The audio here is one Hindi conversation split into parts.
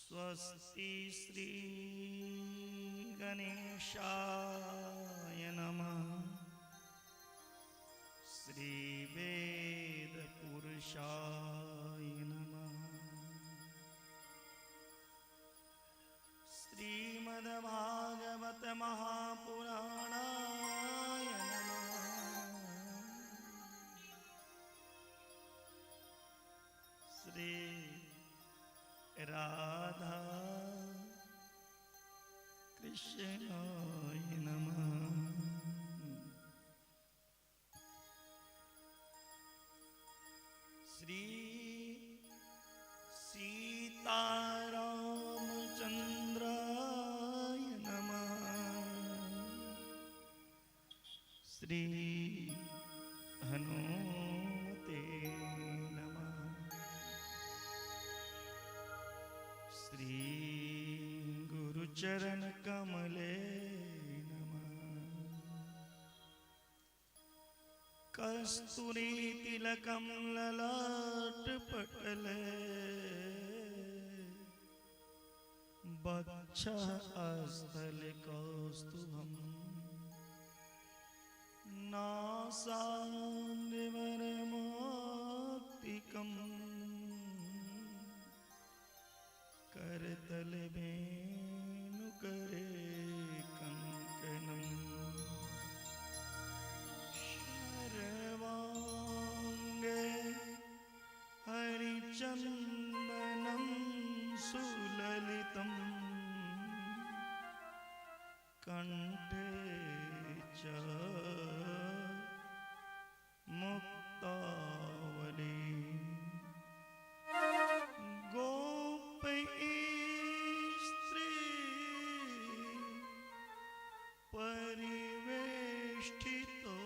स्वस्ति श्री गणेशाय नमः। श्री वेद पुरुषाय नमः। श्रीमद्भागवत महापुराणाय नमः। श्री राधा कृष्णाय नमः। श्री सीतारामचंद्राय नमः। श्री हनुमते नमः। श्री गुरुचरण कमले नमः। कस्तूरी तिलकं ललाटपटले वक्षस्थले कौस्तुभं नासाग्निवरमाक्तिकम् करतल वेणुकरे कंकणम् शर्वांगे हरिचंदनं सुललितं कंठे च मुक्तावली। परिवेष्टितो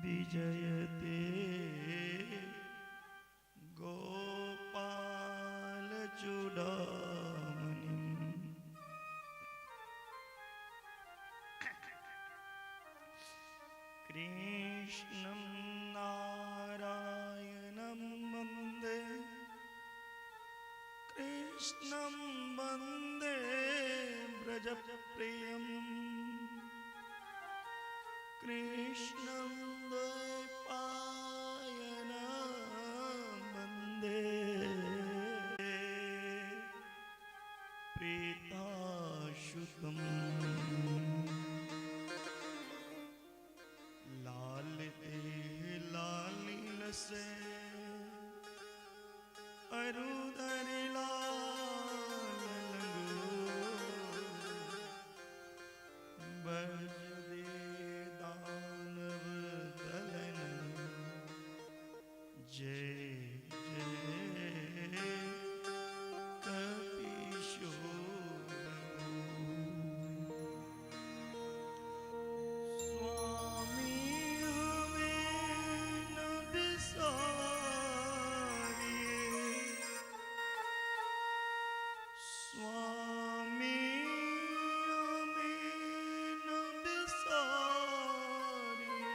विजयते गोपालचूडामणिम्। कृष्णं नारायणं वन्दे कृष्णं वन्दे व्रजप्रियं। कृष्णं द्वैपायनं वन्दे प्रीताशुतं। लालिते लालिलसे अरुधरि लाल बजदे दानव दलन। जय जय कपीशोर। स्वामी हमें न बिसारिए। स्वामी हमें न बिसारिए।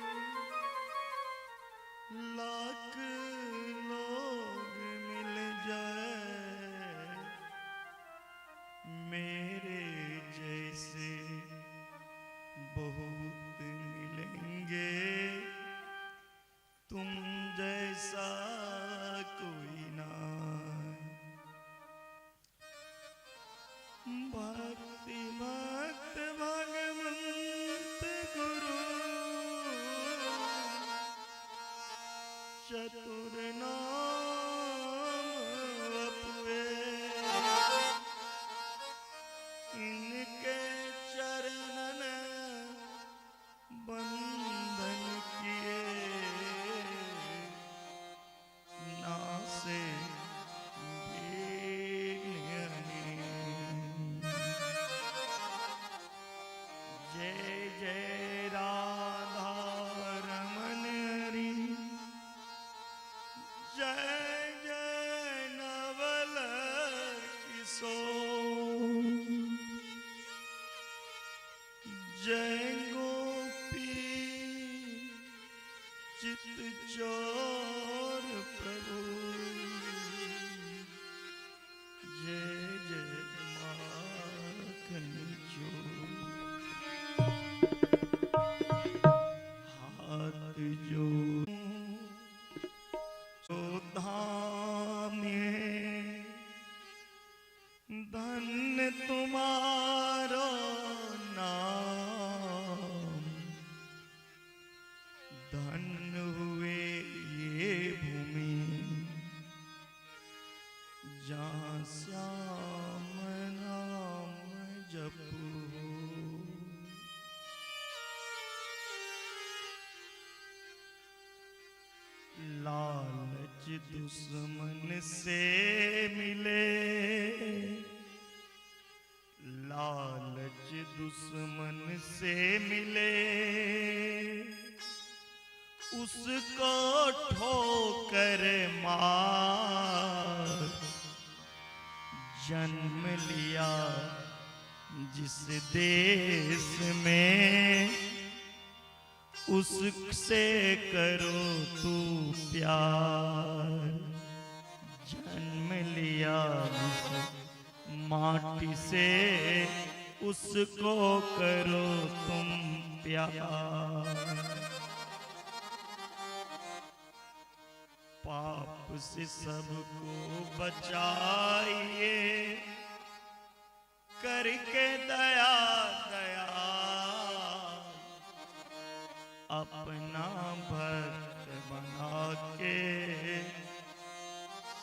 लाख लोग मिल जाए मेरे जैसे बहुत मिलेंगे। तुम जैसा कोई ना। भक्ति भक्त भगवंत गुरु चतुर नाम वपुए। इनके चरणन बंधन किए नासे जय जय राधा रमण हरि। जय जय नवल किशोर। जय गोपी चित चोर प्रभु। जहाँ श्याम नाम जपू। लालच दुश्मन से मिले, लालच दुश्मन से मिले, उसको ठोकर मार। जन्म लिया जिस देश में, उससे करो तू प्यार। जन्म लिया जिस माटी से, उसको करो तुम प्यार। पाप से सबको बचाइए, करके दया दया। अपना भक्त बना के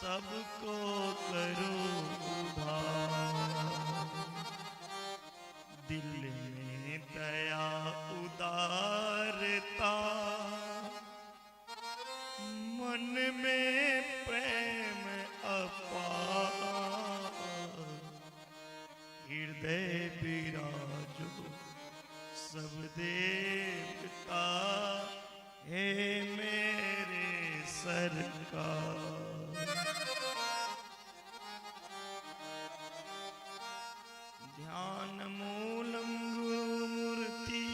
सबको करो उधार। दिल में दया उदारता, मन में प्रेम अपार। हृदय विराजो सब देवता, हे मेरे सरकार। ध्यान मूलम गुरु मूर्ति,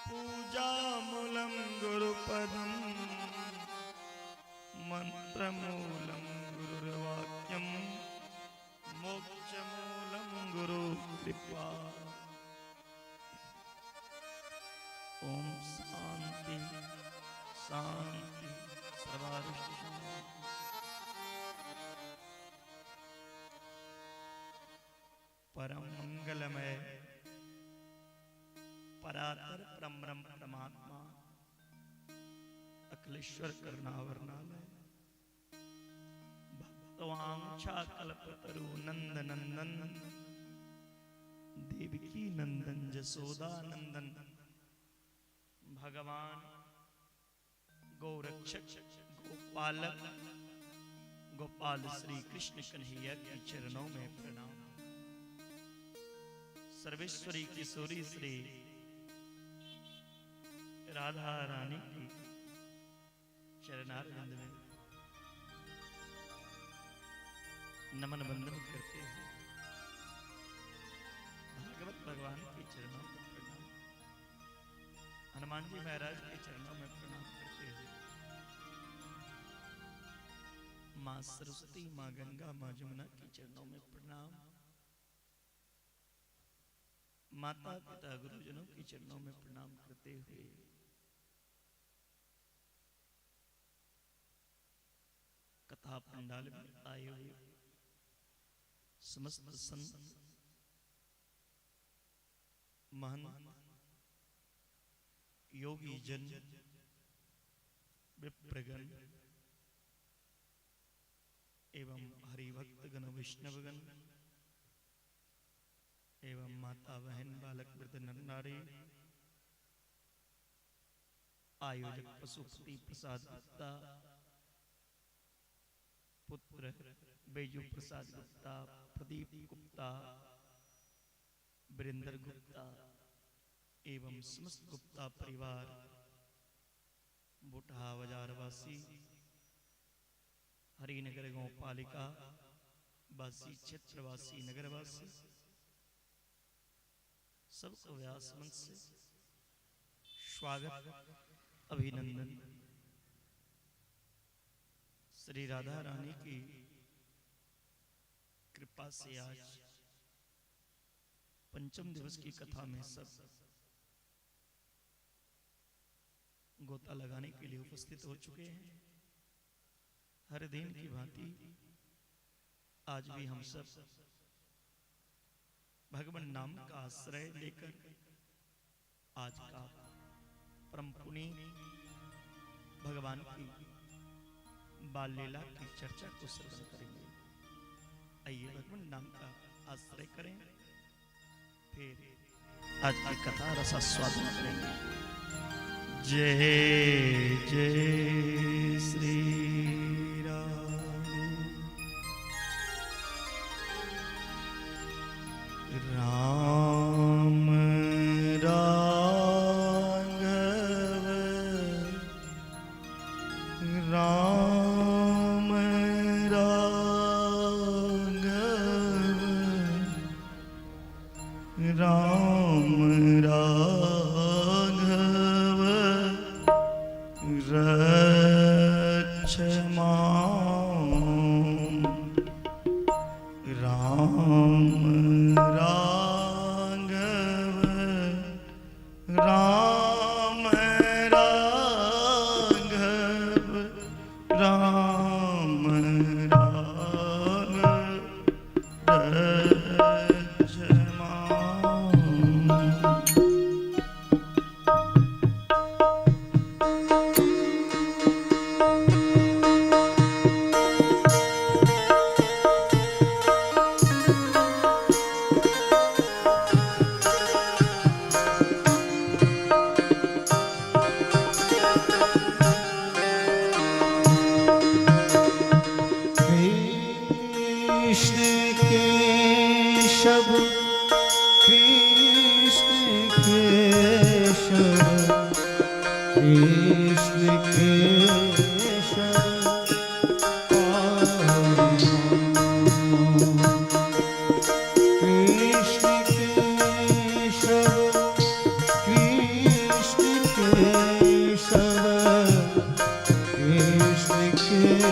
पूजा मूलम गुरुपदम, मंत्र मूलम गुरुर्वाक्यम, मोक्ष मूलम गुरु कृपा। ओम शांति शांति सर्वारिष्ट शांति। परम मंगलमय परात्पर परम परमात्मा अखिलेश्वर करुणावरणालय भक्तवांछा कल्पतरु नंद नंदन, देवकी नंदन जसोदा नंदन, भगवान गौरक्षक गोपालक गोपाल श्री कृष्ण कन्हैया के चरणों में प्रणाम। सर्वेश्वरी किशोरी श्री राधा रानी की चरणारविंद में नमन बंदन करते हैं। भागवत भगवान के चरणों में प्रणाम, हनुमान जी महाराज के चरणों में प्रणाम करते हैं। माँ सरस्वती, माँ गंगा, माँ जमुना के चरणों में प्रणाम। माता पिता गुरुजनों के चरणों में प्रणाम करते हुए कथा पंडाल में आए हुए समस्त संत महंत योगी जन, विप्रगण एवं हरिभक्त गण, वैष्णवगण एवं माता बहन, बालक वृद्ध नर नारी, आयोजक पशुपति प्रसाद गुप्ता, पुत्र बैजू प्रसाद गुप्ता, प्रदीप गुप्ता, वीरेंद्र गुप्ता एवं समस्त गुप्ता परिवार, बुटहा बाजार वासी, हरिनगर गांव पालिका वासी, क्षेत्रवासी, नगरवासी, सबको व्यास मंच से स्वागत अभिनंदन। श्री राधा रानी की कृपा से आज पंचम दिवस की कथा में सब गोता लगाने के लिए उपस्थित हो चुके हैं। हर दिन की भांति आज भी हम सब भगवान नाम का आश्रय लेकर आज का परम पुनीत भगवान की बाल लीला की चर्चा को श्रवण करेंगे। आइए भगवान नाम का आश्रय करें, फिर आज की कथा रसास्वादन करेंगे। जय जय श्री राम राघव राम राघव राम राघव रक्ष मां राम राघव राम राघव राम राघव रक्ष मां। कृष्ण केशव कृष्ण केशव कृष्ण केशव कृष्ण केशव कृष्ण केशव कृष्ण केशव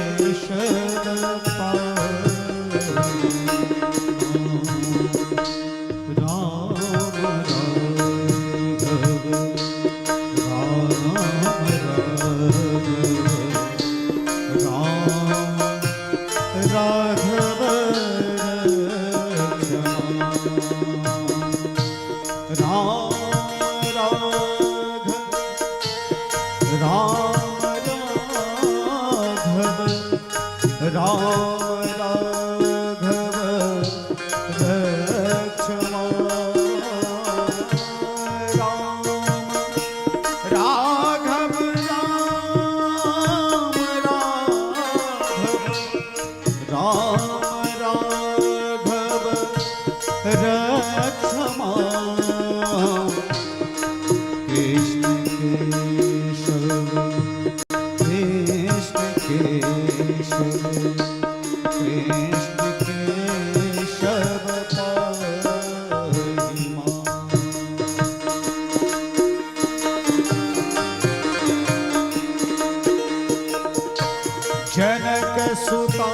जनक सुता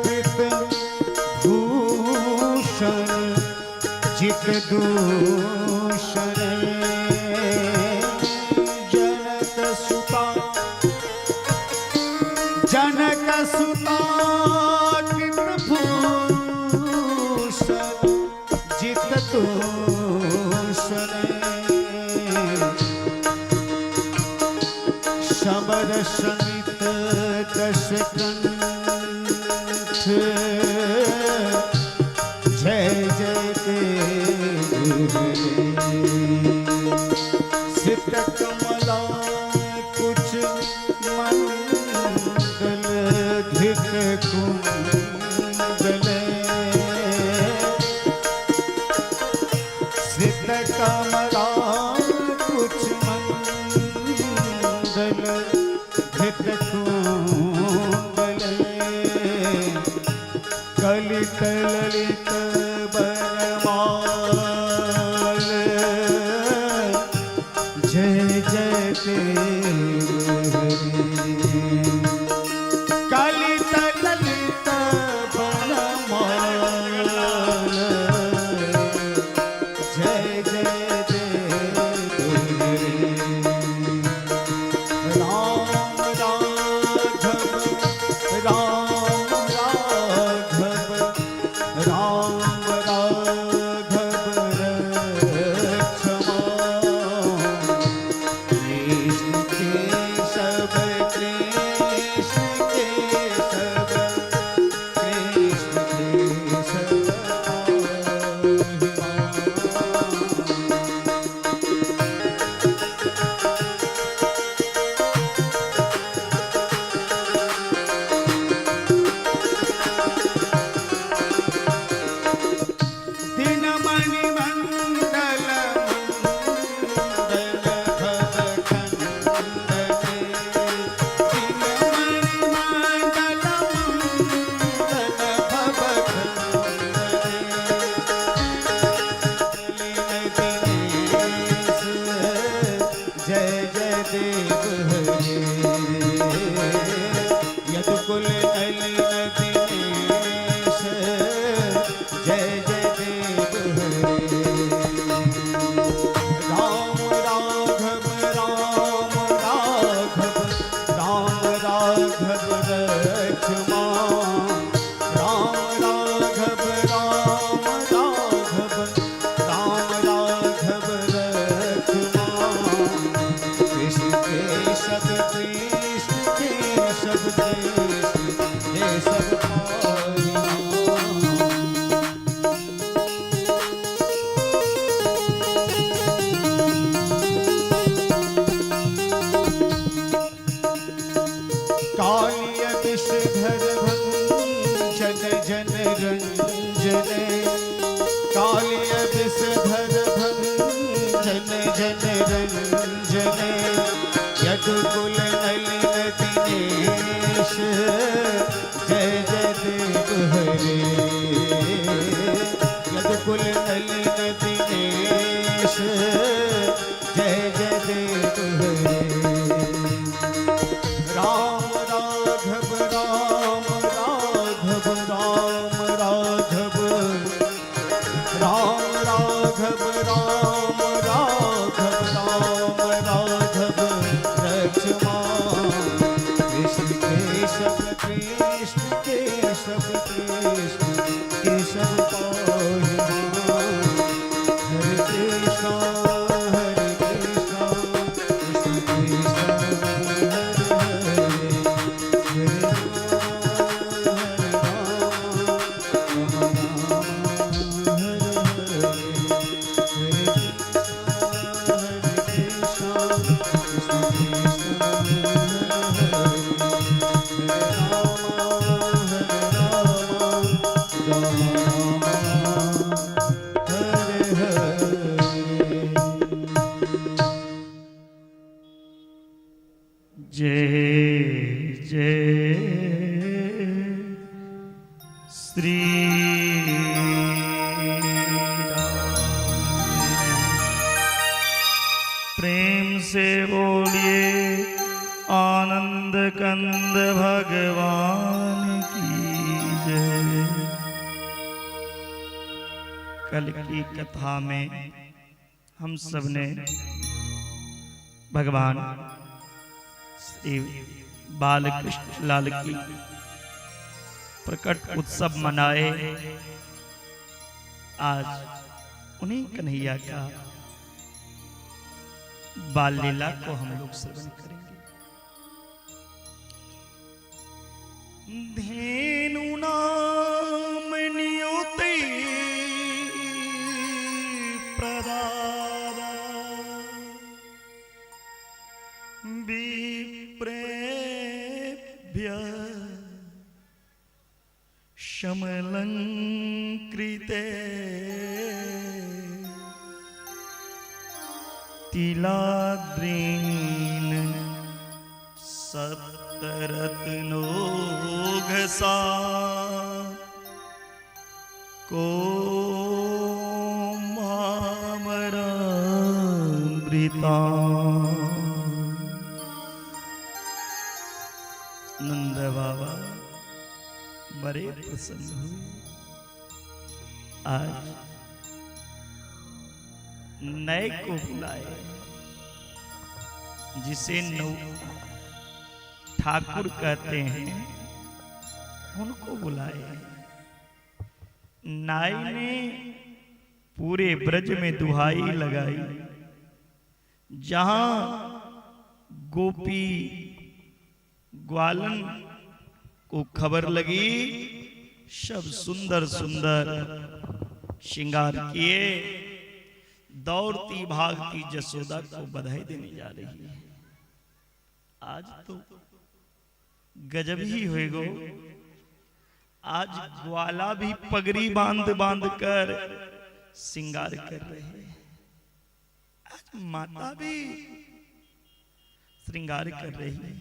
कृत भूषण जित दूषण जनक सुता कृत भूषण जित दूषण समर समित दश कंठ जय जय देव सित कमला कुछ मंगल धिक कुंडल सित कमला कुछ मंगल धिक कलित ललित बनमाल जय जय देव कलित ललित बनमाल जय जय देव राम राघव राम राघव राम भंजन जन रंजन कालिय विषधर भंजन जन रंजन यदुकुल नलिन दिनेश जय जय देव हरे यदुकुल नलिन दिनेश जय जय देव हरे राम राघव राम राघव राम राघव राम राघव राम राघव राम राघव रक्षमा कृष्ण केशव कृष्ण केशव कृष्ण केशव पाहि हरे कृष्ण कृष्ण कृष्ण जय जय श्री प्रेम से बोलिए आनंद कंद भगवान की जय। कल की कथा में हम सब ने भगवान श्री बालकृष्ण लाल की प्रकट उत्सव मनाए। आज उन्हीं कन्हैया का बाल लीला को हम लोग श्रवण करेंगे। धेनु नाम नियुति प्रदारा विप्रेभ्य शमलंकृते तिलाद्रीन सप्तरत्नोघसा को मामरामृता। नंद बाबा बड़े प्रसन्न हुए। आज नए को बुलाए, जिसे नौ ठाकुर कहते हैं, उनको बुलाए। नाई ने पूरे ब्रज में दुहाई लगाई, जहां गोपी ग्वालन को खबर लगी, सब सुंदर सुंदर श्रृंगार किए, दौड़ती भागती जसोदा को बधाई देने जा रही है। आज तो गजब ही होएगो। आज ग्वाला भी पगड़ी बांध बांध कर श्रृंगार कर रहे हैं। आज माता भी श्रृंगार कर रही है,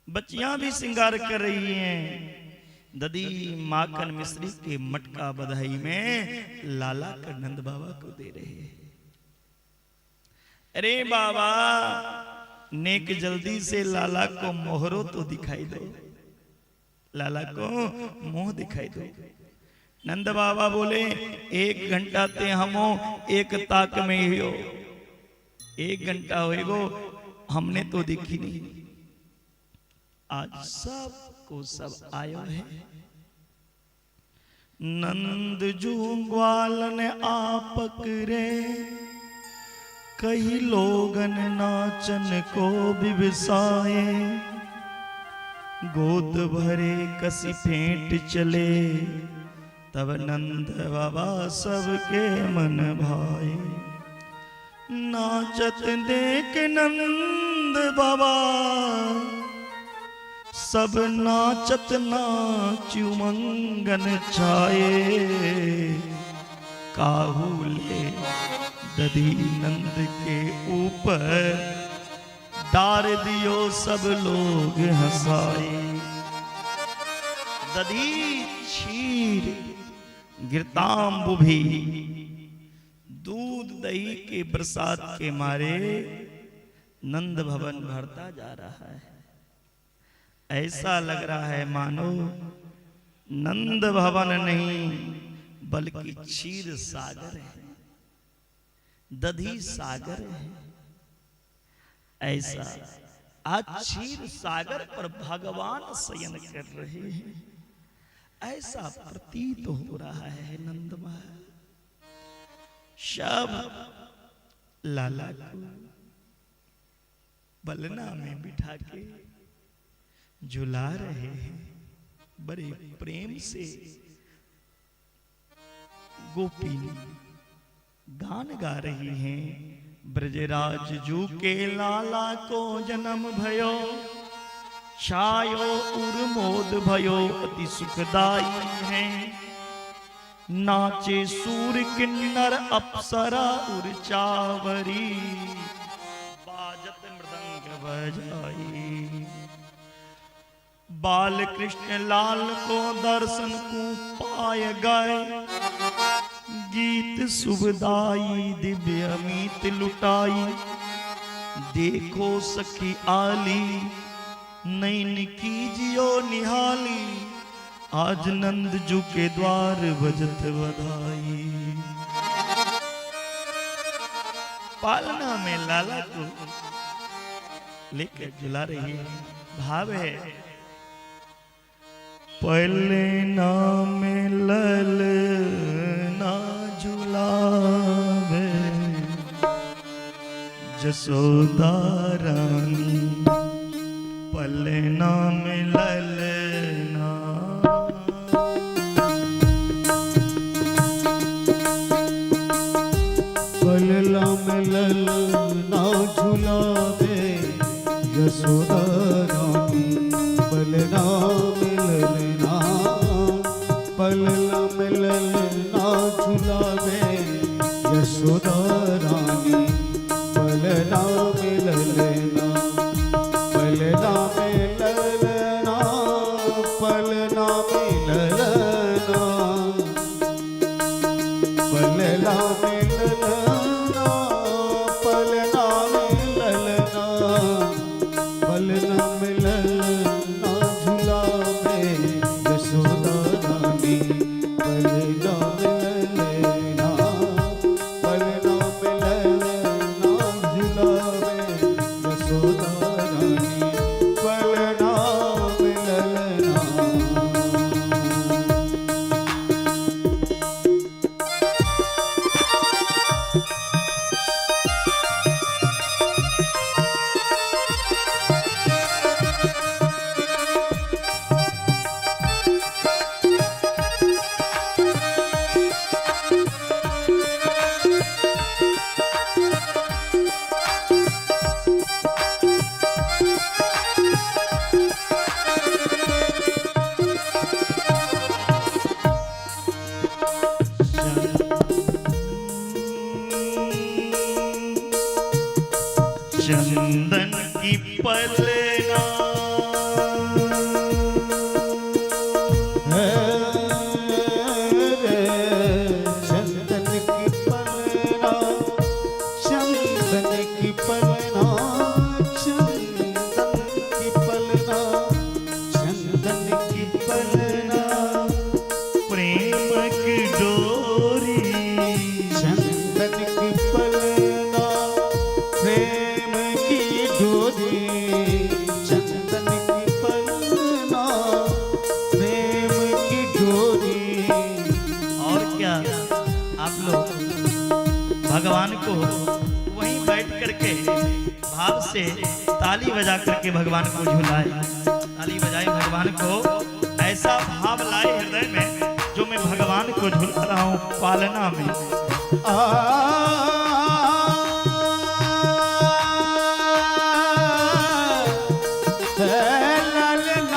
बच्चियां भी श्रृंगार कर रही हैं। ददी माखन मिश्री के मटका बधाई में लाला कर नंद बाबा को दे रहे हैं। अरे बाबा, नेक जल्दी से लाला को मोहरो तो दिखाई दो, लाला को मुंह दिखाई दो। नंद बाबा बोले, 1 घंटा ते हमो एक ताक में ही हो, 1 घंटा होएगो, हमने तो देखी नहीं। आज सब को सब आयो है। नंद जू ग्वालन आपक रे, कई लोगन नाचन को बिबसाए। गोद भरे कसी फेंट चले, तब नंद बाबा सबके मन भाए। नाचत देख नंद बाबा सब नाचत नाच उमंगन छाए, काहुले दधी नंद के ऊपर डार दियो सब लोग हंसाए। दधी क्षीर गिरताम्बु भी दूध दही के बरसात के मारे नंद भवन भरता जा रहा है। ऐसा लग रहा है मानो नंद भवन नहीं बल्कि क्षीर सागर है, दधी सागर है। ऐसा आज क्षीर सागर पर भगवान शयन कर रहे हैं, ऐसा प्रतीत हो रहा है। नंद महाराज सब लाला को बलना में बिठा के झुला रहे हैं, बड़े प्रेम से गोपी गान गा रही हैं। ब्रजराज जू के लाला को जन्म भयो, छायो उर्मोद भयो अति सुखदाई है। नाचे सूर किन्नर अप्सरा उर्चावरी, बाजत मृदंग बजाई। बाल कृष्ण लाल को दर्शन को पाय गए, गीत सुभदाई दिव्य अमित लुटाई। देखो सखी आली नैन कीजियो निहाली, आज नंद जू के द्वार बजत बधाई। पालना में लाला को लेकर झुला रही है। भाव है पहले नाम लल ना झुलावे, जसोदा रानी पहले नाम लल ना। पलला में लल ना झुलावे, यशोदा रानी पलना में ललना। पलला में लल ना झुलावे, यशोदा रानी पलना में ललना। पलना में ललना, पलना में ललना। पलना में ललना, पलना में ललना। पलना में ललना झुलावे, यशोदा रानी पलना में ललना। पलना में ललना झुलावे, यशोदा रानी पलना में ललना। चंदन की पलना चंदन की पलना, चंदन की पलना। चंदन की पलना, चंदन की पलना। प्रेम की डोरी, चंदन की पलना, प्रेम की डोरी। चंदन की पलना, प्रेम की डोरी। और क्या आप लोग भगवान को वहीं बैठ करके भाव से ताली बजा करके भगवान को झुलाए। ताली बजाए भगवान को, ऐसा भाव लाए हृदय में जो मैं भगवान को झुला रहा हूँ पालना में। ललना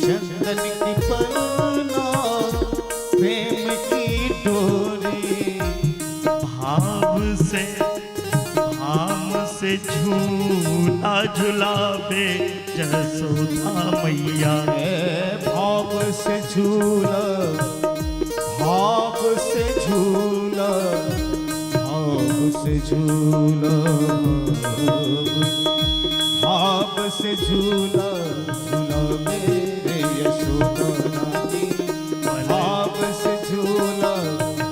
चंदन की पलना प्रेम की डोरी। भाव से झूला झुलावे जसोदा मैया। भाव से झूला, भाव से झूला, भाव से झूला, भाव से झूला झूला मेरे यशोदा रानी। भाव से झूला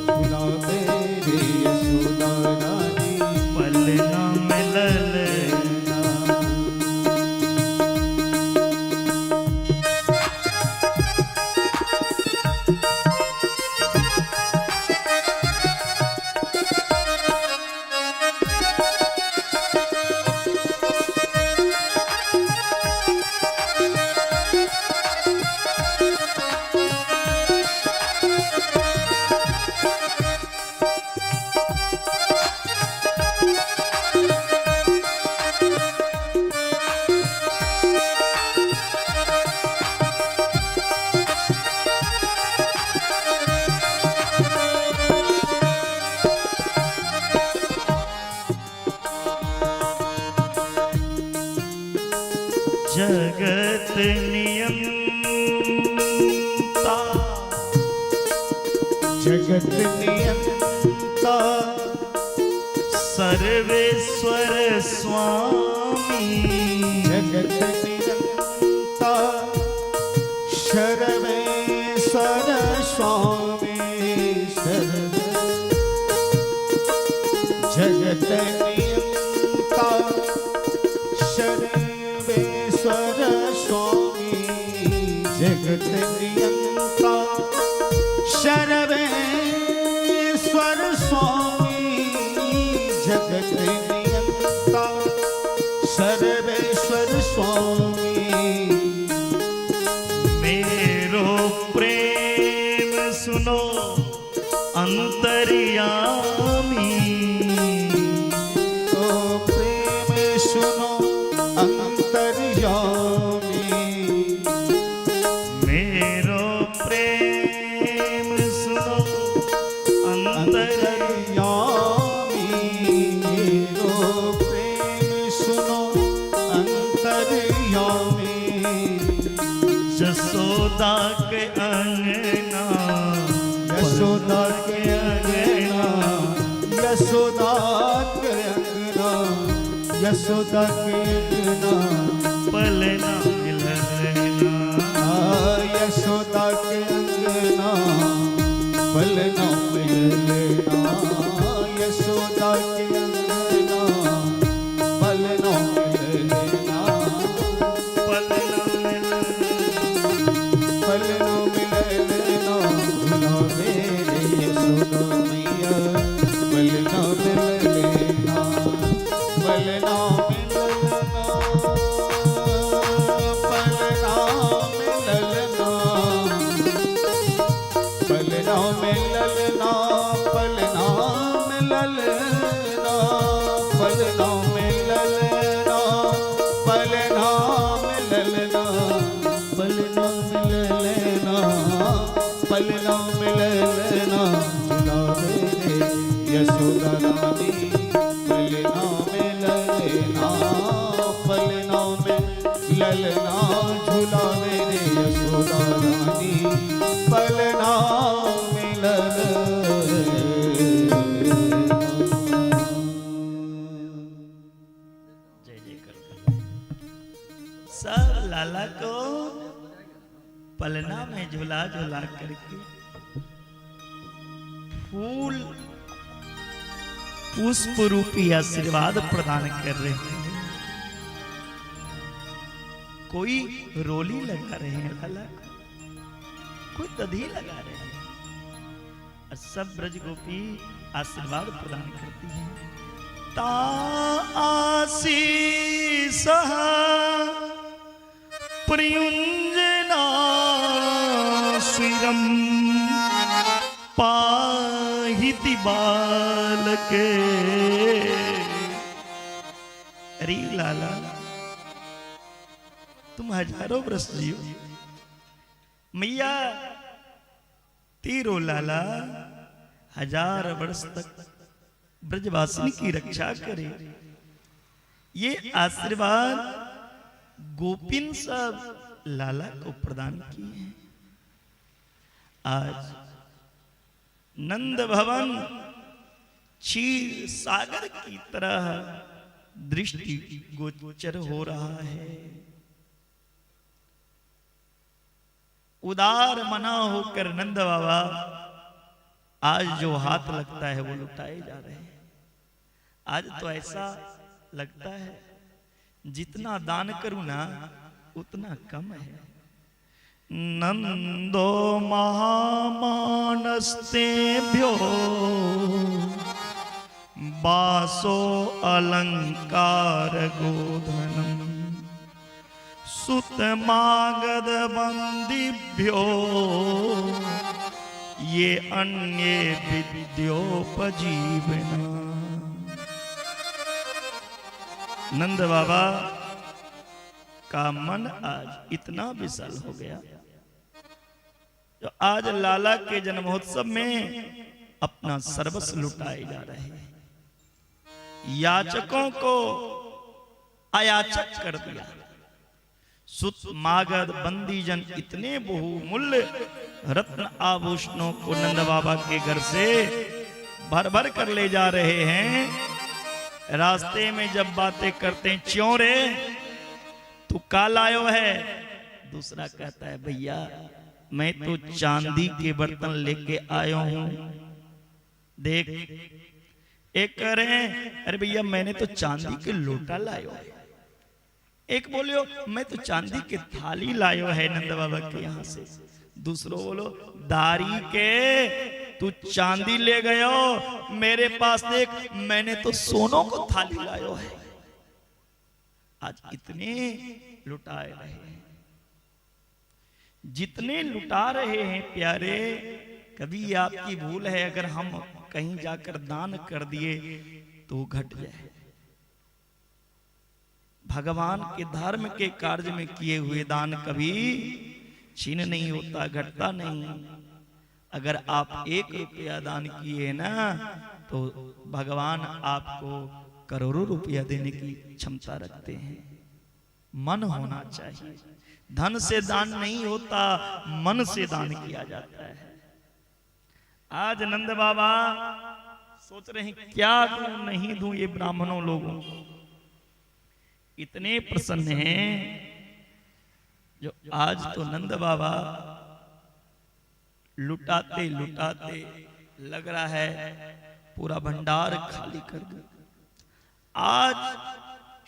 झूला मेरे यशोदा रानी। पलना में ललना। जगत नियंता, जगत नियंता, सर्वेश्वर स्वामी। जगत नियंता, सर्वेश्वर स्वामी। जगत नियंता, सर्वेश्वर स्वामी। जगत नियंता, सर्वेश्वर स्वामी। जगत नियंता, सर्वेश्वर स्वामी। मेरो प्रेम सुनो अंतर्यामी। तो प्रेम सुनो अंतर्यामी। मेरो प्रेम सुनो अंतर्यामी। मेरो प्रेम सुनो अंतर्यामी। जसोदा के अंगना, यशोदा के अंगना, यशोदा के अंगना, यशोदा के अंगना। पलना मिलना। यशोदा के अंगना, पलना मिलना। यशोदा के अंगना, पलना मिलना। पलना मिलना। पलना मिलना झूला मेरे यशोदा मैया। पलना मिलना, पलना मिलना, पलना मिलना, पलना मिलना, पलना मिलना, पलना मिलना, पलना मिलना, पलना मिलना, पलना मिलना झूला मेरे यशोदा रानी। पलना मिलना, पलना मिलना झूला मेरे यशोदा रानी। पलना मिलना। जय जय कर। सब लाला को पलना में झुला झुला करके फूल पुष्प रूपी आशीर्वाद प्रदान कर रहे हैं। कोई रोली लगा रहे हैं लाला, कोई दधी लगा रहे हैं, और सब ब्रज गोपी आशीर्वाद प्रदान करती हैं। ता आशीष प्रयुंजना श्रीरम पाहिति बालके। अरे लाला, तुम हजारों वर्ष जियो, मैया तेरो लाला 1000 वर्ष तक ब्रजवासिनी की रक्षा करे, ये आशीर्वाद गोपिन सब लाला को प्रदान किए हैं। आज नंद भवन क्षीर सागर की तरह दृष्टि गोचर हो रहा है। उदार मना होकर नंद बाबा आज जो हाथ लगता है वो लुटाए जा रहे हैं। आज तो ऐसा लगता है जितना दान करूं ना उतना कम है। नंदो महामानस्तेभ्यो बासो अलंकार गोधनम सुत मागध बंदिभ्यो ये अन्य विद्योपजीवना। नंद बाबा का मन आज इतना विशाल हो गया जो आज लाला के जन्मोत्सव में अपना सर्वस्व लुटाए जा रहे हैं। याचकों को अयाचक कर दिया। सुत मागध बंदीजन इतने बहुमूल्य रत्न आभूषणों को नंद बाबा के घर से भर भर कर ले जा रहे हैं। रास्ते में जब बातें करते हैं, क्यों रे तू का लायो है? दूसरा कहता है भैया मैं तो चांदी के बर्तन लेके आया हूं। देख एक कह रहे हैं अरे भैया मैंने तो चांदी के लोटा लायो है। एक बोलियो मैं तो चांदी के थाली लायो है नंद बाबा के यहां से। दूसरो बोलो दारी के तू चांदी ले गयो, मेरे पास देख मैंने तो सोनों को थाली लायो है। आज इतने लुटाए रहे हैं, जितने लुटा रहे हैं प्यारे, कभी आपकी भूल है अगर हम कहीं जाकर दान कर दिए तो घट जाए। भगवान के धर्म के कार्य में किए हुए दान कभी छीन नहीं होता, घटता नहीं। अगर आप 1 रुपया दान किए ना तो भगवान आपको करोड़ों रुपया देने की क्षमता रखते हैं। मन होना चाहिए। धन से दान नहीं होता, मन से दान किया जाता है। आज नंद बाबा सोच रहे हैं क्या दूं नहीं दूं ये ब्राह्मणों लोगों को। इतने प्रसन्न हैं जो आज तो नंद बाबा लुटाते लुटाते लग रहा है पूरा भंडार खाली कर दे। आज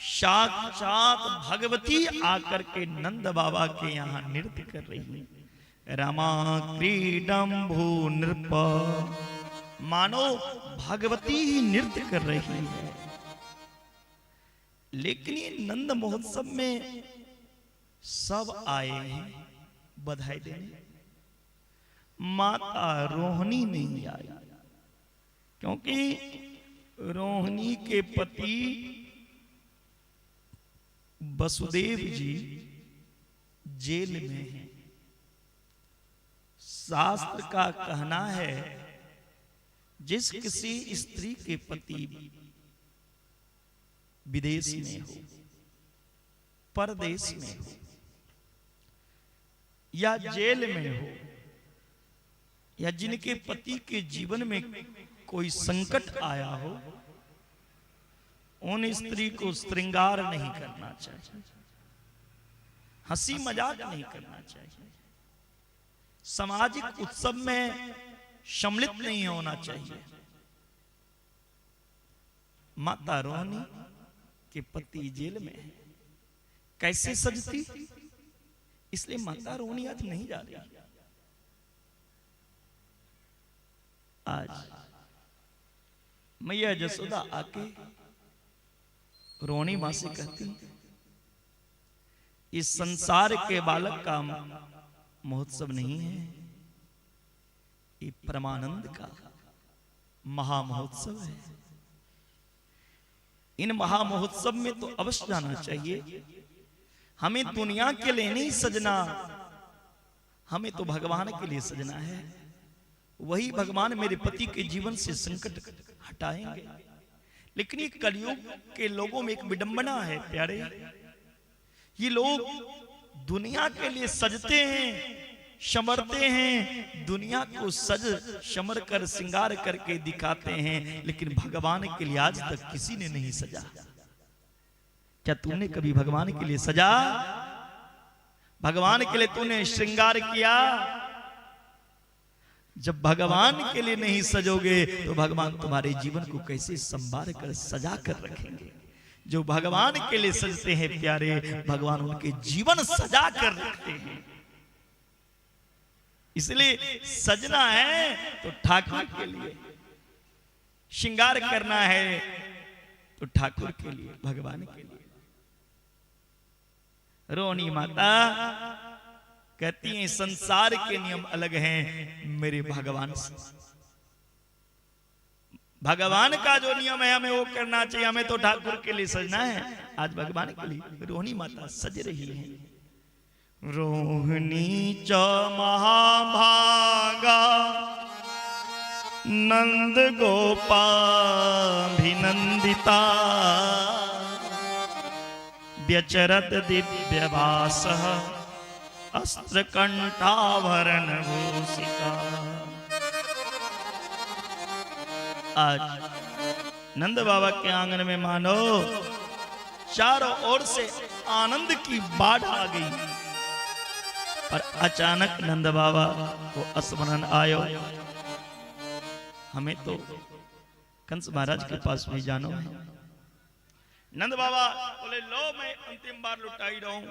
साक्षात भगवती आकर के नंद बाबा के यहाँ नृत्य कर रही है। रमा क्रीडम भू नृप, मानो भगवती ही नृत्य कर रही है। लेकिन ये नंद महोत्सव में सब आए हैं बधाई देने, माता रोहिणी नहीं आई क्योंकि रोहिणी के पति वसुदेव जी जेल में हैं। शास्त्र का कहना है जिस किसी स्त्री के पति विदेश में हो, परदेश में हो या जेल में हो, या जिनके पति के जीवन में कोई संकट आया हो, उन स्त्री को श्रृंगार नहीं करना चाहिए, हंसी मजाक नहीं करना चाहिए, सामाजिक उत्सव में सम्मिलित नहीं होना चाहिए। माता रोहिणी के पति जेल में है, कैसे सजती? इसलिए माता रोहिणी आज नहीं जा रही। आज मैया जसोदा आके रोहिणी मां से कहती इस संसार के बालक का महोत्सव नहीं है, ये परमानंद का महामहोत्सव है। इन महामहोत्सव में तो अवश्य जाना चाहिए। हमें दुनिया के लिए नहीं सजना, हमें तो भगवान के लिए सजना है, वही भगवान मेरे पति के जीवन से संकट हटाएंगे। लेकिन ये कलयुग के लोगों में एक विडंबना है प्यारे, ये लोग दुनिया के लिए सजते हैं, संवरते हैं, दुनिया को सज संवर कर श्रृंगार करके दिखाते हैं, लेकिन भगवान के लिए आज तक किसी ने नहीं सजा। क्या तूने कभी भगवान के लिए सजा? भगवान के लिए तूने श्रृंगार किया? जब भगवान के लिए नहीं सजोगे तो भगवान तुम्हारे जीवन को कैसे संवार कर सजा कर रखेंगे? जो भगवान के लिए सजते हैं प्यारे, भगवान उनके जीवन सजा कर रखते हैं। इसलिए सजना है तो ठाकुर के लिए, श्रृंगार करना है तो ठाकुर के लिए, भगवान के लिए। रोहिणी माता कहती हैं संसार के नियम अलग हैं, मेरे भगवान से, भगवान का जो नियम है हमें वो करना चाहिए। हमें तो ठाकुर के लिए सजना है, आज भगवान के लिए रोहिणी माता सज रही है। रोहिणी च महाभागा नंद गोपाभिनंदिता व्यचरत दिव्यवासः अस्त्र कंठाभरण भूषिता। आज नंद बाबा के आंगन में मानो चारों ओर से आनंद की बाढ़ आ गई, पर अचानक नंद बाबा को स्मरण आयो, हमें तो कंस महाराज के पास में जानो है। नंद बाबा बोले लो मैं अंतिम बार लुटाई रहूं।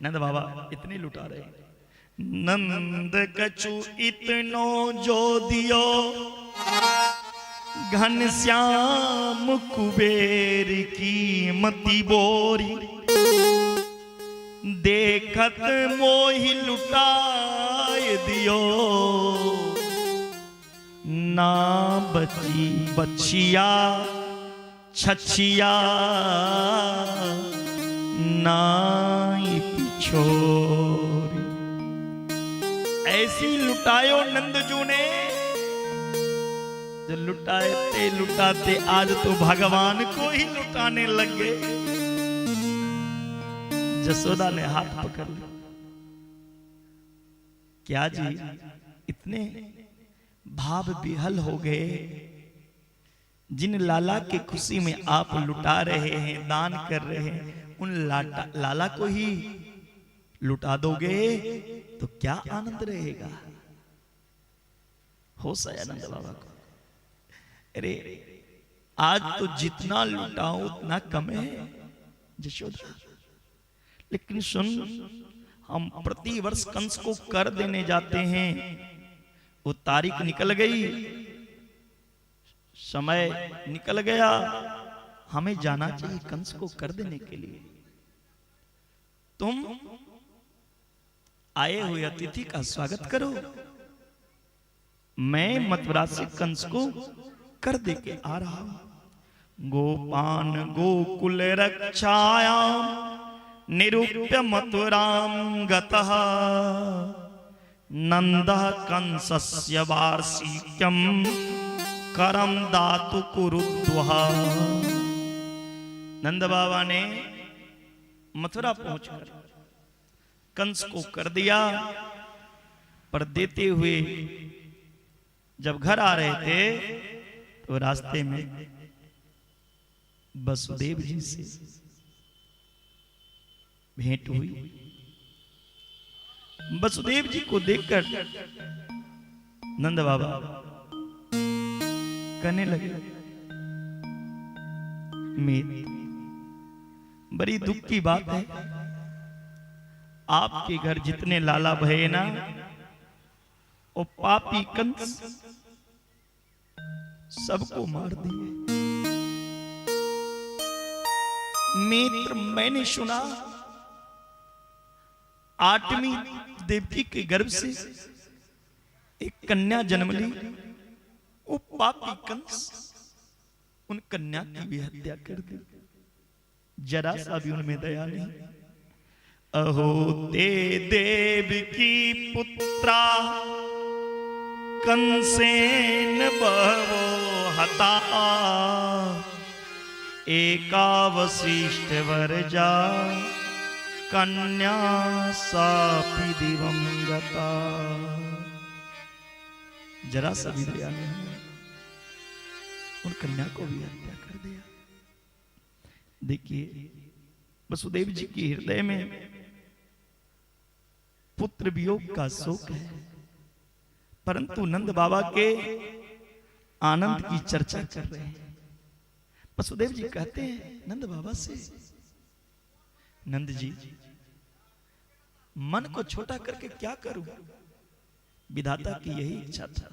नंद बाबा इतने लुटा रहे, नंद कछु इतनो जो दियो घनश्याम कुबेर की मति बोरी, देखत मोहि लुटाए दियो ना बची बछिया छछिया नाई पिछोरी। ऐसी लुटायो नंदजू ने, जो लुटाते लुटाते आज तो भगवान को ही लुटाने लग गए। जसोदा ने हाथ पकड़ लिया, क्या जी इतने भाव विहल हो गए? जिन लाला के खुशी में आप लुटा रहे हैं, दान कर रहे हैं, उन लाला को ही लुटा दोगे तो क्या आनंद रहेगा? होश आया नंद बाबा को, अरे आज तो जितना लुटाऊं उतना कम है जशोदा। लेकिन सुन, हम प्रति वर्ष कंस को कर देने जाते हैं, वो तारीख निकल गई, समय निकल गया, हमें जाना चाहिए कंस को कर देने के लिए। तुम आए हुए अतिथि का स्वागत करो, मैं मथुरा से कंस को कर दे के आ रहा हूं। गोपान गोकुल रक्षाया निरूप्य मथुरां गतः नंदः कंसस्य वार्षिक्यं करम दातु कुरुद्वः। नंद बाबा ने मथुरा पहुंचकर कंस को कर दिया, पर देते हुए जब घर आ रहे थे तो रास्ते में वसुदेव जी से भेंट हुई। वसुदेव जी को देखकर नंद बाबा कहने लगे, मेरी बड़ी दुख की बात है, आपके घर जितने लाला भये ना, वो पापी कंस सबको मार दिए। मित्र, मैंने सुना 8वीं देवकी के गर्भ से एक कन्या जन्म ली, वो पापी कंस उन कन्या की भी हत्या कर दी, जरा सा भी उनमें दया नहीं। अहो ते देव की पुत्रा कंसेन बहवो हता एका वशिष्ठ वरजा कन्या सापि दिवंगता। जरा सा भी दया नहीं, उन कन्या को भी हत्या कर दिया। देखिए वसुदेव जी के हृदय में पुत्र वियोग का शोक है, परंतु नंद बाबा के आनंद की चर्चा कर रहे हैं। वसुदेव जी कहते हैं नंद बाबा से, नंद जी मन को छोटा करके क्या करूं, विधाता की यही इच्छा था।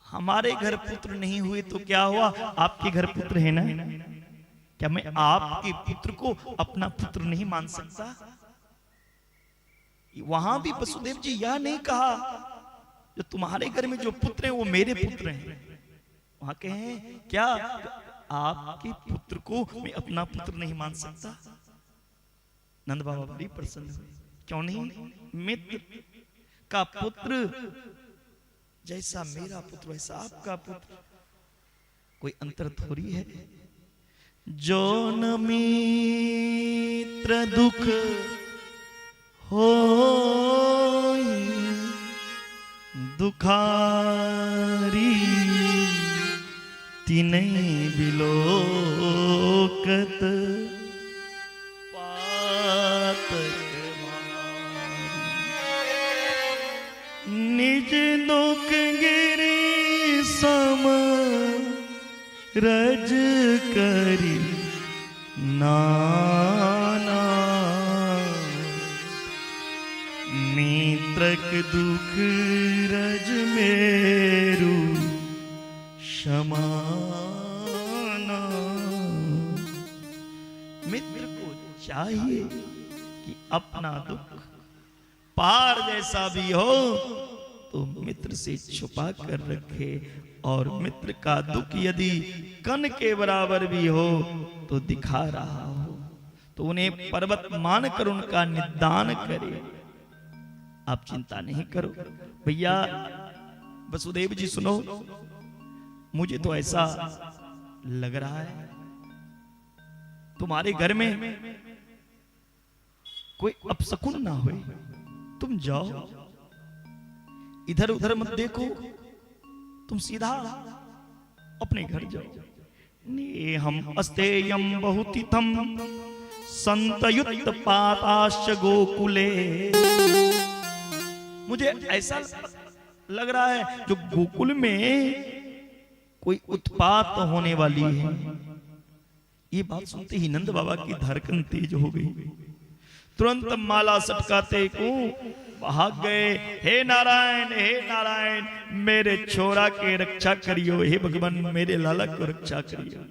हमारे घर पुत्र नहीं हुए तो क्या हुआ, आपके घर पुत्र है ना, क्या मैं आपके पुत्र को अपना पुत्र नहीं मान सकता? वहां भी वसुदेव जी यह नहीं कहा जो तुम्हारे घर में जो पुत्र हैं वो मेरे पुत्र हैं। वहां कहे क्या, आपके पुत्र को मैं अपना पुत्र नहीं मान सकता? नंद बाबा बड़ी प्रसन्न हुए, क्यों नहीं, मित्र का पुत्र जैसा मेरा पुत्र वैसा आपका पुत्र, कोई अंतर थोड़ी है। जो न मित्र दुख हो दुखारी तिनहि बिलोकत पातक मारी। निज दुख गिरी सम रज करी नाना, मित्रक दुख रज मेरु समाना। मित्र को चाहिए कि अपना दुख पार जैसा भी हो तो मित्र से छुपा कर रखे, और मित्र का दुख यदि कण के बराबर भी हो तो दिखा रहा हो तो उन्हें पर्वत मानकर उनका निदान करे। आप चिंता नहीं करो भैया। वसुदेव जी सुनो, मुझे तो ऐसा लग रहा है तुम्हारे घर में कोई अपशकुन ना होए, तुम जाओ इधर उधर मत देखो, तुम सीधा अपने घर जाओ। नेहम अस्तेयम बहुतिथम संतयुक्त पाताश्च गोकुले। मुझे ऐसा लग रहा है जो गोकुल में कोई उत्पात होने वाली है। ये बात सुनते ही नंद बाबा की धड़कन तेज हो गई, तुरंत माला सटकाते को भाग गए। हे नारायण मेरे छोरा के रक्षा करियो, हे भगवान मेरे लाला को रक्षा करियो।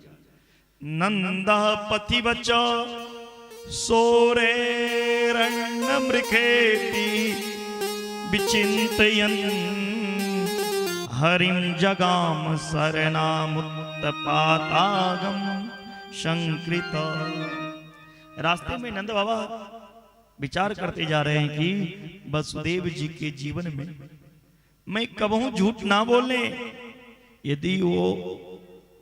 नंदा पति बचो सोरे रण मृखेति विचिंतयन् हरिम जगाम शरणामुत्तपातागम संकृत। रास्ते में नंद बाबा विचार करते जा रहे हैं कि वसुदेव जी के जीवन में मैं कबहू झूठ ना बोले। यदि वो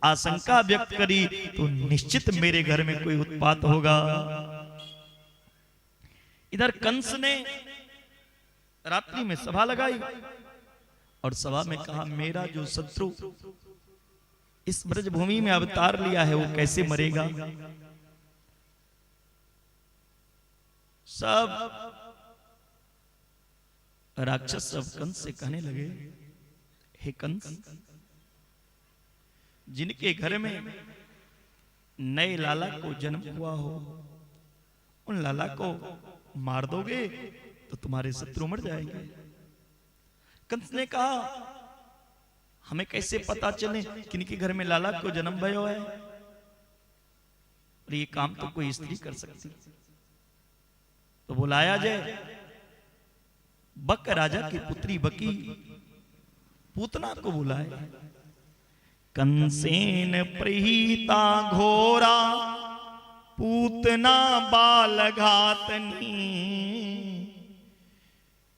आशंका व्यक्त करी तो निश्चित मेरे घर में कोई उत्पात होगा। इधर कंस ने रात्रि में सभा लगाई और सभा में कहा, मेरा जो शत्रु इस ब्रजभूमि में अवतार लिया है वो कैसे मरेगा। सब राक्षस सब कंस से कहने लगे, हे कंस, जिनके घर में नए लाला को जन्म हुआ हो उन लाला को मार दोगे तो तुम्हारे शत्रु मर जाएंगे। कंस ने कहा, हमें कैसे पता चले किनके घर में लाला को जन्म भयो है, और ये काम तो कोई स्त्री कर सकती। तो बुलाया जाए बक राजा की पुत्री बकी पूतना को बुलाए। कंसेन प्रहीता घोरा पूतना बाल घातनी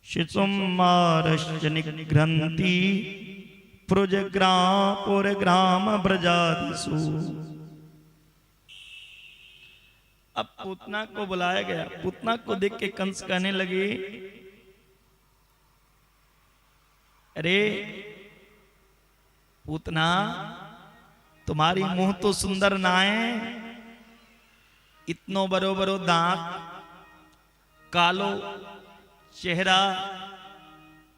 शिशुमारश्च निघ्रन्ति पुरग्राम ब्रजादिषु। अब पूतना को बुलाया गया। पूतना को देख के कंस कहने लगे, अरे पूतना, तुम्हारी मुंह तो सुंदर ना है, इतनो बरो बरो दांत, कालो चेहरा,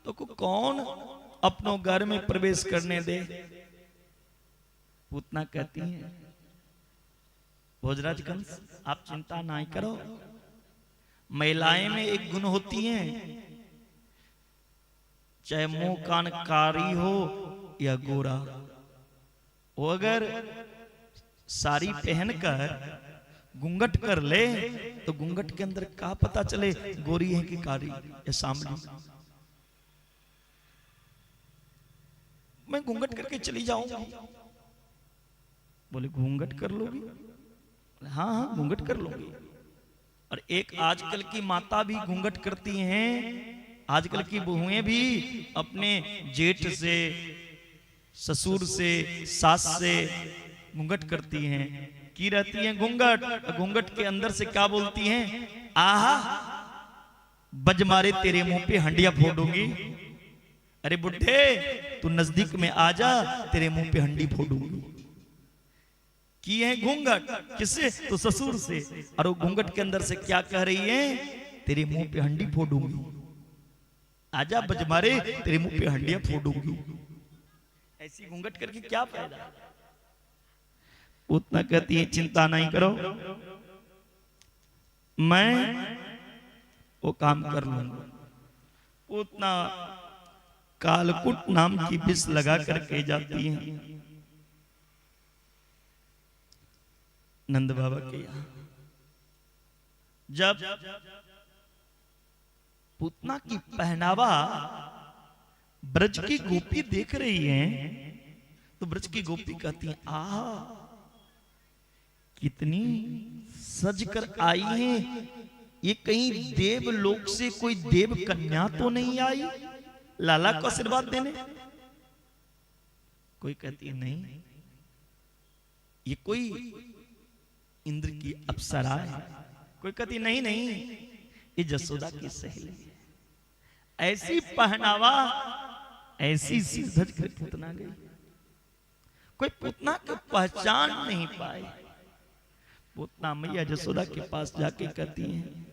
तो कौन अपनो घर में प्रवेश करने दे। पूतना कहती है, भोजराज कंस आप चिंता ना करो, महिलाएं में एक गुण होती हैं, चाहे मुंह कान कारी हो या गोरा, वो अगर साड़ी पहनकर घूंघट कर ले तो घूंघट के अंदर क्या पता चले गोरी है कि कारी या सांवली। मैं घूंघट करके चली जाऊंगी। बोले घूंघट कर लोगी? हाँ हाँ घूंघट कर लूंगी। और एक आजकल की माता भी घूंघट करती हैं, आजकल की बहुएं भी अपने जेठ से, ससुर से, सास से घूंघट करती हैं, की रहती हैं घूंघट। घूंघट के अंदर से क्या बोलती हैं? आहा बज मारे तेरे मुंह पे हंडिया फोड़ूंगी। अरे बुढ़े तू नजदीक में आ जा, तेरे मुंह पे हंडी फोड़ूंगी। की है घूंघट किससे? तो ससुर से। और वो घूंघट के अंदर से क्या कह रही है? तेरे मुंह पे हंडी फोड़ूंगी, आजा बज मारे तेरे मुंह पे हंडिया फोड़ूंगी। ऐसी घूंघट करके क्या फायदा? उतना कहती है चिंता नहीं करो, मैं वो काम कर लूंगा। उतना कालकुट नाम की विष लगा करके जाती है नंद बाबा के यहां। जब पूतना की पहनावा ब्रज की गोपी देख रही है तो ब्रज की गोपी कहती है, आहा कितनी सज कर आई है, ये कहीं देव लोक से कोई देव कन्या तो नहीं आई लाला को आशीर्वाद देने? कोई कहती है नहीं, ये कोई इंद्र की अप्सरा है। कोई कहती नहीं नहीं, ये जसोदा की सहेली है। ऐसी पहनावा, ऐसी सिरधज कर पूतना गई, कोई पूतना को पहचान नहीं पाए। पूतना मैया जसोदा के पास जाके कहती हैं,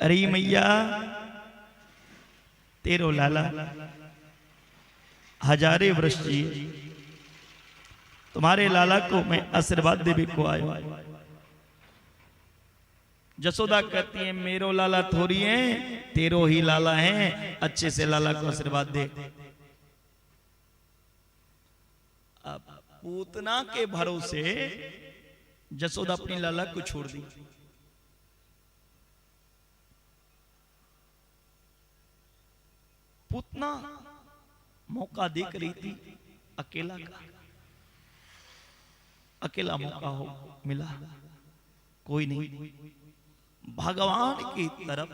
अरे मैया तेरो लाला हजारे वर्ष जिए, तुम्हारे लाला को मैं आशीर्वाद देवे को आयो। जसोदा कहती है मेरो लाला थोड़ी है, तेरो ही लाला है, अच्छे से लाला को आशीर्वाद दे। अब पूतना के भरोसे जसोदा अपनी लाला को छोड़ दी। पूतना मौका देख रही थी अकेला का, अकेला मौका हो मिला, कोई नहीं। भगवान की तरफ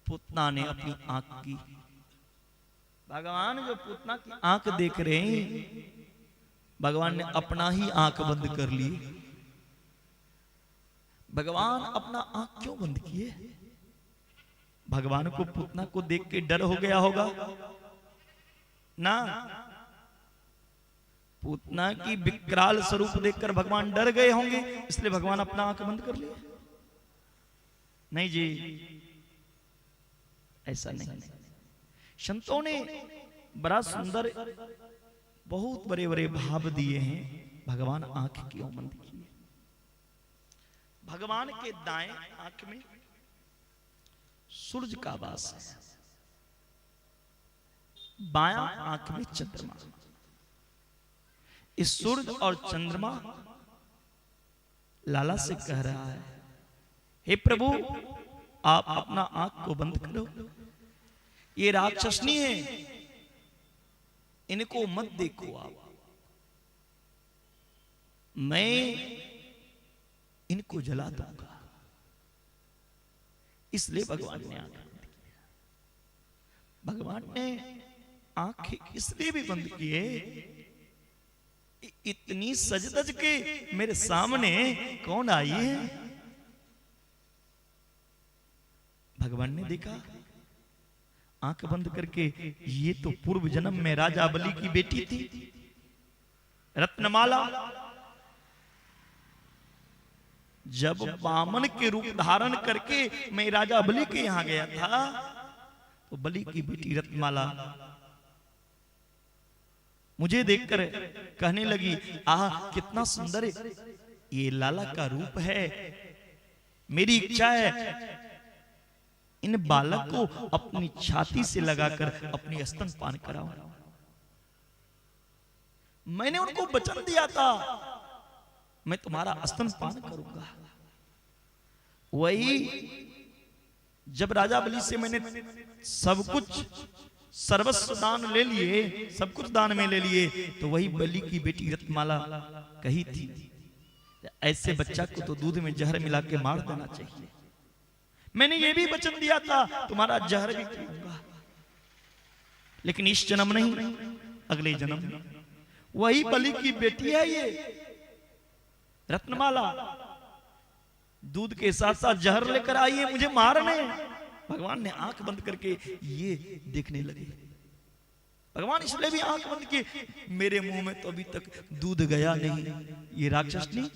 पूतना ने अपनी आंख की। भगवान जो पूतना की आंख देख रहे हैं, भगवान ने अपना ही आंख बंद कर ली। भगवान अपना आंख क्यों बंद किए? भगवान को पूतना को देख के डर हो गया होगा ना? पूतना की विकराल स्वरूप देखकर भगवान डर गए होंगे, इसलिए भगवान अपना आंख बंद कर लिए। नहीं जी, ऐसा नहीं। संतों ने बड़ा सुंदर बहुत बड़े बड़े भाव दिए हैं। भगवान आंख क्यों बंद की? भगवान के दाएं आंख में सूरज का वास है, बायां आंख में चंद्रमा। इस सूरज और चंद्रमा लाला से कह रहा है, हे प्रभु आप अपना आंख को बंद करो, ये राक्षसनी है, इनको मत देखो। आप मैं इनको जला दूंगा। इसलिए भगवान ने आंख बंद किया। भगवान ने आंखें इसलिए भी बंद किए, इतनी सजदज के मेरे सामने कौन आई है। भगवान ने देखा आंख बंद करके, ये तो पूर्व जन्म में राजा बलि की बेटी थी रत्नमाला। जब वामन के रूप धारण करके मैं राजा बलि के यहां गया था, तो बलि की बेटी रत्नमाला मुझे देखकर कहने लगी, आह कितना सुंदर ये लाला का रूप है। मेरी इच्छा है इन बालक को अपनी छाती से लगाकर अपनी स्तनपान कराऊं। मैंने उनको वचन दिया था मैं तुम्हारा स्तनपान करूंगा। वही जब राजा बलि से मैंने सब कुछ सर्वस्व दान ले लिए, सब कुछ दान में ले लिए, तो वही बलि की बेटी रत्नमाला कही थी ऐसे बच्चा को तो दूध में जहर मिला के मार देना चाहिए। मैंने ये भी वचन दिया था तुम्हारा जहर भी पीऊंगा, लेकिन इस जन्म नहीं अगले जन्म में। वही बलि की बेटी है ये रत्नमाला, दूध के साथ साथ जहर लेकर आई है मुझे मारने। भगवान ने आंख बंद करके ये देखने लगे। भगवान इसलिए भी आंख बंद किए, मेरे मुंह में तो अभी तक दूध गया नहीं, ये राक्षसनी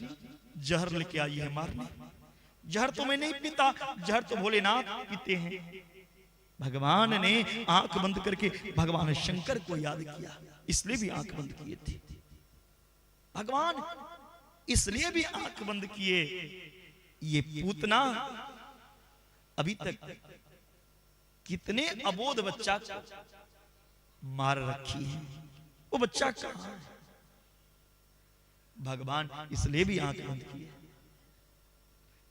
जहर लेके आई है मारने। जहर तो मैं नहीं पीता, जहर तो भोलेनाथ पीते हैं। भगवान ने आंख बंद करके भगवान शंकर को याद किया, इसलिए भी आंख बंद किए थे। भगवान इसलिए भी आंख बंद किए, ये पूतना अभी तक कितने अबोध बच्चा को मार रखी है, वो बच्चा कहां है। भगवान इसलिए भी आंख बंद किए,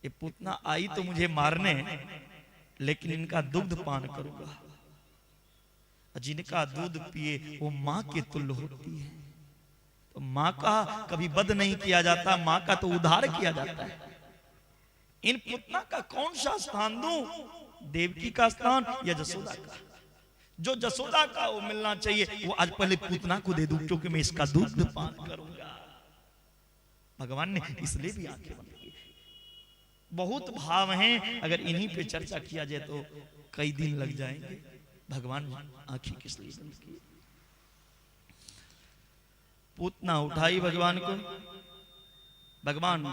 ये पूतना आई तो मुझे मारने, लेकिन इनका दुग्ध पान करूंगा। जिनका दूध पिए वो मां के तुल्य होती है। तो मां का कभी वध नहीं किया जाता, मां का तो उद्धार किया जाता है। इन पुतना का कौन सा स्थान दूं, देवकी का स्थान या जसोदा का। जो जसोदा का वो मिलना चाहिए वो आज पहले पुतना को दे दूं, क्योंकि मैं इसका दूध पान करूंगा। भगवान ने इसलिए भी आंखें बंद की। बहुत भाव हैं, अगर इन्हीं पे चर्चा किया जाए तो कई दिन लग जाएंगे। भगवान आंखें किस लिए बंद की। पूतना उठाई भगवान को, भगवान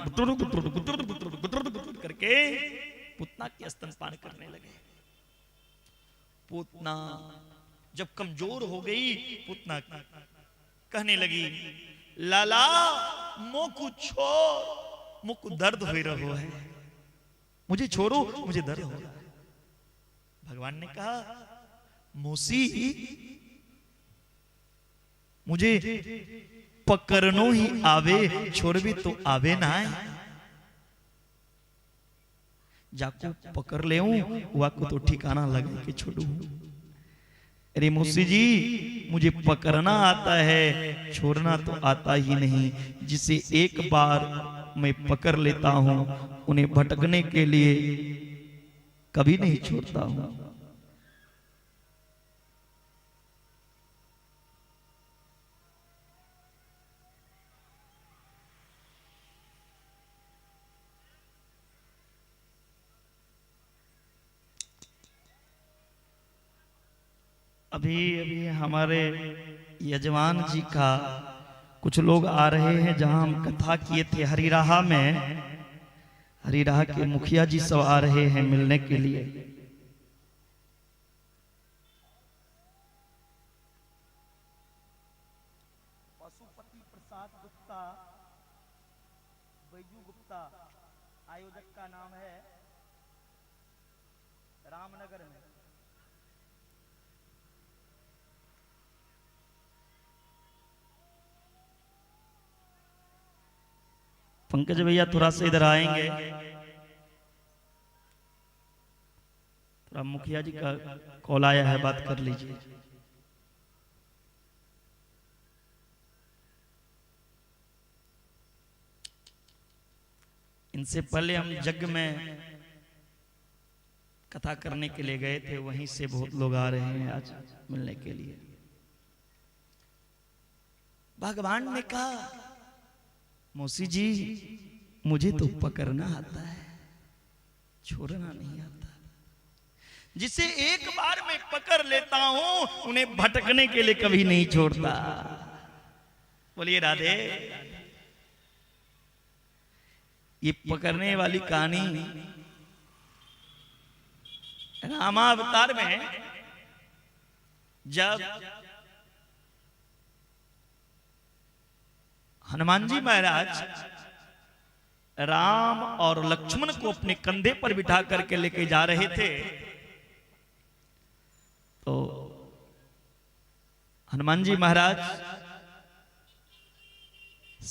करके पूतना के स्तनपान करने लगे। पूतना जब कमजोर हो गई, पूतना कहने लगी, लाला मोकु छोड़, मुझको दर्द हो रहो है, मुझे छोड़ो, मुझे दर्द हो रहा है। भगवान ने कहा, मौसी मुझे पकड़नो ही आवे, छोड़ भी तो आवे ना है। जाको पकड़ ले वाको तो ठिकाना लगे के छोड़ू। अरे मौसी जी मुझे पकड़ना आता है, छोड़ना तो आता ही नहीं। जिसे एक बार मैं पकड़ लेता हूं, उन्हें भटकने के लिए कभी नहीं छोड़ता हूं। अभी हमारे यजमान जी का कुछ लोग आ रहे हैं, जहां हम कथा किए थे हरिराहा में। हरिराहा के मुखिया जी सब आ रहे हैं मिलने के लिए। पशुपति प्रसाद गुप्ता, बैजू गुप्ता आयोजक का नाम है, रामनगर में। पंकज भैया थोड़ा सा इधर आएंगे, थोड़ा मुखिया जी का कॉल आया है, बात कर लीजिए। इनसे पहले हम यज्ञ में कथा करने के लिए गए थे, वहीं से बहुत लोग आ रहे हैं आज मिलने के लिए। भगवान ने कहा, मौसी जी मुझे तो पकड़ना आता है, छोड़ना नहीं आता। जिसे एक बार मैं पकड़ लेता हूं उन्हें भटकने के लिए कभी नहीं छोड़ता। बोलिए राधे। ये पकड़ने वाली कहानी रामावतार में जब हनुमान जी महाराज राम और लक्ष्मण को अपने कंधे पर बिठा करके लेके जा रहे थे, तो हनुमान जी महाराज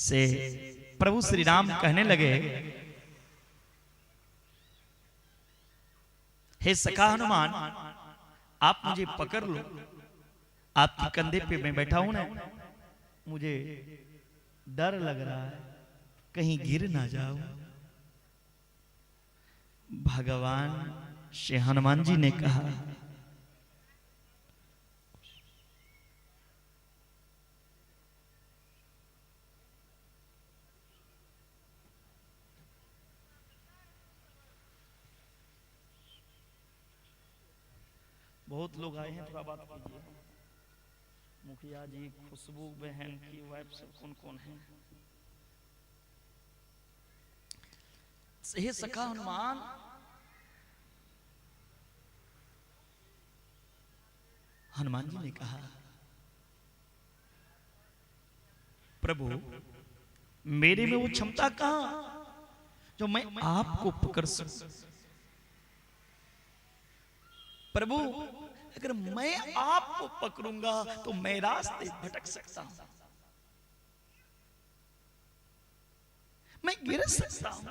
से प्रभु श्री राम कहने लगे, हे सखा हनुमान, आप मुझे पकड़ लो, आपके कंधे पे मैं बैठा हूं ना, मुझे डर लग रहा है कहीं गिर ना जाओ। भगवान श्री हनुमान जी ने कहा, बहुत लोग आए हैं, थोड़ा बात कीजिए। मुखिया जी, खुशबू बहन की वाइफ, सब कौन कौन है? हे सखा हनुमान, हनुमान जी ने कहा, प्रभु मेरे में वो क्षमता कहां जो मैं आपको पकड़ सकूं। प्रभु अगर मैं आपको पकड़ूंगा तो मैं रास्ते भटक सकता हूं, मैं गिर सकता हूं,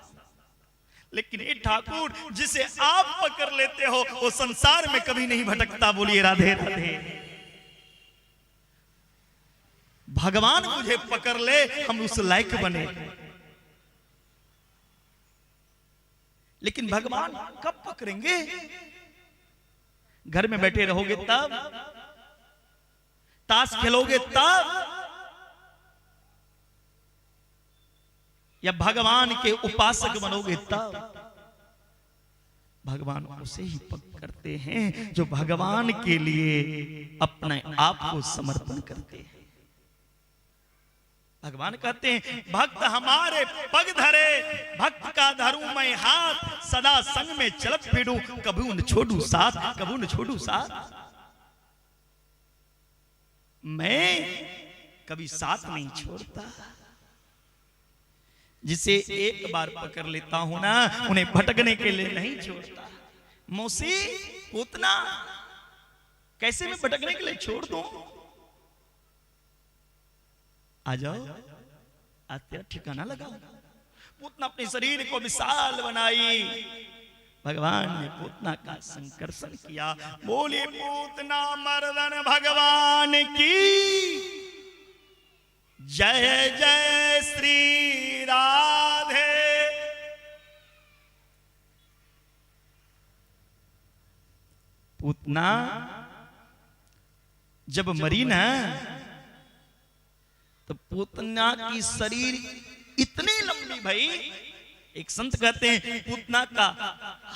लेकिन ये ठाकुर जिसे आप पकड़ लेते हो वो संसार में कभी नहीं भटकता। बोलिए राधे राधे। भगवान मुझे पकड़ ले, हम उस लायक बने। लेकिन भगवान कब पकड़ेंगे? घर में बैठे रहोगे तब, ताश खेलोगे तब, या भगवान के उपासक बनोगे तब? भगवान उसे ही पकड़ते हैं जो भगवान के लिए अपने आप को समर्पण करते हैं। भगवान कहते हैं, भक्त हमारे पग धरे, भक्त का धरूं मैं हाथ, सदा संग में चलत फिरूं, कभी न छोड़ू साथ, कभी न छोड़ू साथ। मैं कभी साथ नहीं छोड़ता। जिसे एक बार पकड़ लेता हूं ना, उन्हें भटकने के लिए नहीं छोड़ता। मौसी, पूतना, कैसे मैं भटकने के लिए छोड़ दूं? आ जाओ, आते ठिकाना लगाओ। पूतना अपने शरीर को विशाल बनाई, भगवान ने पूतना का संकर्षण किया। बोले पूतना मर्दन भगवान की जय जय श्री राधे। पूतना जब मरी ना, तो पूतना की शरीर इतनी लंबी भाई, एक संत कहते हैं पूतना का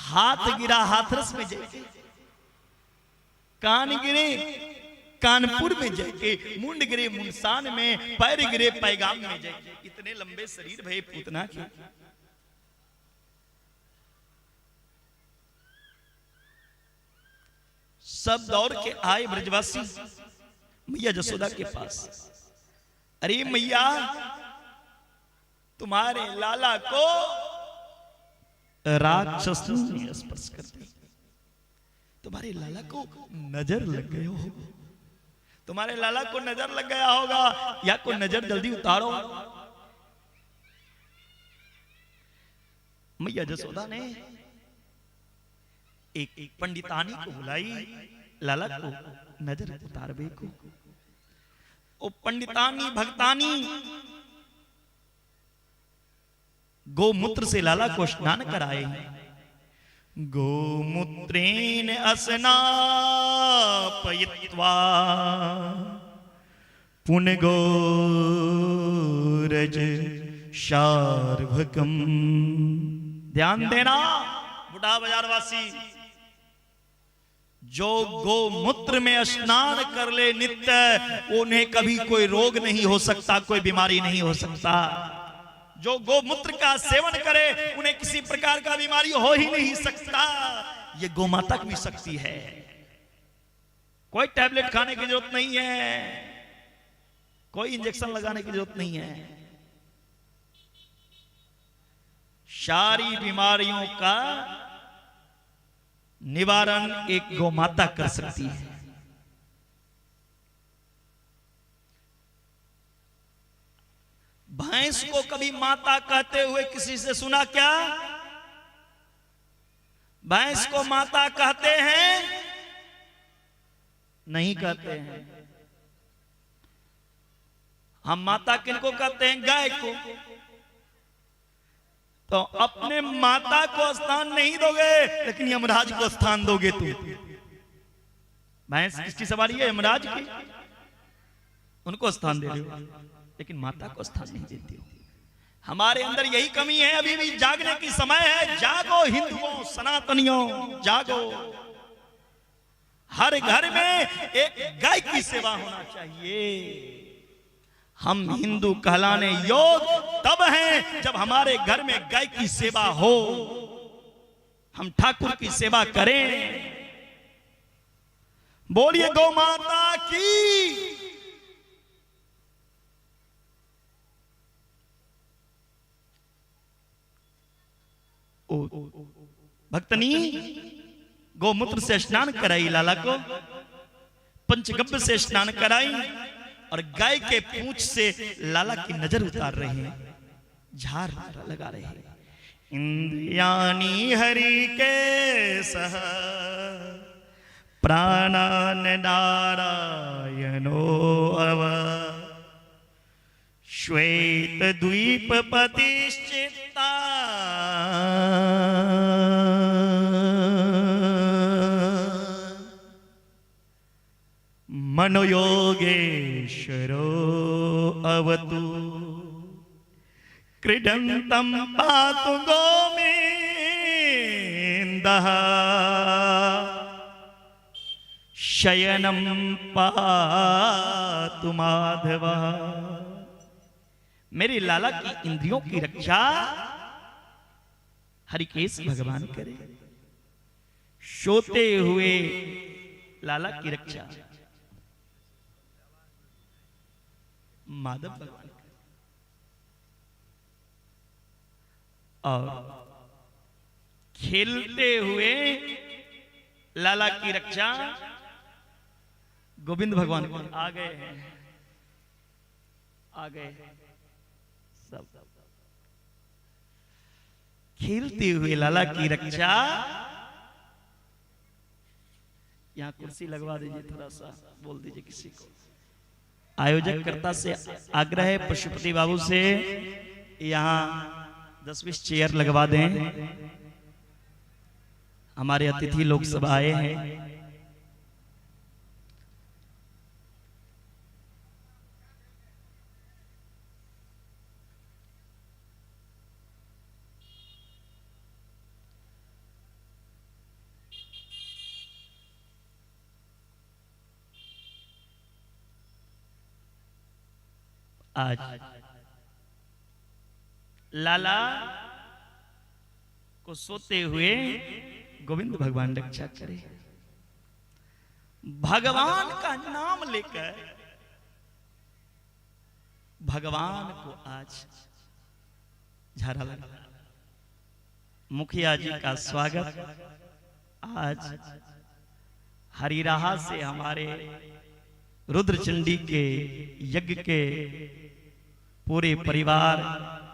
हाथ गिरा हाथरस में जाके, कान गिरे कानपुर में जाके, मुंड गिरे मुंसान में, पैर गिरे पैगाम में जाके। इतने लंबे शरीर भाई पूतना के। सब दौड़ के आए ब्रजवासी मैया जसोदा के पास। अरे मैया, तुम्हारे लाला को राक्षस ने स्पर्श कर दिया, तुम्हारे लाला को नजर लग गया होगा, तुम्हारे लाला को नजर लग गया होगा, या कोई नजर जल्दी उतारो। मैया जसोदा ने एक पंडितानी को बुलाई, लाला को नजर उतारबे को। ओ पंडितानी भक्तानी गोमूत्र से लाला को स्नान कराए। गोमूत्रेण अस्नापयित्वा पुनगोरज शार्भकम। ध्यान देना बुढ़ा बाजार वासी, जो गोमूत्र में स्नान कर ले नित्य, उन्हें कभी कोई रोग नहीं हो सकता, कोई बीमारी नहीं हो सकता। जो गोमूत्र का सेवन करे उन्हें किसी प्रकार का बीमारी हो ही नहीं सकता। ये गोमाता की शक्ति है। कोई टैबलेट खाने की जरूरत नहीं है, कोई इंजेक्शन लगाने की जरूरत नहीं है। सारी बीमारियों का निवारण एक गोमाता कर सकती है। भैंस को कभी माता कहते हुए किसी से सुना क्या? भैंस को माता कहते हैं? नहीं कहते हैं। हम माता किनको कहते हैं? गाय को। तो अपने माता को स्थान नहीं दोगे, लेकिन यमराज को स्थान दोगे तू। भैंस किसकी सवारी है? यमराज की। उनको स्थान दे रहे हो, लेकिन माता को स्थान नहीं देते हो। हमारे अंदर यही कमी है। अभी भी जागने की समय है। जागो हिंदुओं, सनातनियों, जागो। हर घर में एक गाय की सेवा होना चाहिए। हम हिंदू कहलाने योग्य तब हैं जब हमारे घर में गाय की सेवा हो, हम ठाकुर की सेवा करें। बोलिए गौ माता की। भक्तनी गोमूत्र से स्नान कराई लाला को, पंचगव्य से स्नान कराई और गाय के पूंछ से लाला की नजर उतार रहे हैं, झाड़ लगा रहे हैं। इंद्रियाणि हरि के सह प्राणान नारायणो अव श्वेत द्वीप पतिश्चित्ता मनोयोगेश्वरो अवतु क्रीडन्तं पातु गोविन्दः शयनं पातु माधवः। मेरे लाला की इंद्रियों की रक्षा हरिकेश भगवान करे। सोते हुए लाला की रक्षा माधव भगवान करे। और खेलते हुए लाला की रक्षा गोविंद भगवान करे। आ गए हैं, आ गए सब। खेलते हुए लाला की रक्षा। यहां कुर्सी लगवा दीजिए, थोड़ा सा बोल दीजिए किसी को। आयोजक कर्ता से आग्रह है, पशुपति बाबू से यहां 10-20 चेयर लगवा दें। हमारे अतिथि लोग सब आए हैं। आज लाला को सोते हुए गोविंद भगवान रक्षा करे। भगवान का नाम लेकर भगवान को आज झाड़ा लगा। मुखिया जी का स्वागत आज हरिराहा से हमारे रुद्रचंडी के यज्ञ के पूरे परिवार,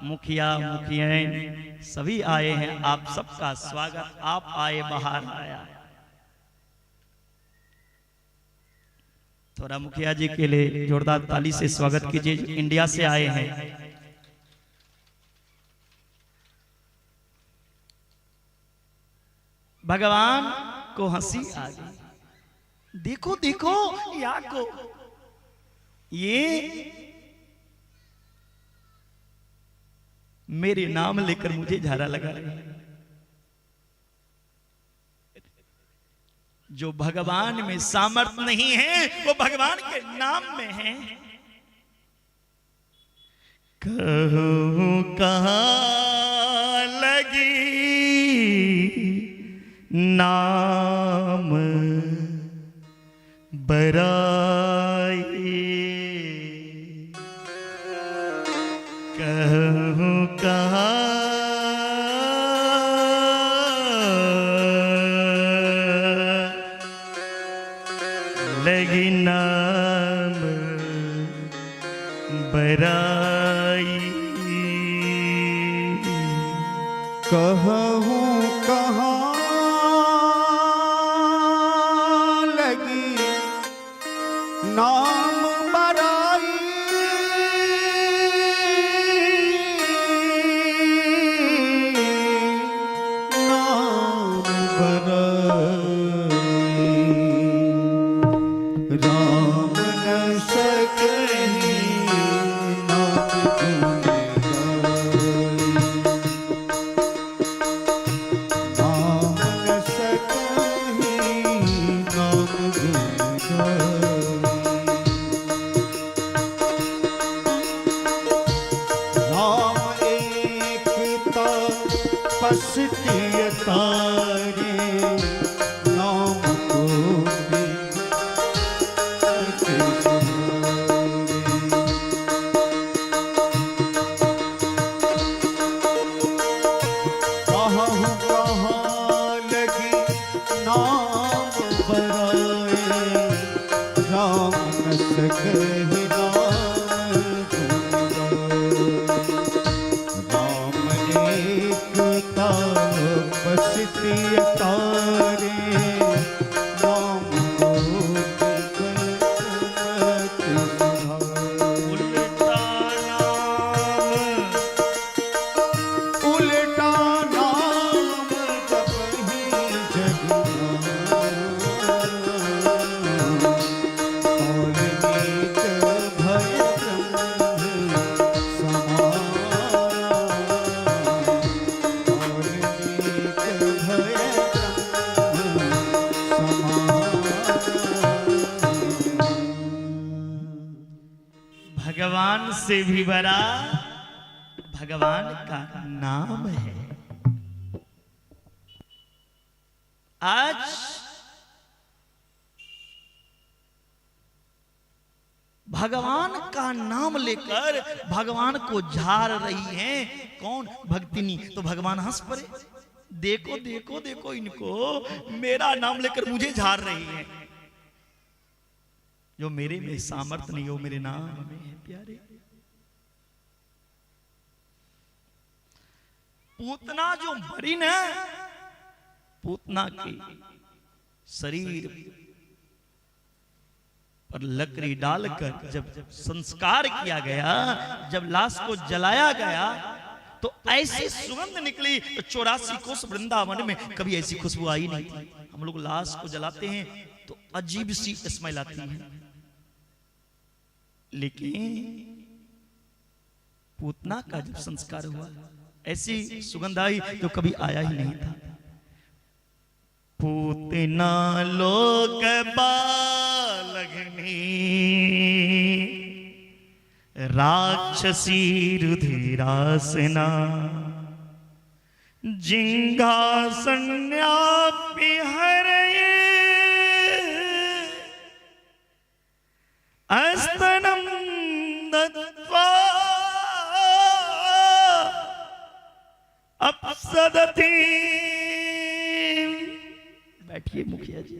मुखिया मुखियाएं सभी आए हैं। आप सबका स्वागत। आप आए, बाहर आया। थोड़ा मुखिया जी के लिए जोरदार ताली से स्वागत कीजिए, इंडिया से आए हैं। भगवान को हंसी आ गई। देखो देखो या को, ये मेरे नाम लेकर मुझे झाड़ा लगा रहे हैं। जो भगवान में सामर्थ्य नहीं है वो भगवान के नाम में है। कहूं कहां लगी नाम बराई, कहूं कहां लगी नाम बराई। कहूँ कहाँ लगी नाम बराई, नाम बराई। राम न सकही नाम गुण गाई, नाम न सकही नाम गुण गाई। राम एक तपस्वी तारे, नाम को भगवान से भी बड़ा भगवान का नाम है। आज भगवान का नाम लेकर भगवान को झाड़ रही हैं कौन? भक्तिनी। तो भगवान हंस पड़े, देखो देखो देखो इनको, मेरा नाम लेकर मुझे झाड़ रही हैं। जो मेरे में सामर्थ्य नहीं हो मेरे नाम में है प्यारे। पूतना जो मरी न, पूतना के शरीर पर लकड़ी डालकर जब संस्कार किया गया, जब लाश को जलाया गया तो ऐसी सुगंध निकली। तो 84 कोस वृंदावन में कभी ऐसी खुशबू आई नहीं थी। हम लोग लाश को जलाते हैं तो अजीब सी स्मेल आती है, लेकिन पूतना का जब संस्कार हुआ ऐसी सुगंध आई तो कभी आया ही नहीं था। पूतना लोक बालग्नि राक्षसी रुधिरासना, जिंघासन्यापि हरये अस्तनम दत्वा अपसदति। बैठिए मुखिया जी।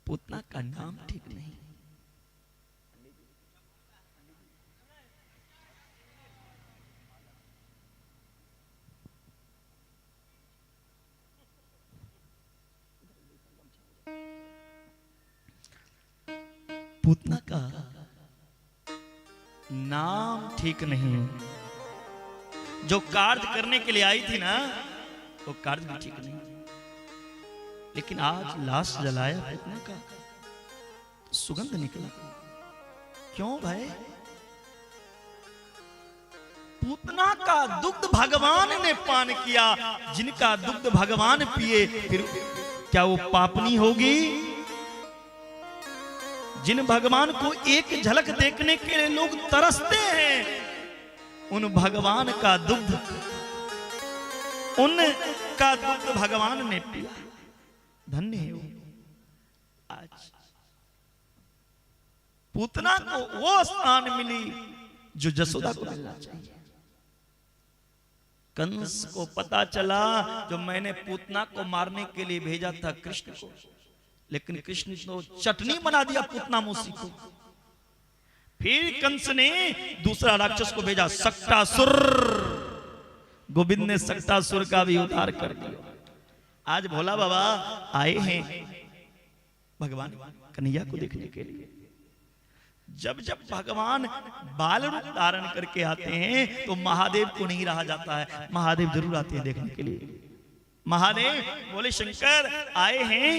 पूतना का नाम ठीक नहीं। पूतना का नाम ठीक नहीं। जो कार्य करने के लिए आई थी ना, वो कार्य भी ठीक नहीं। लेकिन आज लाश जलाया पूतना का, सुगंध निकला। क्यों भाई? पूतना का दुग्ध भगवान ने पान किया। जिनका दुग्ध भगवान पिए, फिर क्या वो पापनी होगी? जिन भगवान को एक झलक देखने के लिए लोग तरसते हैं, उन भगवान का दुग्ध, उनका दुग्ध भगवान ने पिया। धन्य है वो। आज पूतना को वो स्थान मिली जो जसोदा को मिलना चाहिए। कंस को पता चला जो मैंने पूतना को मारने के लिए भेजा था कृष्ण को, लेकिन कृष्ण तो चटनी बना दिया पूतना मौसी को। फिर कंस ने दूसरा राक्षस को भेजा, सक्टासुर। गोविंद ने सक्टासुर का भी उद्धार कर दिया। आज भोला बाबा आए हैं भगवान कन्हैया को देखने के लिए। जब जब भगवान बाल रूप धारण करके आते हैं तो महादेव को नहीं रहा जाता है, महादेव जरूर आते हैं देखने के लिए। महादेव बोले शंकर आए हैं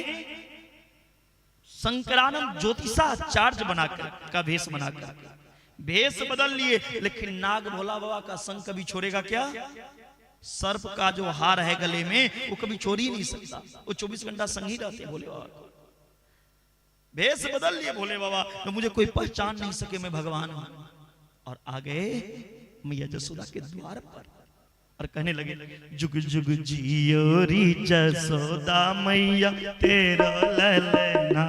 शंकरानंद ज्योतिषाचार्य बनाकर का भेष बनाकर। भेष बदल लिए, लेकिन नाग भोला बाबा का संग कभी छोड़ेगा क्या? सर्प का जो हार है गले में वो कभी छोड़ ही नहीं सकता, वो 24 घंटा संग ही रहते भोले बाबा को। भेष बदल लिए भोले बाबा, तो मुझे कोई पहचान नहीं सके मैं भगवान हूं। और आ गए मैया जसोदा के द्वार पर और कहने लगे, जुग जुग जियो री जसोदा मैया तेरा ललना।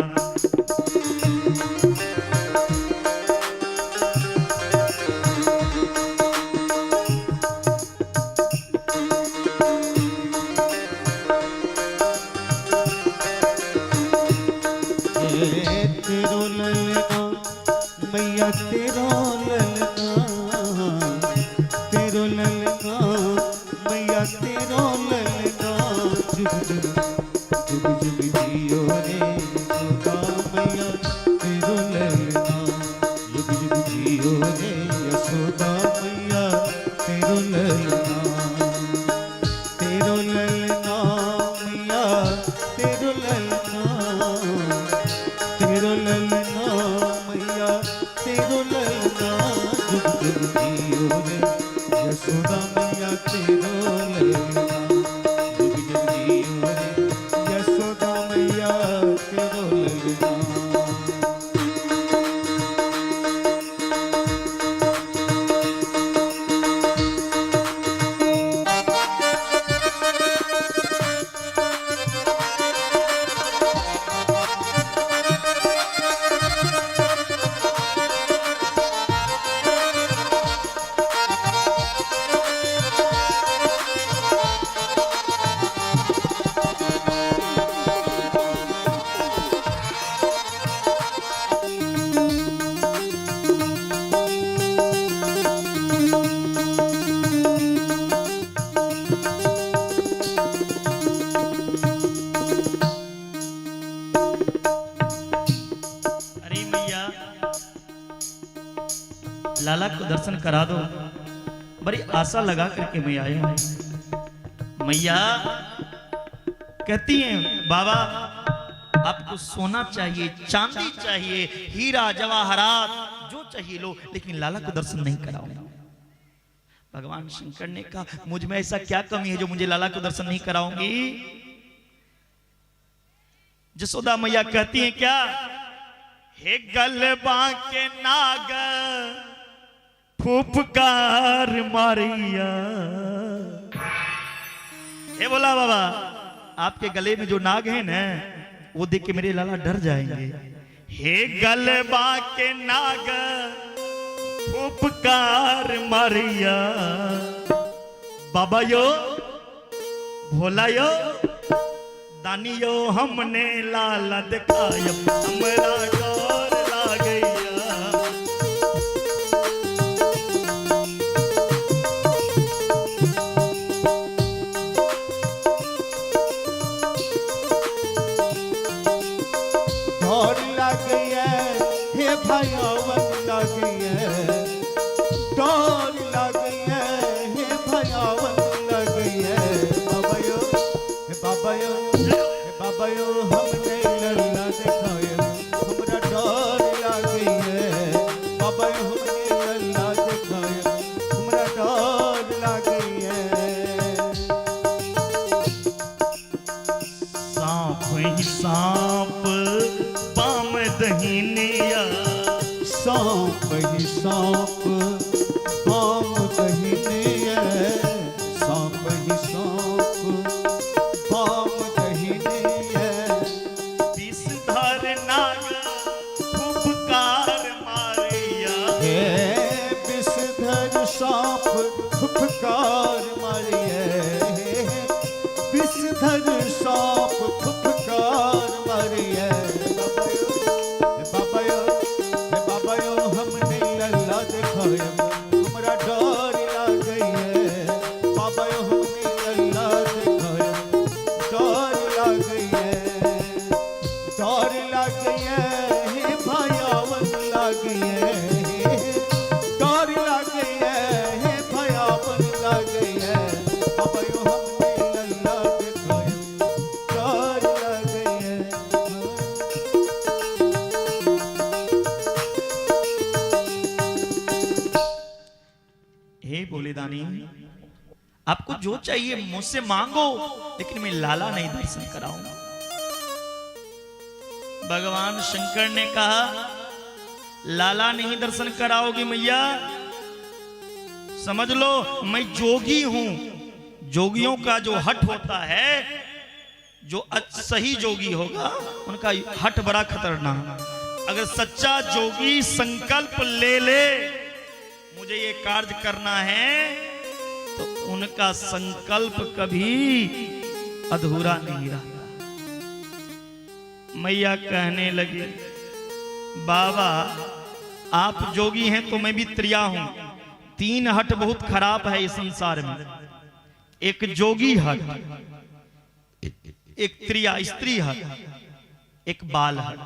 तेरो ललना मैया तेरो ललना, तेरो ललना मैया तेरो ललना। जुग जुग जुग जुग जियो रे यशोदा मैया तेरो ललना। जुग जुग जियो रे यशोदा मैया तेरो ललना। तेरो ललना मैया तेरो ललना, तेरो ललना मैया तेरो ललना। जुग जुग जियो रे यशोदा मैया तेरो ललना। जुग जुग जियो रे यशोदा मैया तेरो ललना। लाला को दर्शन करा दो, बड़ी आशा लगा करके मैं आया हूं। मैया कहती हैं बाबा आपको सोना चाहिए, चांदी चाहिए, हीरा जवाहरात जो चाहिए लो, लेकिन लाला को दर्शन नहीं कराओ। भगवान शंकर ने कहा मुझ में ऐसा क्या कमी है जो मुझे लाला को दर्शन नहीं कराऊंगी? जसोदा मैया कहती हैं क्या, हे गलबा के नाग फुफकार मारिया। हे बोला बाबा आपके गले में जो नाग है ना वो देख के मेरे लाला डर जाएंगे। हे गलबा के नाग फुफकार मारिया। बाबा यो भोला यो दानियो हमने लाला दिखाया, हमरा गौर लागैया। दौड़ लग गया हे सांप भाम कहीने सांप ही सांप भाम कहीने विषधर नाग फुफकार मारिया विषधर सांप फुफकार मारिए विषधर सांप फुफकार मारिए बाबा यो हमने लल्ला दिखाया तुम्हारा डर लग गई है बाबा यो हमने लल्ला दिखाया डर लग गई है भयावन लग गई है डर लग गई है भयावन लग गई है बाबा यो हमने लल्ला दिखाया डर लग गई है। हे भोलेदानी, आपको जो चाहिए मुझसे मांगो, लेकिन मैं लाला नहीं दर्शन कराऊंगा। भगवान शंकर ने कहा, लाला नहीं दर्शन कराओगी मैया, समझ लो मैं जोगी हूं। जोगियों का जो हट होता है, जो सही जोगी होगा उनका हट बड़ा खतरनाक। अगर सच्चा जोगी संकल्प ले ले मुझे ये कार्य करना है, तो उनका संकल्प कभी अधूरा नहीं रहता। मैया कहने लगी, बाबा आप जोगी हैं तो मैं भी त्रिया हूं। 3 हट बहुत खराब है इस संसार में। एक जोगी हट, एक त्रिया स्त्री हट, एक बाल हट।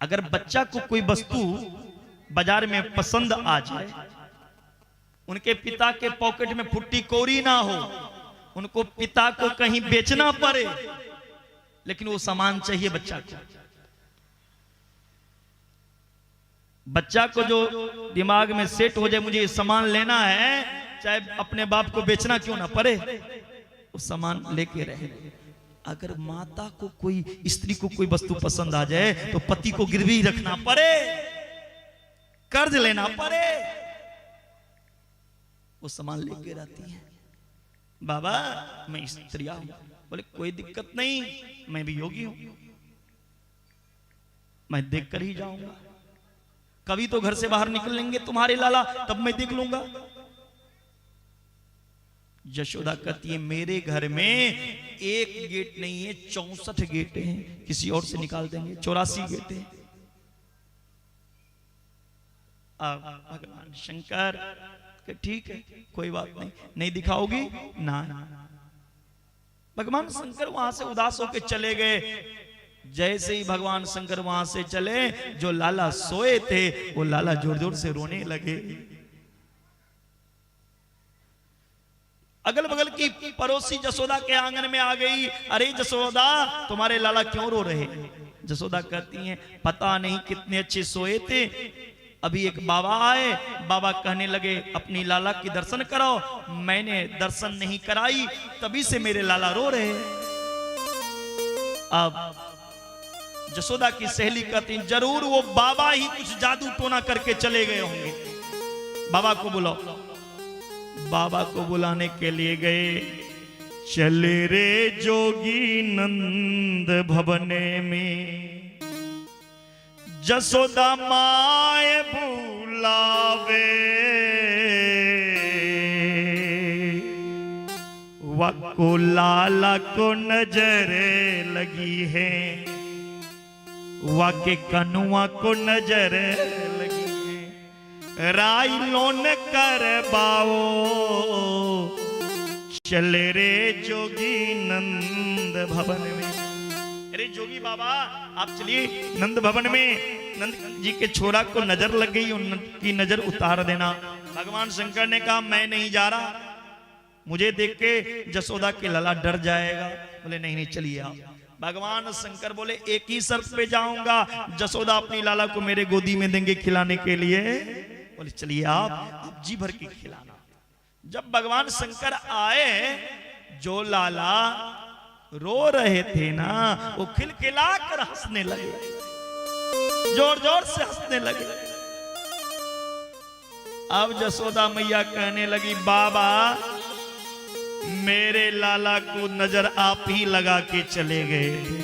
अगर बच्चा को कोई वस्तु बाजार में पसंद आ जाए, उनके पिता के पॉकेट में फुट्टी कौड़ी ना हो, उनको पिता को कहीं बेचना पड़े, लेकिन वो सामान चाहिए बच्चा को। बच्चा को जो दिमाग में सेट हो जाए मुझे ये सामान लेना है, चाहे अपने बाप को बेचना क्यों ना पड़े, वो सामान लेके रहे। अगर माता को कोई, स्त्री को कोई वस्तु पसंद आ जाए तो पति को गिरवी रखना पड़े, कर्ज लेना पड़े, वो सामान लेके रहती है। बाबा मैं स्त्रिया हूं। बोले कोई दिक्कत नहीं, मैं भी योगी हूं, मैं देख कर ही जाऊंगा। कभी तो घर से बाहर निकलेंगे तुम्हारे लाला, तब मैं देख लूंगा। यशोदा कहती है, मेरे घर में एक गेट नहीं है, 64 गेट हैं, किसी और से निकाल देंगे। 84 गेट हैं। अब भगवान शंकर ठीक है कोई बात नहीं, नहीं दिखाओगी ना। भगवान शंकर वहां से उदास होकर चले गए। जैसे ही भगवान शंकर वहां से चले, जो लाला सोए थे वो लाला जोर जोर से रोने लगे। अगल बगल की पड़ोसी जसोदा के आंगन में आ गई। अरे जसोदा तुम्हारे लाला क्यों रो रहे? जसोदा कहती हैं, पता नहीं कितने अच्छे सोए थे, अभी एक बाबा आए, बाबा कहने लगे अपनी लाला की दर्शन कराओ, मैंने दर्शन नहीं कराई, तभी से मेरे लाला रो रहे। अब जसोदा की सहेली कहती, जरूर वो बाबा ही कुछ जादू टोना करके चले गए होंगे, बाबा को बुलाओ। बाबा को बुलाने के लिए गए। चले रे जोगी नंद भवने में, जसोदा माए बुलावे, वको लाला को नजर लगी है, वाके कनुआ को नजर लगी है। राई लोन कर बाओ, चले रे जोगी नंद भवन में। अरे जोगी बाबा आप चलिए नंद भवन में, नंद जी के छोरा को नजर लग गई, उनकी नजर उतार देना। भगवान शंकर ने कहा मैं नहीं जा रहा, मुझे देख के जसोदा के लाला डर जाएगा। बोले नहीं नहीं चलिए आप। भगवान शंकर बोले एक ही शर्त पे जाऊंगा, जसोदा अपनी लाला को मेरे गोदी में देंगे खिलाने के लिए। बोले चलिए आप जी भर के खिलाना। जब भगवान शंकर आए, जो लाला रो रहे थे ना, वो खिलखिला कर हंसने लगे, जोर जोर से हंसने लगे। अब जसोदा मैया कहने लगी, बाबा मेरे लाला को नजर आप ही लगा के चले गए थे।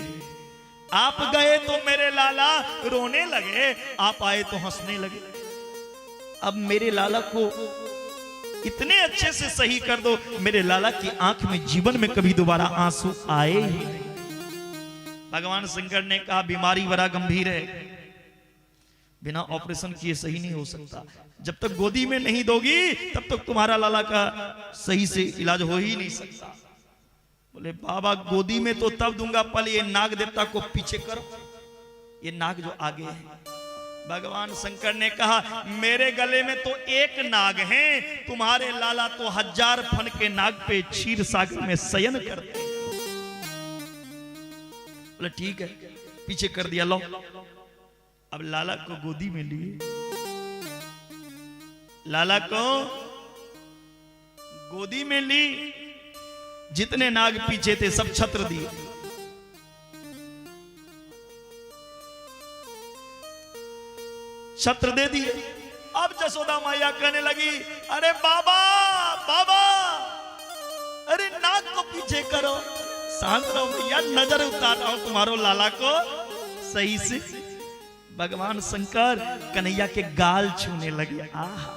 आप गए तो मेरे लाला रोने लगे, आप आए तो हंसने लगे। अब मेरे लाला को इतने अच्छे से सही कर दो, मेरे लाला की आंख में जीवन में कभी दोबारा आंसू आए ही नहीं। भगवान शंकर ने कहा, बीमारी बड़ा गंभीर है, बिना ऑपरेशन किए सही नहीं हो सकता। जब तक गोदी में नहीं दोगी तब तक तुम्हारा लाला का सही से इलाज हो ही नहीं सकता। बोले बाबा गोदी में तो तब दूंगा, पहले ये नाग देवता को पीछे करो, ये नाग जो आगे है। भगवान शंकर ने कहा, मेरे गले में तो एक नाग है, तुम्हारे लाला तो 1000 फन के नाग पे क्षीर सागर में शयन करते हैं। बोले ठीक है, पीछे कर दिया। लो अब लाला को गोदी में लिए, लाला को गोदी में ली, जितने नाग पीछे थे सब छत्र दिए। छत्र दे दिए। अब जसोदा मैया कहने लगी, अरे बाबा बाबा, अरे नाग को पीछे करो, शांत रहो भैया, नजर उतार रहा हूं तुम्हारो लाला को सही से। भगवान शंकर कन्हैया के गाल छूने लगे। आहा,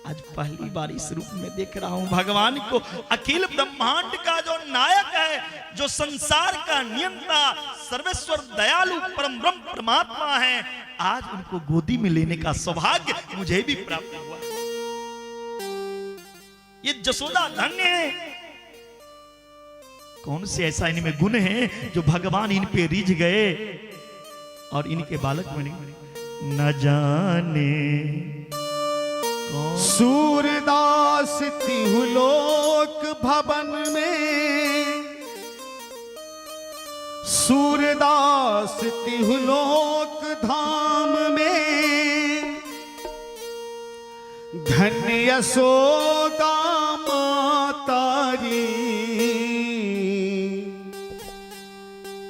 आज पहली बार इस रूप में देख रहा हूं भगवान को, अखिल ब्रह्मांड का जो नायक है, जो संसार का नियंता, सर्वेश्वर दयालु परम ब्रह्म परमात्मा है, आज उनको गोदी में लेने का सौभाग्य मुझे भी प्राप्त हुआ। ये जसोदा धन्य है। कौन से ऐसा इनमें गुण है जो भगवान इन पे रिझ गए और इनके बालक बने। न जाने सूरदास तिहुलोक भवन में, सूरदास तिहुलोक धाम में, धन्य यशोदा मातारी,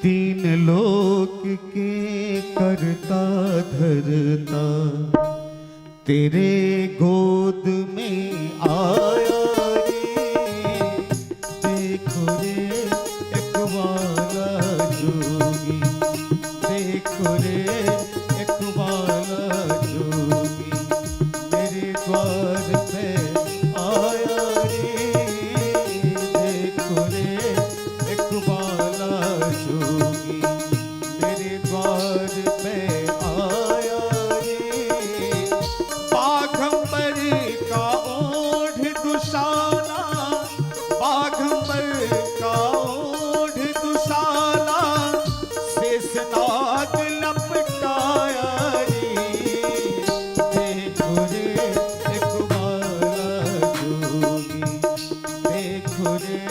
तीन लोक के करता धरता, तेरे गोद में आया रे। देखो रे एक वाला जोगी, देखो रे एक वाला जोगी, मेरे द्वार पे आया रे। देखो रे एक वाला जोगी, मेरे द्वार पे आया रे। बाघंबर का ओढ़ दुशाला, बाघंबर का ओढ़ दुशाला, शेषनाग लपटाया रे। देखो रे एक वाला जोगी, देखो रे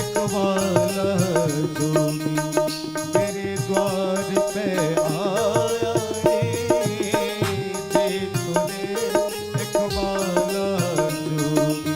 एक वाला जोगी, मेरे द्वार पे आया रे। देखो रे एक वाला जोगी।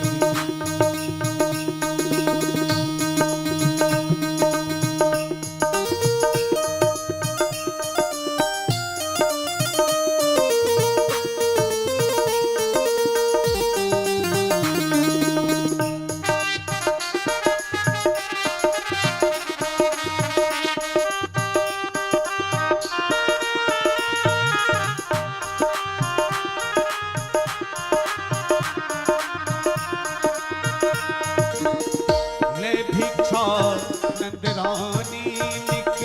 ले भिक्षा नंदरानी लिख,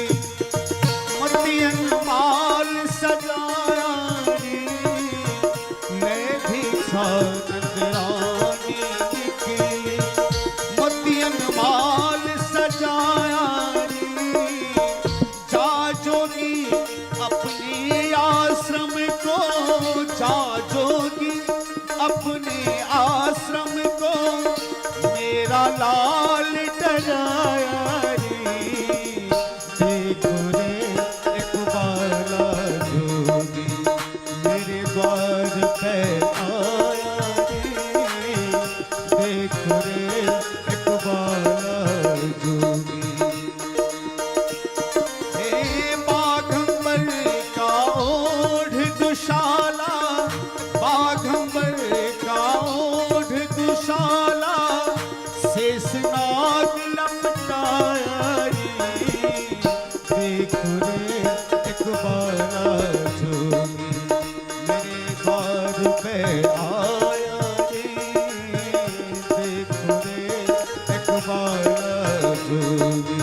मोतियन माल सजाया रे। ले भिक्षा नंदरानी लिख, मोतियन माल सजाया रे। जा जोगी अपने आश्रम को, जा जोगी अपने आश्रम को, मेरा लाल डराया रे। लपटाया रे, देख रे एक बार जोगी मेरे द्वार पे आया रे, देख रे एक बार जोगी।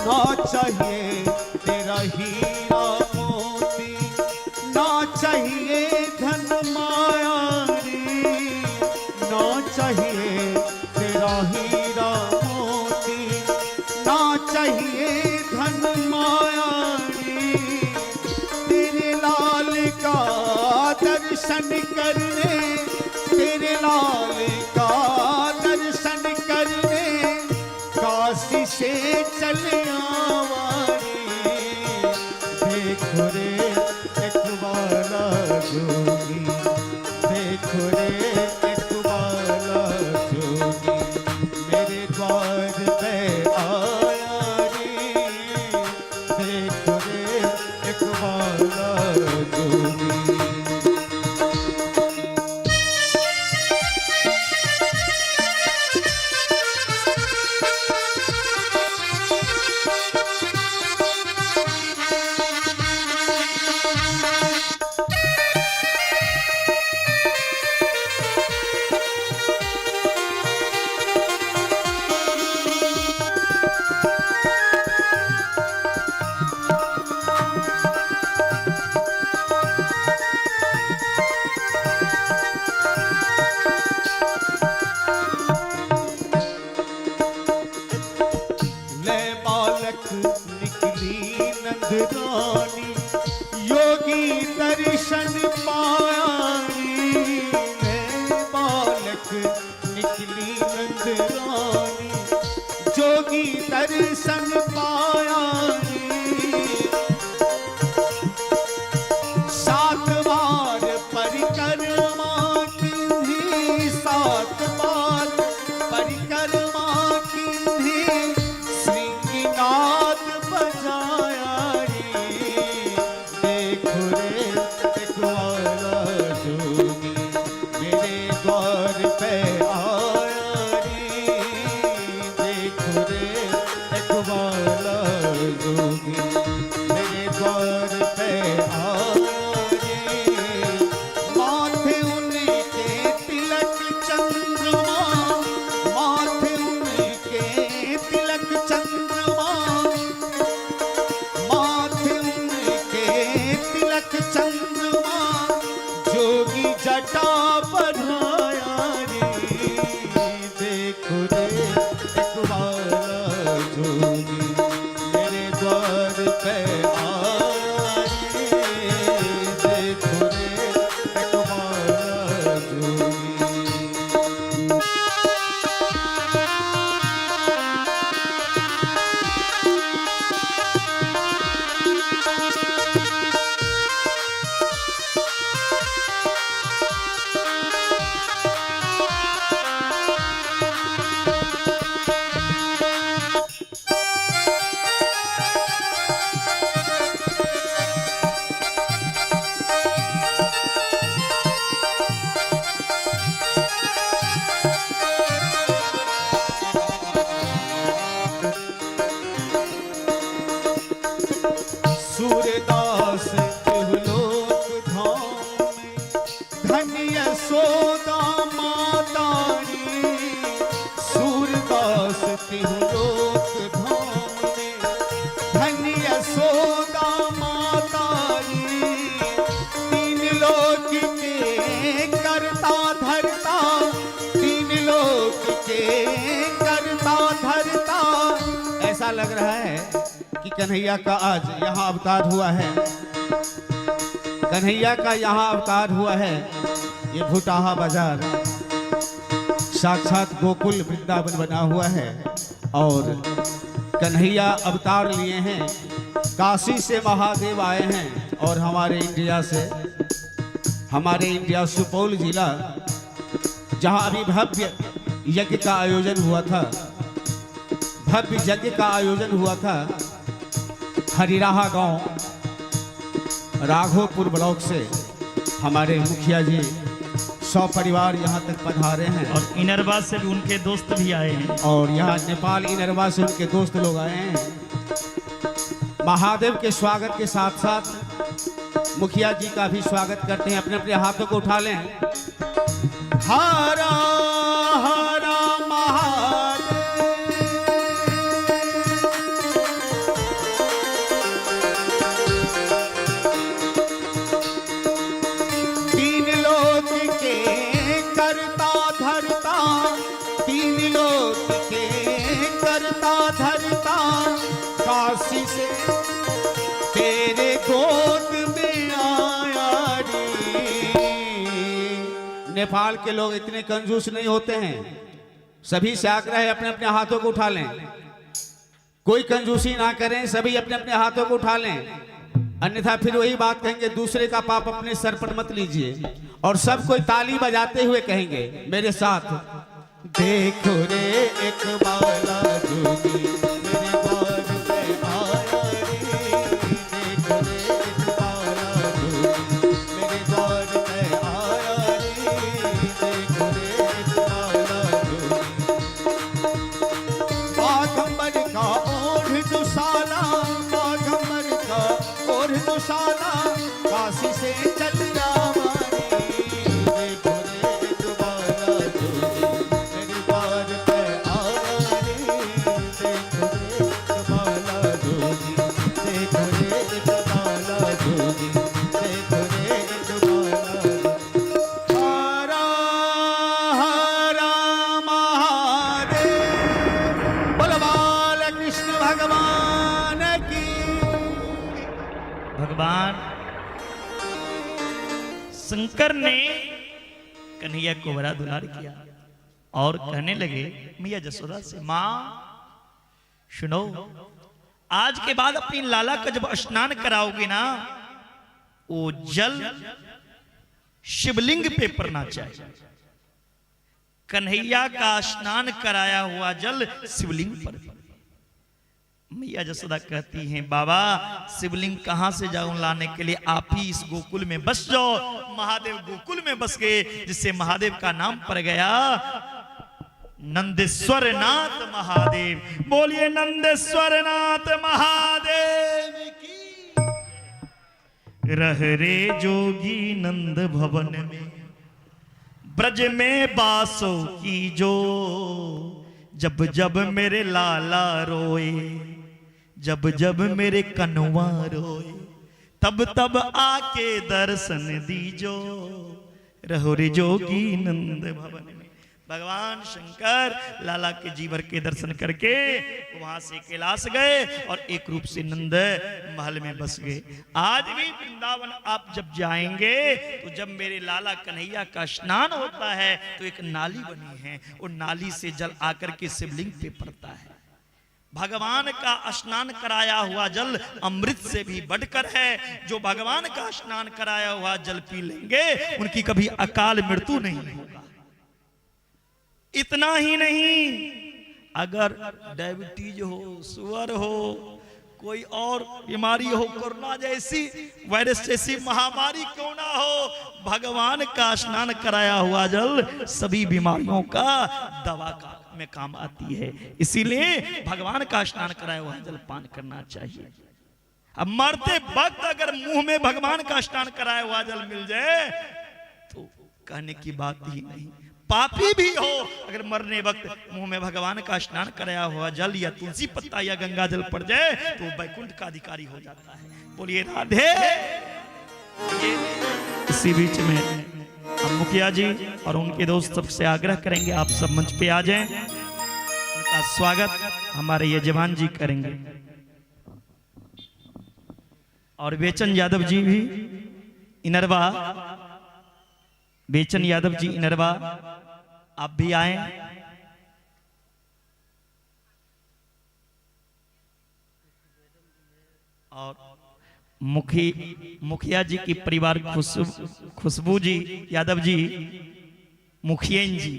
ना चाहिए तेरा हीरा मोती, ना चाहिए धन माया रे, ना चाहिए तेरा हीरा मोती, ना चाहिए धन माया रे, तेरे लाल का दर्शन करने, तेरे लाल का दर्शन करने काशी से चले आवारे, देखो रे एक बाला जोगी, देखो रे एक बाला जोगी मेरे द्वार पे आया रे, देखो रे एक बाला जोगी। निकली नंदरानी योगी दर्शन पाया रे, मैं बालक निकली नंदरानी जोगी दर्शन पाया रे, 7 बार परिक्रमा की, 7 बार परिक्रमा की, श्रृंगनाद बजाया रे, देखो रे एक वाला जोगी मेरे द्वार पे आया रे, देखो रे एक वाला जोगी मेरे द्वार पे आया रे, माथे उनके तिलक चंद्रमा, माथे उनके तिलक चंद्रमा, माथे उनके तिलक चंद्रमा, जोगी जटा बढ़ाया रे, देखो रे एक बाला जोगी मेरे द्वार पे आया रे, देखो रे एक बाला जोगी। सूरदास तिहुलोक धाम में धन्य सोदा माता रे, सूरदास तिहुलोक धाम में धन्य सोदा माता रे, 3 लोक के करता धरता, 3 लोक के करता धरता। ऐसा लग रहा है कि कन्हैया का आज यहाँ अवतार हुआ है। कन्हैया का यहाँ अवतार हुआ है। ये भुटाहा बाजार साक्षात गोकुल वृंदावन बना हुआ है और कन्हैया अवतार लिए हैं। काशी से महादेव आए हैं और हमारे इंडिया सुपौल जिला जहाँ अभी भव्य यज्ञ का आयोजन हुआ था, हरिराहा गांव राघोपुर ब्लॉक से हमारे मुखिया जी 100 परिवार यहाँ तक पधारे हैं और इनरवा से भी उनके दोस्त भी आए हैं और यहाँ नेपाल इनरवा से उनके दोस्त लोग आए हैं। महादेव के स्वागत के साथ साथ मुखिया जी का भी स्वागत करते हैं। अपने अपने हाथों को उठा लें। हरा हरा महादेव, तीन लोक के करता धरता, तीन लोक के करता धरता, काशी से तेरे गोद में आया रे। नेपाल के लोग इतने कंजूस नहीं होते हैं। सभी से आग्रह है अपने अपने हाथों को उठा लें, कोई कंजूसी ना करें, सभी अपने अपने हाथों को उठा लें, अन्यथा फिर वही बात कहेंगे दूसरे का पाप अपने सर पर मत लीजिए। और सब कोई ताली बजाते हुए कहेंगे मेरे साथ, देखो रे एक बाला जोगी मेरे द्वार पे आया रे, देखो रे एक बाला जोगी मेरे द्वार पे आया रे, देखो रे एक बाला जोगी। बाघंबर का ओढ़ दुशाला, बाघंबर का ओढ़ दुशाला, काशी से चल रामा रे, देखो रे एक बाला जोगी मेरे द्वार पे आया रे, देखो रे एक बाला जोगी, देखो रे एक बाला जोगी, देखो रे एक बाला जोगी। हरा हरा महादेव, बोलो बाल कृष्ण भगवान की। भगवान शंकर ने कन्हैया को बड़ा दुलार किया और कहने लगे मैया जसोदा से, माँ सुनो, आज के बाद अपनी लाला का जब स्नान कराओगे ना, वो जल शिवलिंग पे पड़ना चाहिए। कन्हैया का स्नान कराया हुआ जल शिवलिंग पर। मैया जसोदा कहती हैं, बाबा शिवलिंग कहां से जाऊं लाने के लिए, आप ही इस गोकुल में बस जाओ। महादेव गोकुल में बस गए, जिससे महादेव का नाम पड़ गया नंदेश्वर नाथ महादेव। बोलिए नंदेश्वर नाथ महादेव की। रह रे जोगी नंद भवन में, ब्रज में बासों की जो, जब जब मेरे लाला रोए, जब जब मेरे कन्वा रोए, तब तब आके दर्शन दीजो। रहो रे जोगी नंद भवन में। भगवान शंकर लाला के जीवर के दर्शन करके वहां से कैलाश गए और एक रूप से नंद महल में बस गए। आज भी वृंदावन आप जब जाएंगे तो जब मेरे लाला कन्हैया का स्नान होता है तो एक नाली बनी है, वो नाली से जल आकर के शिवलिंग पे पड़ता है। भगवान का स्नान कराया हुआ जल अमृत से भी बढ़कर है। जो भगवान का स्नान कराया हुआ जल पी लेंगे उनकी कभी अकाल मृत्यु नहीं होगा। इतना ही नहीं, अगर डायबिटीज हो, शुगर हो, कोई और बीमारी हो, कोरोना जैसी वायरस जैसी महामारी क्यों ना हो, भगवान का स्नान कराया हुआ जल सभी बीमारियों का दवा का में काम आती है। इसीलिए भगवान का स्नान कराया हुआ जल पान करना चाहिए। अब मरते वक्त अगर मुंह में भगवान का स्नान कराया हुआ जल मिल जाए तो कहने की बात ही नहीं। पापी भी हो अगर मरने वक्त मुंह में भगवान का स्नान कराया हुआ जल या तुलसी पत्ता या गंगा जल पड़ जाए तो वैकुंठ का अधिकारी हो जाता है। बोलिए राधे। इसी बीच में हम मुखिया जी और उनके दोस्त सबसे आग्रह करेंगे आप सब मंच पे आ जाएं। उनका स्वागत हमारे यजमान जी करेंगे और बेचन यादव जी भी इनरवा, बेचन यादव जी इनरवा, आप भी आए। और मुखिया जी की परिवार खुशबू जी यादव जी, मुखियन जी,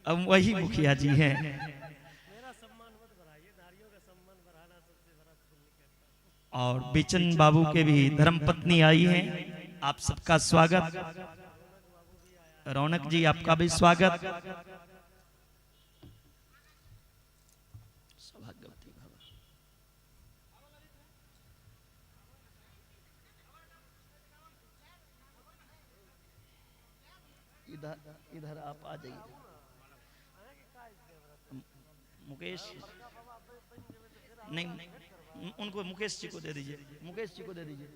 अब वही मुखिया जी हैं। और बेचन बाबू के भी धर्मपत्नी आई हैं, आप सबका स्वागत। रौनक जी आपका भी स्वागत। इधर आप आ जाइए। मुकेश नहीं, उनको मुकेश जी को दे दीजिए, मुकेश जी को दे दीजिए।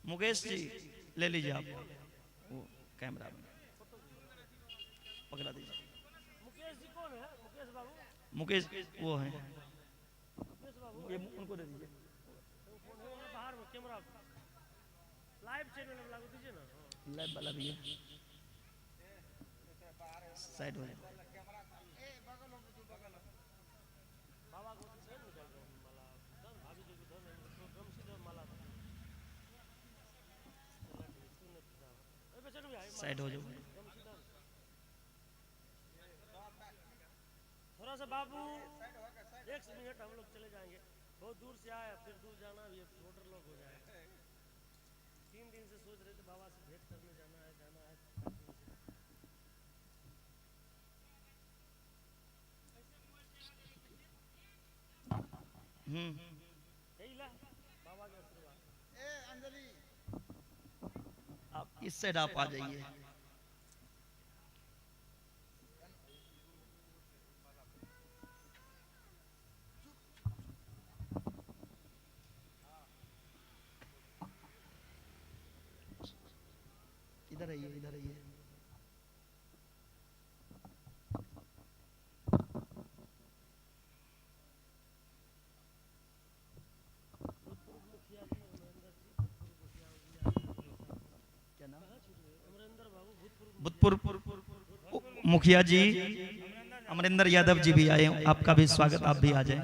मुकेश जी ले लीजिए आप, वो कैमरा में पकड़ा दीजिए। मुकेश जी कौन है? मुकेश बाबू, मुकेश वो हैं, ये उनको दे दीजिए। बाहर में कैमरा लाइव चैनल में लागू दीजिए ना, लाइव वाला भी है, साइड हो जाए। साइड हो जाओ थोड़ा सा बाबू, एक मिनट हम लोग चले जाएंगे, बहुत दूर से आए, फिर दूर जाना भी बॉर्डर लॉक हो जाएगा। 3 दिन से सोच रहे थे बाबा से भेंट करने जाना है, जाना है। बाबा के आशीर्वाद। अंजलि आप इस साइड आप आ जाइए। इधर आइए, इधर आइए। भूतपूर्व मुखिया जी अमरिंदर यादव जी भी आए, आपका भी स्वागत, आप भी आ जाएं।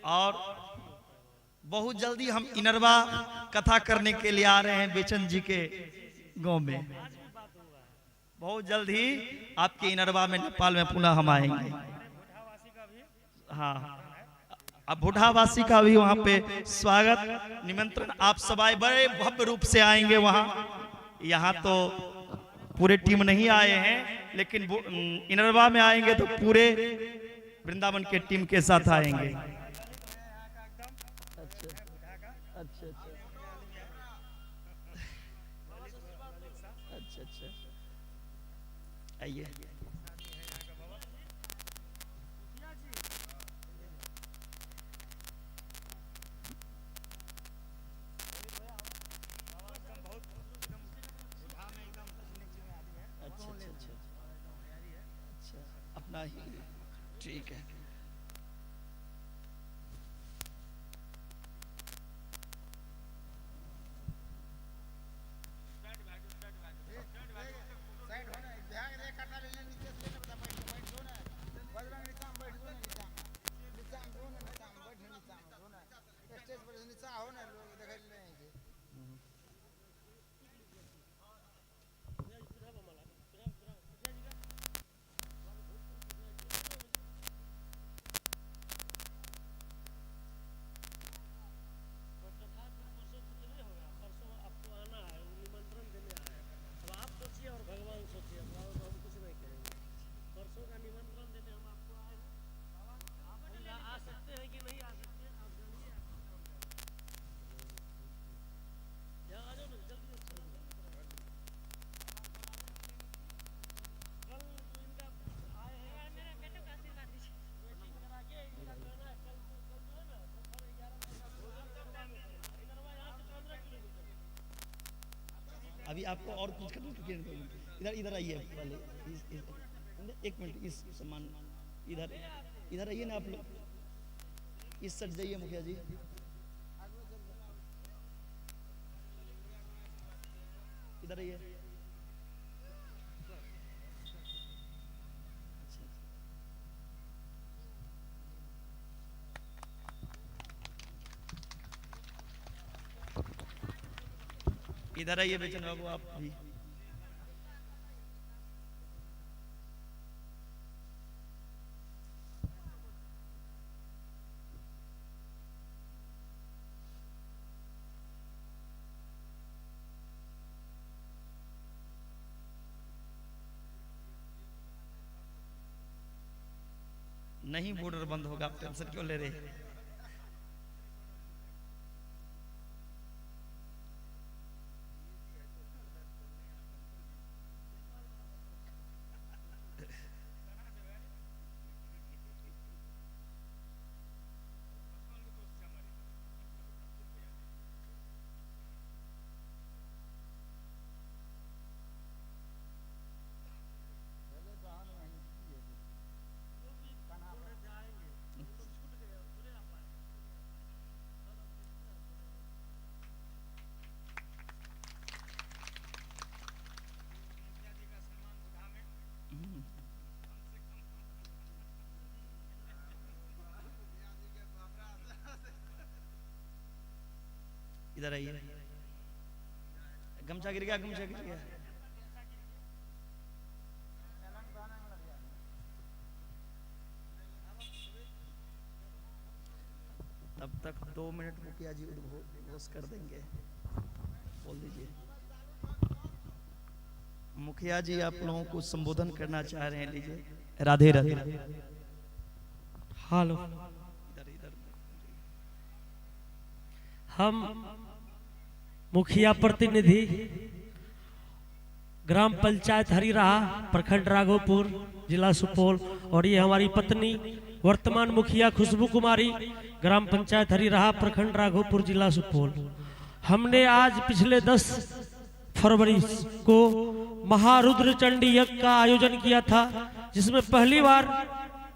और बहुत जल्दी हम इनरवा कथा करने के लिए आ रहे हैं बेचन जी के गांव में। बहुत जल्द ही आपके इनरवा में नेपाल में पुनः हम आएंगे। हाँ, अब बुढ़ावासी का भी वहां पे स्वागत निमंत्रण, आप सब आए, बड़े भव्य रूप से आएंगे वहां। यहाँ तो पूरे टीम नहीं आए हैं, लेकिन इनरवा में आएंगे तो पूरे वृंदावन के टीम के साथ आएंगे। अच्छा, आइए। अच्छा, अपना ही ठीक है। अभी आपको और कुछ करने, इधर इधर आइए पहले, एक मिनट, इस सामान इधर इधर आइए ना आप लोग, इस साइड जाइए मुखिया जी। इधर आइए। इधर आइए बेचन बाबू आप भी। नहीं बॉर्डर बंद होगा, आप टेंशन क्यों ले रहे हैं? इधर आइए। गमछा गिर गया, गमछा गिर गया। तब तक 2 मिनट मुखिया जी उद्घोष कर देंगे, बोल दीजिए। मुखिया जी आप लोगों को संबोधन करना चाह रहे हैं, लीजिए। राधे राधे। हेलो, इधर इधर। हम मुखिया प्रतिनिधि ग्राम पंचायत हरिराहा, प्रखंड राघोपुर, जिला सुपौल, और ये हमारी पत्नी वर्तमान मुखिया खुशबू कुमारी, ग्राम पंचायत हरिराहा, प्रखंड राघोपुर, जिला सुपौल। हमने आज पिछले 10 फरवरी को महारुद्र चंडी यज्ञ का आयोजन किया था, जिसमें पहली बार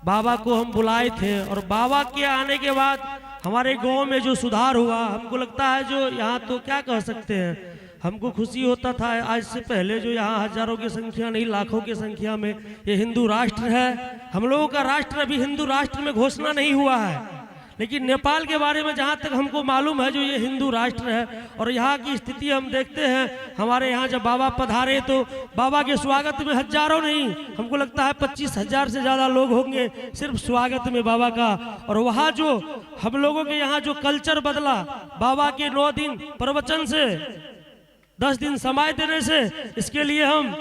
बाबा को हम बुलाए थे। और बाबा के आने के बाद हमारे गांव में जो सुधार हुआ, हमको लगता है जो यहाँ तो क्या कह सकते हैं, हमको खुशी होता था। आज से पहले जो यहाँ हजारों की संख्या नहीं लाखों की संख्या में ये हिंदू राष्ट्र है। हम लोगों का राष्ट्र अभी हिंदू राष्ट्र में घोषणा नहीं हुआ है, लेकिन नेपाल के बारे में जहाँ तक हमको मालूम है जो ये हिंदू राष्ट्र है। और यहाँ की स्थिति हम देखते हैं, हमारे यहाँ जब बाबा पधारे तो बाबा के स्वागत में हजारों नहीं, हमको लगता है 25,000 से ज़्यादा लोग होंगे सिर्फ स्वागत में बाबा का। और वहाँ जो हम लोगों के यहाँ जो कल्चर बदला बाबा के 9 दिन प्रवचन से, 10 दिन समय देने से, इसके लिए हम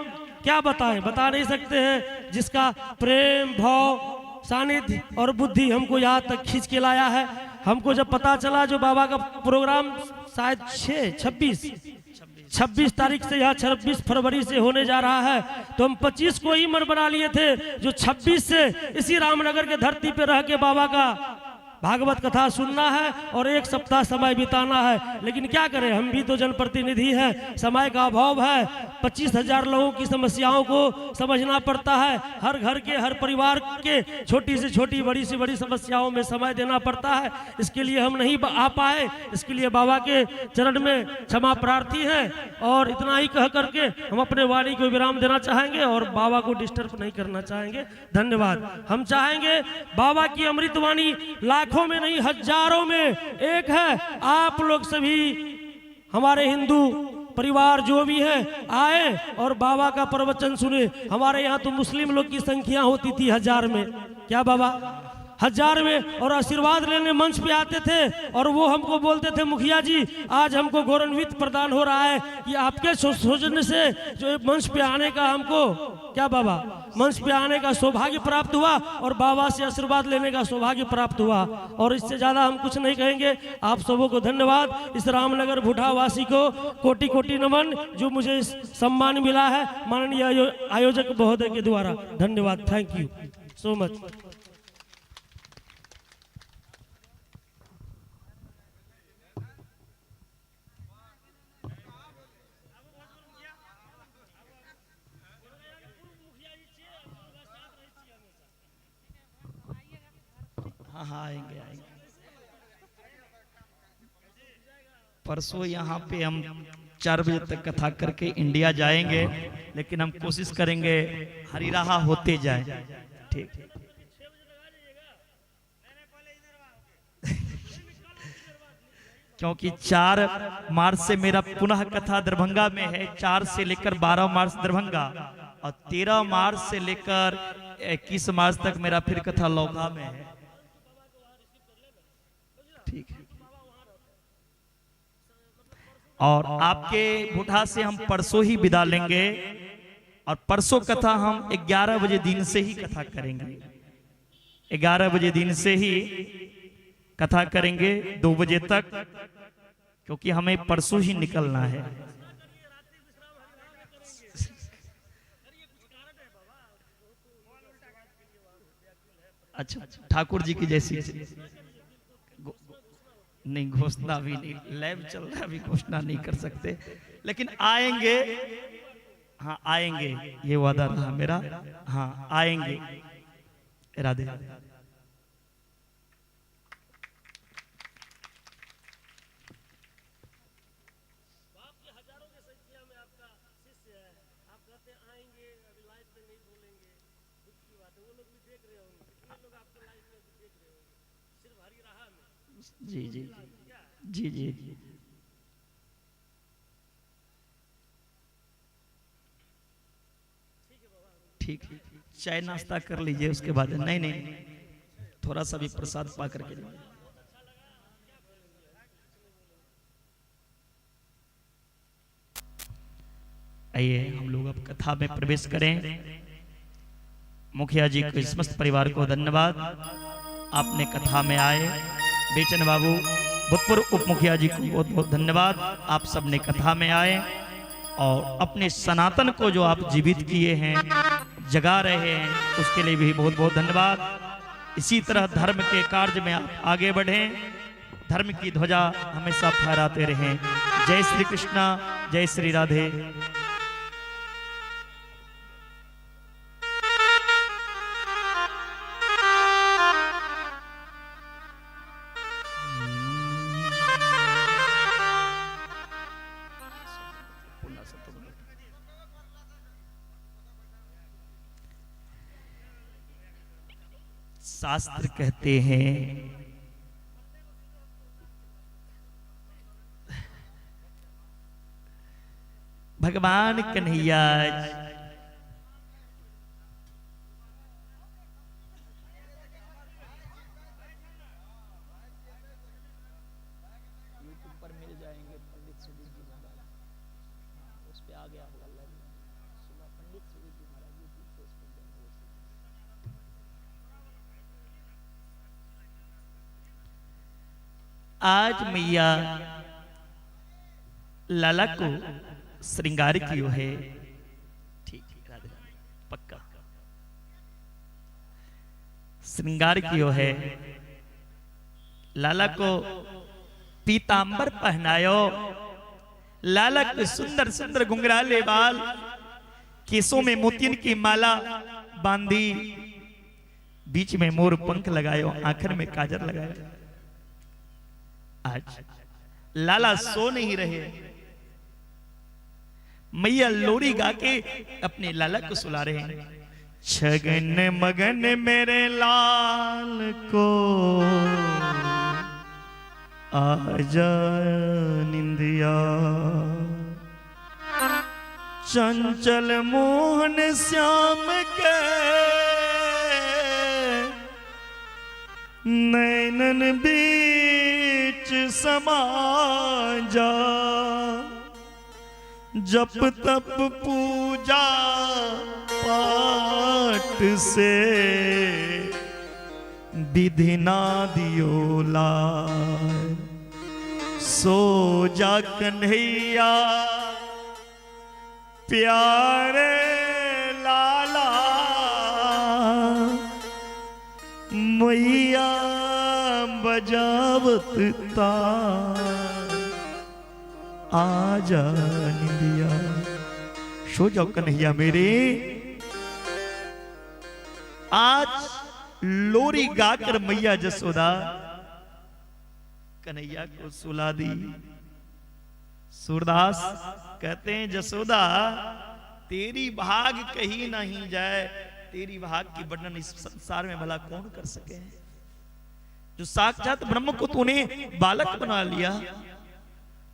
क्या बताएं, बता नहीं सकते हैं। जिसका प्रेम भाव सानिध्य और बुद्धि हमको यहाँ तक खींच के लाया है। हमको जब पता चला जो बाबा का प्रोग्राम शायद 26 तारीख से यहाँ 26 फरवरी से होने जा रहा है, तो हम 25 को ही मन बना लिए थे जो 26 से इसी रामनगर के धरती पे रह के बाबा का भागवत कथा सुनना है और 1 सप्ताह समय बिताना है। लेकिन क्या करें, हम भी तो जनप्रतिनिधि हैं, समय का अभाव है। 25,000 लोगों की समस्याओं को समझना पड़ता है, हर घर के हर परिवार के छोटी से छोटी बड़ी से बड़ी समस्याओं में समय देना पड़ता है। इसके लिए हम नहीं आ पाए, इसके लिए बाबा के चरण में क्षमा प्रार्थी हैं। और इतना ही कह करके हम अपने वाणी को विराम देना चाहेंगे और बाबा को डिस्टर्ब नहीं करना चाहेंगे। धन्यवाद। हम चाहेंगे बाबा की अमृतवाणी लाखों में नहीं हजारों में एक है। आप लोग सभी हमारे हिंदू परिवार जो भी हैं आए और बाबा का प्रवचन सुने। हमारे यहाँ तो मुस्लिम लोग की संख्या होती थी 1000 में, क्या बाबा 1000 में, और आशीर्वाद लेने मंच पे आते थे। और वो हमको बोलते थे, मुखिया जी आज हमको गौरवान्वित प्रदान हो रहा है कि आपके सौजन्य से जो मंच पे आने का हमको, क्या बाबा, मंच पे आने का सौभाग्य प्राप्त हुआ और बाबा से आशीर्वाद लेने का सौभाग्य प्राप्त हुआ। और इससे ज्यादा हम कुछ नहीं कहेंगे। आप सबों को धन्यवाद। इस रामनगर भुटावासी को कोटि कोटि नमन जो मुझे इस सम्मान मिला है माननीय आयोजक महोदय के द्वारा। धन्यवाद। Thank you so much. हाँ हाँ आएंगे आएंगे। परसों यहाँ पे हम 4 बजे तक कथा करके इंडिया जाएंगे, लेकिन हम कोशिश करेंगे हरिराहा होते जाए। ठीक क्योंकि 4 मार्च से मेरा पुनः कथा दरभंगा में है, 4 से लेकर 12 मार्च दरभंगा, और 13 मार्च से लेकर 21 मार्च तक मेरा फिर कथा लौका में है। ठीक है। और आपके बुढ़ा से हम परसों ही विदा लेंगे, और परसों कथा हम 11 बजे दिन से ही कथा करेंगे। 11 बजे दिन से ही कथा करेंगे 2 बजे तक, क्योंकि हमें परसों ही निकलना है। अच्छा ठाकुर जी की जैसी नहीं, घोषणा भी नहीं, लैब चल रहा है, अभी घोषणा नहीं कर सकते, लेकिन आएंगे। हाँ आएंगे, ये वादा रहा मेरा। हाँ आएंगे। राधे। जी जी जी जी जी। ठीक, चाय नाश्ता कर लीजिए, उसके बाद नहीं नहीं थोड़ा सा भी प्रसाद पा करके। आइए हम लोग अब कथा में प्रवेश करें। मुखिया जी को, समस्त परिवार को धन्यवाद, आपने कथा में आए। बेचन बाबू भूतपूर्व उप मुखिया जी को बहुत बहुत धन्यवाद, आप सबने कथा में आए और अपने सनातन को जो आप जीवित किए हैं, जगा रहे हैं, उसके लिए भी बहुत बहुत धन्यवाद। इसी तरह धर्म के कार्य में आप आगे बढ़ें, धर्म की ध्वजा हमेशा फहराते रहें। जय श्री कृष्णा, जय श्री राधे। शास्त्र कहते हैं भगवान कन्हैया यूट्यूब पर मिल जाएंगे। पंडित सुधीर जी महाराज, उस पे आ गया होगा पंडित सुधीर जी महाराज यूट्यूब पे उस पर। आज मैया लाला को श्रृंगार कियो है। ठीक है, पक्का श्रृंगार कियो है। लाला को पीतांबर पहनायो, लाला को सुंदर सुंदर घुंघराले बाल, केसों में मोतियन की माला बांधी, बीच में मोर पंख लगायो, आंखन में काजर लगायो। आज लाला सो नहीं रहे, मैया लोरी गा के अपने लाला को सुला रहे हैं। छगन मगन मेरे लाल को आजा निंदिया, चंचल मोहन श्याम के नैनन बीच समा जा, जप तप पूजा पाठ से विधि ना दियो लाय, सो जा कन्हैया प्यारे लाला, मैया बजावत तार, आजा निंदिया। सो जाओ कन्हैया मेरे। आज लोरी गाकर मैया जसोदा कन्हैया को सुला दी। सूरदास कहते हैं जसोदा तेरी भाग कहीं नहीं जाए, तेरी भाग की वर्णन इस संसार में भला कौन कर सके। जो साक्षात ब्रह्म को तूने बालक बना लिया,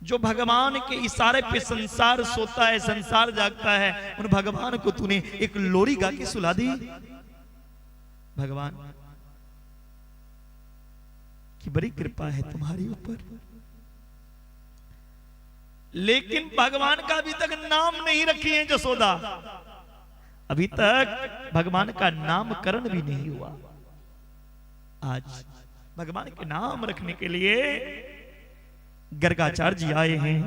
जो भगवान के इशारे पे संसार सोता है संसार जागता है, उन भगवान को तूने एक लोरी गा के सुला दी। भगवान की बड़ी कृपा है तुम्हारी ऊपर, लेकिन भगवान का अभी तक नाम नहीं रखी है जसोदा, अभी तक भगवान का नामकरण भी नहीं हुआ। आज भगवान के नाम रखने के लिए गर्गाचार्य जी आए हैं।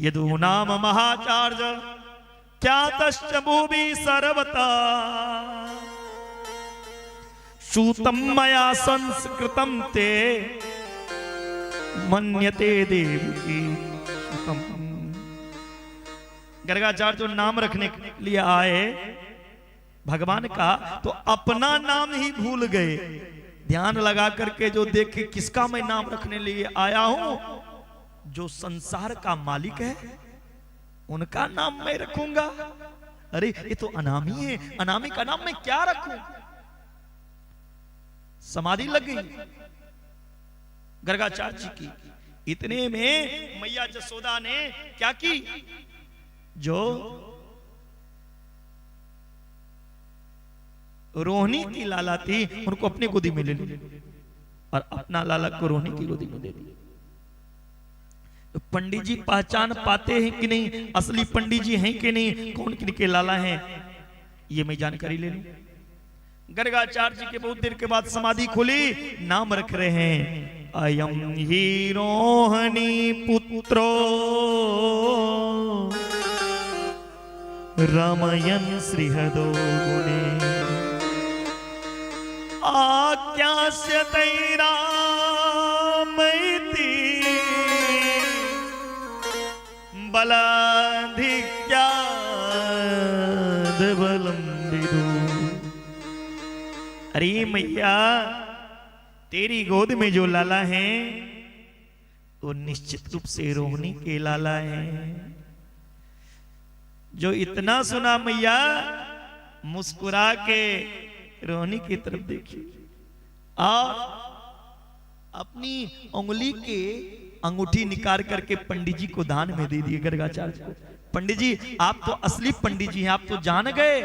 यदु नाम महाचार्य क्या तश्च भूमि सर्वता, सूतम मया संस्कृतम ते मन्यते देवी। गर्गाचार्य जो नाम रखने के लिए आए भगवान का, तो अपना नाम ही भूल गए। ध्यान लगा करके जो देखे किसका मैं नाम रखने लिए आया हूं, जो संसार का मालिक है उनका नाम मैं रखूंगा। अरे ये तो अनामी है, अनामी का नाम मैं क्या रखूं। समाधि लग गई गर्गाचार्य जी की। इतने में मैया जसोदा ने क्या की, जो रोहिणी की लाला थी उनको अपनी गोदी में ले ली और अपना लाला को रोहिणी की गोदी में दे दिया। तो पंडित जी पहचान पाते हैं कि नहीं, असली पंडित जी हैं कि नहीं, कौन किनके लाला हैं, ये मैं जानकारी ले लूं। गर्गाचार्य जी के बहुत देर के बाद समाधि खुली, नाम रख रहे हैं अयम ही रोहिणी पुत्रो रामयन श्रीहदो गुणे आज्ञास्य तैरामैति बलाधिक्यादबलं विदु। अरे मैया तेरी गोद में जो लाला हैं वो निश्चित रूप से रोहिणी के लाला हैं। जो इतना सुना मैया मुस्कुरा के रोहिणी की तरफ देखी और अपनी उंगली के अंगूठी निकाल करके पंडित जी को दान में दे दिए गर्गाचार्य को। पंडित जी आप तो असली पंडित जी हैं, आप तो जान गए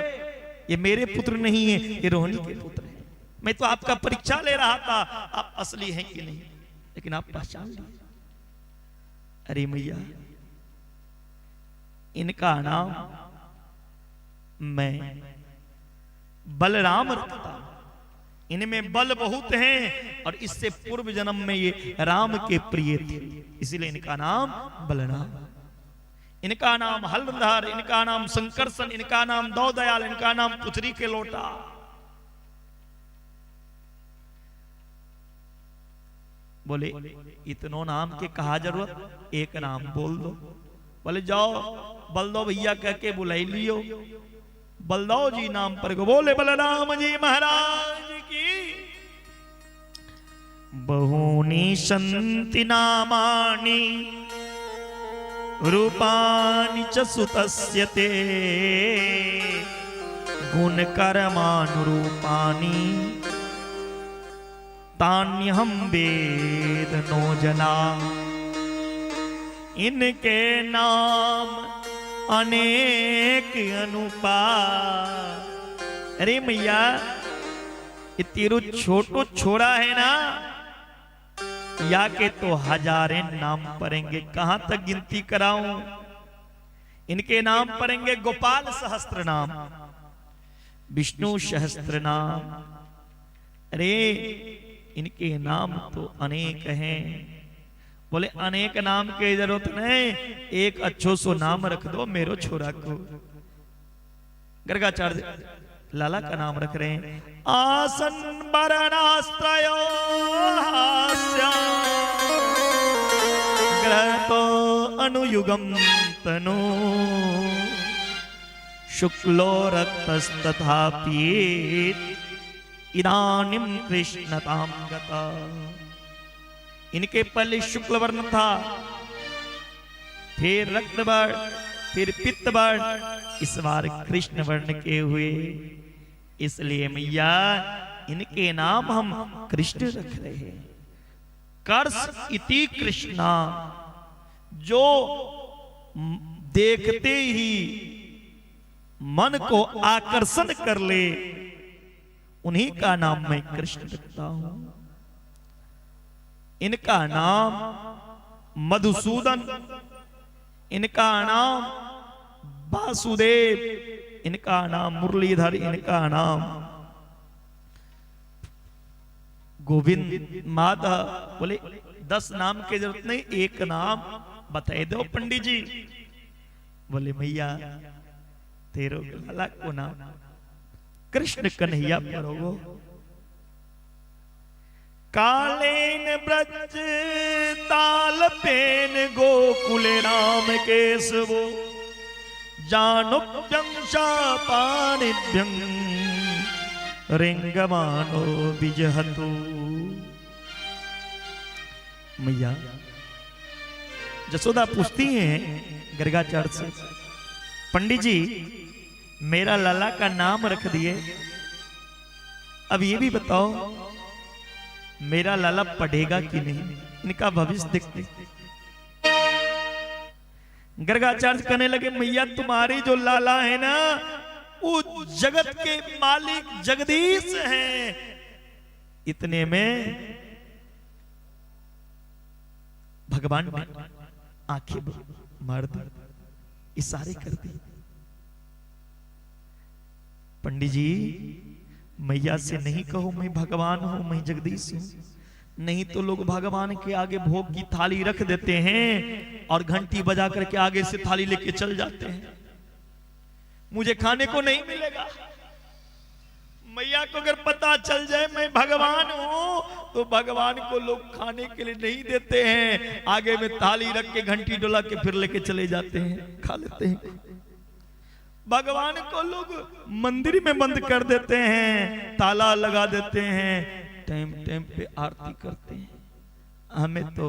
ये मेरे पुत्र नहीं है, ये रोहिणी के पुत्र हैं। मैं तो आपका परीक्षा ले रहा था आप असली हैं कि नहीं, लेकिन आप पहचान लिए। अरे मैया इनका नाम मैं बलराम रखता, इनमें बल बहुत हैं और इससे पूर्व जन्म में ये राम के प्रिय थे, इसीलिए इनका नाम बलराम। इनका नाम हलधर, इनका नाम संकर्षण, इनका नाम दौदयाल, इनका नाम पुत्री के लोटा। बोले इतनों नाम के कहा जरूरत, एक नाम बोल दो। बोले जाओ बलदो भैया कह के बुलाई लियो। बलदो जी नाम पर बोले बलराम जी महाराज की। बहूनि सन्ति नामानि रूपाणि च सुतस्य ते गुणकर्मानुरूपाणि तान्यहं वेद नो जना। इनके नाम अनेक अनुपा। अरे मैया ये तेरो छोटो छोरा है ना, या के तो हजारे नाम पढ़ेंगे, कहां तक गिनती कराऊं। इनके नाम पढ़ेंगे गोपाल सहस्त्र नाम, विष्णु सहस्त्र नाम। अरे इनके नाम तो अनेक हैं। बोले अनेक नाम की जरूरत नहीं, एक अच्छो सो नाम रख दो मेरो छोरा को। गर्गाचार्य लाला का नाम रख रहे हैं आसन बरनास्त्रयो ग्रहतो अनुयुगम तनु शुक्लो रक्तस्तथा पीत इदानीम कृष्णताम गता। इनके पहले शुक्ल वर्ण था, फिर रक्त वर्ण, फिर पित्त वर्ण, इस बार कृष्ण वर्ण के हुए। इसलिए मैया इनके नाम हम कृष्ण रख रहे हैं। कर्ष इति कृष्णा, जो देखते ही मन को आकर्षण कर ले, उन्हीं का नाम मैं कृष्ण रखता हूं। इनका नाम मधुसूदन, इनका नाम वासुदेव, इनका नाम मुरलीधर, इनका नाम गोविंद माधव। बोले 10 नाम की जरूरत नहीं, एक नाम बताए दो पंडित जी। बोले मैया तेरो लाला को नाम कृष्ण कन्हैया परोगो। कालेन ब्रज ताल पेन गोकुले राम केशवो, जानुभ्यं शापानिभ्यं रिंगमानो विजहतु। मैया जसोदा पूछती हैं गर्गाचार्य से, पंडित जी मेरा लाला का नाम रख दिए, अब ये भी बताओ मेरा लाला पढ़ेगा कि नहीं, इनका भविष्य देखते। गर्गाचार्य कहने लगे मैया तुम्हारी जो लाला है ना, वो जगत के मालिक जगदीश हैं। इतने में भगवान ने आंखें मार दी, इशारे कर दी। पंडित जी मैया से नहीं कहो मैं भगवान हूं, मैं जगदीश हूं, नहीं तो लोग भगवान के आगे भोग की थाली रख देते हैं और घंटी बजा करके आगे से थाली लेके चल जाते हैं, मुझे खाने को नहीं मिलेगा। मैया को अगर पता चल जाए मैं भगवान हूं तो भगवान को लोग खाने के लिए नहीं देते हैं, आगे में थाली रख के घंटी डोला के फिर लेके चले जाते हैं, खा लेते हैं। भगवान को लोग मंदिर में बंद कर देते हैं, ताला लगा देते हैं, टाइम टाइम पे आरती करते हैं। हमें तो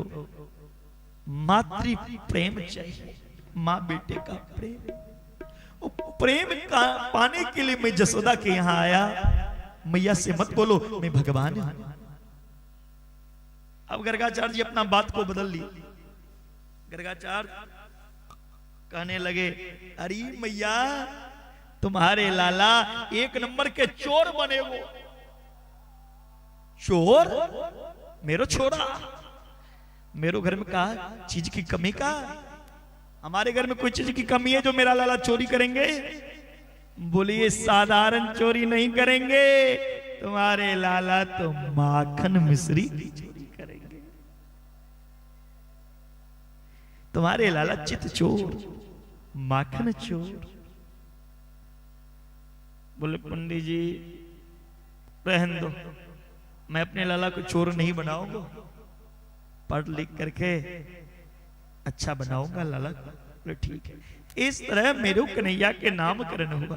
मातृ प्रेम चाहिए, माँ बेटे का प्रेम। प्रेम का पाने के लिए मैं जसोदा के यहां आया। मैया से मत बोलो मैं भगवान हूं। अब गर्गाचार्य जी अपना बात को बदल ली। गर्गाचार्य कहने लगे अरे मैया तुम्हारे लाला एक नंबर के चोर बने वो। चोर? मेरो छोरा, मेरो घर में कहा चीज की कमी का? हमारे घर में कोई चीज की कमी है जो मेरा लाला चोरी करेंगे? बोलिए साधारण चोरी नहीं करेंगे, तुम्हारे लाला तो माखन मिश्री की चोरी करेंगे। तुम्हारे लाला चित चोर, माखन चोर। बोले पंडित जी रहन दो, मैं अपने लाला को चोर नहीं बनाऊंगा, पढ़ लिख करके अच्छा बनाऊंगा लाला। बोले ठीक है। इस तरह मेरू कन्हैया के नामकरण हुआ।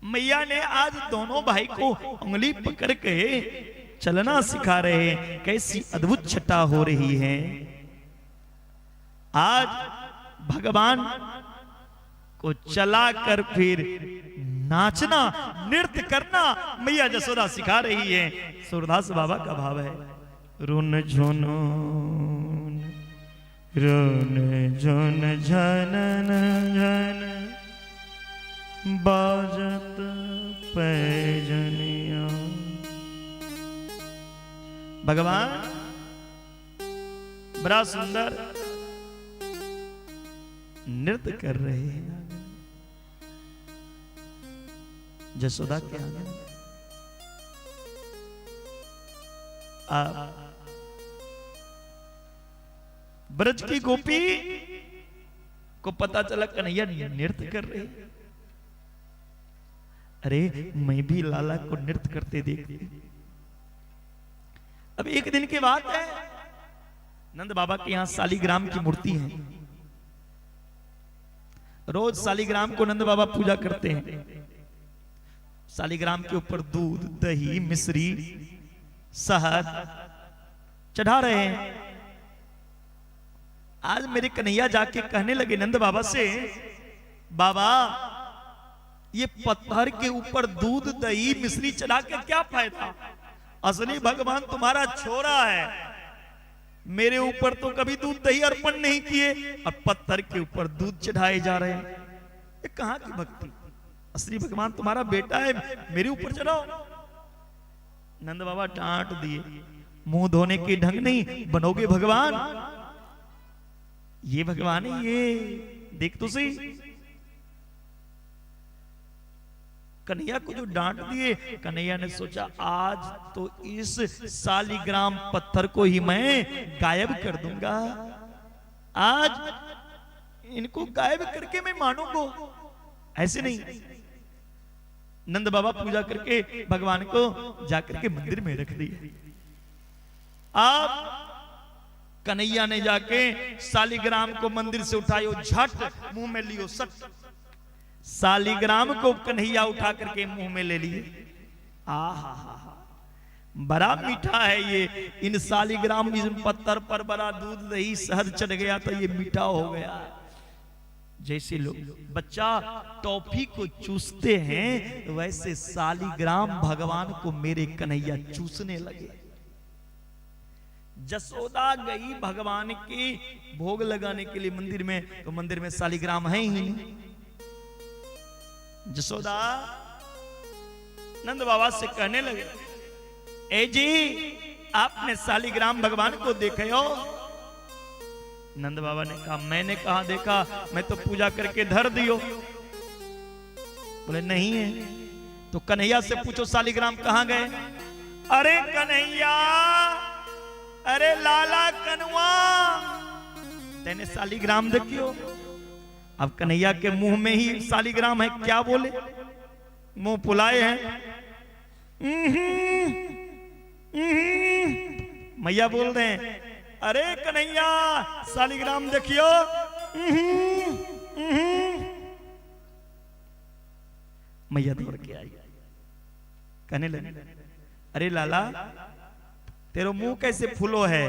मैया ने आज दोनों भाई को उंगली पकड़ के चलना सिखा रहे हैं। कैसी अद्भुत छटा हो रही है। आज भगवान को चला कर फिर नाचना, नृत्य करना मैया जसोदा सिखा रही है। सूरदास बाबा का भाव है, रुन झुनो रुन झुन झनन झन बाजत पैजनिया। भगवान बड़ा सुंदर नृत्य कर रहे हैं जसोदा के आंगन में। ब्रज की गोपी को पता चला कन्हैया नृत्य कर रहे। अरे मैं भी लाला को नृत्य करते देखती। अब एक दिन की बात है, नंद बाबा के यहां शालिग्राम की मूर्ति है। रोज शालिग्राम को नंद बाबा पूजा करते हैं। सालिग्राम के ऊपर दूध, दही, मिश्री, शहद चढ़ा रहे हैं। आज मेरे कन्हैया जाके कहने लगे नंद बाबा से, बाबा ये पत्थर के ऊपर दूध, दही, मिश्री चढ़ा के क्या फायदा? असली भगवान तुम्हारा छोरा है, मेरे ऊपर तो कभी दूध दही अर्पण नहीं किए और पत्थर के ऊपर दूध चढ़ाए जा रहे हैं। ये कहां की भक्ति? असली भगवान तुम्हारा बेटा है, मेरे ऊपर चढ़ाओ। नंद बाबा डांट दिए, मुंह धोने के ढंग नहीं, बनोगे भगवान? ये भगवान है, ये देख तो सही। कन्हैया को जो डांट दिए, कन्हैया ने सोचा आज तो इस सालिग्राम पत्थर को ही मैं गायब कर दूंगा, आज इनको गायब करके मैं मानूंगा। ऐसे नहीं, नंद बाबा पूजा करके भगवान को जाकर के मंदिर में रख दिए। आप कन्हैया ने जाके सालिग्राम को मंदिर से उठायो, झट मुंह में लियो, सट सालिग्राम को कन्हैया उठा करके मुंह में ले लिए। आहा, बड़ा मीठा है ये। इन सालिग्राम पत्थर पर बड़ा दूध, दही, शहद चढ़ गया तो ये मीठा हो गया। जैसे लोग बच्चा टॉफी को चूसते हैं, वैसे सालिग्राम भगवान को मेरे कन्हैया चूसने लगे। जसोदा गई भगवान की भोग लगाने के लिए मंदिर में, तो मंदिर में सालिग्राम है ही नहीं। जसोदा नंद बाबा से कहने लगे, ए जी आपने सालिग्राम भगवान को देखे हो? नंद बाबा ने कहा, मैंने कहा देखा, मैं तो पूजा करके धर दियो। बोले नहीं है। तो कन्हैया से पूछो सालिग्राम कहां गए? अरे कन्हैया, अरे लाला कनुआ, तेने सालिग्राम देखियो? अब कन्हैया के मुंह में ही सालिग्राम है, क्या बोले? मुंह फुलाए हैं। मैया बोल रहे हैं, अरे कन्हैया सालिग्राम देखियो। मैया दौड़ के आई, कहने लगे, अरे लाला तेरो मुंह कैसे फूलो है,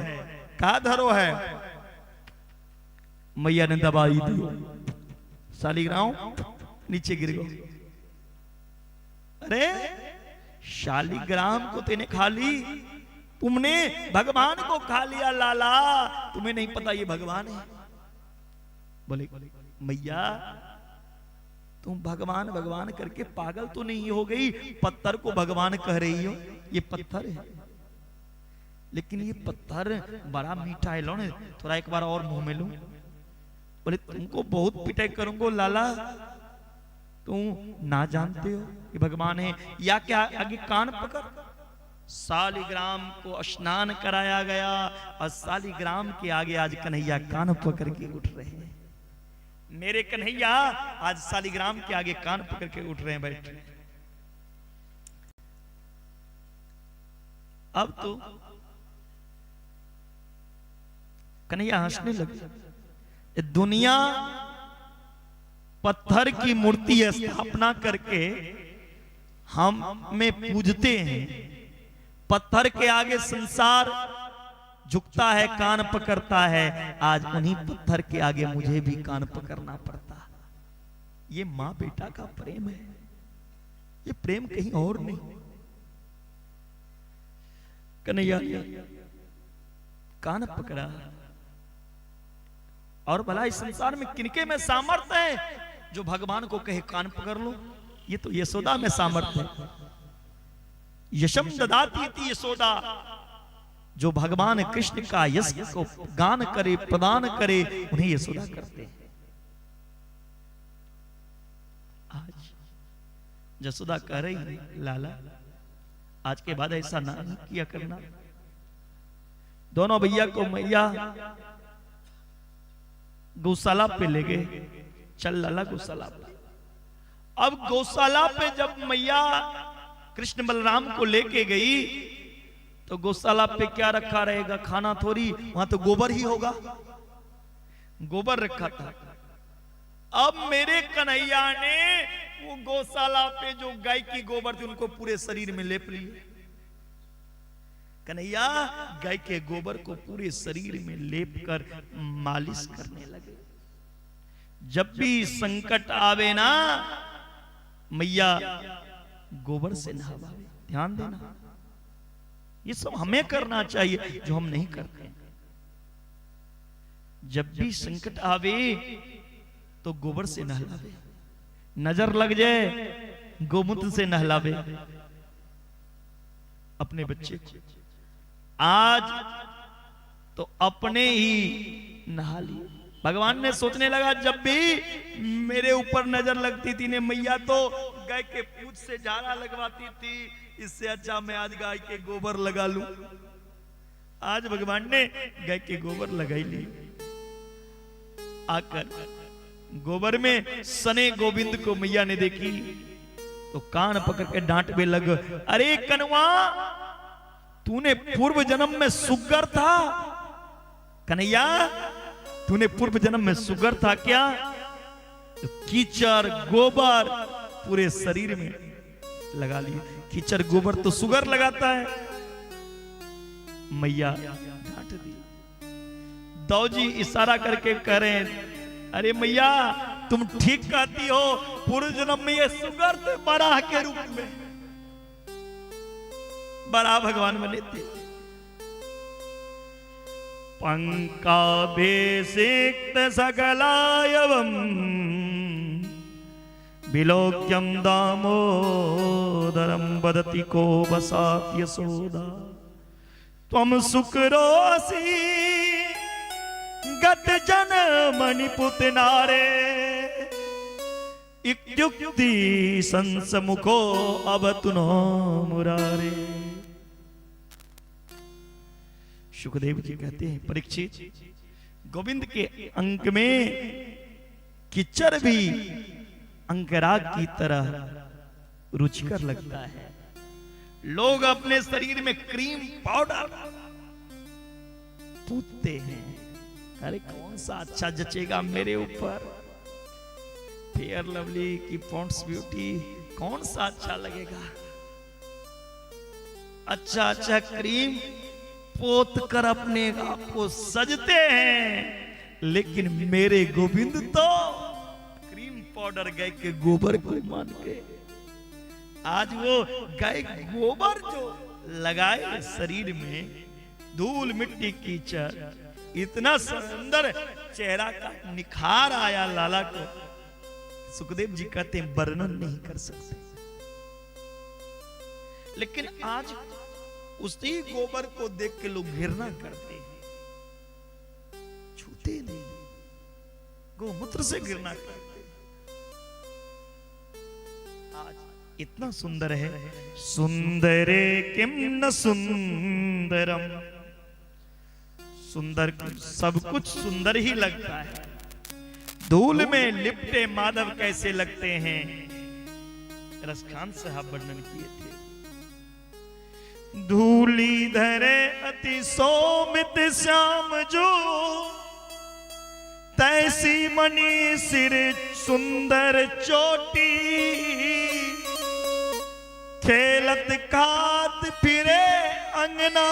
कहा धरो है? मैया ने दबाई दियो, सालिग्राम नीचे गिर गयो। अरे शालिग्राम को तेने खा ली, तुमने भगवान को खा लिया लाला, तुम्हें नहीं पता ये भगवान है। बोले मैया तुम भगवान भगवान करके पागल तो नहीं हो गई? पत्थर को भगवान कह रही हो, ये पत्थर है, लेकिन ये पत्थर बड़ा मीठा है, लो थोड़ा एक बार और मुंह में लूं। बोले तुमको बहुत पिटाई करूंगा लाला, तुम ना जानते हो ये भगवान है या क्या? आगे कान पकड़। सालिग्राम को स्नान कराया गया और सालिग्राम के आगे आज कन्हैया कान पकड़ के उठ रहे हैं। मेरे कन्हैया आज सालिग्राम के आगे कान पकड़ के उठ रहे हैं बैठे। अब तो कन्हैया हंसने लगे। दुनिया पत्थर की मूर्ति स्थापना करके हम में पूजते हैं, पत्थर के आगे संसार झुकता है, कान पकड़ता है। आज उन्हीं पत्थर के आगे मुझे भी कान पकड़ना पड़ता। ये मां बेटा का प्रेम है, ये प्रेम कहीं और नहीं। कन्हैया कान पकड़ा। और भला इस संसार में किनके में सामर्थ्य है जो भगवान को कहे कान पकड़ लो? ये तो यशोदा में सामर्थ्य है। यशम ददाती थी यशोदा, जो भगवान कृष्ण का यश को गान करे, प्रदान करे, उन्हें यशोदा करते हैं। आज यशोदा कह रही लाला आज के बाद ऐसा ना किया करना। दोनों भैया को मैया गौशाला पे ले गए, चल लाला गौशाला पे। अब गौशाला पे जब मैया कृष्ण बलराम को लेके गई तो गौशाला पे क्या रखा रहेगा? खाना थोड़ी, वहां तो गोबर ही होगा। गोबर रखा था। अब मेरे कन्हैया ने वो गौशाला पे जो गाय की गोबर थी उनको पूरे शरीर में लेप लिए। कन्हैया गाय के गोबर को पूरे शरीर में लेप कर मालिश करने लगे। जब भी संकट आवे ना मैया गोबर से नहवावे। ध्यान देना, ये सब हमें करना चाहिए जो हम नहीं करते। जब भी संकट आवे तो गोबर से नहलावे, नजर लग जाए गोमूत्र से नहलावे अपने बच्चे को। आज तो अपने ही नहा लिए। भगवान ने सोचने लगा जब भी मेरे ऊपर नजर लगती थी ने मैया तो गाय के पूंछ से झाड़ा लगवाती थी, इससे अच्छा मैं आज गाय के गोबर लगा लूं। आज भगवान ने गाय के गोबर लगाई ली। आकर गोबर में सने गोविंद को मैया ने देखी तो कान पकड़ के डांटने लग, अरे कनवा तूने पूर्व जन्म में सुगर था। कन्हैया तूने पूर्व जन्म में सुगर था क्या? तो कीचड़ गोबर पूरे शरीर में लगा लिए। कीचड़ गोबर तो सुगर लगाता है। मैया डांट दी। दौजी इशारा करके कह रहे हैं, अरे मैया तुम ठीक कहती हो, पूर्व जन्म में ये सुगर थे बराह के रूप में, बराह भगवान बने थे। पंकाभिषिक्त सकलायवम विलोक्यम दामोदरम वदति को बसात यशोदा त्वम सुकरोसि गत जनमणि पुतनारे इत्युक्ति संसमुखो अवतुनो मुरारे। सुखदेव जी कहते हैं, परीक्षित गोविंद के अंक में कीचड़ भी अंगराग की तरह रुचिकर लगता है। लोग अपने शरीर में क्रीम पाउडर पूछते हैं, अरे कौन सा अच्छा जचेगा मेरे ऊपर, फेयर लवली की पॉन्ड्स ब्यूटी, कौन सा अच्छा लगेगा। अच्छा अच्छा क्रीम पोत कर अपने आप को सजते हैं, लेकिन मेरे गोविंद तो क्रीम पाउडर गाय के गोबर को मान के आज वो गाय गोबर जो लगाए शरीर में, धूल मिट्टी कीचड़, इतना सुंदर चेहरा का निखार आया लाला को, सुखदेव जी कहते हैं वर्णन नहीं कर सकते। लेकिन आज उसी गोबर को देख के लोग घृणा करते हैं, छूते नहीं, गोमूत्र से घृणा करते हैं। आज इतना सुंदर है, सुंदरे किम न सुंदरम, सुंदर सब कुछ सुंदर ही लगता है। धूल में लिपटे माधव कैसे लगते हैं, रसखान साहब वर्णन किए थे। धूली धरे अति सोमित श्याम जो, तैसी मणि सिर सुंदर चोटी, खेलत खात फिरे अंगना,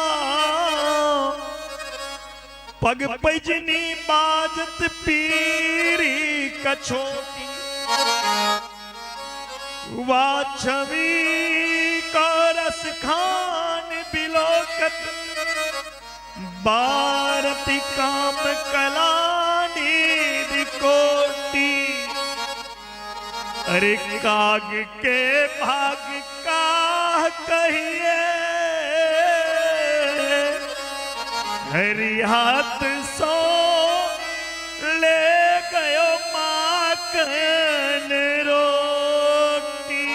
पग पैजनी बाजत पीरी कछोटी, वा छवि का रस खान बिलोकत, भारती काम कलानी कोटी। अरे काग के भाग का कहिए, हरि हाथ सो ले गयो माखन रोटी।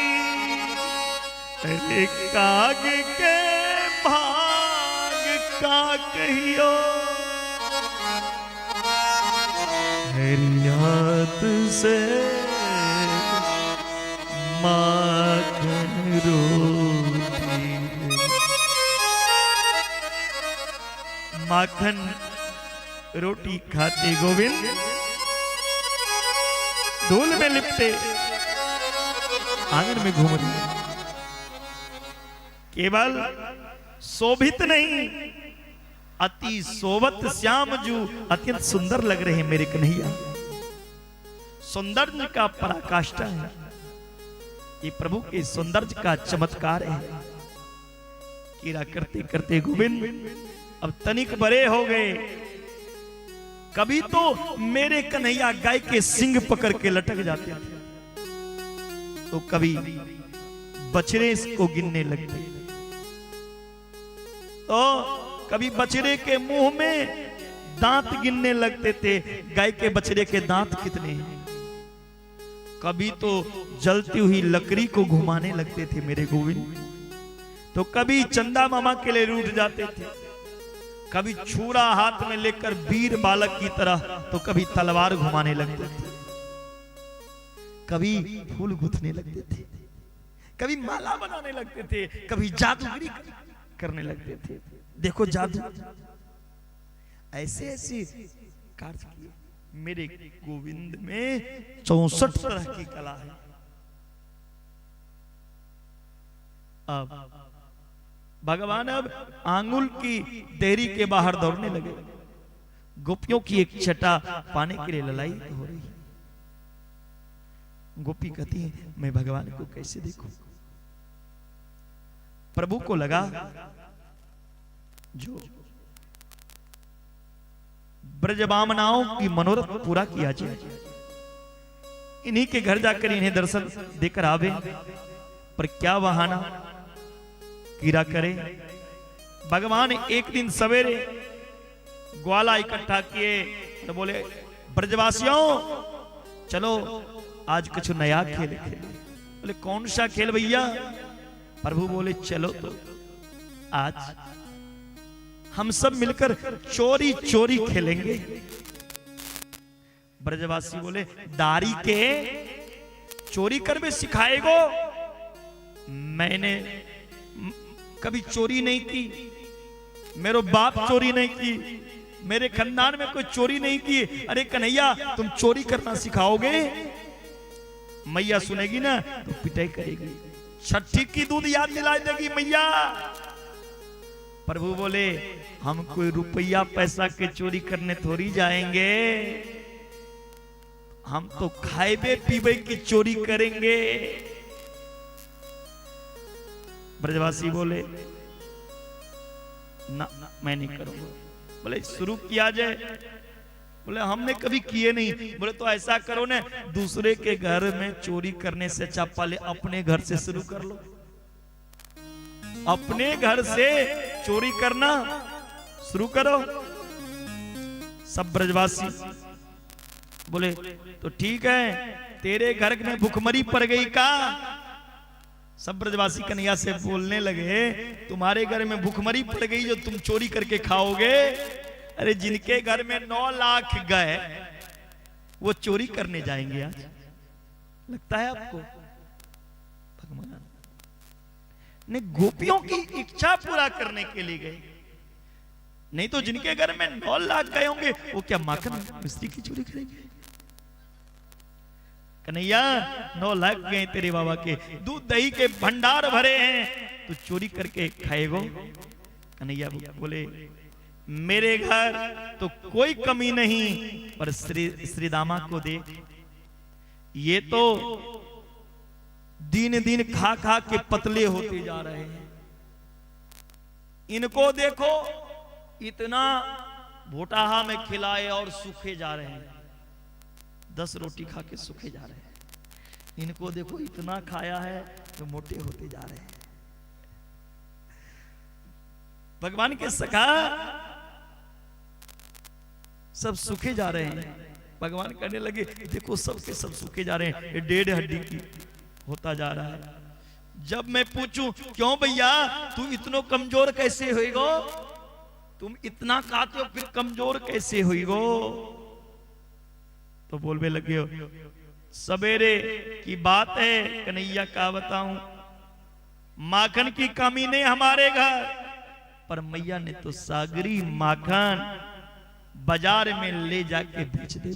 अरे काग के भाग का कहियो, हरि हाथ से माखन रोटी। माखन रोटी खाते गोविंद, धूल में लिपटे आंगन में घूम रही है। केवल शोभित नहीं, अति शोभत श्याम जू, अत्यंत सुंदर लग रहे हैं मेरे कन्हैया। सौंदर्य का पराकाष्ठा है ये, प्रभु के सौंदर्य का चमत्कार है। कीड़ा करते करते गोविंद अब तनिक बड़े हो गए। कभी तो मेरे कन्हैया गाय के सिंग पकड़ के लटक जाते थे, तो कभी बछड़े को गिनने लगते, तो कभी बछड़े के मुंह में दांत गिनने लगते थे, गाय के बछड़े के दांत कितने हैं। कभी तो जलती हुई लकड़ी को घुमाने लगते थे मेरे गोविंद, तो कभी चंदा मामा के लिए रूठ जाते थे, कभी छुरा हाथ में लेकर वीर बालक की तरह, तो कभी तलवार घुमाने लगते थे, कभी फूल गुथने लगते थे, कभी माला बनाने लगते थे, कभी जादूगरी करने लगते थे। देखो जादू, ऐसे ऐसे कार्य किए। मेरे गोविंद में 64 तरह की कला है। अब भगवान अब आंगुल की देरी के बाहर दौड़ने लगे। गोपियों की एक छटा पाने के लिए लड़ाई हो रही है। गोपी कहती है मैं भगवान को कैसे देखूं। प्रभु को लगा जो ब्रजबामनाओं की मनोरथ पूरा किया जाए, इन्हीं के घर जाकर इन्हें दर्शन देकर आवे। पर क्या बहाना कीड़ा करे। भगवान एक दिन सवेरे ग्वाला इकट्ठा किए तो बोले ब्रजवासियों चलो आज कुछ नया खेल खेले। बोले कौन सा खेल भैया। प्रभु बोले चलो तो आज हम सब मिलकर चोरी चोरी खेलेंगे। ब्रजवासी बोले दारी के चोरी कर में सिखाएगो। मैंने कभी चोरी नहीं की, मेरे बाप चोरी नहीं की, मेरे खानदान में कोई चोरी नहीं की। अरे कन्हैया तुम चोरी करना सिखाओगे। मैया सुनेगी ना तो पिटाई करेगी, छठी की दूध याद दिला देगी मैया। प्रभु बोले हम कोई रुपया पैसा के चोरी करने थोड़ी जाएंगे, हम तो खाएबे पीबे की चोरी करेंगे। ब्रजवासी बोले ना मैं नहीं करूंगा। बोले शुरू किया जाए। बोले हमने कभी किए नहीं। बोले तो ऐसा करो ना, दूसरे के घर में चोरी करने से अच्छा पहले अपने घर से शुरू कर लो। अपने घर से चोरी करना शुरू करो। सब ब्रजवासी बोले तो ठीक है, तेरे घर में भूखमरी पड़ गई का। सब ब्रजवासी कन्हैया से बोलने लगे तुम्हारे घर में भूखमरी पड़ गई जो तुम चोरी करके खाओगे। अरे जिनके घर में 9 लाख गए वो चोरी करने जाएंगे आज, लगता है आपको। भगवान ने गोपियों की इच्छा पूरा करने के लिए गए, नहीं तो जिनके घर में 9 लाख गए होंगे वो क्या माखन मिस्त्री की चोरी करेंगे। कन्हैया 9 लाख गए तेरे बाबा के, दूध दही के भंडार भरे हैं, तो चोरी करके खाएगो। कन्हैया बोले मेरे घर तो कोई कमी नहीं, पर श्री दामा को दे। ये तो दिन दिन खा खा के पतले होते जा रहे हैं। इनको देखो इतना भोटाहा में खिलाए और सूखे जा रहे हैं, 10 रोटी खा के सूखे जा रहे हैं। इनको देखो इतना खाया है तो मोटे होते जा रहे हैं। भगवान के सखा सब सूखे जा रहे हैं। भगवान कहने लगे देखो सब के सब सूखे जा रहे हैं, ये 1.5 हड्डी की होता जा रहा है। जब मैं पूछूं क्यों भैया तू इतना कमजोर कैसे होएगो, तुम इतना खाते हो फिर कमजोर कैसे होएगो। तो बोलने लगे हो सवेरे की बात है कन्हैया का बताऊं, माखन की कमी नहीं हमारे घर, पर मैया ने तो सागरी माखन बाजार में ले जाके बेच दे।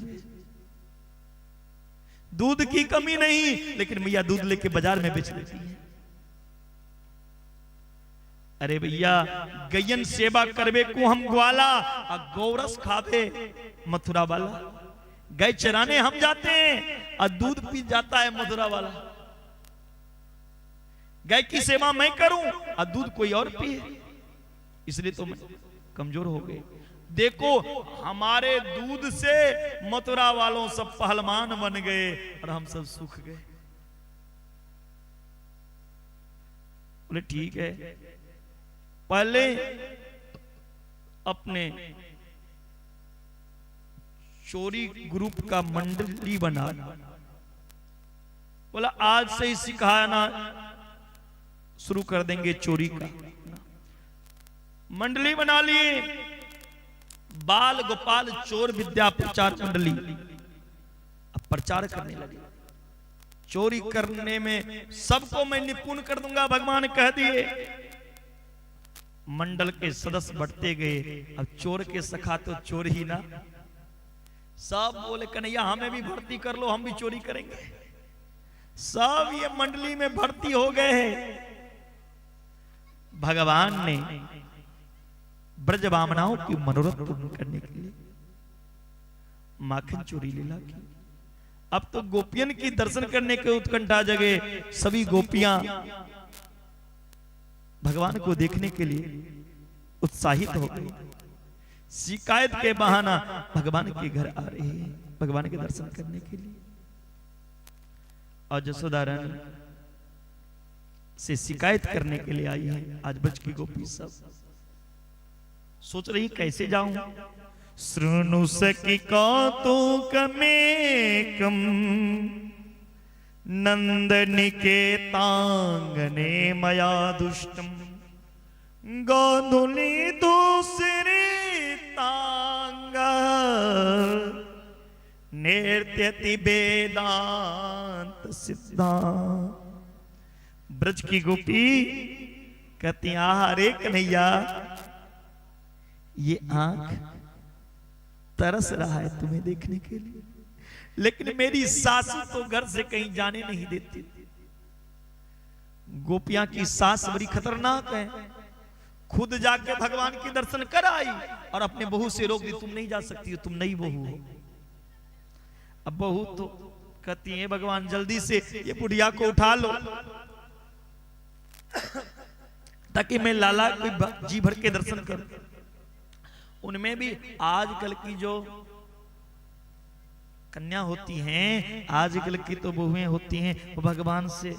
दूध की कमी नहीं, लेकिन मैया दूध लेके बाजार में बेच लेती है। अरे भैया, गयन सेवा करवे को हम ग्वाला, और गौरस खावे मथुरा वाला। गाय चराने हम जाते हैं और दूध पी जाता है मथुरा वाला। गाय की सेवा मैं करूं और दूध कोई और पिए, इसलिए तो मैं कमजोर हो गए। देखो, हमारे दूध से मथुरा वालों सब पहलवान बन गए और हम सब सूख गए। बोले ठीक है, पहले अपने चोरी ग्रुप का मंडली बना। बोला आज से ही सिखाना शुरू कर देंगे चोरी का। मंडली बना लिए, बाल गोपाल चोर विद्या प्रचार मंडली। अब प्रचार करने लगे, चोरी करने में सबको मैं निपुण कर दूंगा, भगवान कह दिए। मंडल के सदस्य बढ़ते गए। अब चोर के सखा तो चोर ही ना, सब बोले कन्हैया हमें भी भर्ती कर लो, हम भी चोरी करेंगे। सब ये मंडली में भर्ती हो गए हैं। भगवान ने ब्रजवामनाओं की मनोरथ पूर्ण करने के लिए माखन चोरी लीला की। अब तो गोपियन की दर्शन करने के उत्कंठा जगे। सभी गोपियां भगवान को देखने के लिए उत्साहित हो गई। शिकायत के बहाना भगवान के घर आ रही है, भगवान के दर्शन करने के लिए। और जसोदा रानी से शिकायत करने के लिए आई है। आज ब्रज की गोपी सब सोच रही कैसे जाऊं। श्रृणु सखी कौतुकमेकं नंदनिकेतांगने मया दुष्टम गोधुली दूसरी तांग निर्त्यति वेदांत सिद्धांत। ब्रज की गोपी कहती हरे कन्हैया, ये आंख तरस रहा है तुम्हें देखने के लिए, लेकिन मेरी सासू तो घर से कहीं जाने नहीं देती। गोपियां की सास बड़ी खतरनाक है। खुद जाके भगवान के दर्शन कर आई और अपने बहू से रोक दी, तुम नहीं जा सकती हो, तुम नई बहू हो। अब बहू तो कहती है भगवान जल्दी से ये बुढ़िया को उठा लो ताकि मैं लाला को जी भर के दर्शन करूं। उनमें भी आजकल की जो कन्या होती हैं, आजकल की तो बहुएं होती हैं, वो भगवान से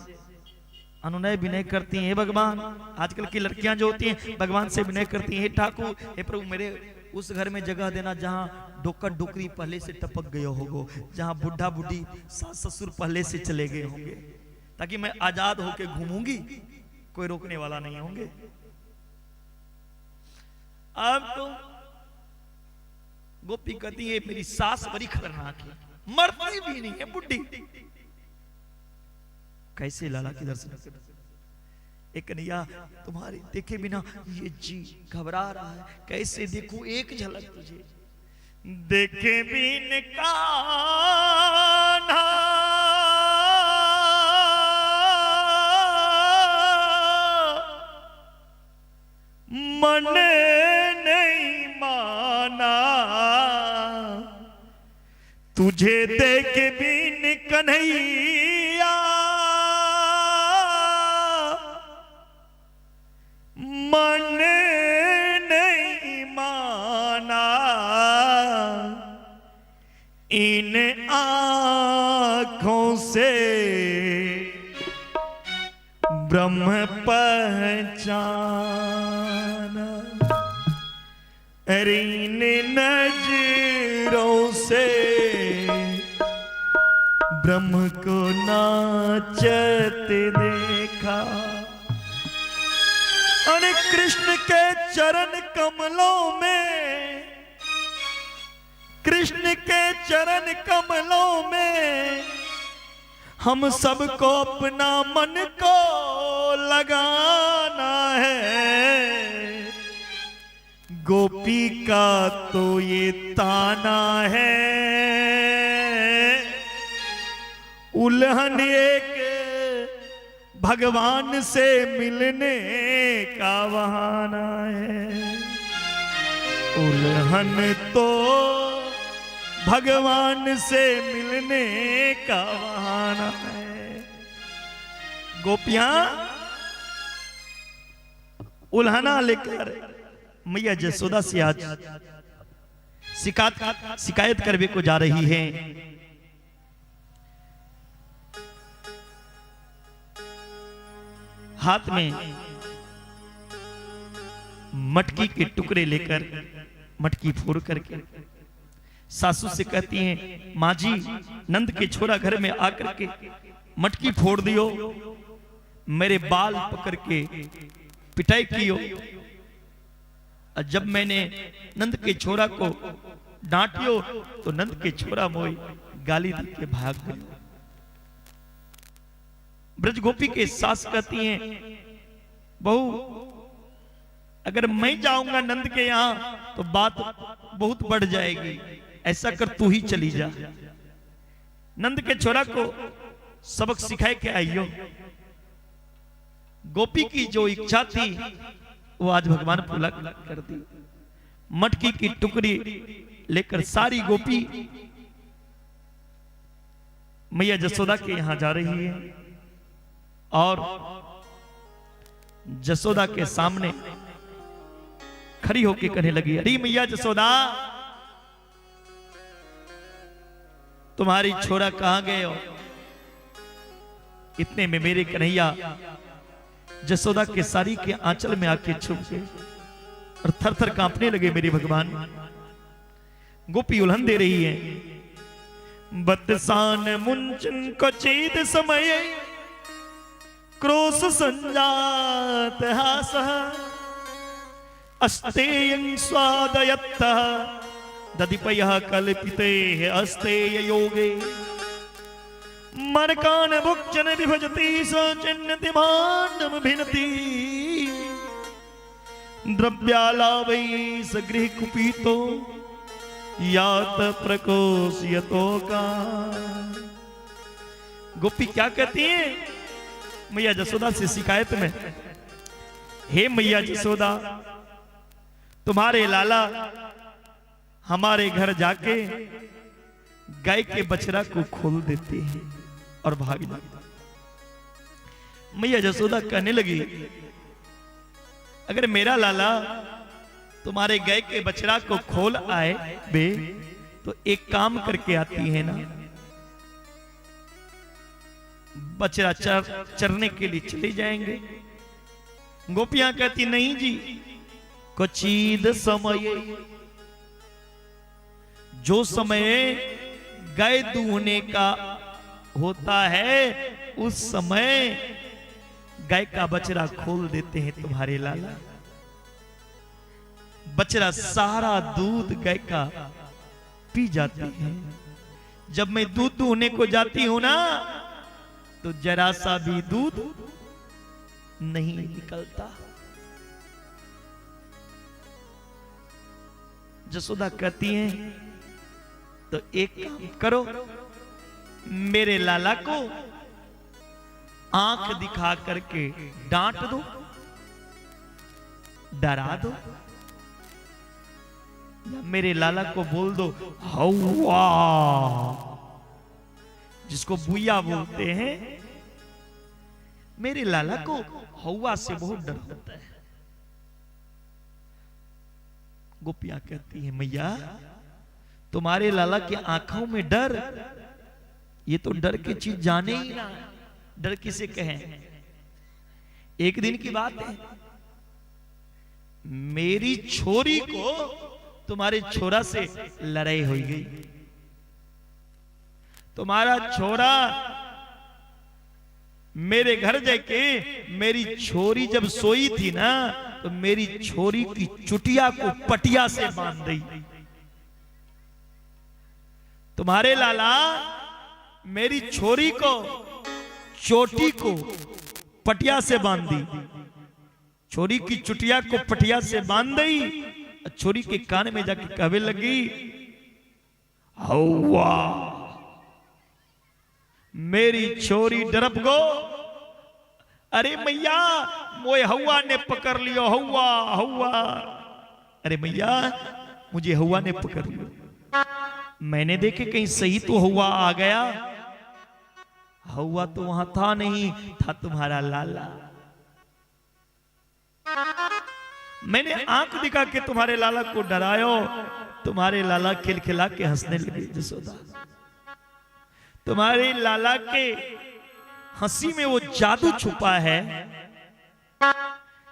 अनुनय विनय करती हैं। भगवान, आजकल की लड़कियां जो होती हैं भगवान से विनय करती हैं, हे ठाकुर, हे प्रभु, मेरे उस घर में जगह देना जहां डोकर डोकरी पहले से टपक गए होगो, जहां बुढ़ा बुढ़ी सास ससुर पहले से चले गए होंगे, ताकि मैं आजाद होके घूमूंगी, कोई रोकने वाला नहीं होंगे। अब तो गोपी कहती है मेरी सास बड़ी खतरनाक है, मरती भी नहीं है बुढ़ी। कैसे लाला की दर्शन कर? एक कन्हैया तुम्हारे देखे बिना ये जी घबरा रहा है, कैसे देखूं एक झलक तुझे। देखे बिन कान्हा मन नहीं माना, तुझे देख बिन कन्हैया मन नहीं माना, इन आँखों से ब्रह्म पहचाना, इन नजरों से ब्रह्म को नाचत देखा। अरे कृष्ण के चरण कमलों में, कृष्ण के चरण कमलों में हम सबको अपना मन को लगाना है। गोपी का तो ये ताना है, उल्हन एक भगवान से मिलने का बहाना है। उल्हन तो भगवान से मिलने का बहाना है। गोपियां उल्हना लेकर मैया जसोदा से आज शिकायत करने को जा रही है। हाथ में मटकी के टुकड़े लेकर मटकी फोड़ करके सासू से कहती हैं, माँ जी नंद के छोरा घर में आकर के मटकी फोड़ दियो, मेरे बाल पकड़ के पिटाई कियो। जब मैंने नंद के छोरा को डांटियो तो नंद के छोरा मोई गाली दे के भाग गए। ब्रज गोपी के सास कहती हैं, बहू अगर मैं जाऊंगा नंद के यहां तो बात बहुत बढ़ जाएगी, ऐसा कर तू ही चली जा। नंद के छोरा को सबक सिखाए के आइयो। गोपी की जो इच्छा थी वो आज भगवान पूरा कर दी। मटकी की टुकड़ी लेकर सारी गोपी मैया जसोदा के यहां जा रही है और जसोदा के सामने खड़ी होके कहने लगी, अरे मैया जसोदा तुम्हारी छोरा कहां गए हो? इतने में मेरे कन्हैया जसोदा के साड़ी के आंचल में आके छुप गए और थर थर कांपने लगे। मेरे भगवान गोपी उल्हन दे रही है। बदसान मुंचन को चेद समय क्रोश संजात हास अस्तेयं स्वादयत्तः दधिपयः कल्पिते अस्तेय योगे मरकान भुक्षन विभजति सचिन्नति मानम भिन्नति द्रव्यालावै सगृह कुपीतो यात प्रकोष्यतो का। गोपी क्या कहती है मैया जसोदा से शिकायत में, हे मैया जसोदा तुम्हारे लाला हमारे घर जाके गाय के बछड़ा को खोल देते हैं और भाग जाते। मैया जसोदा कहने लगी, अगर मेरा लाला तुम्हारे गाय के बछड़ा को खोल आए बे तो एक काम करके आती है ना, बछड़ा चरने के लिए चले जाएंगे। गोपियां कहती नहीं जी, क्वचिद समय जो समय गाय दूहने का होता है उस समय गाय का बछड़ा खोल देते हैं तुम्हारे लाला। बछड़ा सारा दूध गाय का पी जाती है। जब मैं दूध दूहने को जाती हूं ना तो जरा सा भी दूध नहीं निकलता। जसोदा कहती हैं, तो एक काम करो, मेरे लाला को आंख दिखा करके डांट दो, डरा दो, या मेरे लाला को बोल दो हौवा, जिसको बुया बोलते हैं। मेरे लाला को हौवा से बहुत डर होता है। गोपियां कहती है, मैया तुम्हारे लाला के आंखों में डर, ये तो डर की चीज जाने ही ना, डर किसे कहें। एक दिन की बात है, मेरी छोरी को तुम्हारे छोरा से लड़ाई हो गई। तुम्हारा छोरा मेरे घर जाके मेरी छोरी जब सोई थी ना तो मेरी छोरी की चुटिया को पटिया से बांध दी। तुम्हारे लाला मेरी छोरी को चोटी को पटिया से बांध दी, छोरी की चुटिया को पटिया से बांध दी। छोरी के कान में जाके कहने लगी, हौवा मेरी छोरी डरप गो। अरे मैया मोए हवा ने पकड़ लियो, हवा हवा। अरे मैया मुझे हवा ने पकड़ लियो। मैंने देखे कहीं सही तो हवा आ गया। हवा तो वहां था नहीं, था तुम्हारा लाला। मैंने आंख दिखा के तुम्हारे लाला को डरायो। तुम्हारे लाला खिलखिला के हंसने लगे। जसोदा तुम्हारे लाला के हंसी में वो जादू छुपा है।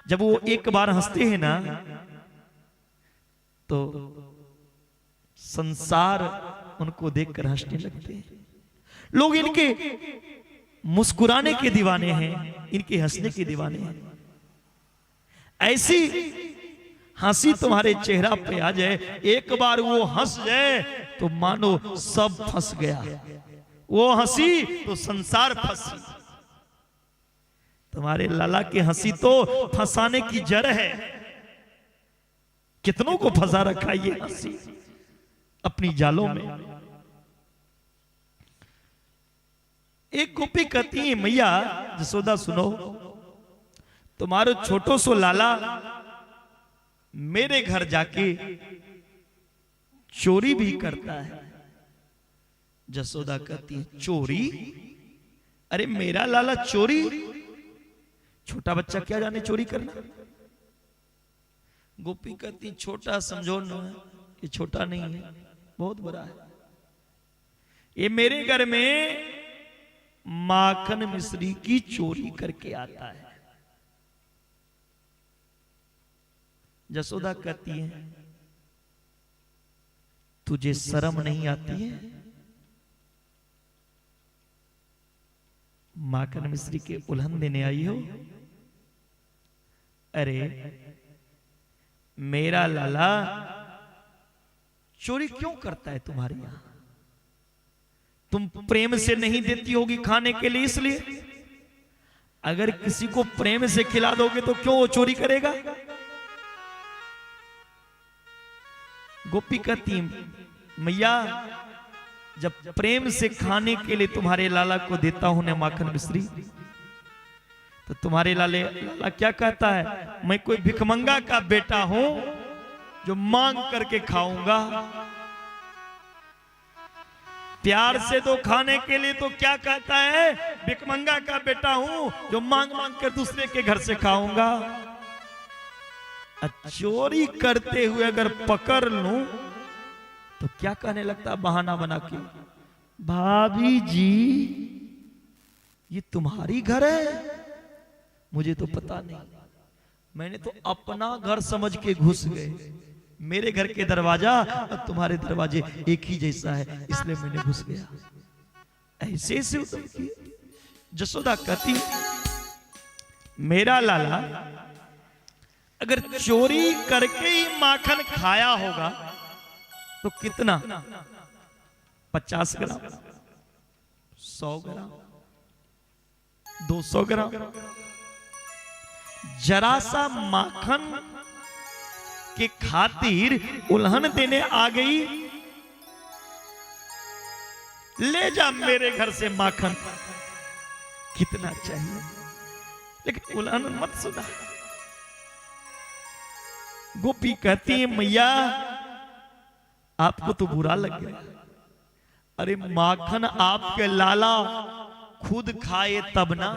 जब वो एक बार हंसते हैं ना तो संसार उनको देखकर हंसने लगते हैं। लोग इनके मुस्कुराने के दीवाने हैं, इनके हंसने के दीवाने हैं। ऐसी हंसी तुम्हारे चेहरा पे आ जाए, एक बार वो हंस जाए तो मानो सब फंस गया। वो हंसी तो संसार फंसी। तुम्हारे लाला की हंसी तो फंसाने की जड़ है। कितनों को फंसा रखा ये हंसी अपनी जालों में। एक गोपी कहती है मैया जसोदा सुनो, तुम्हारो छोटो सो लाला मेरे घर जाके चोरी भी करता है। जसोदा कहती है चोरी? अरे मेरा लाला चोरी? छोटा बच्चा क्या जाने चोरी करना। गोपी कहती छोटा समझो न, ये छोटा नहीं है, बहुत बड़ा है। ये मेरे घर में माखन मिश्री की चोरी करके आता है। जसोदा कहती है तुझे शर्म नहीं आती है? माखन मिश्री के उल्हन देने आई हो? अरे मेरा लाला चोरी क्यों करता है तुम्हारे यहां? तुम प्रेम से नहीं देती होगी खाने के लिए, इसलिए। अगर किसी को प्रेम से खिला दोगे तो क्यों वो चोरी करेगा? गोपी कहती मैया जब प्रेम से खाने के लिए तुम्हारे लाला को देता हूं ने माखन मिश्री, तो तुम्हारे लाला क्या कहता है? मैं कोई भिखमंगा का बेटा हूं जो मांग करके खाऊंगा। प्यार से तो खाने के लिए तो क्या कहता है? भिखमंगा का बेटा हूं जो मांग मांग कर दूसरे के घर से खाऊंगा। चोरी करते हुए अगर पकड़ लूं तो क्या कहने लगता? बहाना बना के, भाभी जी ये तुम्हारी घर है? मुझे तो पता नहीं, मैंने तो अपना घर समझ के घुस गए। मेरे घर के दरवाजा और तुम्हारे दरवाजे एक ही जैसा है, इसलिए मैंने घुस गया। ऐसे से उतर किए। जसोदा कहती मेरा लाला अगर चोरी करके ही माखन खाया होगा तो कितना? 50 ग्राम, 100 ग्राम, 200 ग्राम। जरा सा माखन के खातिर उल्हन देने आ गई। ले जा मेरे घर से माखन, कितना चाहिए? लेकिन उल्हन मत सुना। गोपी कहती है मैया आपको तो बुरा लग गया। अरे माखन आपके लाला खुद खाए तब ना,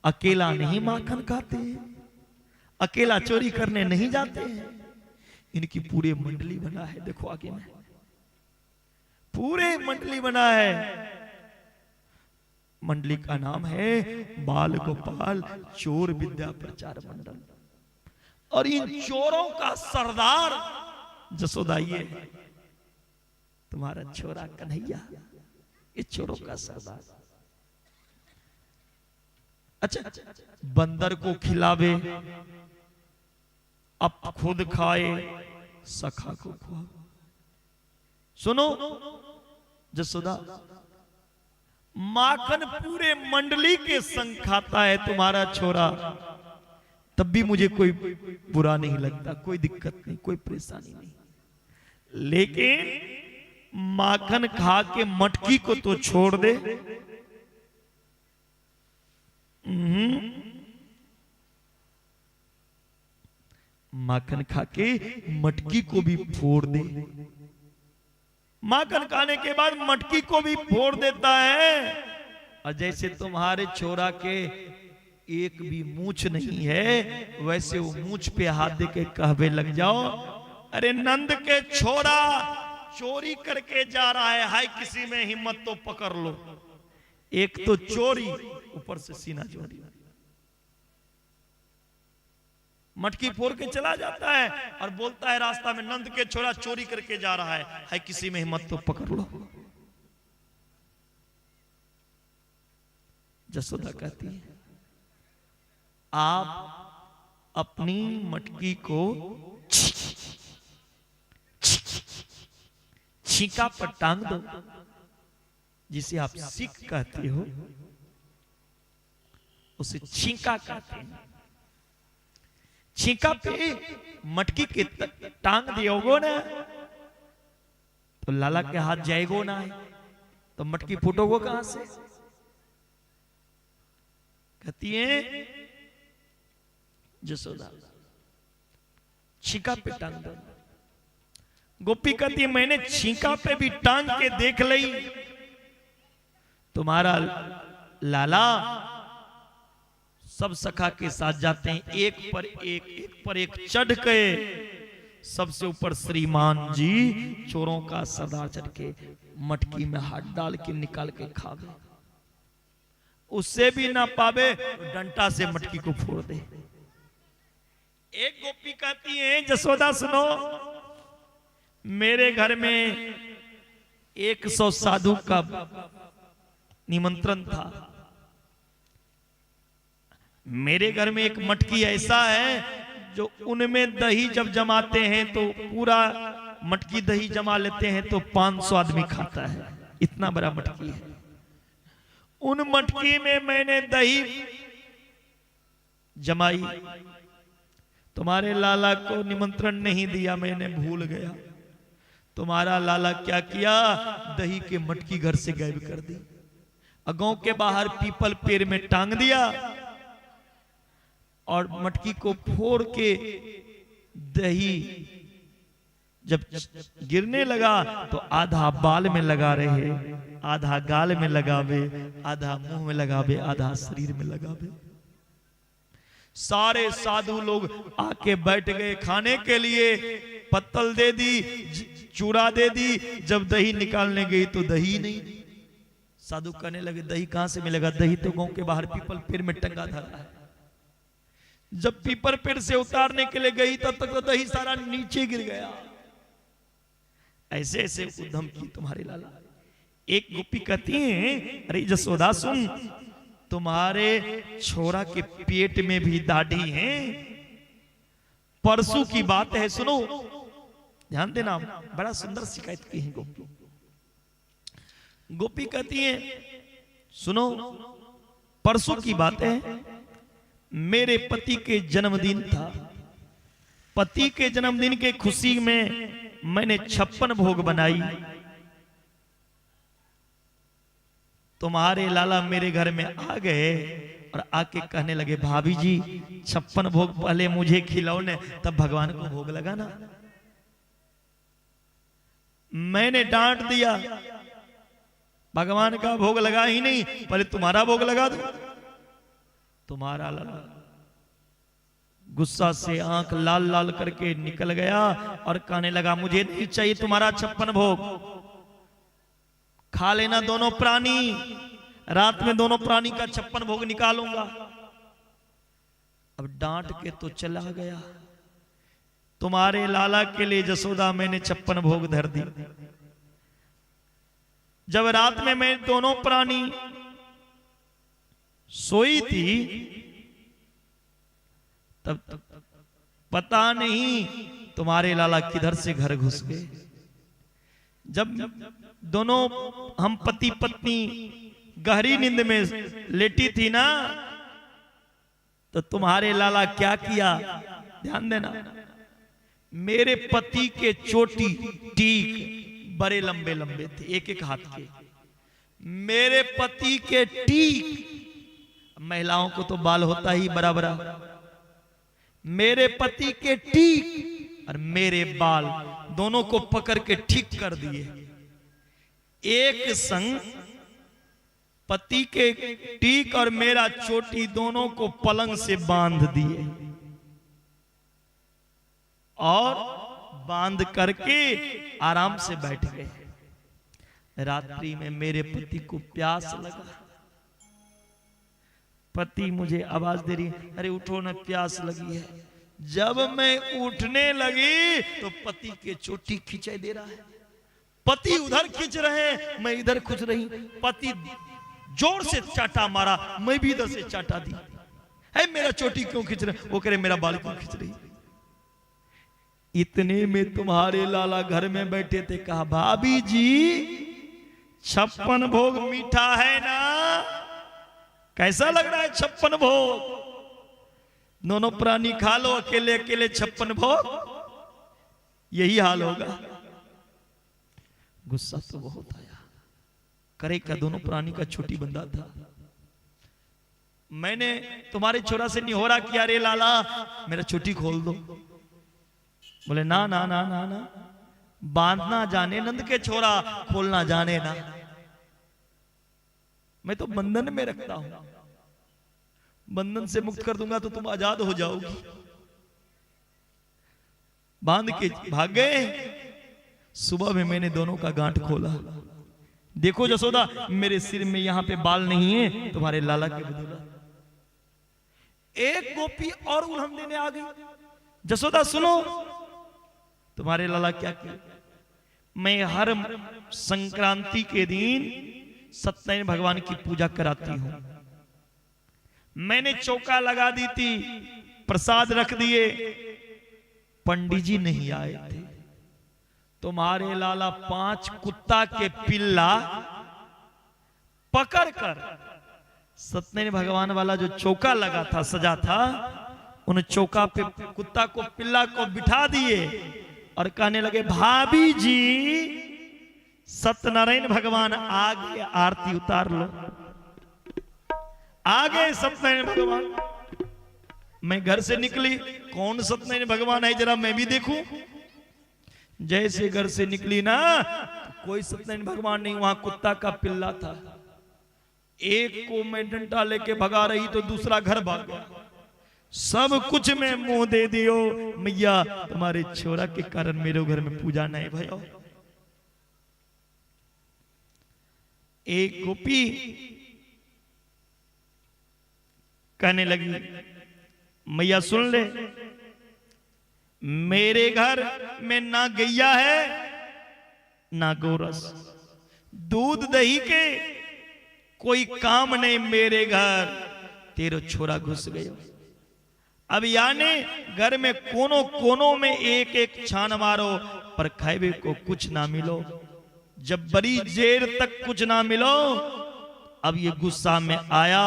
अकेला नहीं माखन खाते, अकेला चोरी करने नहीं जाते हैं। इनकी पूरे मंडली बना है, देखो आगे में पूरे मंडली बना है। मंडली का नाम है बाल गोपाल चोर विद्या प्रचार मंडल। और इन चोरों का सरदार जसोदा ये है, तुम्हारा छोरा कन्हैया, ये चोरों का सरदार। अच्छा, बंदर को खिलावे, अब खुद खाए, सखा को खुआ। सुनो जसोदा, माखन पूरे मंडली के संग खाता है तुम्हारा छोरा, तब भी मुझे कोई बुरा नहीं लगता, कोई दिक्कत नहीं, कोई परेशानी नहीं। लेकिन माखन खा के मटकी को तो छोड़ दे। माखन खा के मटकी को भी फोड़ दे। माखन खाने के बाद मटकी को भी फोड़ देता है। और जैसे तुम्हारे छोरा के एक भी मूछ नहीं है, वैसे वो मूछ पे हाथ दे के कहवे लग जाओ, अरे नंद के छोरा चोरी करके जा रहा है, हाय किसी में हिम्मत तो पकड़ लो। एक तो चोरी, ऊपर से सीना चोरी। मटकी फोड़ के चला जाता है और बोलता है रास्ता में, नंद के छोरा चोरी करके जा रहा है, हाय किसी में हिम्मत तो पकड़ लो। जसोदा कहती है, आप अपनी मटकी को छीका पर टांग दो, जिसे आप सीख कहते हो, उसे छीका कहते हैं। छीका पे मटकी के टांग दियोगो ना, तो लाला के हाथ जाएगो ना, तो मटकी फूटोगो कहां से? कहती है जसोदा, छीका पे टांग दो। गोपी कहती है, मैंने छीका पे भी टांग के देख ली, तुम्हारा लाला सब सखा के साथ जाते हैं, एक पर एक चढ़ के, सबसे ऊपर श्रीमान जी चोरों का सरदार चढ़ के मटकी में हाथ डाल के निकाल के खा गए। उससे भी ना पावे तो डंटा से मटकी को फोड़ दे। एक गोपी कहती है, जसोदा सुनो, मेरे घर में 100 साधु का निमंत्रण था। मेरे घर में एक मटकी ऐसा है जो उनमें दही जब जमाते हैं तो पूरा मटकी दही जमा लेते हैं तो 500 आदमी खाता है, इतना बड़ा मटकी है। उन मटकी में मैंने दही जमाई, तुम्हारे लाला को निमंत्रण नहीं दिया, मैंने भूल गया। तुम्हारा लाला क्या किया, दही के मटकी घर से गायब कर दी, गांव के बाहर पीपल पेड़ में टांग दिया, और मटकी को फोड़ के दही जब गिरने लगा तो आधा बाल में लगा रहे, आधा गाल में लगावे, आधा मुंह में लगावे, आधा शरीर में लगावे। सारे साधु लोग आके बैठ गए खाने के लिए, पत्तल दे दी, चूड़ा दे दी। जब दही निकालने गई तो दही नहीं। साधु कहने लगे, दही कहां से मिलेगा, दही तो गांव के बाहर पीपल पेड़ में टंगा था। जब पीपल पेड़ से उतारने के लिए गई तब तक तो दही सारा नीचे गिर गया। ऐसे ऐसे उद्यम की तुम्हारे लाला। एक गोपी कहती है, अरे जसोदा सुन, तुम्हारे छोरा के पेट में भी दाढ़ी है, परसों की बात है, सुनो, ध्यान देना, बड़ा सुंदर शिकायत की है गोपी। गोपी कहती है, सुनो, परसों की बात है, मेरे पति के जन्मदिन था। पति के जन्मदिन के खुशी में मैंने 56 भोग बनाई। तुम्हारे लाला मेरे घर में आ गए और आके कहने लगे, भाभी जी 56 भोग पहले मुझे खिलौने, तब भगवान को भोग लगाना। मैंने डांट दिया, भगवान का भोग लगा ही नहीं, पहले तुम्हारा भोग लगा दो। तुम्हारा लाला गुस्सा से आंख लाल लाल करके निकल गया और कहने लगा, मुझे नहीं चाहिए तुम्हारा 56 भोग, खा लेना दोनों प्राणी, रात में दोनों प्राणी का 56 भोग निकालूंगा। अब डांट के तो चला गया। तुम्हारे लाला के लिए जसोदा मैंने 56 भोग धर दी। जब रात में मैं दोनों प्राणी सोई थी, तब पता नहीं तुम्हारे लाला किधर से घर घुस गए। जब दोनों हम पति पत्नी गहरी नींद में लेटी थी ना, तो तुम्हारे लाला क्या किया, ध्यान देना, मेरे पति के चोटी, टीक, बड़े लंबे लंबे थे, एक एक हाथ के। मेरे पति के टीक, महिलाओं को तो बाल होता ही बड़ा बड़ा, मेरे पति के टीक और मेरे बाल दोनों को पकड़ के ठीक कर दिए। एक संग पति के टीक और मेरा चोटी दोनों को पलंग से बांध दिए और बांध करके आराम से बैठ गए। रात्रि में मेरे पति को प्यास लगा। पति मुझे आवाज दे रही है, अरे उठो ना, प्यास लगी है। जब मैं उठने लगी तो पति के चोटी खींचाई दे रहा है। पति उधर खींच रहे, मैं इधर खींच रही। पति जोर से चाटा मारा, मैं भी इधर से चाटा दी। है मेरा चोटी क्यों खींच रहे? वो करे मेरा बाल क्यों खींच रही? इतने में तुम्हारे लाला घर में बैठे थे। कहा, भाभी जी 56 भोग मीठा है ना? कैसा लग रहा है 56 भोग? दोनों प्राणी खा लो, अकेले अकेले 56 भोग, यही हाल होगा। गुस्सा तो बहुत आया। करे क्या, दोनों प्राणी का छोटी बंदा था। मैंने तुम्हारे छोरा से निहोरा किया, रे लाला मेरा छोटी खोल दो। बोले ना ना ना ना ना, बांधना जाने नंद के छोरा, खोलना जाने ना। मैं तो बंधन में रखता हूं, बंधन से मुक्त कर दूंगा तो तुम आजाद हो जाओगी। बांध के भाग गए। सुबह में मैंने दोनों का गांठ खोला। देखो जसोदा, मेरे सिर में यहां पे बाल नहीं है, तुम्हारे लाला के बदौलत। एक गोपी और उल्हन देने आ गई। जसोदा सुनो, तुम्हारे लाला क्या किया? मैं हर संक्रांति के दिन सत्यनारायण भगवान की पूजा कराती हूं। मैंने चौका लगा दी थी, प्रसाद रख दिए, पंडित जी नहीं आए थे। तुम्हारे लाला 5 कुत्ता के पिल्ला पकड़कर सत्यनारायण भगवान वाला जो चौका लगा था, सजा था, उन चौका पे कुत्ता को, पिल्ला को बिठा दिए और कहने लगे, भाभी जी सत्यनारायण भगवान आ गए, आरती उतार लो। आ गए सत्यनारायण भगवान। मैं घर से निकली, कौन सत्यनारायण भगवान है जरा मैं भी देखूं। जैसे घर से निकली ना, कोई सत्यनारायण भगवान नहीं, वहां कुत्ता का पिल्ला था। एक को मैं डंडा लेके भगा रही तो दूसरा घर भाग गया। सब कुछ में मुंह दे दियो, मैया तुम्हारे छोरा के कारण मेरे घर में पूजा नहीं भयो। एक गोपी कहने लगी, मैया सुन ले, मेरे घर में ना गैया है ना गोरस, दूध दही के कोई काम नहीं मेरे घर। तेरो छोरा घुस गयो। अब यानी घर में कोनों कोनों में एक एक छान मारो, पर खाए को कुछ ना मिलो। जब बड़ी देर तक कुछ ना मिलो, अब ये गुस्सा में आया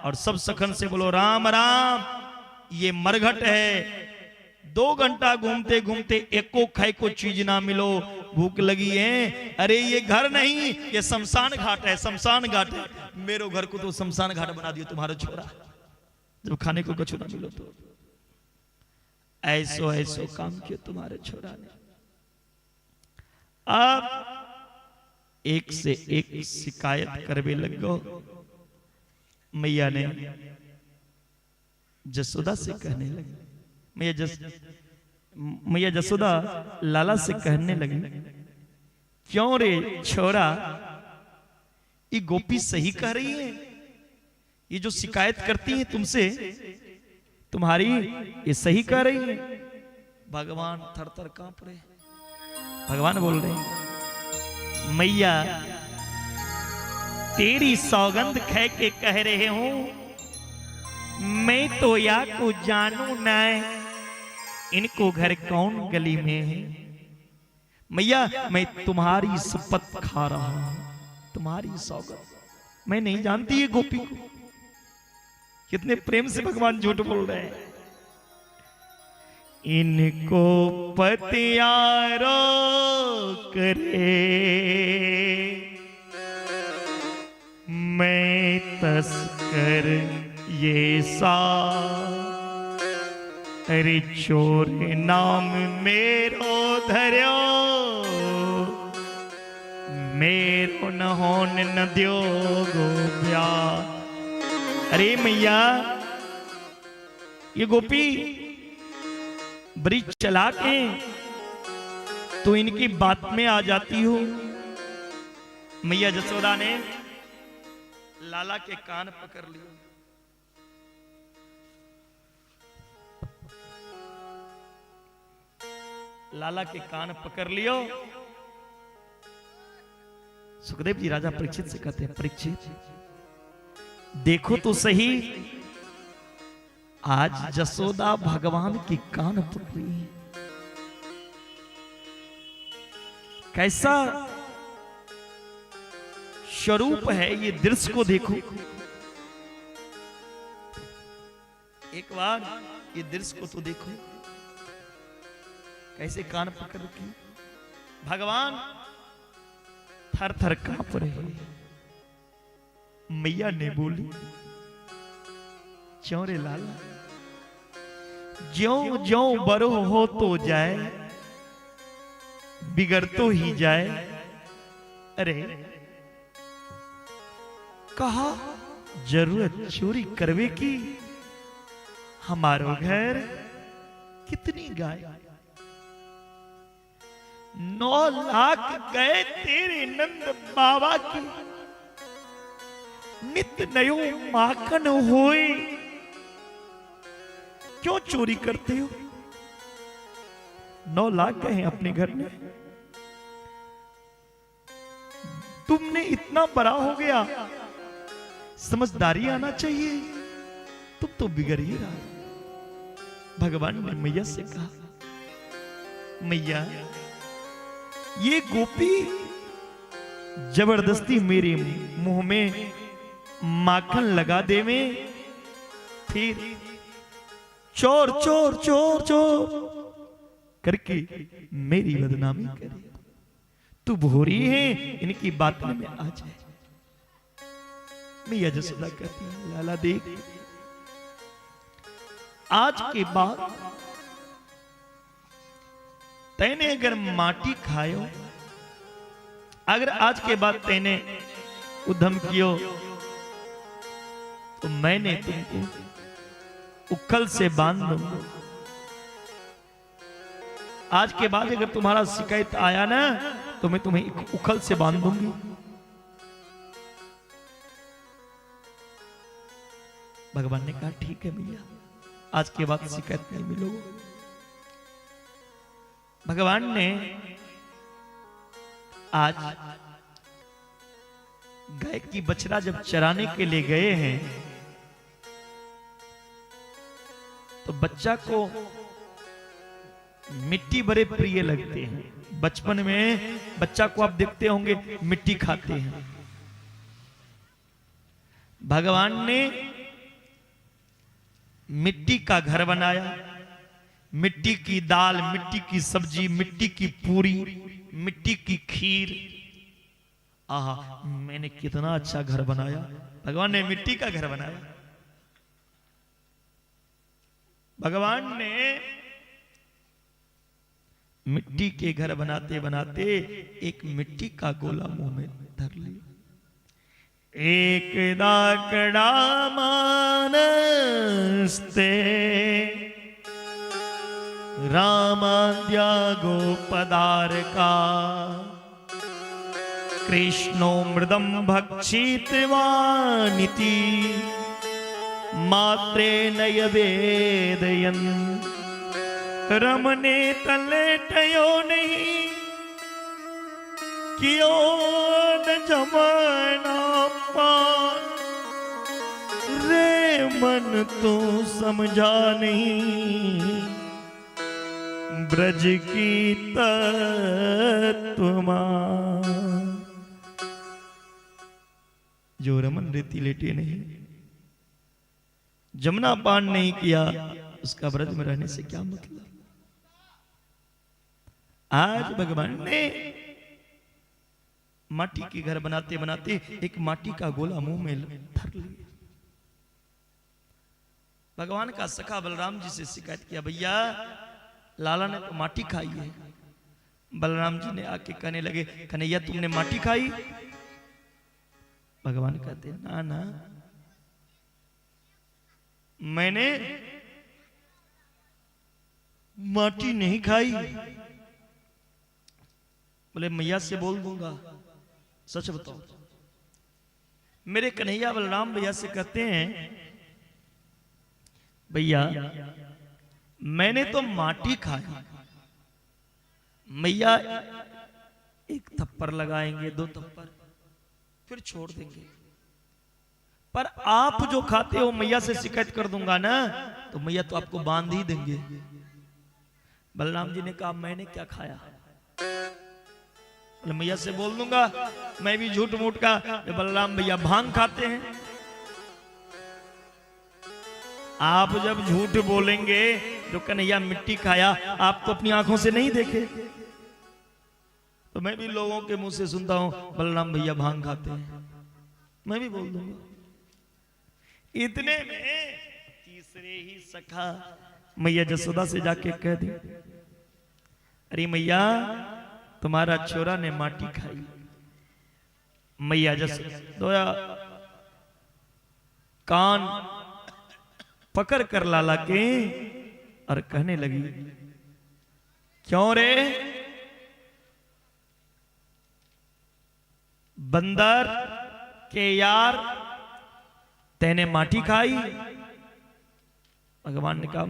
और सब सखन से बोलो, राम राम, ये मरघट है। 2 घंटा घूमते घूमते एको खाई को चीज ना मिलो, भूख लगी है। अरे ये घर नहीं, ये शमशान घाट है, शमशान घाट है। मेरो घर को तो शमशान घाट बना दियो तुम्हारा छोरा, जब खाने को कुछ ना मिलो तो। ऐसो ऐसो काम किया तुम्हारे छोरा ने। अब एक से एक शिकायत करवे लग गो। मैया ने जसोदा से कहने लगी, मैया जसोदा लाला से कहने लगी, क्यों रे छोरा, ये गोपी सही कह रही है? ये जो शिकायत करती है तुमसे, तुम्हारी, ये सही कह रही है? भगवान थर थर कांप रहे। भगवान बोल रहे, मैया तेरी सौगंध खे के कह रहे हूं, मैं तो या को जानू न, इनको घर कौन गली में है। मैया मैं तुम्हारी शपथ खा रहा हूं, तुम्हारी सौगंध, मैं नहीं जानती ये गोपी को। कितने प्रेम से भगवान झूठ बोल रहे हैं। इनको पतियारो करे, मैं तस्कर ये सा, अरे चोर नाम मेरो धर्यो, मेरो न होन न द्यो गो प्यार। अरे मैया, ये गोपी बड़ी चालाक हैं, तो इनकी बात में आ जाती हो। मैया जसोदा ने लाला के कान पकड़ लिए। लाला के कान पकड़ लियो। सुखदेव जी राजा परीक्षित से कहते हैं, परीक्षित देखो तो सही, आज जसोदा भगवान की कान पकड़ी है। कैसा स्वरूप है ये दृश्य को देखो। एक बार ये दृश्य को तो देखो, कैसे कान पकड़ रखी। भगवान थर थर कांप रहे। मैया ने बोली, चौरे लाला, ज्यों ज्यों बड़ो हो तो जाए, बिगड़ तो ही जाए। अरे कहा जरूरत चोरी करवे की, हमारो घर कितनी गाय। 9 लाख गए तेरे नंद बाबा की, नित्य नयो माखन होए, क्यों चोरी करते हो। 9 लाख गए हैं अपने घर में, तुमने इतना बड़ा हो गया, समझदारी आना चाहिए, तुम तो बिगड़ ही रहा। भगवान ने मैया से कहा, मैया ये गोपी जबरदस्ती मेरे मुंह में माखन लगा देवे, फिर चोर चोर चोर चोर करके मेरी बदनामी करे। तू भोरी है, इनकी बात में आ जाए। मैया जसोदा कहती है, लाला देख, आज के बाद तैने अगर माटी खायो, अगर आज के बाद तैने उधम कियो, तो मैंने तुमको उखल से बांध दूंगा। आज के बाद अगर तुम्हारा शिकायत आया ना, तो मैं तुम्हें उखल से बांध दूंगी। भगवान ने कहा, ठीक है भैया, आज के बाद शिकायत नहीं मिलोगे। भगवान ने आज गाय की बछड़ा जब चराने के लिए गए हैं, तो बच्चा को मिट्टी बड़े प्रिय लगते हैं। बचपन में बच्चा को आप देखते होंगे मिट्टी खाते हैं। भगवान ने मिट्टी का घर बनाया, मिट्टी की दाल, मिट्टी की सब्जी, मिट्टी की पूरी, मिट्टी की खीर। आहा, मैंने कितना अच्छा घर बनाया। भगवान ने मिट्टी का घर बनाया। भगवान ने मिट्टी के घर बनाते बनाते एक मिट्टी का गोला मुंह में धर लिया। एक दाकड़ा मानस्ते रामाद्या गोपदार का, कृष्णो मृदम भक्षितवानिति मात्रे नय वेदयन। रमने तलेटयो नहीं कियो न जमाना पार, रे मन तो समझा नहीं ब्रज की तत्वमा। जो रमन रीति लेटे नहीं, जमुना पान नहीं किया, उसका ब्रज में रहने से क्या मतलब। आज भगवान ने माटी के घर बनाते बनाते एक माटी का गोला मुंह में धर लिया। भगवान का सखा बलराम जी से शिकायत किया, भैया लाला ने तो माटी खाई है। बलराम जी ने आके कहने लगे, कन्हैया तुमने माटी खाई? भगवान कहते ना ना, मैंने माटी नहीं खाई। बोले मैया से बोल दूंगा, सच बताओ। मेरे कन्हैया बलराम भैया से कहते हैं, भैया मैंने तो माटी खाई। मैया एक थप्पड़ लगाएंगे, 2 थप्पड़, फिर छोड़ देंगे। पर आप जो खाते हो मैया से शिकायत कर दूंगा ना, तो मैया तो आपको बांध ही देंगे। बलराम जी ने कहा, मैंने क्या खाया? मैया से बोल दूंगा। मैं भी झूठ मूठ का, बलराम भैया भांग खाते हैं। आप जब झूठ बोलेंगे तो कन्हैया मिट्टी खाया, आप तो अपनी आंखों से नहीं देखे। तो मैं भी लोगों के मुंह से सुनता हूं बलराम भैया भांग खाते हैं, मैं भी बोल दूंगा। इतने में तीसरे ही सखा मैया जसोदा से जाके कह दी, अरे मैया तुम्हारा छोरा ने माटी खाई। मैया जसोदा कान पकड़ कर लाला के और कहने लगी, क्यों रे बंदर के यार, तेने माटी खाई? भगवान ने कहा,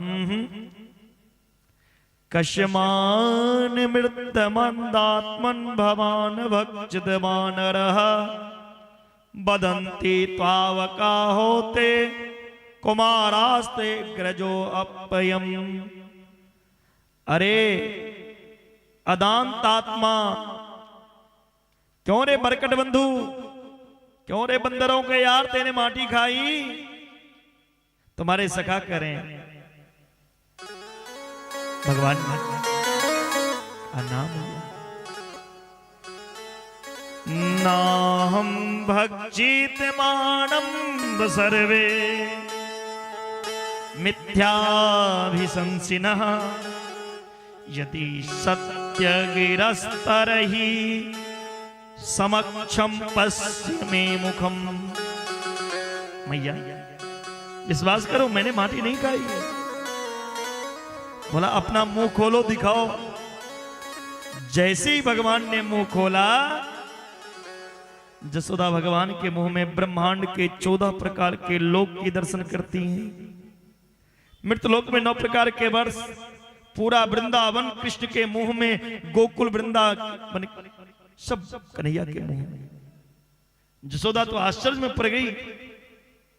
कश्यमान मृतमंदात्मन भवान भक्षितमान रहा बदंती त्वावका होते कुमारास्ते ग्रजो अपयम। अरे अदांतात्मा, क्यों रे बरकट बंधु, क्यों रे बंदरों के यार तेने माटी खाई? तुम्हारे सखा करें। भगवान का नाम ना हम भक्षित मानम सर्वे मिथ्याभिशंसिनः यदि सत्य गिरस्तरहि समक्षम पश्य में मुखम। मैया विश्वास करो, मैंने माटी नहीं खाई है। बोला अपना मुंह खोलो, दिखाओ। जैसे ही भगवान ने मुंह खोला, जसोदा भगवान के मुंह में ब्रह्मांड के 14 प्रकार के लोक की दर्शन करती हैं। मृतलोक में 9 प्रकार के वर्ष, पूरा वृंदावन कृष्ण के मुंह में, गोकुल वृंदावन सब कन्हैया के मुंह में। जसोदा तो आश्चर्य में पड़ गई,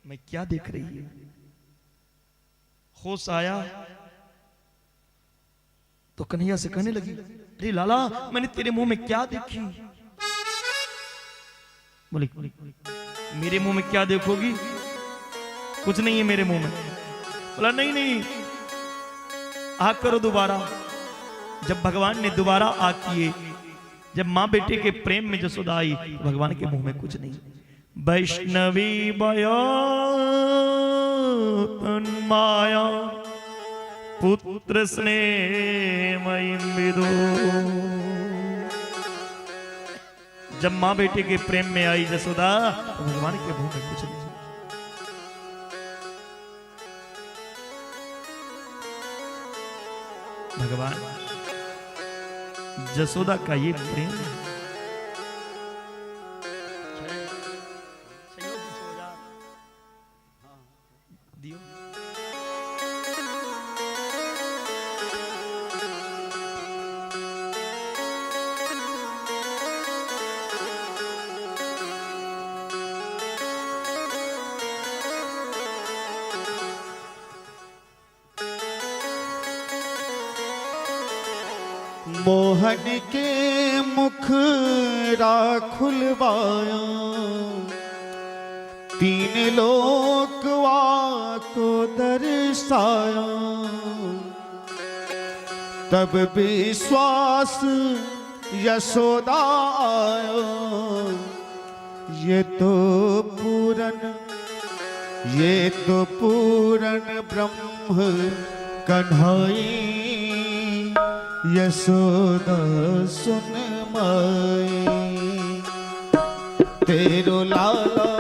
मैं क्या देख रही है? होश आया तो कन्हैया से कहने लगी, अरे लाला मैंने तेरे मुंह में क्या देखी? बोली मेरे मुंह में क्या देखोगी? कुछ नहीं है मेरे मुंह में। बोला नहीं नहीं, आग करो दोबारा। जब भगवान ने दोबारा आग किए, जब माँ बेटे के प्रेम में जसोदा आई, तो भगवान के मुंह में कुछ नहीं। वैष्णवी बया माया पुत्र स्नेहमयी विदो। जब माँ बेटे के प्रेम में आई जसोदा, तो भगवान के मुंह में कुछ नहीं। भगवान जसोदा का ये प्रेम है। दियो मोहन के मुख राखुलवाया, 3 लोक को दर्शाया। तब विश्वास यशोदा आयो, ये तो पूरन ब्रह्म कन्हई, यशोदा सुन माई। तेरो लाला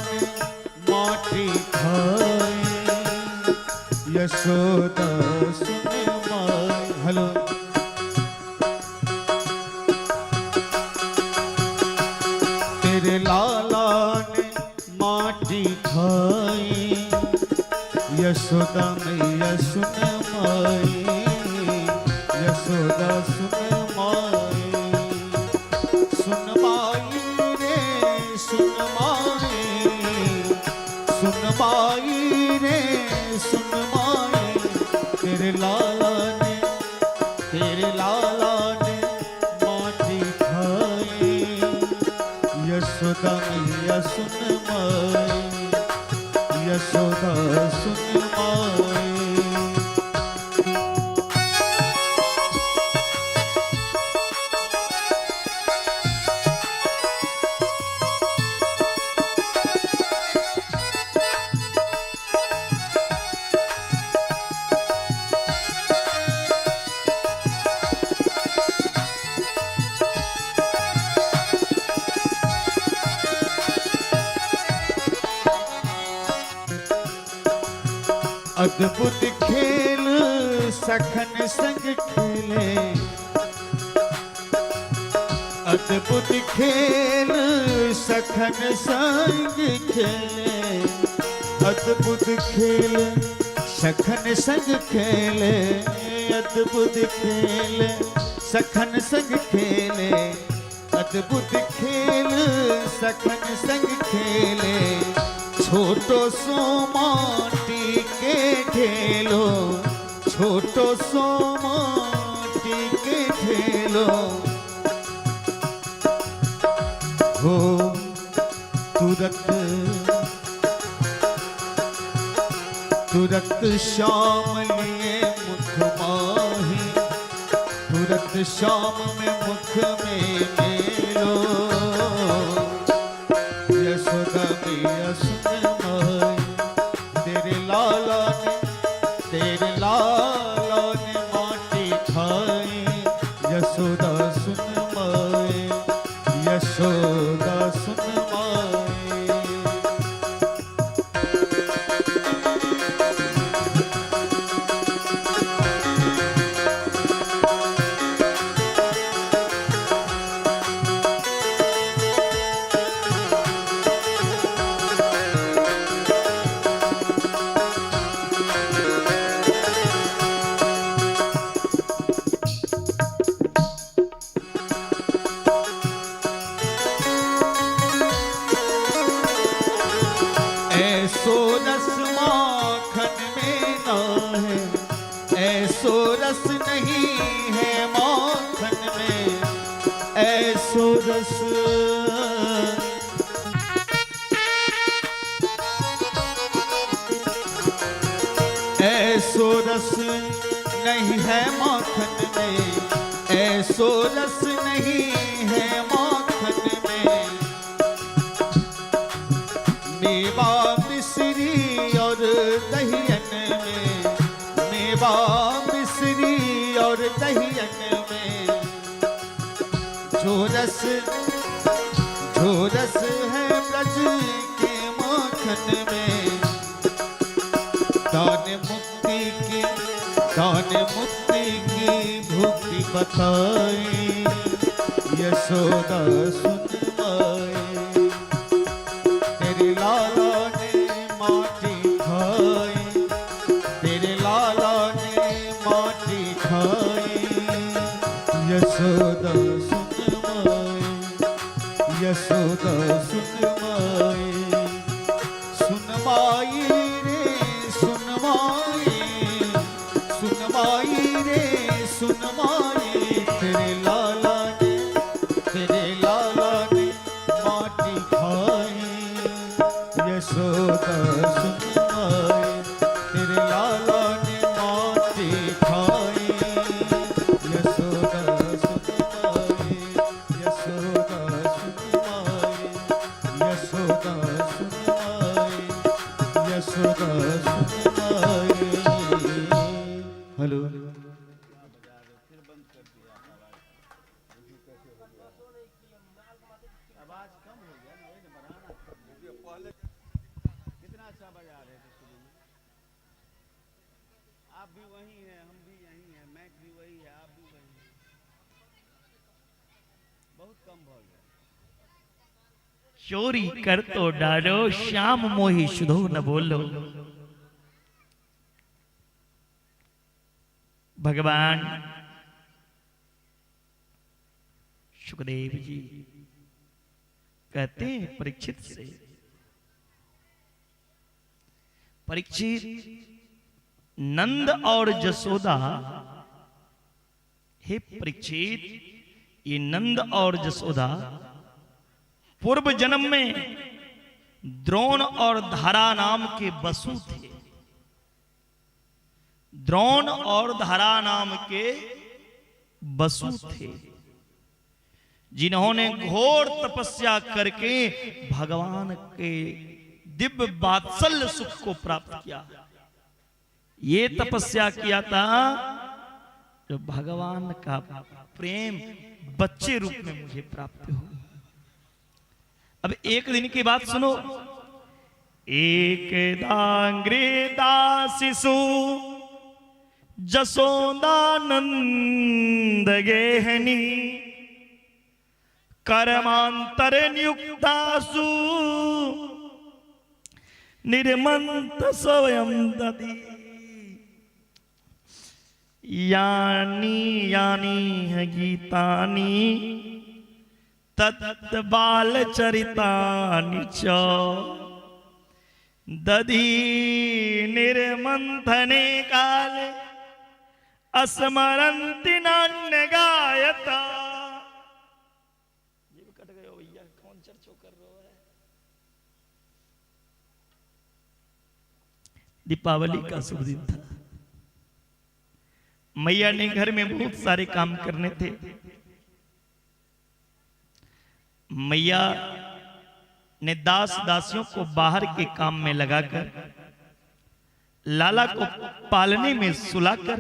ने माटी खाई, यशोदा सुन माई। हेलो, तेरे लाला ने माटी खाई, यशोदा मैया सुन माई, यशोदा सुन माई। सुन माई रे सुन माई, सुन माई रे सुन माई। तेरे लाला ने माटी खाई, यशोदा मैया सुन माई, यशोदा सुन माई। अद्भुत खेल सखन संग खेले, अद्भुत खेल सखन संग खेले, अद्भुत खेल सखन संग खेले, अद्भुत खेल सखन संग खेले, अद्भुत खेल सखन संग खेले। छोटो सो माटी के ढेलो, छोटो सो माटी के ढेलो। हो तुरत श्याम लिए मुख माही, तुरत श्याम में मुख में मेलो, यशोदा मैया सुन माई। तेरे लाला ने माटी खाई, यशोदा सुन माई, यशोदा सुन माई। ऐसो रस माखन में ना है, ऐसो रस नहीं है माखन में, ऐसो रस ऐसो रस नहीं है माखन में, ऐसो रस नहीं है माखन में। मेवा मिश्री और दहियन में, मेवा मिश्री और दहियन में। जो रस है ब्रज के माखन में। दान मुक्ति की भूखी बताई, यशोदा सुन माई। तेरे लाला ने माटी खाई, तेरे लाला ने माटी खाई, यशोदा सुन माई, यशोदा सुन माई। सुन माई रे सुन माई, सुन माई रे सुन माई। तेरे लाला ने माटी खाई, यशोदा सुन माई। आप भी वही हैं, हम भी यही हैं, मैं भी वही है, आप भी वही हैं। बहुत कम हो गया। चोरी कर तो डालो श्याम मोही शुद्धो न बोलो। भगवान सुखदेव जी कहते हैं परीक्षित से, परीक्षित नंद और जसोदा, हे परीक्षित ये नंद और जसोदा पूर्व जन्म में द्रोण और धारा नाम के वसु थे। द्रोण और धारा नाम के वसु थे, जिन्होंने घोर तपस्या करके भगवान के दिव्य वात्सल्य सुख को प्राप्त किया। ये तपस्या किया था जो भगवान का प्रेम बच्चे रूप में मुझे प्राप्त हो। अब एक दिन की बात सुनो। एक दांग्रेदा शिशु जसोदानंद गेहनी कर्मांतर नियुक्तासु निर्मंत स्वयं ददी यानी यानी है गीतानी तत् बाल चरितानि च दधी निर्मंथने काले अस्मरन्ति नान्य गायता। ये भी कट गए हो भैया, कौन चर्चो कर रहा है। दीपावली का शुभ दिन था। मैया ने घर में बहुत सारे काम करने थे। मैया ने दास दासियों को बाहर के काम में लगाकर लाला को पालने में सुलाकर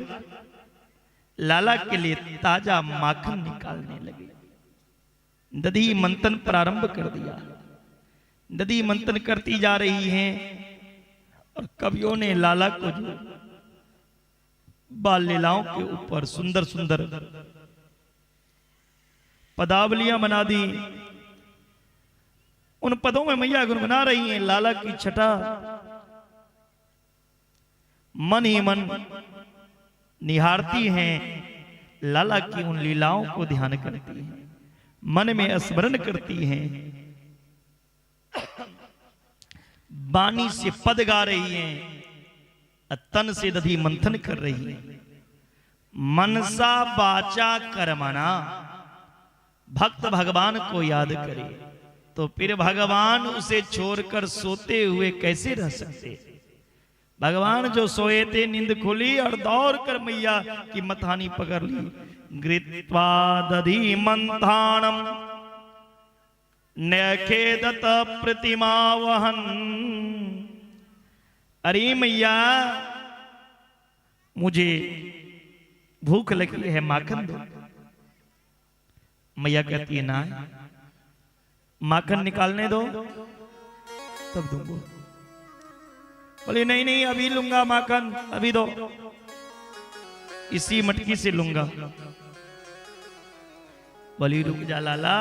लाला के लिए ताजा माखन निकालने लगे। दधी मंथन प्रारंभ कर दिया। दधी मंथन करती जा रही हैं और कवियों ने लाला को जो बाल लीलाओं के ऊपर सुंदर सुंदर पदावलियां बना दी। उन पदों में मैया गुनगुना रही हैं लाला की छटा। मन ही मन निहारती हैं लाला की उन लीलाओं को ध्यान करती हैं, मन में स्मरण करती हैं। बानी से पद गा रही हैं, तन से दधी मंथन कर रही है। मनसा वाचा कर्मणा, भक्त भगवान को याद करे तो फिर भगवान उसे छोड़कर सोते हुए कैसे रह सकते। भगवान जो सोए थे, नींद खुली और दौड़ कर मैया की मथानी पकड़ ली। गृत्वा दधी मंथानम नखेदत प्रतिमा वहन। अरे मैया मुझे भूख लगी है, माखन दो। मैया कहती है ना, माखन निकालने दो तब दूंगा। बोले नहीं नहीं अभी लूंगा माखन, अभी दो, इसी मटकी से लूंगा। बोली रुक जा लाला,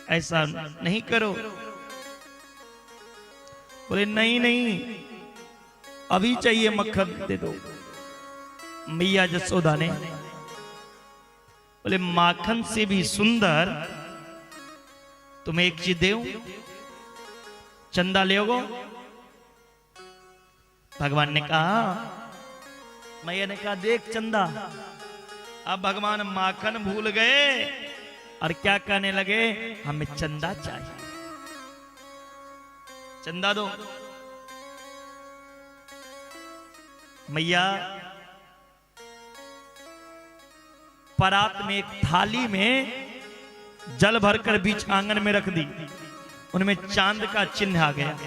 ऐसा नहीं करो। बोले नहीं नहीं अभी चाहिए मक्खन, दे दो। मैया जसोदा ने बोले माखन से भी सुंदर तुम्हें एक चीज देऊं, चंदा लेगो। भगवान ने कहा, मैया ने कहा देख चंदा। अब भगवान माखन भूल गए और क्या कहने लगे, हमें चंदा चाहिए, चंदा दो। मैया परात में एक थाली में जल भरकर बीच आंगन में रख दी। उनमें चांद का चिन्ह आ गया।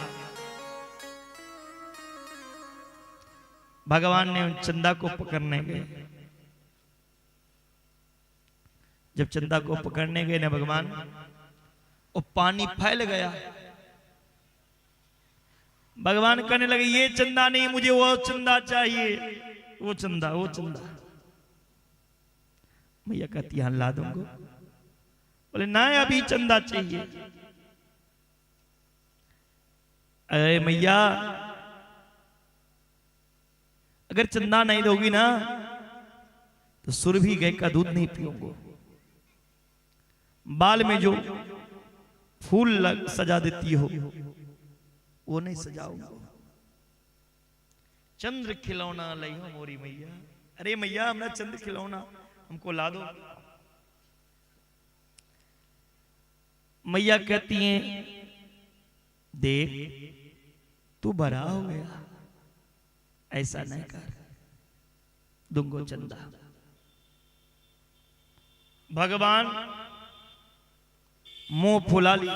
भगवान ने उन चंदा को पकड़ने गए। जब चंदा को पकड़ने गए ना भगवान, वो पानी फैल गया भगवान कहने लगे ये चंदा नहीं, मुझे वो चंदा चाहिए, वो चंदा, वो चंदा। मैया कहती हाँ ला दूंगा। बोले ना अभी चंदा चाहिए। अरे मैया अगर चंदा नहीं दोगी ना तो सुरभि गाय का दूध नहीं पीऊंगा, बाल में जो फूल सजा देती हो वो नहीं सजाऊंगा, चंद्र खिलौना लाई हो मोरी मैया। अरे मैया हमरा चंद्र खिलौना हमको ला दो। मैया कहती हैं देख तू बड़ा हो गया, ऐसा नहीं कर, दूंगो चंदा। भगवान मुंह फुला ली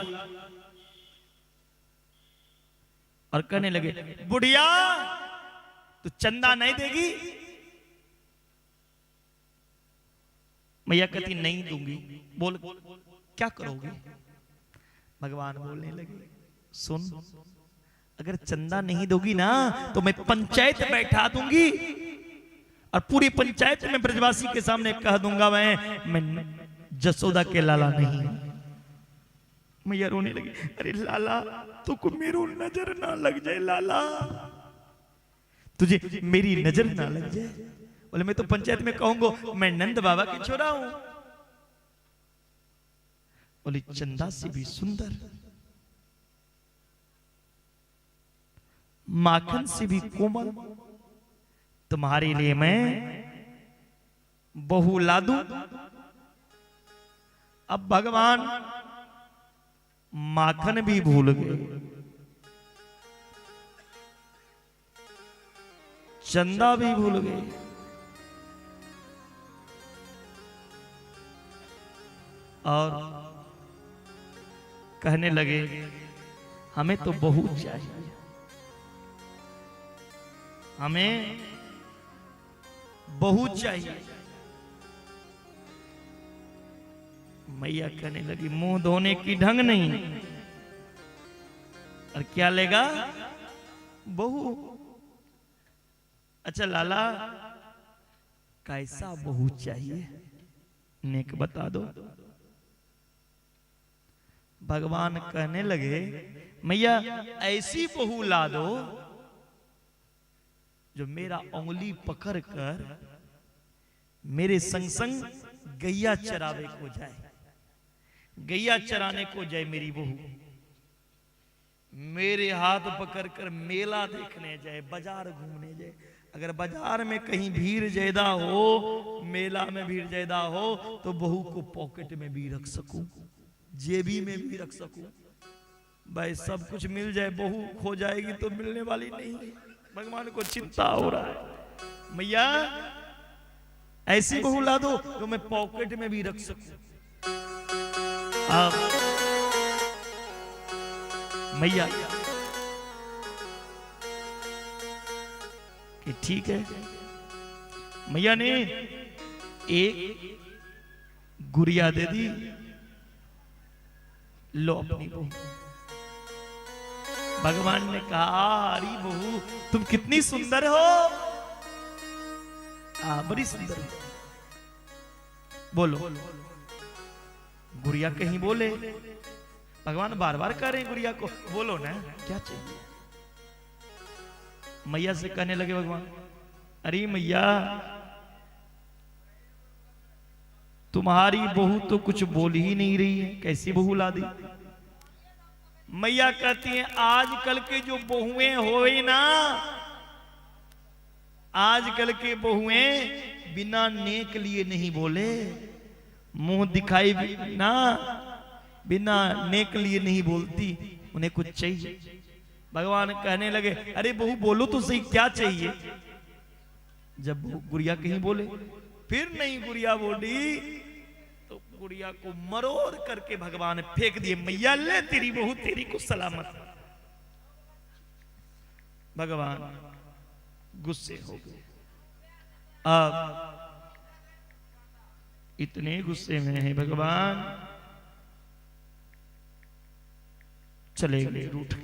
और कहने लगे बुढ़िया तू चंदा नहीं देगी? मैया कहती नहीं दूंगी। बोल क्या करोगे? भगवान बोलने लगे सुन, अगर चंदा नहीं दोगी ना तो मैं पंचायत बैठा दूंगी और पूरी पंचायत में ब्रजवासी के सामने कह दूंगा मैं जसोदा के लाला नहीं। मैया रोने लगी, अरे लाला तो को मेरो नजर ना लग जाए, लाला तुझे मेरी नजर ना लग जाए। बोले मैं तो पंचायत में कहूंगा मैं नंद बाबा की छोरा हूं। बोली चंदा से भी सुंदर, माखन से भी कोमल तुम्हारे लिए मैं बहू ला दूं। अब भगवान माखन भी भूल गए, चंदा भी भूल गए, और कहने लगे हमें तो बहू चाहिए, हमें बहू चाहिए। मैया कहने लगी मुंह धोने की ढंग नहीं, और क्या लेगा? बहू। अच्छा लाला कैसा बहू चाहिए नेक बता दो। भगवान कहने लगे मैया ऐसी बहू ला दो जो मेरा उंगली पकड़कर मेरे संग संग गैया चरावे को जाए, गैया चराने को जाए मेरी बहू, मेरे हाथ पकड़कर मेला देखने जाए, बाजार घूमने जाए। अगर बाजार में कहीं भीड़ ज्यादा हो, मेला में भीड़ ज्यादा हो, तो बहू को पॉकेट में भी रख सकूं, जेबी में भी रख सकूं। भाई सब कुछ मिल जाए, बहू खो जाएगी तो मिलने वाली नहीं। भगवान को चिंता हो रहा है, मैया ऐसी बहू ला दो तो मैं पॉकेट में भी रख सकूं। अब मैया कि ठीक है। मैया ने एक गुड़िया दे दी, लो अपनी बहू। भगवान ने कहा अरे बहू तुम कितनी सुंदर हो, बड़ी सुंदर हो। बोलो गुड़िया कहीं बोले, भगवान बार बार कह रहे हैं गुड़िया को बोलो ना क्या चाहिए। मैया से कहने लगे भगवान अरे मैया तुम्हारी बहू तो कुछ बोल ही नहीं रही है, कैसी बहू ला दी। मैया कहती हैं आजकल के जो बहुएं होए ना, आजकल के बहुएं बिना नेक लिए नहीं बोले, मुंह दिखाई ना बिना नेक लिए नहीं बोलती, उन्हें कुछ चाहिए। भगवान कहने लगे अरे बहू बोलो तो सही क्या चाहिए। जब गुड़िया कहीं बोले, फिर नहीं गुड़िया बोली तो गुड़िया को मरोड़ करके भगवान फेंक दिए। मैया ले तेरी बहू तेरी को सलामत। भगवान गुस्से हो गए। अब इतने गुस्से में है भगवान, चले गए रूठ।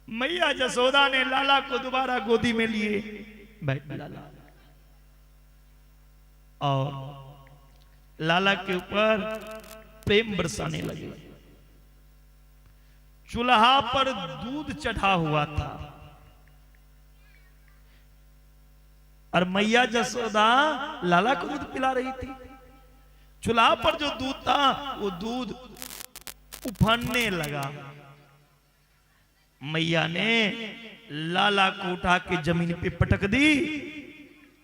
मैया जसोदा ने लाला को दोबारा गोदी में लिए, बैठ लाला, और लाला के ऊपर प्रेम बरसाने लगे। चूल्हा पर दूध चढ़ा हुआ था और मैया जसोदा लाला को दूध पिला रही थी। चूल्हा पर जो दूध था वो दूध उफनने लगा। मैया ने लाला को उठा के जमीन पे पटक दी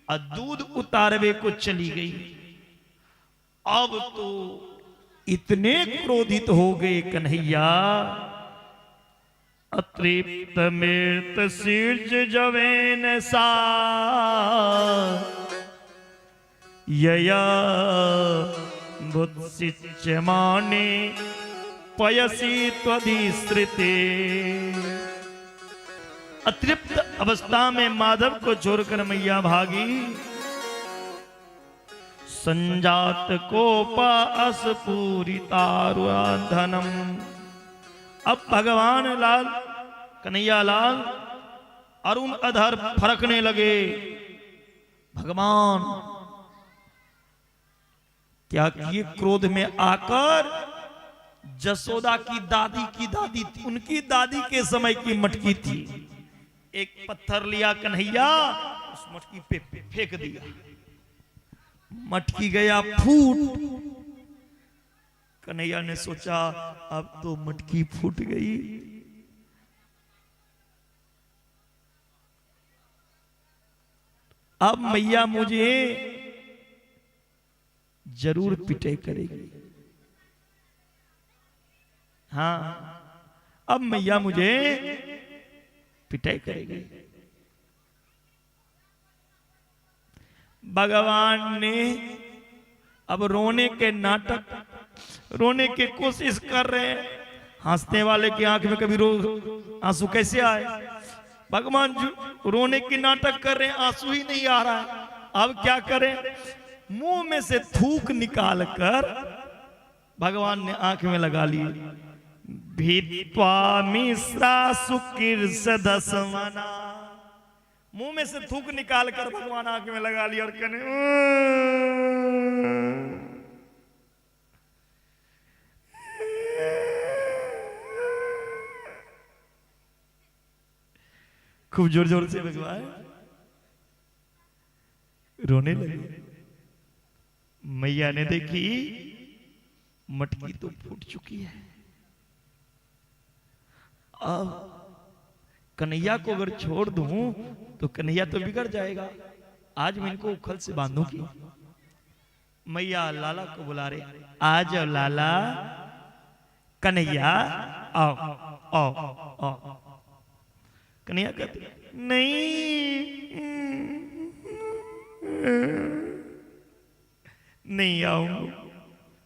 और दूध उतारवे को चली गई। अब तो इतने क्रोधित हो गए कन्हैया, अतृप्त मृत शीर्ष जवेन सा यया बुत्सिच्यमाने पयसी त्वधिश्रिते। अतृप्त अवस्था में माधव को छोड़कर मैया भागी। संजात कोपा अस्फूरितारुधनम। अब भगवान लाल कन्हैया लाल अरुण अधर फरकने लगे। भगवान क्या किए, क्रोध में आकर जसोदा की दादी थी, उनकी दादी के समय की मटकी थी, एक पत्थर लिया कन्हैया, उस मटकी पे फेंक दिया। मटकी गया फूट। कन्हैया ने सोचा अब तो मटकी फूट गई, अब मैया मुझे जरूर पिटाई करेगी। हाँ, अब मैया मुझे पिटाई करेगी। भगवान ने अब रोने के नाटक, रोने की कोशिश कर रहे हैं। हंसने वाले की आंख में कभी आंसू कैसे आए? भगवान रोने की नाटक कर रहे हैं, आंसू ही नहीं आ रहा है। अब क्या करें? मुंह में से थूक निकाल कर भगवान ने आंख में लगा ली। भीत्वा मिश्रा सुकीर्षदसमना। मुंह में से थूक निकाल कर भगवान आंख में लगा लिया और कहने खूब जोर जोर से भगवान रोने लगे। मैया ने देखी मटकी तो फूट चुकी है। अब कन्हैया को अगर छोड़ दूं तो कन्हैया तो बिगड़ जाएगा। आज मैं इनको उखल से बांधूंगी। मैया लाला को बुला रहे, आ जाओ लाला, कन्हैया आओ आओ आओ। कन्हैया कहते नहीं आऊंगा,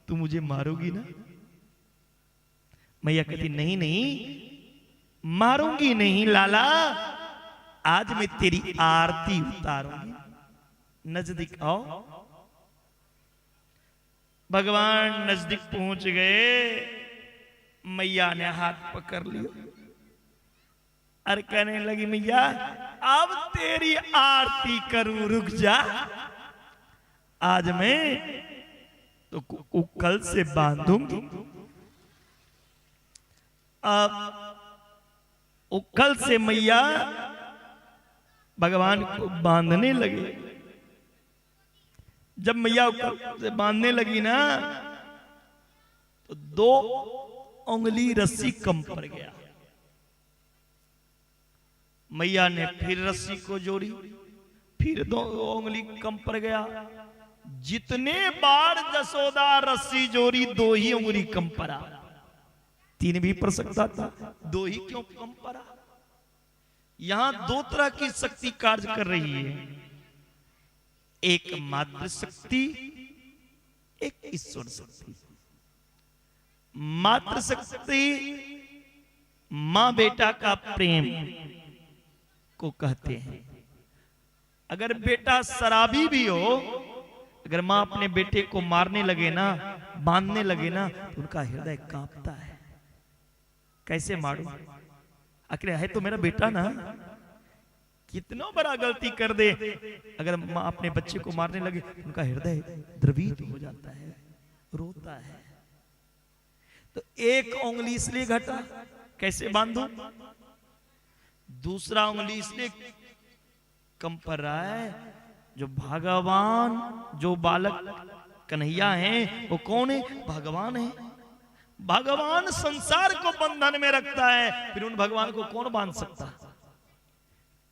तू मुझे मारोगी ना? मैया कहती नहीं नहीं मारूंगी नहीं लाला, आज मैं तेरी आरती उतारूंगी। नजदीक आओ। भगवान नजदीक पहुंच गए। मैया ने हाथ पकड़ लिया और कहने लगी मैया अब तेरी आरती करूं, रुक जा। आज मैं तो उकल से बांधूंगी। अब उकल से मैया भगवान को बांधने लगे। जब मैया उकल से बांधने लगी ना तो 2 उंगली रस्सी कम पड़ गया। मैया ने फिर रस्सी को जोड़ी, फिर 2 उंगली कम पड़ गया। जितने बार जसोदा रस्सी जोड़ी 2 ही उंगली कम पड़ा। 3 भी पड़ सकता था, 2 ही क्यों कम पड़ा? यहां 2 तरह की शक्ति कार्य कर रही है, एक मातृ शक्ति, एक ईश्वर शक्ति। मातृ शक्ति मां बेटा का प्रेम को कहते हैं। अगर बेटा शराबी भी हो, अगर मां अपने बेटे को मारने लगे ना, बांधने लगे ना, तो उनका हृदय कांपता है। कैसे मारूं? आखिर है तो मेरा बेटा ना, कितना बड़ा गलती कर दे, अगर माँ अपने बच्चे को मारने लगे उनका हृदय द्रवित हो जाता है, रोता है। तो एक उंगली इसलिए घटा, कैसे बांधू, दूसरा उंगली इसलिए कम पड़ रहा है, जो भगवान, जो बालक कन्हैया हैं वो कौन है, भगवान है। भगवान संसार को बंधन में रखता है, फिर उन भगवान को कौन बांध सकता।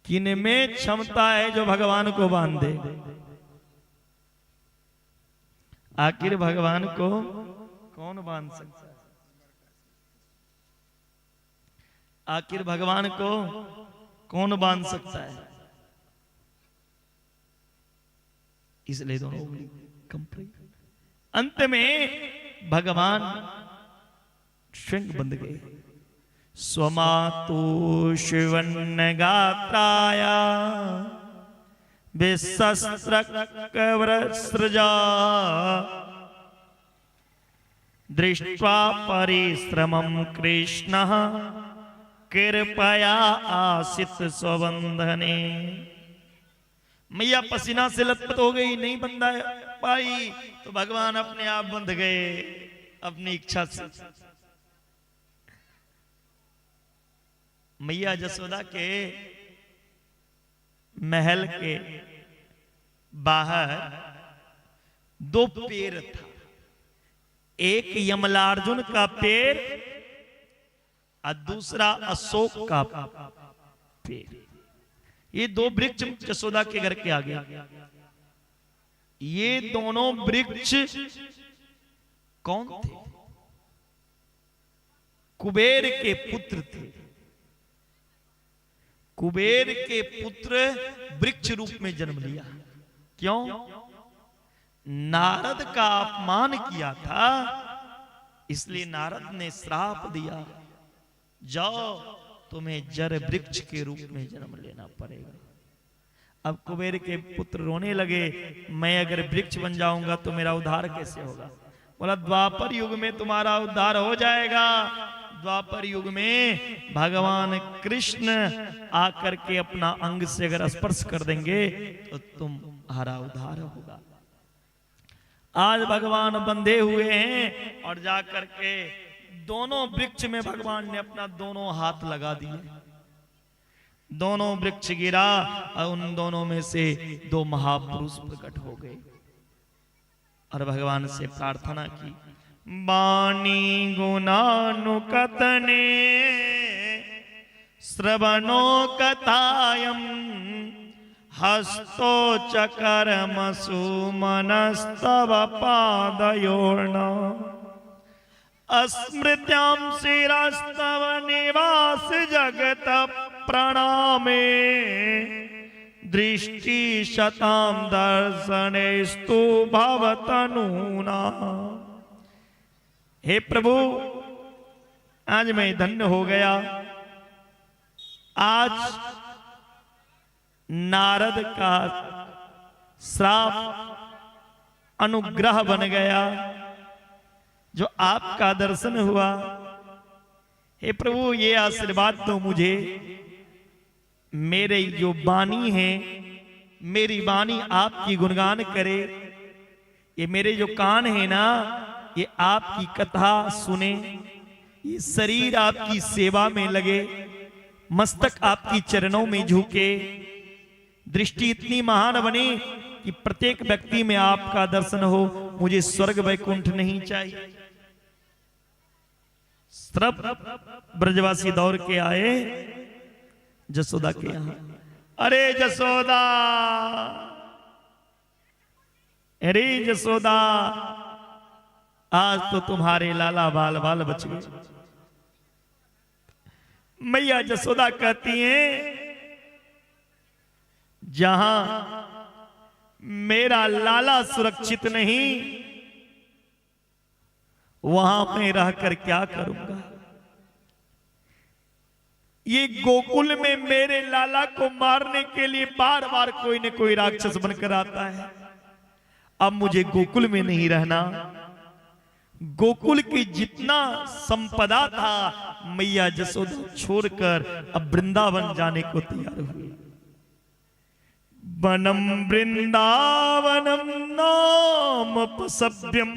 किन में क्षमता है जो भगवान को बांध दे। आखिर भगवान को कौन बांध सकता है, आखिर भगवान को कौन बांध सकता है। इसलिए दोनों कंप्लीट। अंत में भगवान श्रृंग बंध गए। स्वमातु शिवन्न गात्राया विशस्त्रकवरसृजा दृष्ट्वा परिश्रमं कृष्णः कृपया आसित स्वबंधने। मैया पसीना से लथपथ हो गई, नहीं बंधा पाई, तो भगवान अपने आप बंध गए अपनी इच्छा से। मैया जसोदा के महल के बाहर दो पेड़ था, एक यमलार्जुन का पेड़ और दूसरा अशोक का पेड़। ये दो वृक्ष जसोदा के घर के आगे। ये दोनों वृक्ष कौन थे, कुबेर के पुत्र थे। कुबेर के पुत्र वृक्ष रूप में जन्म लिया। क्यों, नारद का अपमान किया था, इसलिए नारद ने श्राप दिया, जाओ तुम्हें जड़ वृक्ष के रूप में जन्म लेना पड़ेगा। अब कुबेर के पुत्र रोने लगे, मैं अगर वृक्ष बन जाऊंगा तो मेरा उद्धार कैसे होगा। बोला द्वापर युग में तुम्हारा उद्धार हो जाएगा। द्वापर युग में भगवान कृष्ण आकर के अपना अंग से अगर स्पर्श कर देंगे तो तुम्हारा उद्धार होगा। आज भगवान बंधे हुए हैं और जाकर के दोनों वृक्ष में भगवान ने अपना दोनों हाथ लगा दिए। दोनों वृक्ष गिरा और उन दोनों में से दो महापुरुष प्रकट हो गए और भगवान से प्रार्थना की, वाणी गुणानुकतने श्रवणो कथायम हस्तो चकरमसु मनस्तव पादयोर्न अस्मृत्यां शिरस्तव निवास जगत प्रणामे दृष्टि शतां दर्शनेस्तु भवतनूना। हे प्रभु, आज मैं धन्य हो गया। आज नारद का श्राप अनुग्रह बन गया, जो आपका दर्शन हुआ। हे प्रभु, ये आशीर्वाद तो मुझे, मेरे जो वाणी है, मेरी वाणी आपकी गुणगान करे, ये मेरे जो कान है ना, ये आपकी कथा सुने, ये शरीर आपकी सेवा में लगे, मस्तक आपकी चरणों में झुके, दृष्टि इतनी महान बने कि प्रत्येक व्यक्ति में आपका दर्शन हो। मुझे स्वर्ग वैकुंठ नहीं चाहिए। सब ब्रजवासी दौड़ के आए जसोदा के यहां। अरे जसोदा, अरे जसोदा, आज तो तुम्हारे लाला बाल बाल बच गए। मैया जसोदा कहती हैं, जहां मेरा लाला सुरक्षित नहीं, वहां मैं रहकर क्या करूंगा। ये गोकुल में मेरे लाला को मारने के लिए बार बार कोई न कोई राक्षस बनकर आता है। अब मुझे गोकुल में नहीं रहना, गोकुल की जितना संपदा था मैया जसोदा छोड़कर अब वृंदावन जाने को तैयार हुई। वनम वृंदावनम नाम सभ्यम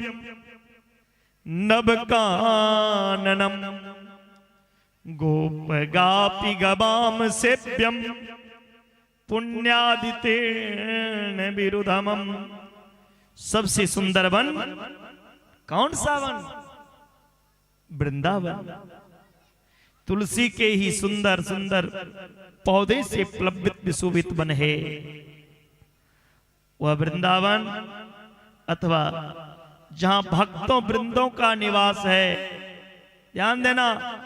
नवकाननम गोप गापि गवाम सेव्यम पुण्यादितेन विरुधमम। सबसे सुंदर वन कौन सा वन? वृंदावन। तुलसी के ही सुंदर सुंदर पौधे से प्लवित विशोभित वन है वह वृंदावन, अथवा जहां भक्तों वृंदों का निवास है। ध्यान देना,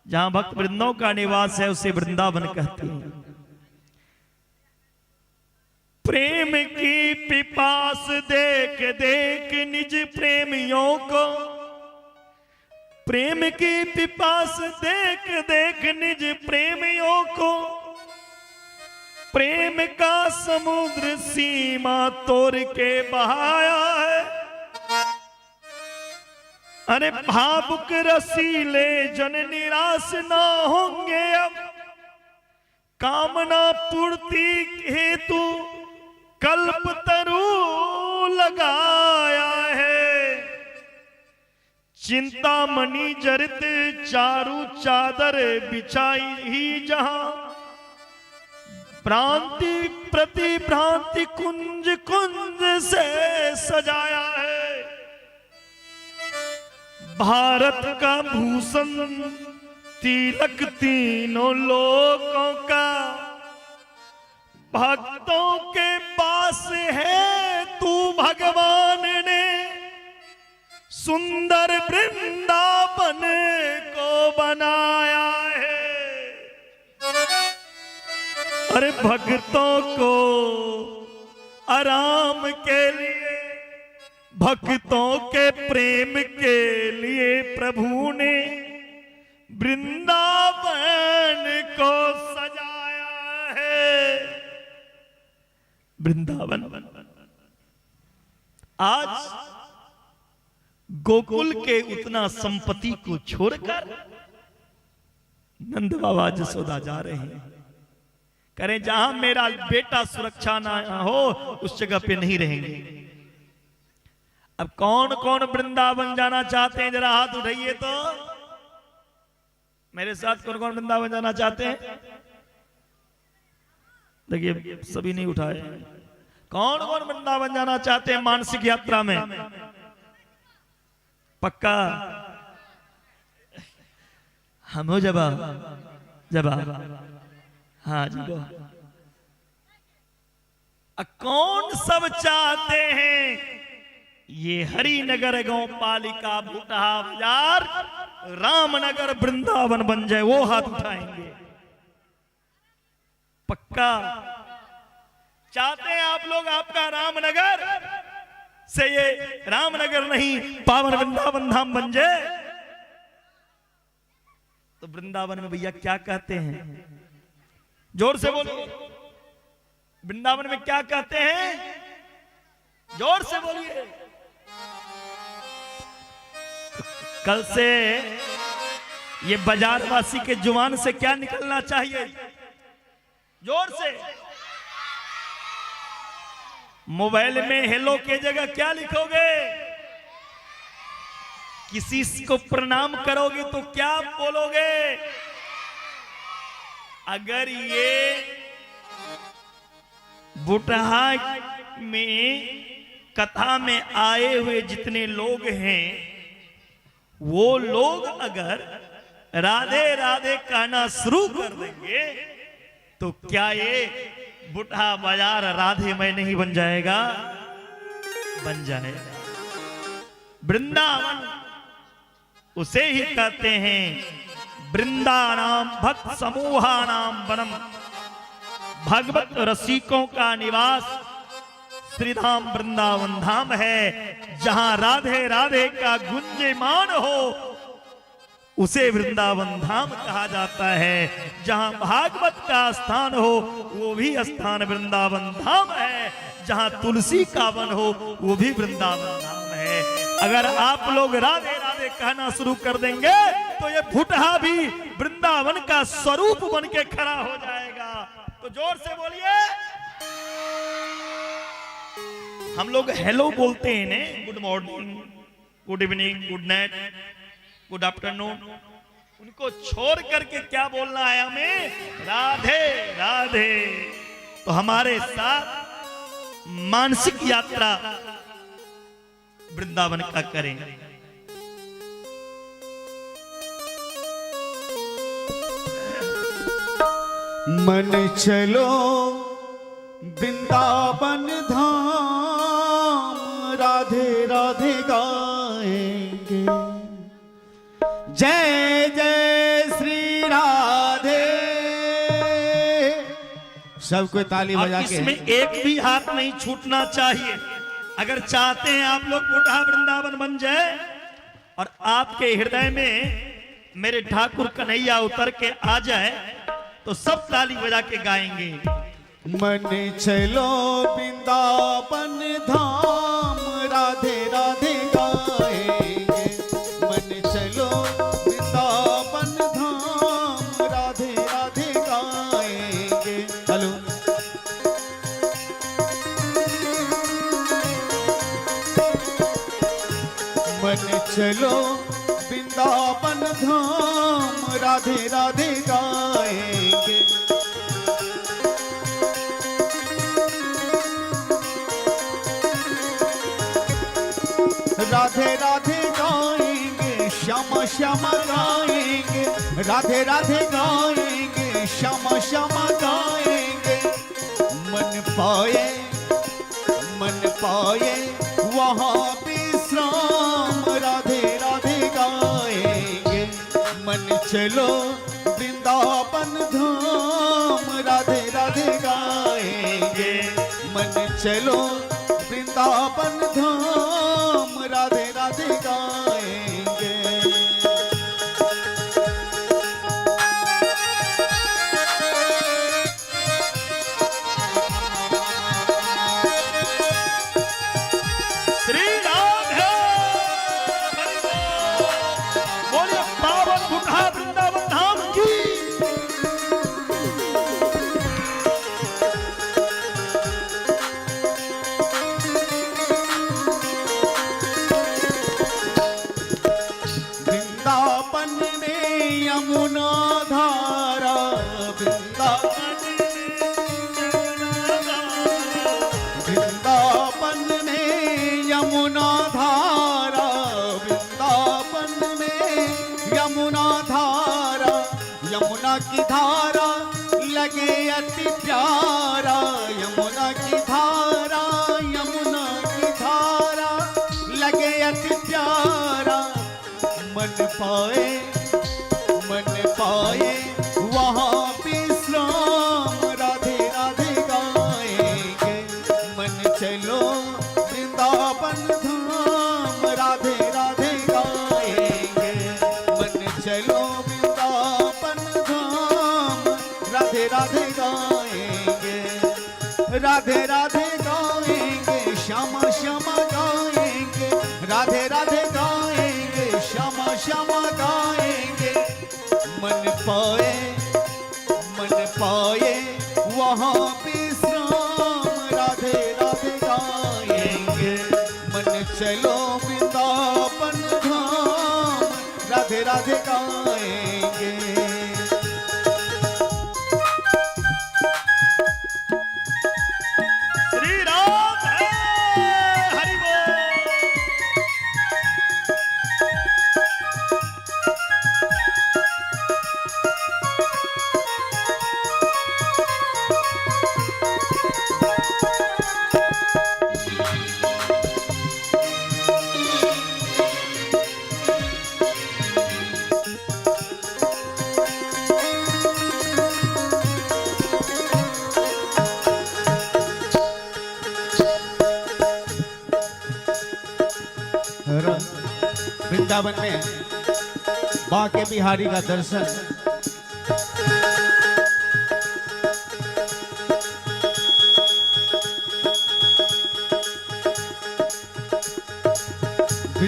जहां भक्त वृंदों का निवास है उसे वृंदावन कहते हैं। प्रेम की पिपास देख देख निज प्रेमियों को, प्रेम की पिपास देख देख निज प्रेमियों को, प्रेम का समुद्र सीमा तोड़ के बहाया है। अरे भावुक रसीले जन निराश ना होंगे अब, कामना पूर्ति हेतु कल्प तरु लगाया है। चिंतामणि जरित चारु चादर बिछाई ही जहां, भ्रांति प्रति भ्रांति कुंज कुंज से सजाया है। भारत का भूषण तिलक तीनों लोकों का, भक्तों के पास है तू भगवान ने सुंदर वृंदावन को बनाया है। अरे भक्तों को आराम के लिए, भक्तों के प्रेम के लिए प्रभु ने वृंदावन को सजाया है। वृंदावन आज गोकुल के उतना संपत्ति को छोड़कर नंद बाबा जसोदा जा रहे हैं। करें जहां मेरा बेटा सुरक्षा ना हो उस जगह पे नहीं रहेंगे। अब कौन कौन वृंदावन जाना चाहते हैं जरा हाथ उठाइए तो। मेरे साथ कौन कौन वृंदावन जाना चाहते हैं? देखिए सभी नहीं उठाए। कौन कौन वृंदावन जाना चाहते हैं मानसिक यात्रा में? पक्का? हम हो जवाब जवाब हाँ जी। कौन सब चाहते हैं ये हरिनगर गांव पालिका भूतहा बाजार रामनगर वृंदावन बन जाए? वो हाथ उठाएंगे। पक्का चाहते हैं आप लोग आपका रामनगर से ये रामनगर नहीं पावन वृंदावन धाम बन जाए? तो वृंदावन में भैया क्या कहते हैं? जोर से बोलो। वृंदावन में क्या कहते हैं? जोर से बोलिए। कल से ये बाजारवासी के जुबान से क्या निकलना चाहिए? जोर से। मोबाइल में हेलो के जगह क्या लिखोगे? किसी को प्रणाम करोगे तो क्या बोलोगे? अगर ये बुटहा में कथा में आए हुए जितने लोग हैं वो लोग अगर राधे राधे कहना शुरू कर देंगे तो क्या ये बुटहा बाजार राधेमय नहीं बन जाएगा? बन जाएगा। वृंदावन उसे ही कहते हैं वृंदानाम भक्त समूहानाम वनम, भगवत रसिकों का निवास श्रीधाम वृंदावन धाम है। जहां राधे राधे का गुंजयमान हो उसे वृंदावन धाम कहा जाता है। जहां भागवत का स्थान हो वो भी स्थान वृंदावन धाम है। जहां तुलसी का वन हो वो भी वृंदावन धाम है। अगर आप लोग राधे राधे कहना शुरू कर देंगे तो ये फुटहा भी वृंदावन का स्वरूप बन के खड़ा हो जाएगा। तो जोर से बोलिए। हम लोग हेलो बोलते हैं ने, good morning, good evening, good night, good afternoon, उनको छोड़ करके क्या बोलना है हमें? राधे राधे। तो हमारे साथ मानसिक यात्रा वृंदावन का करें। मन चलो वृंदावन धाम, राधे राधे गाएंगे, जय जय श्री राधे। सबको ताली बजा के। इसमें एक भी हाथ नहीं छूटना चाहिए। अगर चाहते हैं आप लोग फुटहा वृंदावन बन जाए और आपके हृदय में मेरे ठाकुर कन्हैया उतर के आ जाए तो सब ताली बजा के गाएंगे। मन चलो वृंदावन धाम, राधे राधे गाएंगे, मन चलो वृंदावन धाम, राधे राधे गाएंगे। हेलो। मन चलो वृंदावन धाम, राधे राधे गाएंगे, राधे राधे गाएंगे, श्यामा श्यामा गाएंगे, राधे राधे गाएंगे, श्यामा श्यामा गाएंगे। मन पाए वहाँ विश्राम, राधे राधे गाएंगे, मन चलो वृंदावन धाम, राधे राधे गाएंगे, मन चलो वृंदावन धाम, राधे राधे गाएंगे। श्री राधे बोलिए, पावन फुटहा वृंदावन धाम की। वृंदावन में यमुना धारा, वृंदावन में यमुना धारा, वृंदावन में यमुना धारा, यमुना की धारा लगे अति प्यारा, यमुना की धारा, यमुना की धारा लगे अति प्यारा। मन पाए वहाँ विश्राम, राधे राधे गाएंगे, मन चलो वृंदावन धाम, राधे राधे गाएंगे, मन चलो वृंदावन धाम, राधे राधे गाएंगे, राधे राधे गाएंगे, श्यामा श्यामा गाएंगे, राधे राधे गाएंगे, श्यामा श्यामा गाएंगे। मन पाए वहाँ विश्राम, राधे राधे गाएंगे, मन चलो वृंदावन धाम, राधे राधे गाएंगे। श्री राधे हरि बोल। वृंदावन में बाके बिहारी का दर्शन,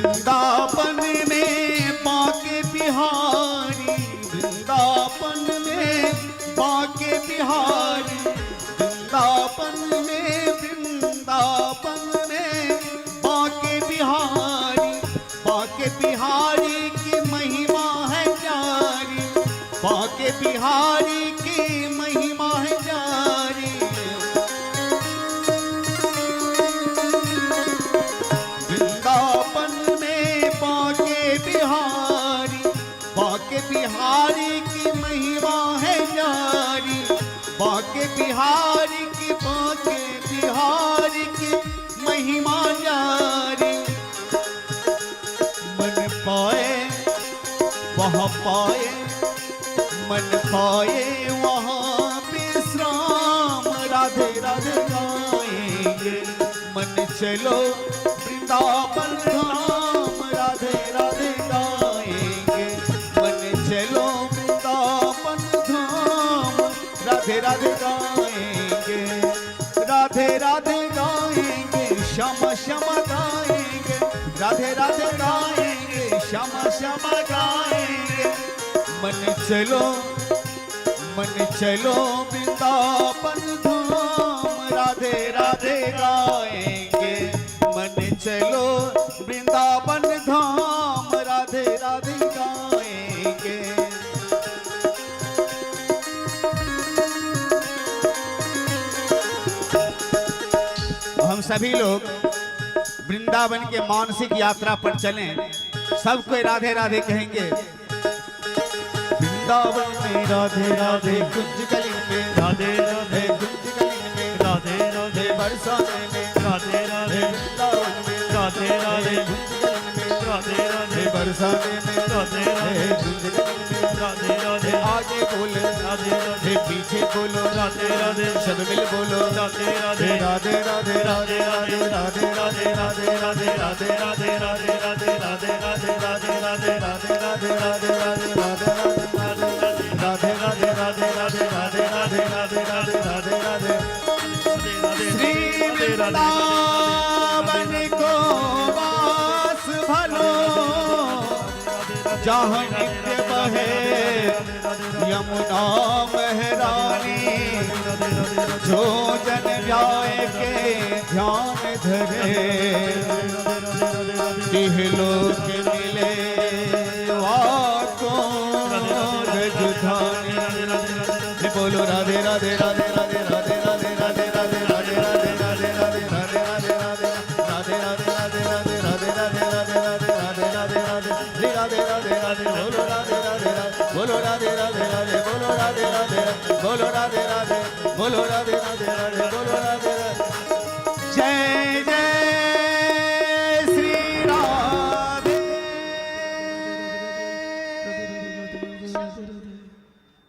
वृंदावन में बांके बिहारी, वृंदावन में बांके बिहारी, वृंदावन में, वृंदावन में बांके बिहारी, बांके बिहारी की महिमा है जारी, बांके बिहारी की महिमा है जारी। वृंदावन में बांके बिहारी, बांके बिहारी की महिमा है जारी, बांके बिहारी की, बांके बिहारी की महिमा जारी। मन पाए वहाँ पाए, मन पाए वहाँ विश्राम, राधे राधे गाएंगे। मन चलो वृंदावन धाम, राधे राधे गाएंगे। मन चलो वृंदावन धाम, राधे राधे गाएंगे। राधे राधे गाएंगे, श्यामा श्यामा गाएंगे, राधे राधे गाएंगे, श्यामा श्यामा गाएंगे। मन चलो वृंदावन धाम, राधे राधे गाएंगे। मन चलो वृंदावन धाम, राधे राधे गाएंगे। हम सभी लोग वृंदावन के मानसिक यात्रा पर चलें, सब कोई राधे राधे कहेंगे। वृंदावन में राधे राधे, कुंज गली में राधे राधे, कुंज गली में राधे राधे, बरसाने में राधे राधे, वृंदावन में राधे राधे, कुंज गली में राधे राधे, बरसाने में राधे राधे, कुंज गली में राधे राधे। आगे बोलो राधे राधे, पीछे बोलो राधे राधे, सब मिल बोलो राधे राधे, राधे राधे, राधे राधे, राधे राधे, राधे राधे, राधे राधे, राधे राधे, राधे राधे, राधे राधे, राधे राधे, राधे राधे, राधे राधे, राधे राधे, राधे राधे, राधे राधे, राधे राधे। श्री वृंदावन को वास भलो, जहाँ नित्य बहे यमुना महरानी। जो जन जाए के ध्यान धरे, इहलोक मिले वाको रजधानी। बोलो राधे राधे, राधे राधे, राधे राधे, राधे राधे, राधे राधे, राधे राधे, राधे राधे, राधे राधे, राधे राधे, राधे राधे, राधे राधे, राधे राधे, राधे राधे, राधे, बोलो राधे राधे, बोलो राधे राधे, राधे बोलो राधे राधे, बोलो राधे राधे, बोलो राधे राधे, राधे बोलो राधे राधे। जय जय श्री राधे।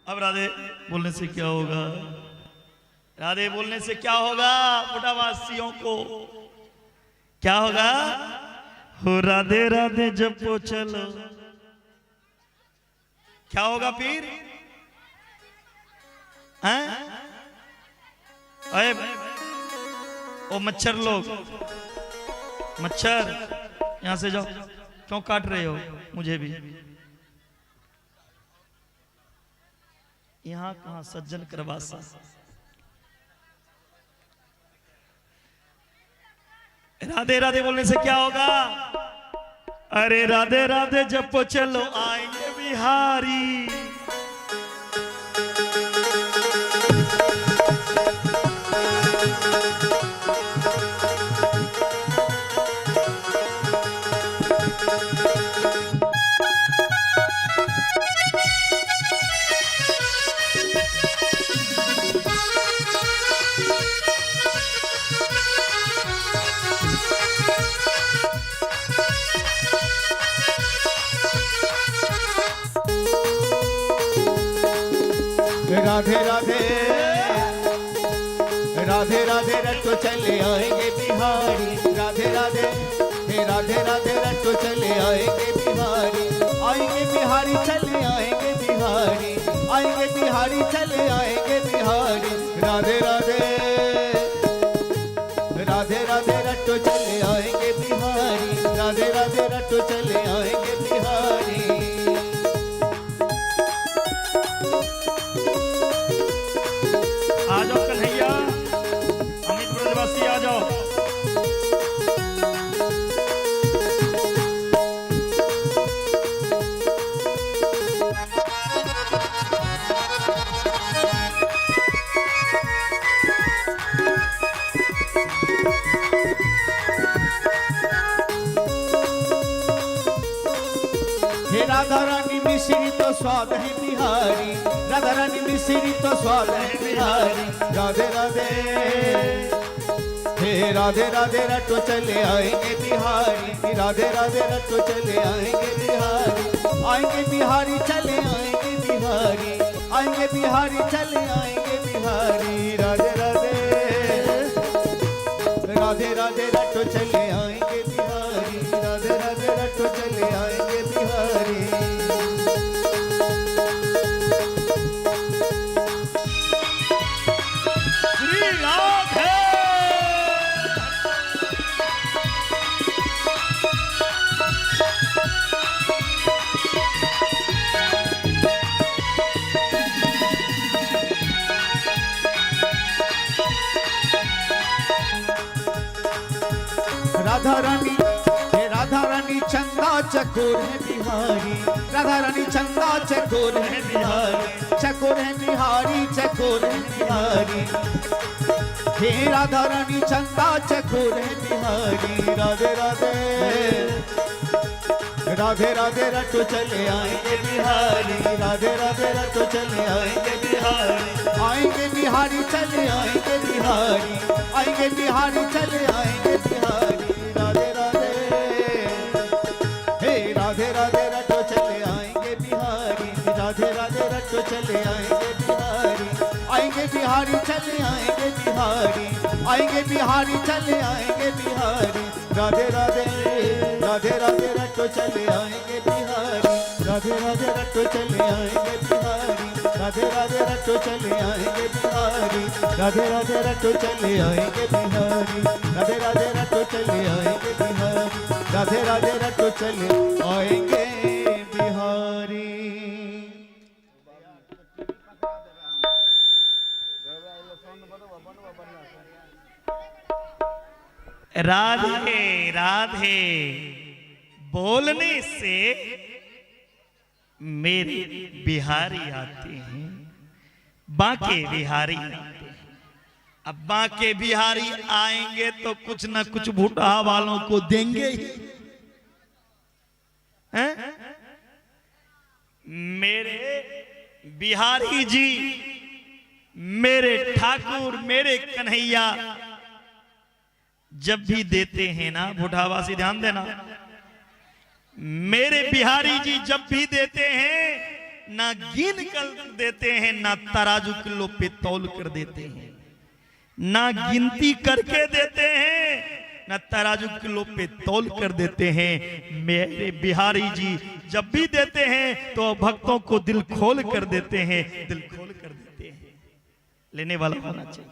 अब राधे बोलने से क्या होगा? राधे बोलने से क्या होगा? बुढ़ावासियों को क्या होगा? हो राधे राधे जपो चलो। क्या होगा फिर? हैं? अरे ओ मच्छर लोग, मच्छर यहां से जाओ। क्यों काट रहे हो मुझे भी? यहां कहां सज्जन करवासा। राधे राधे बोलने से क्या होगा? अरे राधे राधे जपो चलो आएंगे बिहारी। राधे राधे, राधे राधे रटो चले आएंगे बिहारी। राधे राधे, राधे राधे रटो चले आएंगे बिहारी। आएंगे बिहारी चले आएंगे बिहारी, आएंगे बिहारी चले आएंगे बिहारी। राधे राधे, राधे राधे रटो चले आएंगे बिहारी। राधे राधे रटो राधा रानी मिश्री तो स्वाद है बिहारी, राधा रानी मिश्री तो स्वाद है बिहारी। राधे राधे हे राधे राधे रटो चले आएंगे बिहारी, राधे राधे रटो चले आएंगे बिहारी। आएंगे बिहारी चले आएंगे बिहारी, आएंगे बिहारी चले आएंगे बिहारी। राधे राधे राधे राधे रटो चले आएंगे बिहारी, राधे राधे रटो चले आएंगे बिहारी। श्री राधे राधा रानी हे राधा रानी चंदा चकोर है बिहारी, राधा रानी चंदा चकोर है बिहारी, चकोर है बिहारी, चकोर है बिहारी। हे राधा रानी चंदा चकोर है बिहारी। राधे राधे राधे राधे रटो चले आएंगे बिहारी, राधे राधे रटो चले आएंगे बिहारी। आएंगे बिहारी चले आएंगे बिहारी, आएंगे बिहारी चले आएंगे बिहारी। राधे राधे हे राधे राधे रटो चले आएंगे बिहारी, राधे राधे रटो चले आएंगे बिहारी। आएंगे बिहारी चले आएंगे बिहारी, आएंगे बिहारी चले आएंगे बिहारी। राधे राधे राधे राधे रटो चले आएंगे बिहारी, राधे राधे रटो चले आएंगे बिहारी। राधे राधे रटो चले आएंगे बिहारी, राधे राधे रटो चले आएंगे बिहारी। राधे राधे रटो चले आएंगे बिहारी, राधे राधे रटो चले आएंगे बिहारी। राधे राधे बोलने से मेरे बिहारी आते हैं, बाके बिहारी आते हैं। अब बाके बिहारी आएंगे तो कुछ ना कुछ भूटा वालों को देंगे ही हैं? मेरे बिहारी जी, मेरे ठाकुर, मेरे कन्हैया जब भी देते हैं ना, बुढ़ावा से ध्यान देना, मेरे बिहारी जी जब भी देते हैं ना गिन कर देते हैं, ना तराजू किलो पे तौल कर देते हैं, ना गिनती करके देते हैं, ना तराजू किलो पे तौल कर देते हैं। मेरे बिहारी जी जब भी देते हैं तो भक्तों को दिल खोल कर देते हैं, दिल खोल कर देते हैं। लेने वाला होना चाहिए।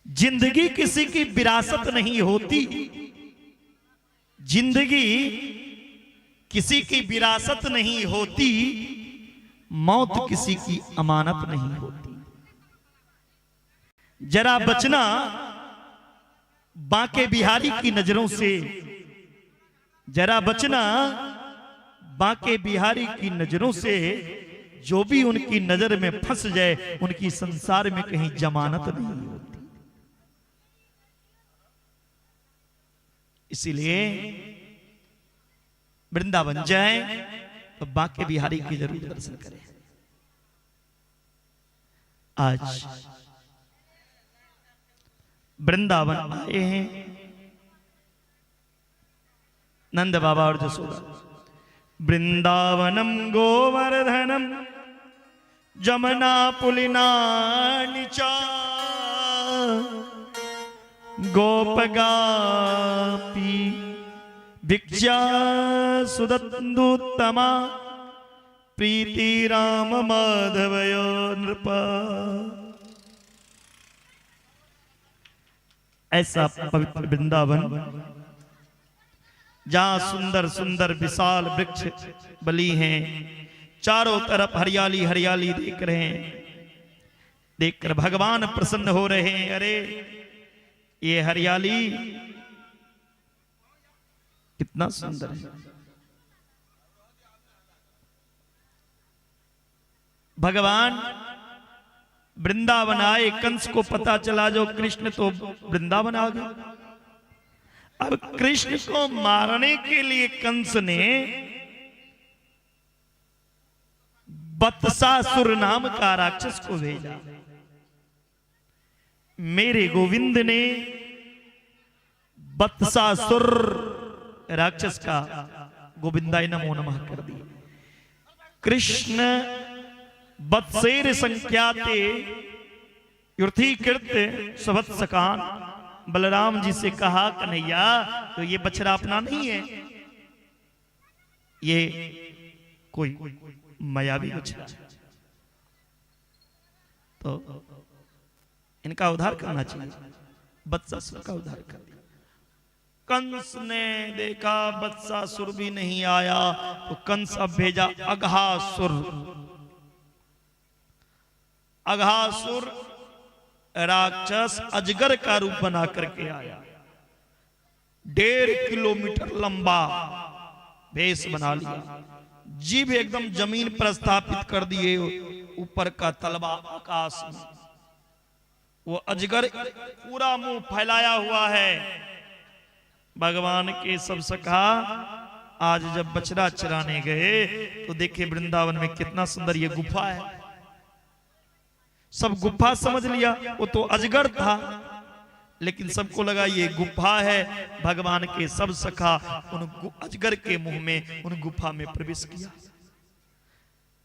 जिंदगी किसी की विरासत नहीं होती, जिंदगी किसी की विरासत नहीं होती, मौत किसी की अमानत नहीं होती। जरा बचना बांके बिहारी की नजरों से, जरा बचना बांके बिहारी की नजरों से। जो भी उनकी नजर में फंस जाए उनकी संसार में कहीं जमानत नहीं होती। इसीलिए वृंदावन जाए तो बांके बिहारी की जरूर दर्शन करें। आज वृंदावन आए हैं नंद बाबा और जसोदा। वृंदावनम गोवर्धनम जमुना पुलिना निचा गोपगापी भिक्षा सुदत्तमा प्रीति राम माधवयो नृपा। ऐसा पवित्र वृंदावन जहां सुंदर सुंदर विशाल वृक्ष बली हैं, चारों तरफ हरियाली हरियाली देख रहे हैं, देखकर भगवान प्रसन्न हो रहे हैं। अरे ये हरियाली कितना सुंदर है। भगवान वृंदावन आए, कंस को पता चला जो कृष्ण तो वृंदावन आ गए। अब कृष्ण को मारने के लिए कंस ने बत्सासुर नाम का राक्षस को भेजा। मेरे गोविंद ने बत्सासुर राक्षस का गोविंदाय नमो नमः कर दिया। कृष्ण बत्सेर संख्याते युर्थीकृत सवत्सकान, बलराम जी से कहा कन्हैया तो ये बछड़ा अपना नहीं है, ये कोई मायावी बछड़ा है, तो इनका उद्धार करना चाहिए। बत्सासुर का उद्धार कर दिया। कंस ने देखा बत्सासुर भी नहीं आया तो कंस अब भेजा अघासुर। अघासुर राक्षस अजगर का रूप बना करके आया, 1.5 किलोमीटर लंबा भेष बना लिया, जीभ एकदम जमीन पर स्थापित कर दिए, ऊपर का तलवा आकाश में। वो अजगर पूरा मुंह फैलाया हुआ है। भगवान के सब सखा आज जब बछड़ा चराने गए तो देखे वृंदावन में कितना सुंदर ये गुफा है। सब गुफा समझ लिया, वो तो अजगर था, लेकिन सबको लगा ये गुफा है। भगवान के सब सखा उन अजगर के मुंह में, उन गुफा में प्रवेश किया।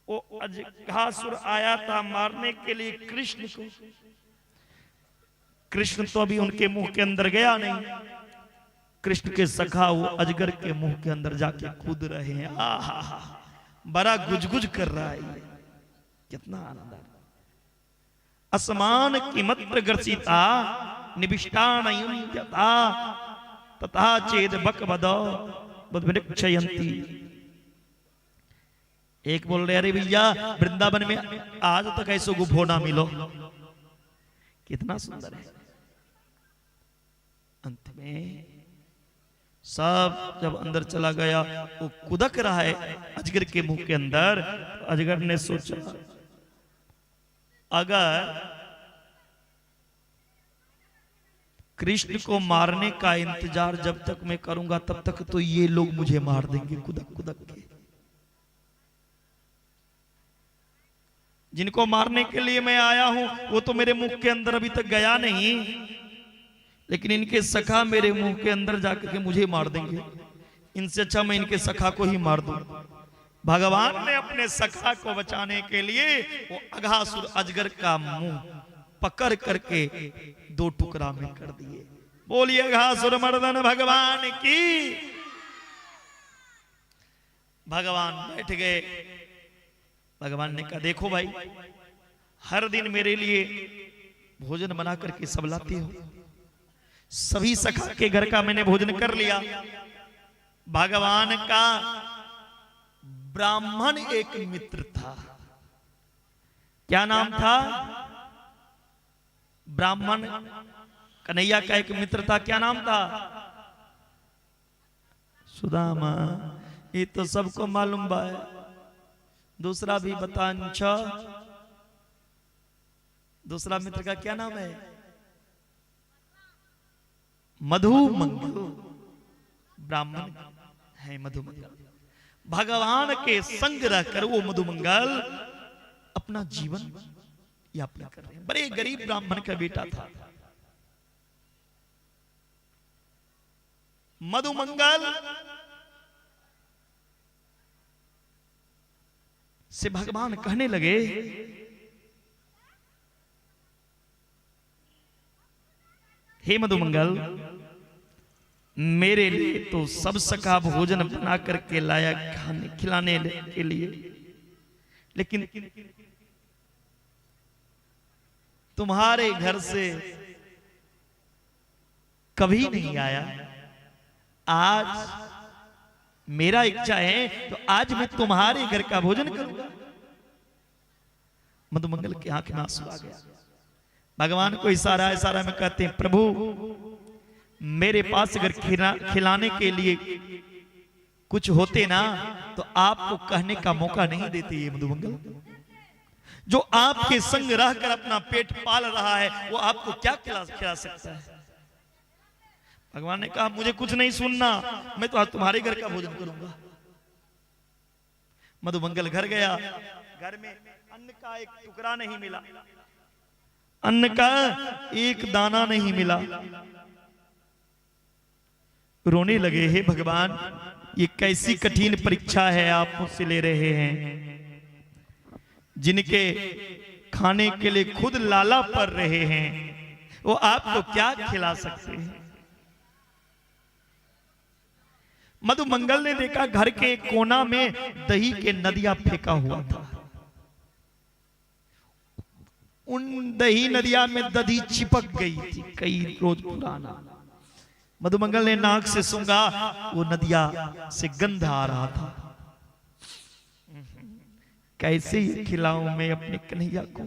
वो अजगासुर आया था मारने के लिए कृष्ण को। कृष्ण तो अभी उनके मुंह के अंदर गया नहीं। कृष्ण के सखा वो अजगर के मुंह के अंदर जाके कूद रहे हैं। आहा, बड़ा गुजगुज कर रहा है ये, कितना आनंद। असमान किमत्र ग्रसिता निविष्टान युञ्जता तथा चेद बकवदो बुद्धिक्षयन्ति। एक बोल रहे अरे भैया वृंदावन में आज तक ऐसो गुफो ना मिलो, कितना सुंदर है। अंत में सब जब अंदर चला गया, वो कुदक रहा है अजगर के मुंह के अंदर। अजगर ने सोचा अगर कृष्ण को मारने का इंतजार जब तक मैं करूंगा तब तक तो ये लोग मुझे मार देंगे कुदक कुदक के। जिनको मारने के लिए मैं आया हूं वो तो मेरे मुंह के अंदर अभी तक गया नहीं, लेकिन इनके सखा मेरे मुंह के अंदर जाकर के मुझे मार देंगे। इनसे अच्छा मैं इनके सखा को ही मार दूं। भगवान ने अपने सखा को बचाने के लिए वो अघासुर अजगर का मुंह पकड़ करके 2 टुकड़ा में कर दिए। बोलिए अघासुर मर्दन भगवान की। भगवान बैठ गए। भगवान ने कहा देखो भाई, हर दिन मेरे लिए भोजन बना करके सब लाते हो। सभी सखा के घर का मैंने भोजन कर लिया। भगवान का ब्राह्मण एक मित्र था। क्या नाम था? ब्राह्मण कन्हैया का एक मित्र था। क्या नाम था? सुदामा। ये तो सबको मालूम बा है। दूसरा भी बता। दूसरा मित्र का क्या नाम है? मधुमंगल। ब्राह्मण है मधुमंगल। भगवान के संग रहकर वो मधुमंगल अपना जीवन यापन कर रहे हैं। बड़े गरीब ब्राह्मण का बेटा था मधुमंगल। से भगवान कहने लगे हे मधुमंगल, मेरे लिए तो सब सखा भोजन बना करके लाया खाने खिलाने के लिए, लेकिन तुम्हारे घर से कभी नहीं आया। आज मेरा इच्छा है तो आज मैं तुम्हारे घर का भोजन करूंगा। मधुमंगल की आंख में आंसू आ गया। भगवान को इशारा में कहते हैं प्रभु मेरे पास अगर खिलाने के लिए कुछ होते ना तो आपको कहने का मौका नहीं देते ये मधुमंगल। जो आपके संग रहकर अपना पेट पाल रहा है, वो आपको क्या खिला सकता है? भगवान ने कहा मुझे कुछ नहीं सुनना, मैं तो आज तुम्हारे घर का भोजन करूंगा। मधुमंगल घर गया, घर में अन्न का एक टुकड़ा नहीं मिला, अन्न का एक दाना नहीं मिला। रोने लगे, हे भगवान ये कैसी कठिन परीक्षा है आप मुझसे ले रहे हैं। जिनके खाने के लिए खुद लाला पड़ रहे हैं, वो आपको क्या खिला सकते हैं? मधुमंगल ने देखा घर के एक कोना में दही के नदियां फेंका हुआ था। उन दही नदियां में दही चिपक गई थी, कई रोज पुराना। मधुमंगल ने नाक से सूंघा, वो नदियां से गंध आ रहा था। कैसे ये खिलाऊं मैं अपने कन्हैया को?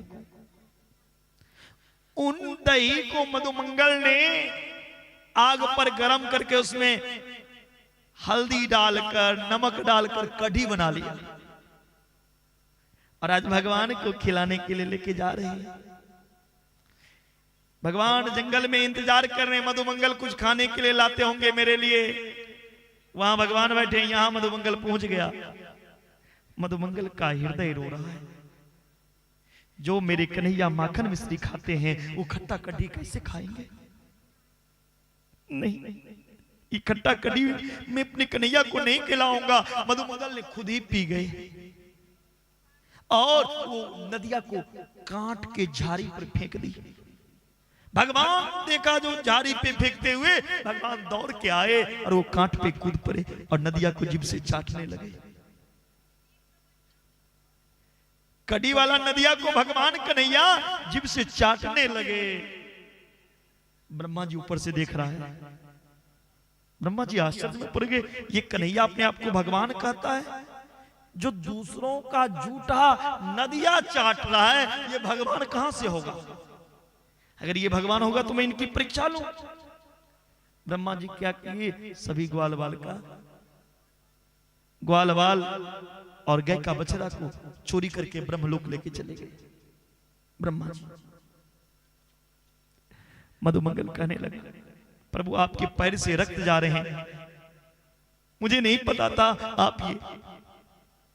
उन दही को मधुमंगल ने आग पर गरम करके उसमें हल्दी डालकर, नमक डालकर कढ़ी बना लिया और आज भगवान को खिलाने के लिए लेके जा रहे हैं। भगवान जंगल में इंतजार कर रहे हैं, मधुमंगल कुछ खाने के लिए लाते होंगे मेरे लिए। वहां भगवान बैठे, यहां मधुमंगल पहुंच गया। मधुमंगल का हृदय रो रहा है। जो मेरे कन्हैया माखन मिश्री खाते हैं, वो खट्टा कढ़ी कैसे खाएंगे? नहीं, ये खट्टा कढ़ी मैं अपने कन्हैया को नहीं खिलाऊंगा। मधुमंगल ने खुद ही पी गए और वो नदिया को काट के झाड़ी पर फेंक दी। भगवान देखा जो झाड़ी पे फेंकते हुए, भगवान दौड़ के आए और वो कांट पे कूद पड़े और नदिया को जीभ से चाटने लगे। कड़ी वाला नदिया को भगवान कन्हैया जीभ से चाटने लगे। ब्रह्मा जी ऊपर से देख रहा है। ब्रह्मा जी आश्चर्य में पड़ गए, ये कन्हैया अपने आप को भगवान कहता है, जो दूसरों का जूठा नदिया चाट रहा है, ये भगवान कहां से होगा? अगर ये भगवान होगा तो मैं इनकी परीक्षा लूं। ब्रह्मा जी क्या किए, सभी ग्वाल बाल और गाय का बछड़ा को चोरी करके ब्रह्मलोक लेके चले गए। ब्रह्मा जी मधुमंगल कहने लगे, प्रभु आपके पैर से रक्त जा रहे हैं, मुझे नहीं पता था आप ये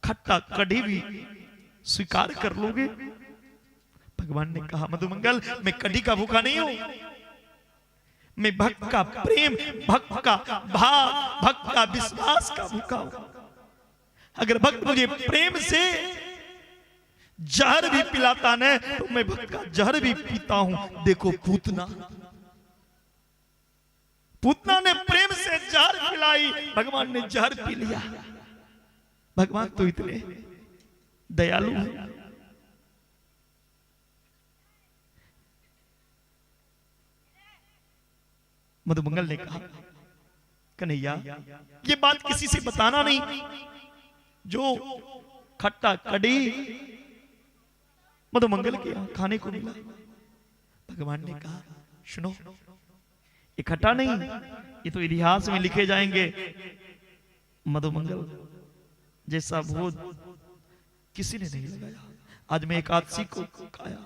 खट्टा कढ़ी भी स्वीकार कर लोगे। भगवान ने कहा, मधुमंगल मैं कढ़ी का भूखा नहीं हूं, मैं भक्त का प्रेम, भक्त का भाव, भक्त का विश्वास का भूखा हूं। अगर भक्त मुझे प्रेम से जहर भी पिलाता न, तो मैं भक्त का जहर भी पीता हूं। देखो पूतना ने प्रेम से जहर पिलाई, भगवान ने जहर पी लिया। भगवान तो इतने दयालु हैं। मधुमंगल ने कहा, कन्हैया ये बात किसी से बताना नहीं। जो खट्टा कड़ी मधुमंगल के यहां खाने को मिला, भगवान ने कहा, सुनो ये खट्टा नहीं, ये तो इतिहास में लिखे जाएंगे। मधुमंगल जैसा भोज किसी ने नहीं लगाया। आज मैं एकादशी को खाया,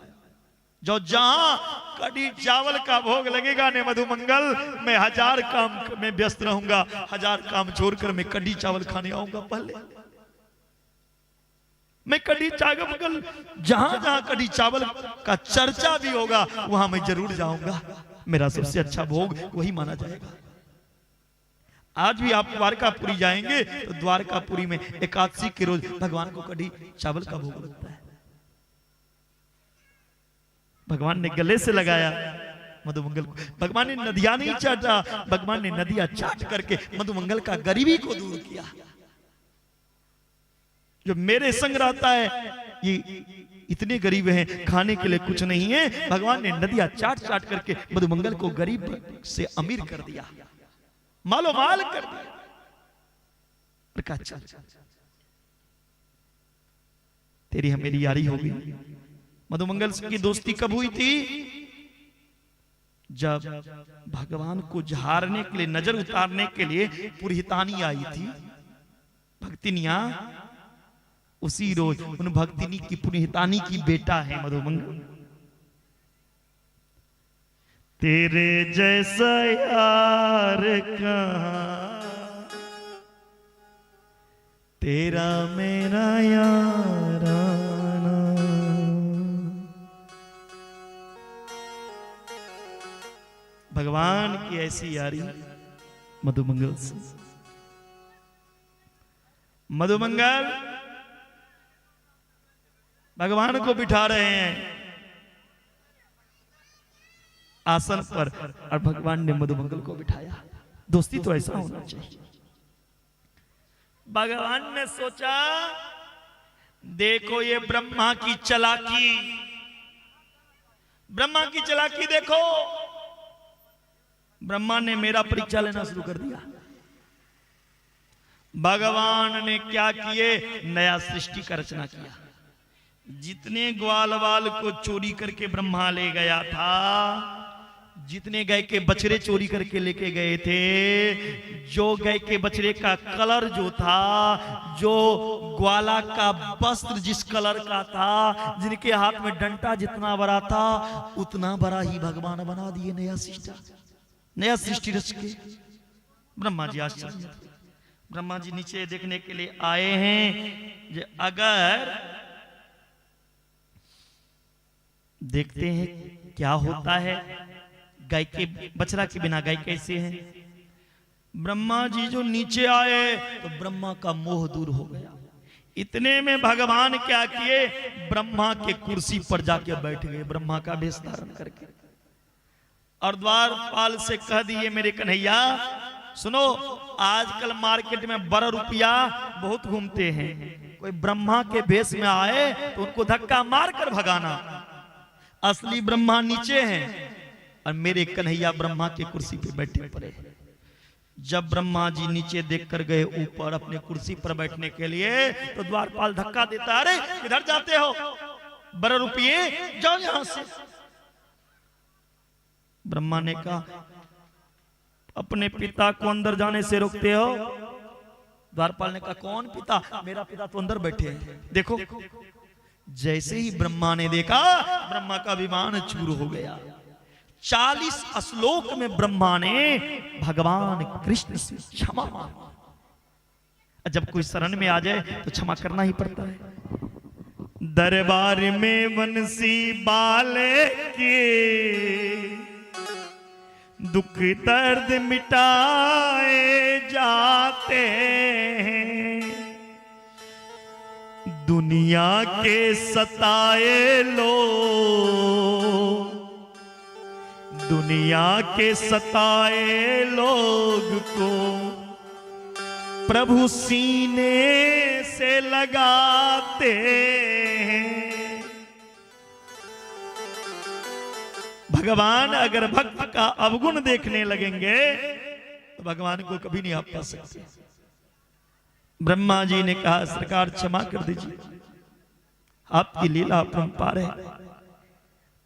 जो जहां कड़ी चावल का भोग लगेगा ने मधुमंगल, मैं 1000 काम में व्यस्त रहूंगा। 1000 काम छोड़कर मैं कड़ी चावल खाने आऊंगा। पहले मैं कड़ी चावल, जहां जहां कड़ी चावल का चर्चा भी होगा, वहां मैं जरूर जाऊंगा। मेरा सबसे अच्छा भोग वही माना जाएगा। आज भी आप द्वारकापुरी जाएंगे तो द्वारकापुरी में एकादशी के रोज भगवान को कड़ी चावल का भोग लगता है। भगवान ने गले से लगाया मधुमंगल को। भगवान ने नदियां नहीं चाटा, भगवान ने नदियां चाट करके मधुमंगल का गरीबी को दूर किया। जो मेरे संग रहता है, ये इतने गरीब हैं, खाने के लिए कुछ नहीं है, भगवान ने नदियां चाट चाट करके मधुमंगल को गरीब से अमीर कर दिया, मालो माल कर दिया। तेरी हमेरी यारी होगी। मधुमंगल की दोस्ती कब हुई थी? जब भगवान को झाड़ने के लिए, नजर उतारने के लिए पुरहितानी आई थी, भक्तिनियां। उसी रोज उन भक्तिनी की पुण्यहितानी की बेटा है मधुमंगल। तेरे जैसा यार कहाँ, तेरा मेरा याराना। भगवान की ऐसी यारी मधुमंगल से। मधुमंगल भगवान को बिठा रहे हैं आसन पर और भगवान ने मधुमंगल को बिठाया। दोस्ती तो ऐसा होना चाहिए। भगवान ने सोचा देखो ये ब्रह्मा की चालाकी, ब्रह्मा की चालाकी देखो। ब्रह्मा ने मेरा परीक्षा लेना शुरू कर दिया। भगवान ने क्या किए, नया सृष्टि का रचना किया। जितने ग्वाल वाल को चोरी करके ब्रह्मा ले गया था, जितने गाय के बछड़े चोरी करके लेके गए थे, जो गाय के बछड़े का कलर जो था, जो ग्वाला का वस्त्र जिस कलर का था, जिनके हाथ में डंटा जितना बड़ा था, उतना बड़ा ही भगवान बना दिए नया सृष्टि रच के। ब्रह्मा जी आश्चर्य, ब्रह्मा जी नीचे देखने के लिए आए हैं जो अगर देखते हैं क्या होता है, गाय के बछड़ा के बिना गाय कैसे है। ब्रह्मा जी जो नीचे आए तो ब्रह्मा का मोह दूर हो गया। इतने में भगवान क्या किए, ब्रह्मा के कुर्सी पर जाके बैठ गए, ब्रह्मा का वेश धारण करके। और द्वारपाल से कह दिए मेरे कन्हैया सुनो, आजकल मार्केट में 12 रुपया बहुत घूमते हैं, कोई ब्रह्मा के वेश में आए तो उनको धक्का मार कर भगाना। असली ब्रह्मा नीचे हैं और मेरे कन्हैया ब्रह्मा के कुर्सी पे बैठे पड़े। जब ब्रह्मा जी नीचे देखकर गए ऊपर अपने कुर्सी पर बैठने के लिए, तो द्वारपाल धक्का देता, अरे किधर जाते हो, 12 रुपये, जाओ यहां से। ब्रह्मा ने कहा अपने पिता को अंदर जाने से रोकते हो। द्वारपाल ने कहा कौन पिता, मेरा पिता तो अंदर बैठे हैं, देखो। जैसे ही ब्रह्मा ने देखा, ब्रह्मा का विमान चूर हो गया। 40 श्लोक में ब्रह्मा ने भगवान कृष्ण से क्षमा मांगा। जब कोई शरण में आ जाए तो क्षमा करना ही पड़ता है। दरबार में बंसी बाले के दुख दर्द मिटाए जाते हैं, दुनिया के सताए लोग, दुनिया के सताए लोग को प्रभु सीने से लगाते हैं। भगवान अगर भक्त का अवगुण देखने लगेंगे तो भगवान को कभी नहीं आप पा सकते। ब्रह्मा जी ने कहा सरकार क्षमा कर दीजिए, आपकी लीला अपरंपार है।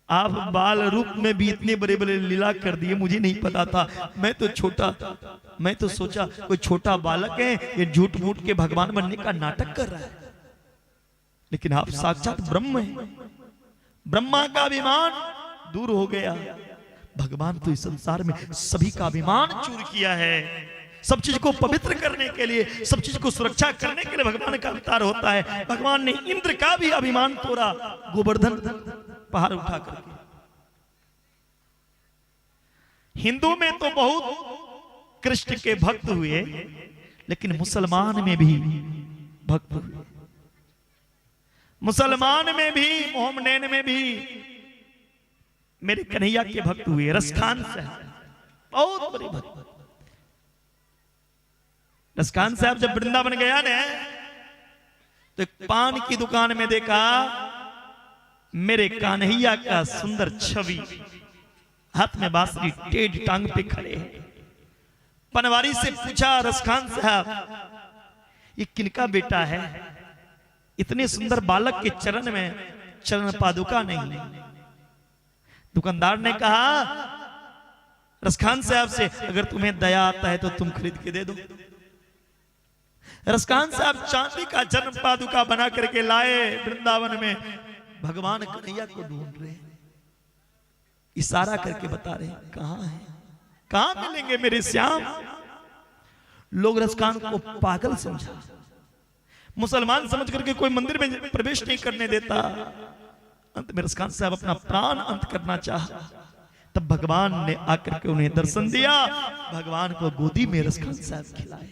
आप बाल रूप में भी इतने बड़े बड़े लीला कर दिए, मुझे नहीं पता था। मैं तो छोटा, मैं तो सोचा कोई छोटा बालक है, ये झूठ मूठ के भगवान बनने का नाटक कर रहा है, लेकिन आप साक्षात ब्रह्म हैं। ब्रह्मा का अभिमान दूर हो गया। भगवान तो इस संसार में सभी का अभिमान चूर किया है। सब चीज को पवित्र करने के लिए, सब चीज को सुरक्षा करने के लिए भगवान का अवतार होता है। भगवान ने इंद्र का भी अभिमान तोड़ा, गोवर्धन पहाड़ उठा करके। हिंदू में तो बहुत कृष्ण के भक्त हुए, लेकिन मुसलमान में भी भक्त हुए। मुसलमान में भी, मोहम्मदन में भी मेरे कन्हैया के भक्त हुए। रसखान साहब बहुत बड़े भक्त। रसखान साहब जब वृंदावन गया ने, तो एक पान की दुकान में देखा मेरे कन्हैया का सुंदर छवि, हाथ में बांसुरी, टेढ़ टांग पे खड़े हैं। पनवारी से पूछा रसखान साहब ये किनका बेटा है, इतने सुंदर बालक के चरण में चरण पादुका नहीं। दुकानदार ने कहा रसखान साहब से अगर तुम्हें दया आता है तो तुम खरीद के दे दो। रसकान साहब चांदी का जन्म पादुका बना करके लाए वृंदावन में। भगवान कन्हैया को ढूंढ रहे हैं, इशारा करके बता रहे हैं कहां है, कहां मिलेंगे मेरे श्याम। लोग रसकान को पागल समझा, मुसलमान समझ करके कोई मंदिर में प्रवेश नहीं करने देता। अंत में रसकान साहब अपना प्राण अंत करना चाहा, तब भगवान ने आकर के उन्हें दर्शन दिया। भगवान को गोदी में रसकान साहब खिलाए।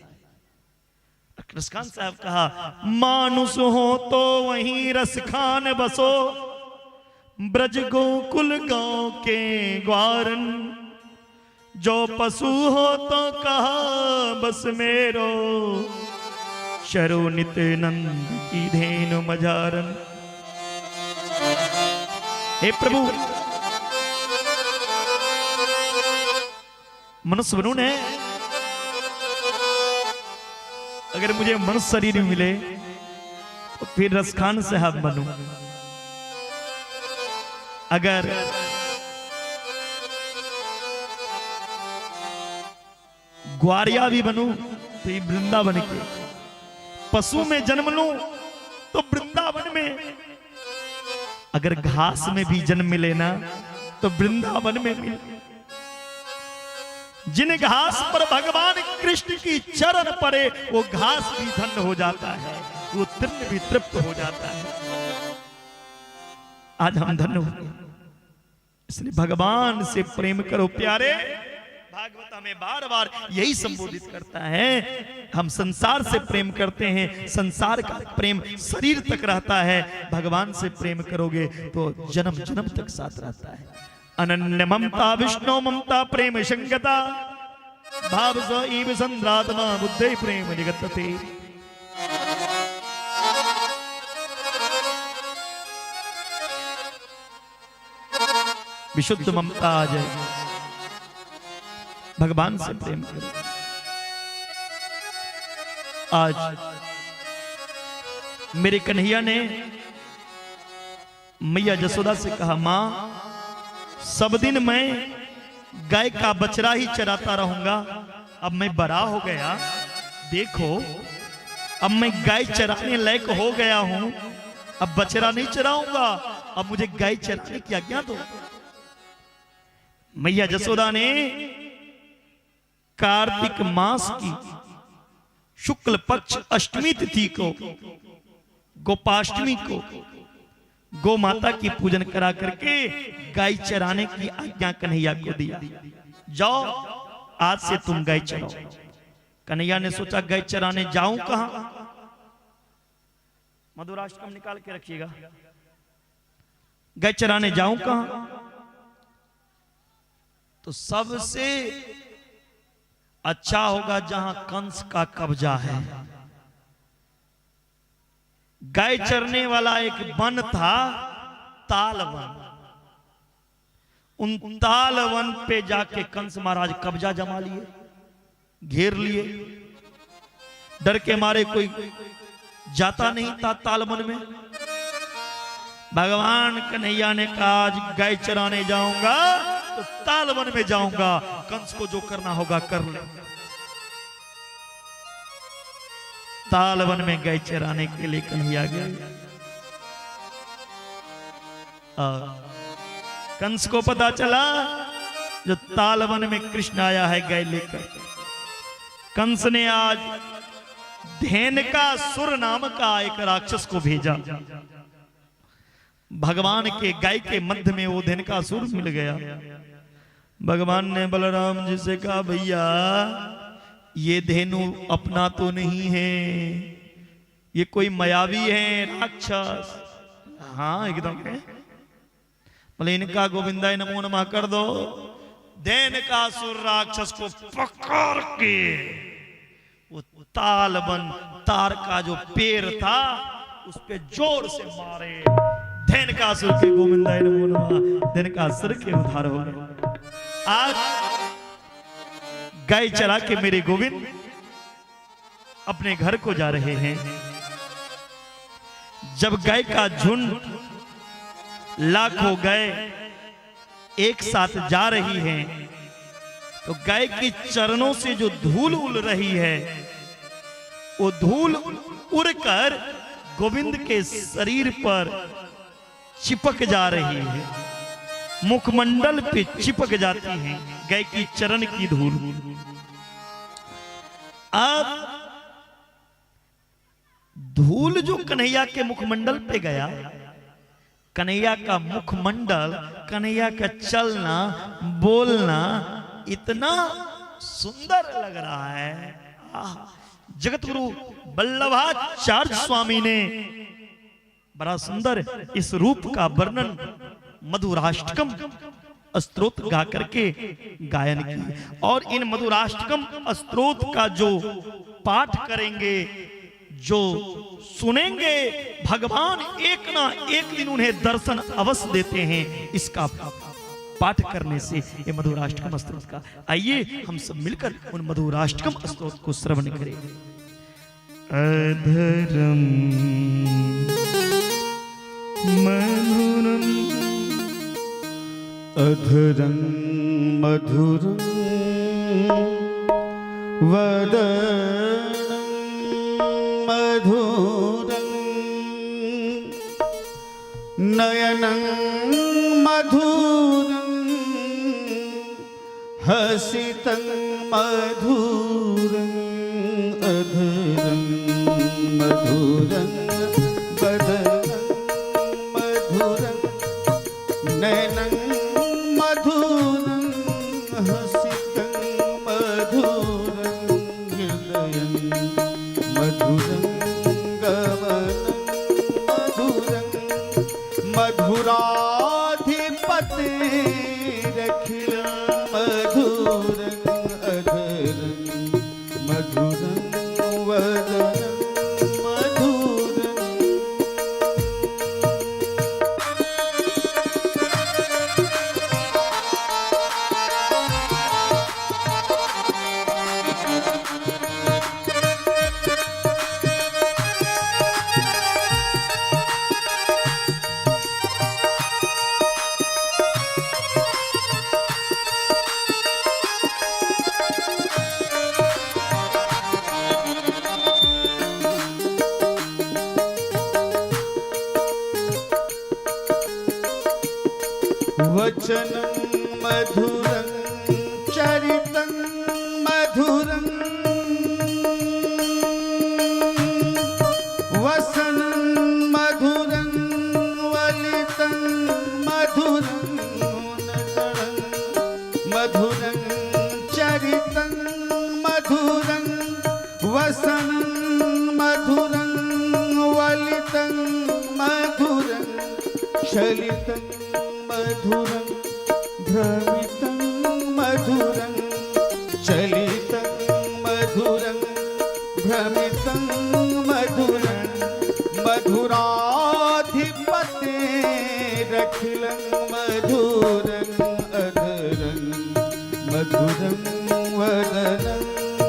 रसखान साहब कहा, मानुष हो तो वहीं रसखान बसो, ब्रज गोकुल गांव के ग्वारन, जो पशु हो तो कहा बस मेरो, शरो नित नंद की धेनु मझारन। हे प्रभु, मनुष्य बनूं है, अगर मुझे मनुष्य शरीर मिले तो फिर रसखान साहब बनूं, अगर ग्वारिया भी बनूं तो ये वृंदावन के, पशु में जन्म लूं तो वृंदावन में, अगर घास में भी जन्म मिले ना तो वृंदावन में मिले। जिन घास पर भगवान कृष्ण की चरण पड़े वो घास भी धन्य हो जाता है, वो तृण भी तृप्त हो जाता है। आज हम धन्य हो, इसलिए भगवान से प्रेम करो प्यारे। भागवत हमें बार बार यही संबोधित करता है, हम संसार से प्रेम करते हैं, संसार का प्रेम शरीर तक रहता है, भगवान से प्रेम करोगे तो जन्म जन्म तक साथ रहता है। अनन्य ममता विष्णु ममता प्रेम संगता, भाव स ईव संद्रात्मा बुद्धे प्रेम निगतते। विशुद्ध ममता आ जाए, भगवान से प्रेम करो। आज मेरे कन्हैया ने मैया जसोदा से कहा, मां सब दिन मैं गाय का बछड़ा ही चराता रहूंगा, अब मैं बड़ा हो गया, देखो अब मैं गाय चराने लायक हो गया हूं, अब बछड़ा नहीं चराऊंगा, अब मुझे गाय चराने की आज्ञा दो। मैया जसोदा ने कार्तिक मास की शुक्ल पक्ष अष्टमी तिथि को, गोपाष्टमी को गौ माता की पूजन करा करके गाय चराने की आज्ञा कन्हैया को दिया। जाओ आज से तुम गाय चराओ। कन्हैया ने सोचा गाय चराने जाऊं कहां, मधुराष्टकम निकाल के रखिएगा, गाय चराने जाऊं कहां। तो सबसे अच्छा होगा जहां कंस का कब्जा है। गाय चरने वाला एक वन था, ताल वन, उन ताल वन पे जाके कंस महाराज कब्जा जमा लिए, घेर लिए, डर के मारे कोई जाता नहीं था ताल वन में। भगवान कन्हैया ने कहा आज गाय चराने जाऊंगा तो ताल वन में जाऊंगा, कंस को जो करना होगा कर ले। ताल वन में गाय चराने के लिए कन्हैया गए। कंस को पता चला जो ताल वन में कृष्ण आया है गाय लेकर। कंस ने आज धेनुकासुर नाम का एक राक्षस को भेजा। भगवान के गाय के मध्य में वो धेनुकासुर मिल गया। भगवान ने बलराम जी से कहा, भैया ये धेनु अपना तो नहीं है, ये कोई मायावी है राक्षस। हाँ एकदम है। बोले इनका गोविंदाय नमो नमः कर दो। धेनुकासुर राक्षस को पकड़ के वो ताल वन, तार का जो पेड़ था उस पे जोर से मारे। धेनुकासुर के गोविंदाय नमो नमः, धेनुकासुर के उद्धार हो गए। आज गाय चरा के मेरे गोविंद अपने घर को जा रहे हैं। जब गाय का झुंड लाखों गाय एक साथ जा रही हैं, तो गाय के चरणों से जो धूल उड़ रही है वो धूल उड़कर गोविंद के शरीर पर चिपक जा रही है, मुखमंडल पे चिपक जाती है गाय की चरण की धूल। अब धूल जो कन्हैया के मुखमंडल पे गया, कन्हैया का मुखमंडल, कन्हैया का चलना बोलना इतना सुंदर लग रहा है। जगत गुरु वल्लभाचार्य स्वामी ने बड़ा सुंदर इस रूप का वर्णन मधुराष्टकम स्तोत्र गा करके गायन की। और इन मधुराष्टकम स्तोत्र का जो पाठ करेंगे, जो सुनेंगे, भगवान एक ना एक दिन उन्हें दर्शन अवश्य देते हैं। इसका पाठ करने से ये मधुराष्टकम स्तोत्र का, आइए हम सब मिलकर उन मधुराष्टकम स्तोत्र को श्रवण करें। अधरम मधुरम अधरं मधुरं वदनं मधुरं नयनं मधुरं हसितं मधुरं अधरं मधुरं वदनं मधुरं नयनं मधुरं हसितं मधुरं हृदयं मधुरं गमनं मधुरं मधुराधिपतेरखिलं मधुरं अधरं मधुरं वदनं मधुरं। वचनं मधुरं चरितं मधुरं वसनं मधुरं वलितं मधुरं नगरं मधुरं चरितं मधुरं वसनं मधुरं वलितं मधुरं चलितं मधुरं भ्रमितं मधुरं चलितं मधुरं भ्रमितं मधुरं मधुराधिपतेरखिलं मधुरं अधरं मधुरं वदनं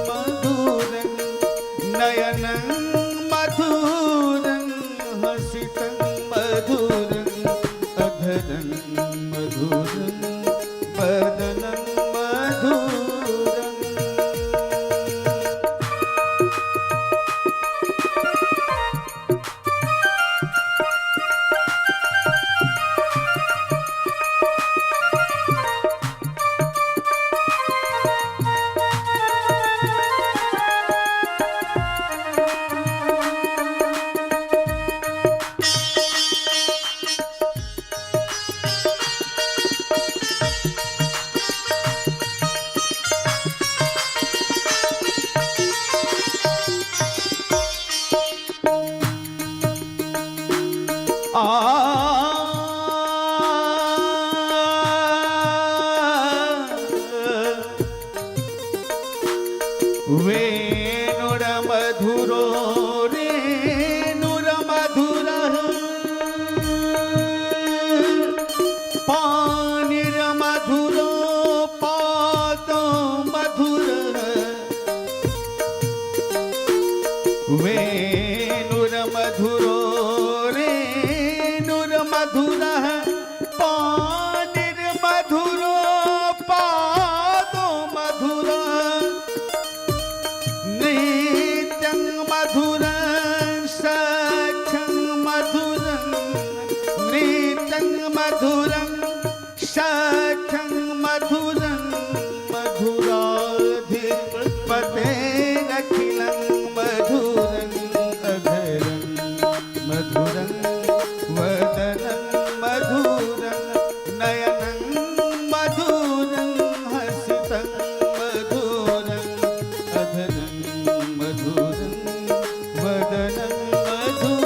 मधुरं नयनं मधुरं हसितं मधुरं अधरं मधुरं वदनं मधुरं। मधुरं सख्यं मधुरं मधुराधिपतेरखिलं मधुरं अधरं मधुरं वदनं मधुरं नयनं मधुरं हसितं मधुरं अधरं मधुरं वदनं मधुरं।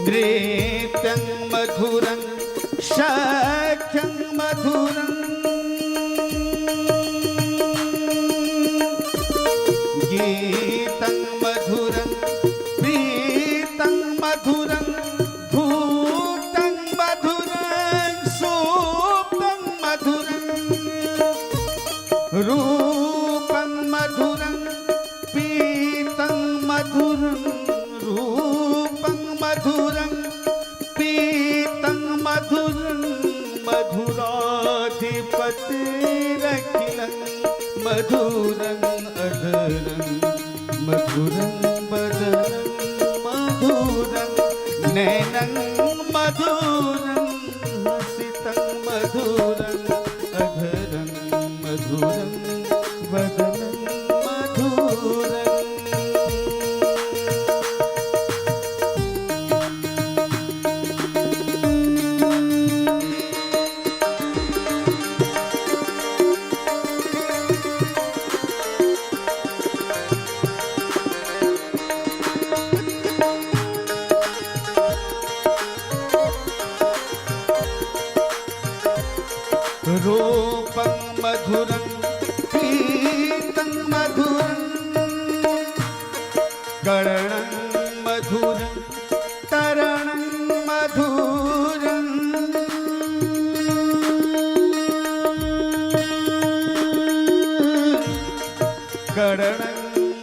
नृत्यं मधुरं सख्यं मधुरं गीतं मधुरं प्रीतं मधुरं भूतं मधुरं सुप्तं मधुरं रूपं मधुरं पीतं मधुरं रूपं मधुरं पीतं मधुरं मधुराधिपतिरखिलं मधुरं अधरं मधुरं वदनं मधुरं नयनं मधुरं हसितं मधुरं अधरं मधुरं वदनं मधुरं। रूपं मधुरं पीतं मधुरं कर्णं मधुरं तरणं मधुरं कर्णं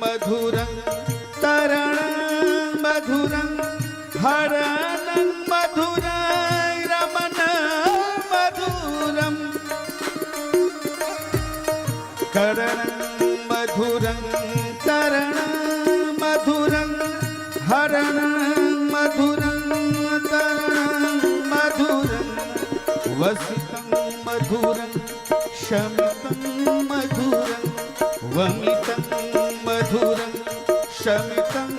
मधुरं तरणं मधुरं हरणं मधुरं रमणं मधुरं करणं मधुरं तरणं मधुरं हरणं मधुरं तरणं मधुरं वसितं मधुरं शमितं मधुरं वमितं मधुरं शमितं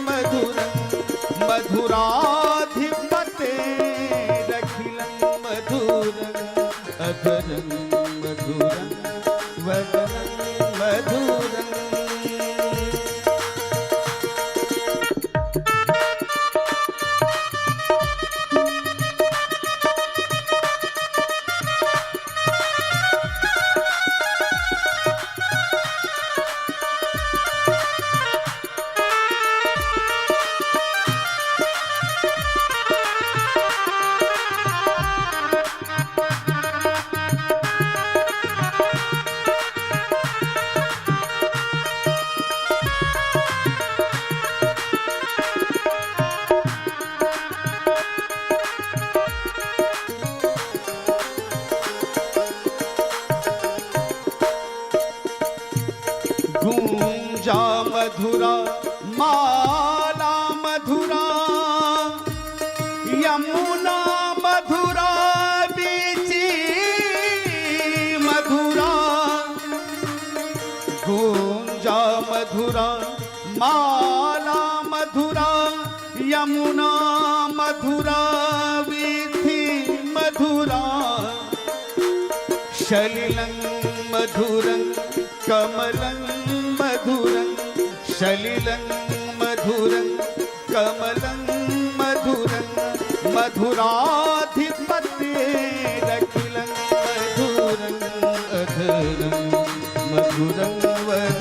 मधुरं मधुराधिपतेरखिलं मधुरं अधरं मधुरं वदनं मधुरं। गूंजा मधुरा माला मधुरा यमुना मधुरा बीची मधुरा गूंजा मधुरा माला मधुरा यमुना मधुरा वीथी मधुरा शलिलं मधुरं कमलं मधुरं शलिलं मधुरं कमलं मधुरं मधुराधिपतेरखिलं मधुरं अधरं मधुरं वदनं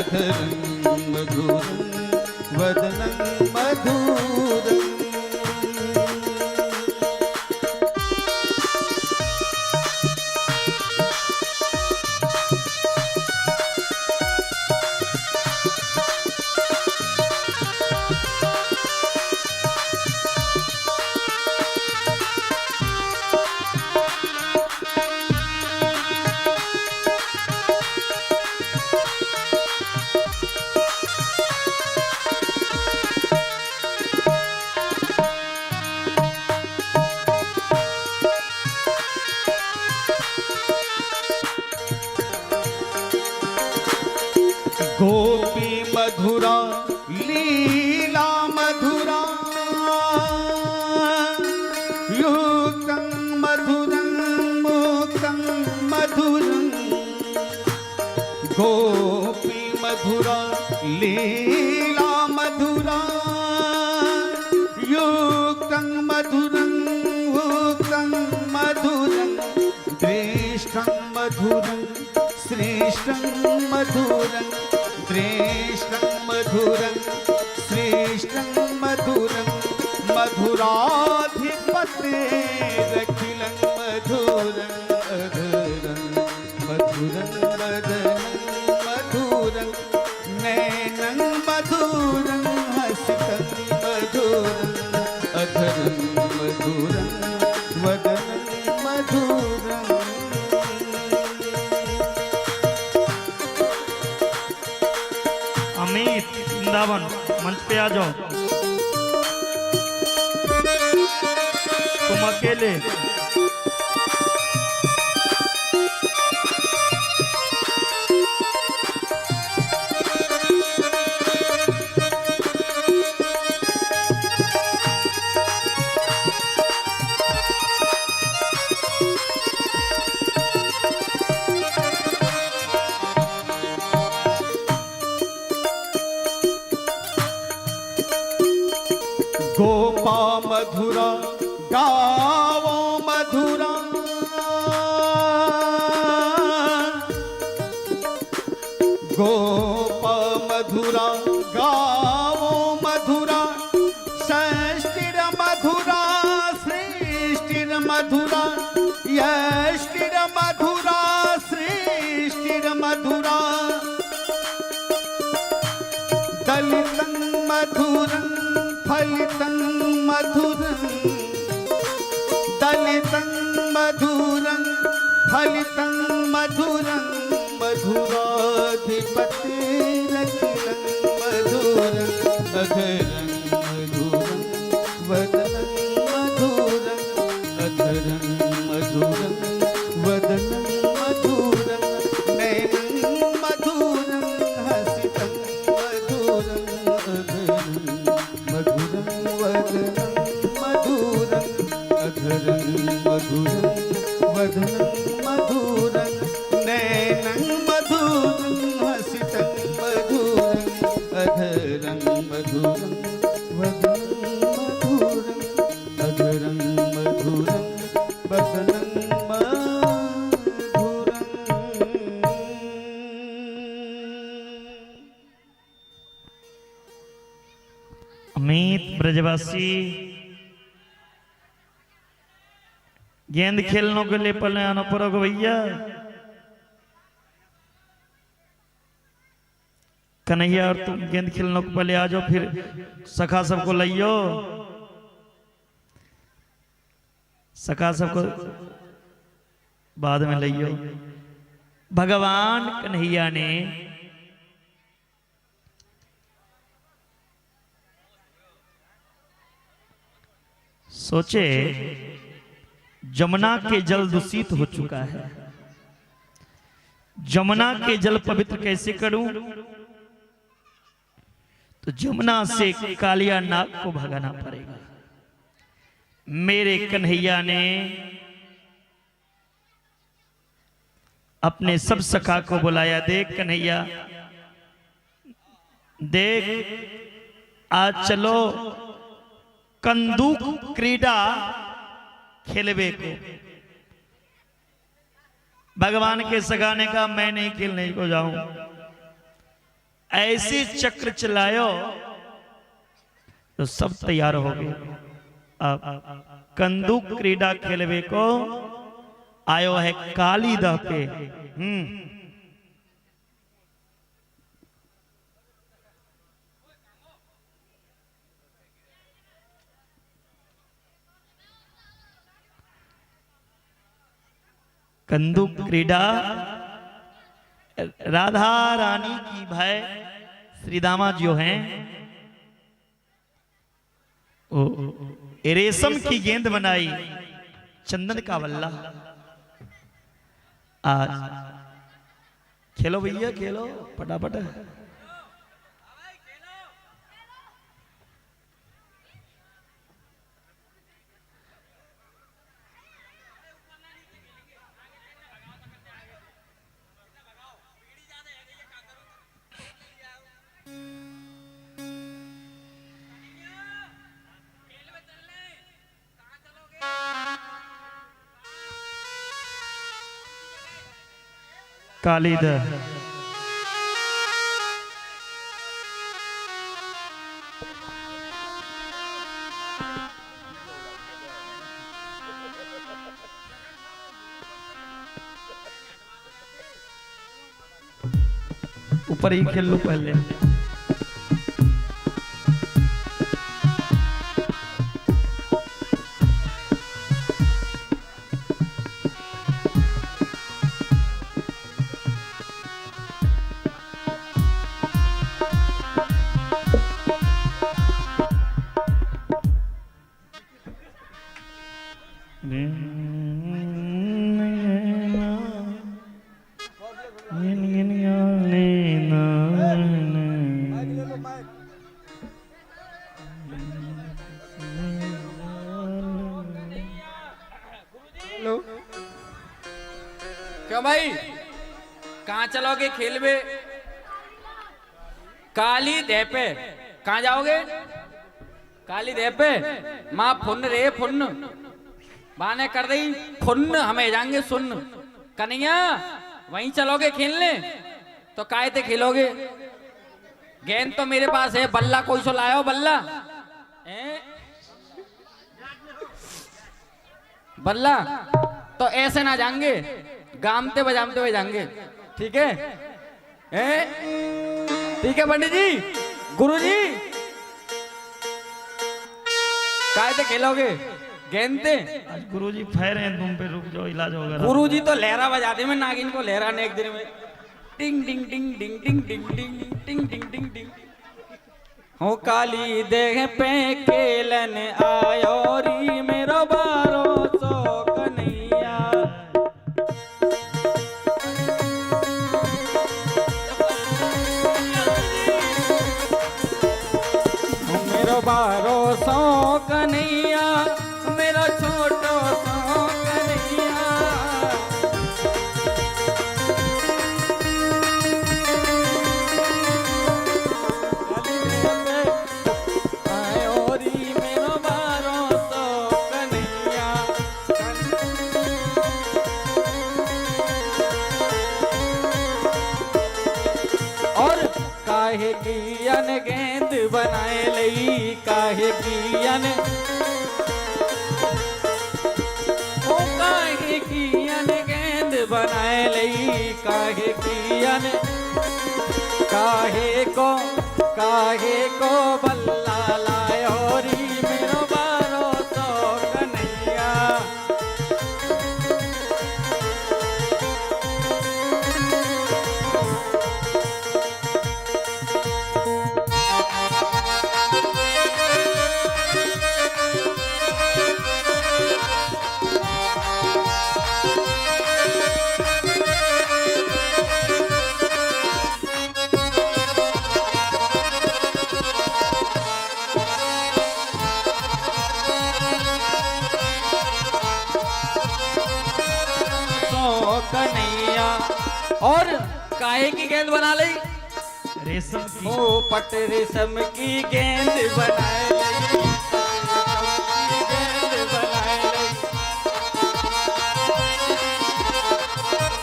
अधरं मधुरं वदनं मधुरम्। गोपी मधुरा लीला मधुरा युक्तं मधुरं मुक्तं मधुरं। गोपी मधुरा लीला मधुरा युक्तं मधुरं मुक्तं मधुरं। दृष्टं मधुरं श्रेष्ठं मधुरं। श्रेष्ठं मधुरं श्रेष्ठं मधुरं। मधुराधिपतेरखिलं मधुरं अधरं मधुरं वदनं मधुरं। नैनं मधुरं हसितं मधुरं अधरं मधुरं वदनं मधुरम्। अमित वृंदावन मंच पे आ जाओ। तुम अकेले गोपा मधुरा गावो मधुरा गोपा मधुरा गावो मधुरा। षष्ठिर मधुरा श्रेष्ठिर मधुरा यष्टिर मधुरा श्रेष्ठिर मधुरा। दलितं मधुरं फलितं मधुरं। दलितं मधुरं फलितं मधुरं। मधुराधिपतेरखिलं मधुरं अधरं मधुरं वदनं मधुरं। अधरं मधुरं वदनं मधुरं। नैनं मधुरं हसितं मधुरं अधरं मधुरं वदनं मधुरं। अधरं मधुरं वदनं मधुरं। नैनं मधुरं हसितं मधुरं अधरं मधुरं वदनं मधुरं। अधरं मधुरं वदनं मधुरम्। अमित ब्रजवासी गेंद खेलने के लिए पहले आना पड़ोगे भैया। कन्हैया और तुम गेंद खेलने को पहले आ जाओ, फिर सखा सबको लाइयो। सखा सबको बाद में लाइयो। भगवान कन्हैया ने सोचे जमुना के जल दूषित हो चुका है, जमुना के जल पवित्र कैसे करूं? तो जमुना से कालिया नाग को भगाना पड़ेगा। मेरे कन्हैया ने अपने सब सखा को बुलाया। देख कन्हैया, देख आज चलो कंदूक क्रीड़ा खेलवे को। भगवान के सगा ने कहा मैं नहीं खेलने को जाऊं। ऐसे चक्र चलायो तो सब तैयार हो गए। अब कंदुक क्रीडा खेलवे को आयो है काली दह पे। कंदुक क्रीडा राधा रानी की भाई श्री दामा जो हैं रेशम की गेंद बनाई, चंदन का बल्ला। आज खेलो भैया खेलो फटाफट। काली दह ऊपर ही खेल लो पहले। क्यों भाई कहाँ चलोगे खेल में? काली दह पे कहाँ जाओगे? काली दह पे माँ फुन्न रे फुन्न बाने कर दी फुन्न, हमें जाएंगे सुन्न। कन्हैया वहीं चलोगे खेलने? तो काहे ते खेलोगे? गेंद तो मेरे पास है, बल्ला कोई सो लायो बल्ला बल्ला तो ऐसे ना जाएंगे, गामते बजामते हुए जाएंगे। ठीक है ठीक है पंडित जी गुरु जी काय से खेलोगे गेंदते? आज गुरुजी फैर हैं तुम पे, रुक जाओ इलाज होगा। गुरु जी तो लहरा बजाते में नागिन को लहरा ने एक दिन में टिंग टिंग टिंग टिंग टिंग टिंग टिंग टिंग टिंग टिंग टिंग। हो काली देह पे केलन आयो री मेरो बारो सो कन्हैया। मेरो बारो सो कन्हैया, मेरो छोटो सो कन्हैया। आयो री मेरो बारो सो कन्हैया। और काहे की अन गेंद बनाए लई, काहे की अन ओ काहे की अन गेंद बनाए लई, काहे की अन काहे को बल्ला लायो री मेरो बारो सो कन्हैया। कन्हैया और काहे की गेंद बना ली? रेशम की। ओ पट रेशम की गेंद बनाए लई, गेंद बनाए लई।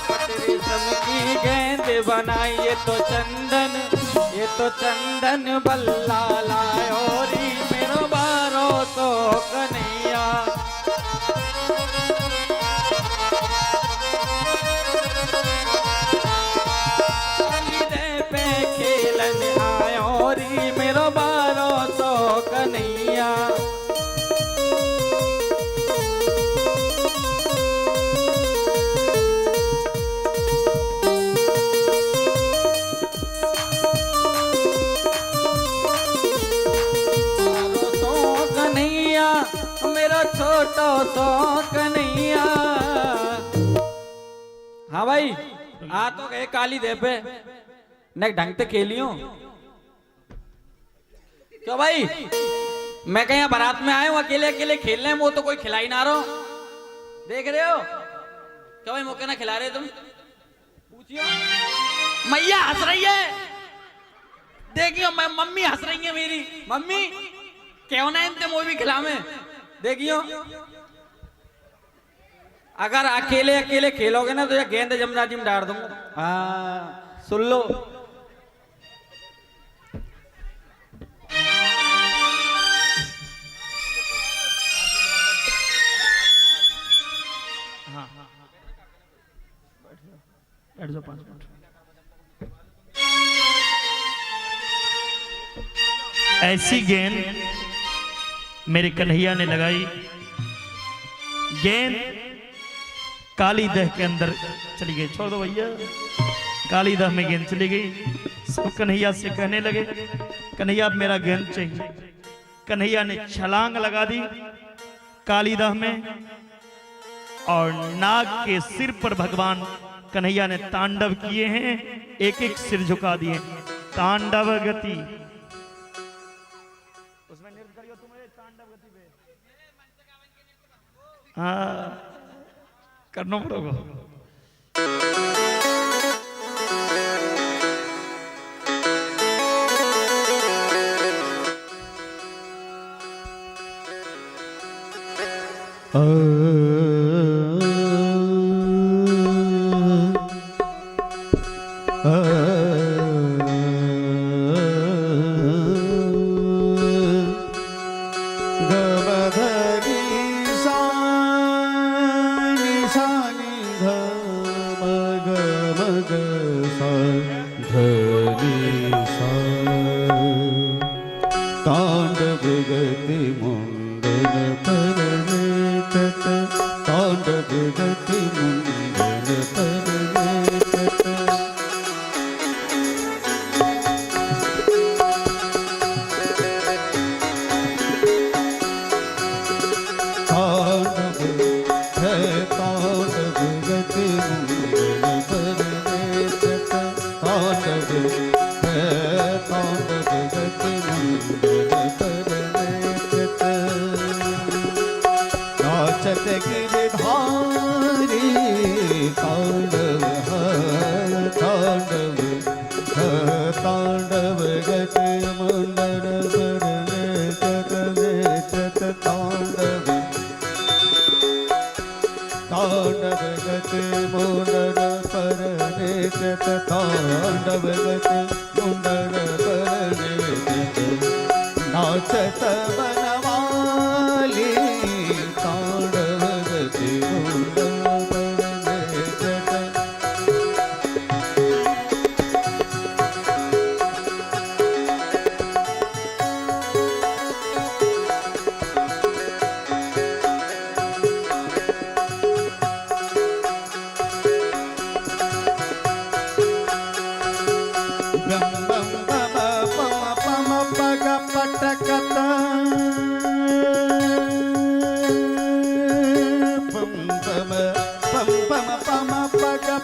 पट रेशम की गेंद बनाई, ये तो तो चंदन बल्ला लायो री मेरो बारो तो कन्हैया। पे खेलन आयो री मेरो बारो तो कन्हैया। मेरा छोटा सो कन्हैया। हाँ भाई आ तो गए काली दे पे न ढंग से खेलियो क्यों भाई। मैं कहीं बारात में आया हूँ अकेले अकेले खेलने में, वो तो कोई खिला ही ना रहो। देख रहे हो क्यों भाई मौके ना खिला रहे तुम? पूछियो मैया हंस रही है, देखियो मैं मम्मी हंस रही है मेरी मम्मी क्यों ना इनते मोई भी खिला में। देखियो अगर अकेले अकेले खेलोगे ना तो ये गेंद जमराजी में डाल दूंगा। हाँ सुन लो। हाँ बैठ जाओ 5 मिनट। ऐसी गेंद मेरे कन्हैया ने लगाई, गेंद काली दह के अंदर चली गई। छोड़ दो भैया, काली दह में गेंद चली गई। सब कन्हैया से कहने लगे कन्हैया अब मेरा गेंद चाहिए। कन्हैया ने छलांग लगा दी काली दह में और नाग के सिर पर भगवान कन्हैया ने तांडव किए हैं, एक एक सिर झुका दिए। तांडव गति उसमें निर्भर करियो तुम्हारे तांडव गति पे। हाँ करना पड़ेगा। तांडव गति मुंडन परने तत, तांडव गति मुंडन परने तत। तांडव है तांडव गति मुंडन परने तत, तांडव है तांडव गति मुंडन परने तत। नाचत गिरधारी तांडव है तांडव है तांडव गति मुंडन परने तत तांडव तांडव गति मुंडन परने तत तांडव गति मुंडन परने तत। नाचत बनवाली तांडव गति मुंडन परने तत।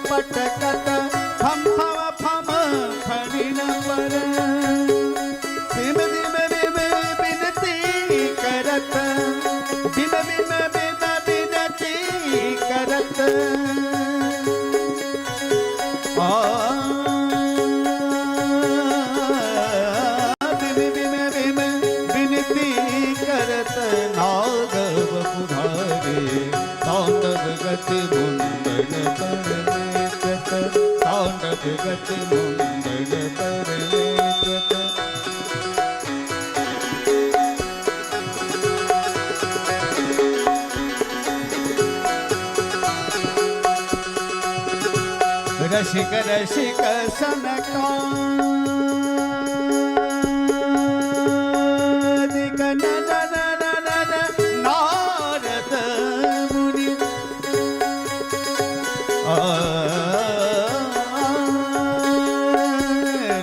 पटकत फम फम फम फनिन पर बिम बिम बिम बिनती करत बिम बिम बिम बिनती करत। बिम बिम बिम बिनती करत नागव पुधारे तांडव गति मुंडन परने तत, तांडव गति मुंडन परने तत। रसिक रसिक सनकादिक नारद मुनि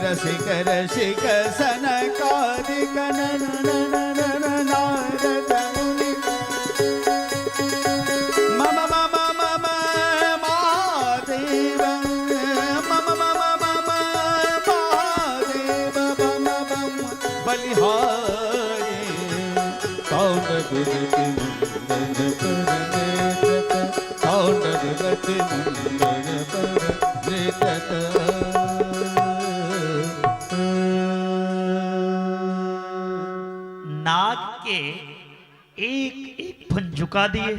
रसिक रसिक सनकादिक नारद मुनि मम मम मम महादेव मम मम मम महादेव बम बम बलिहारी कौन विरति नंदन पर कौन विरति नंदन पर नाग के एक एक फन झुका दिए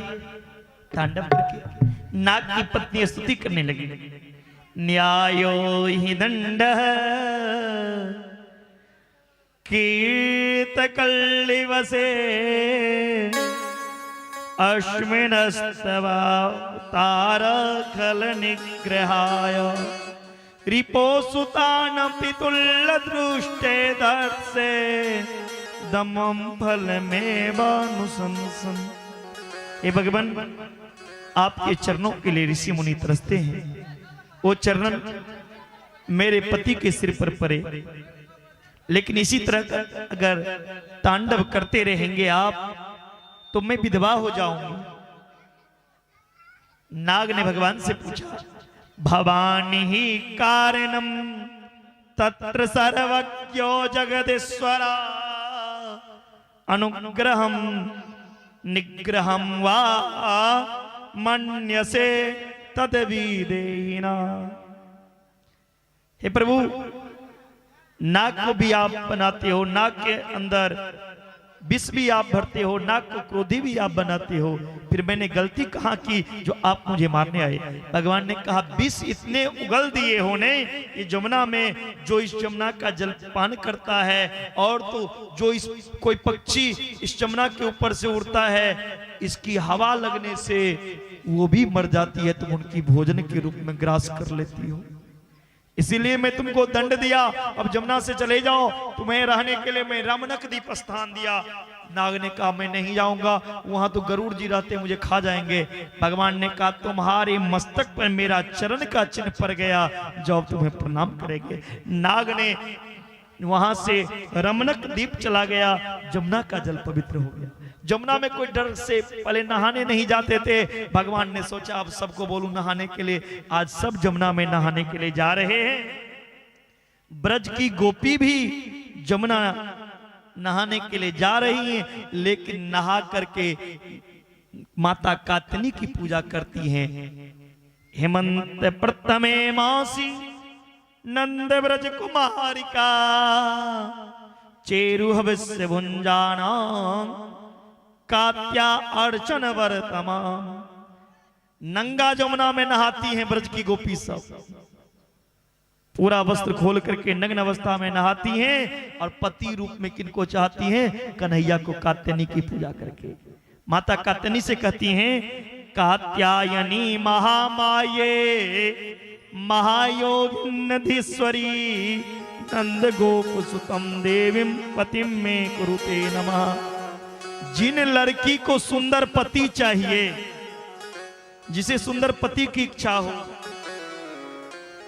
तांडव करके। नाग की पत्नी स्तुति करने लगी। न्यायो हि दंड कीर्तकल्लिवसे अश्विनस्तवावतार खल निग्रहाय रिपोसुतान पितुल्ल दृष्टे दर्शे दमम फल में बानुसंसन। हे भगवान, आपके चरणों के लिए ऋषि मुनि तरसते हैं। वो चरण मेरे पति के सिर पर पड़े, लेकिन इसी तरह अगर तांडव करते रहेंगे आप तो मैं विधवा हो जाऊंगी। नाग ने भगवान से पूछा, भवानी ही कारणम तत्र सर्वज्ञो जगदीश्वरा अनुग्रहम निग्रहम वा मन्यसे तद्विदेहिना। हे प्रभु, नाग को भी आप बनाते हो, नाग के अंदर विष भी आप भरते हो, नाग को क्रोधी भी आप बनाते हो, फिर मैंने गलती कहाँ की जो आप मुझे मारने आए? भगवान ने कहा, विष इतने उगल दिए होने ये जमुना में, जो इस जमुना का जल पान करता है और तो जो इस कोई पक्षी इस जमुना के ऊपर से उड़ता है, इसकी हवा लगने से वो भी मर जाती है, तुम उनकी भोजन के रूप में ग्रास कर लेती हो, इसीलिए मैं तुमको दंड दिया। अब जमुना से चले जाओ, तुम्हें रहने के लिए मैं रमणक द्वीप स्थान दिया। नाग ने कहा, मैं नहीं जाऊंगा, वहां तो गरुड़ जी रहते, मुझे खा जाएंगे। भगवान ने कहा, तुम्हारे मस्तक पर मेरा चरण का चिन्ह पड़ गया, जो तुम्हें प्रणाम करेंगे। नाग ने वहां से रमणक द्वीप चला गया, जमुना का जल पवित्र हो गया। जमुना में कोई डर से पहले नहाने नहीं जाते थे। भगवान ने सोचा, अब सबको बोलूं नहाने के लिए। आज सब जमुना में नहाने के लिए जा रहे हैं। ब्रज की गोपी भी जमुना नहाने के लिए जा रही हैं, लेकिन नहा करके माता कात्यायनी की पूजा करती हैं। हेमंत प्रथमे मासी नंद ब्रज कुमारिका चेरु हवस्य भुंजाना कात्या अर्चन वर्तमा। नंगा जमुना में नहाती हैं ब्रज की गोपी सब, पूरा वस्त्र खोल करके नग्न अवस्था में नहाती हैं और पति रूप में किनको चाहती हैं? कन्हैया को कात्यायनी की पूजा करके। माता कात्यायनी से कहती हैं, कात्यायनी महामाये महायोगिनधीश्वरी नंद गोकुसुतम देवीं पतिम में कुरुते नमः। जिन लड़की को सुंदर पति चाहिए, जिसे सुंदर पति की इच्छा हो,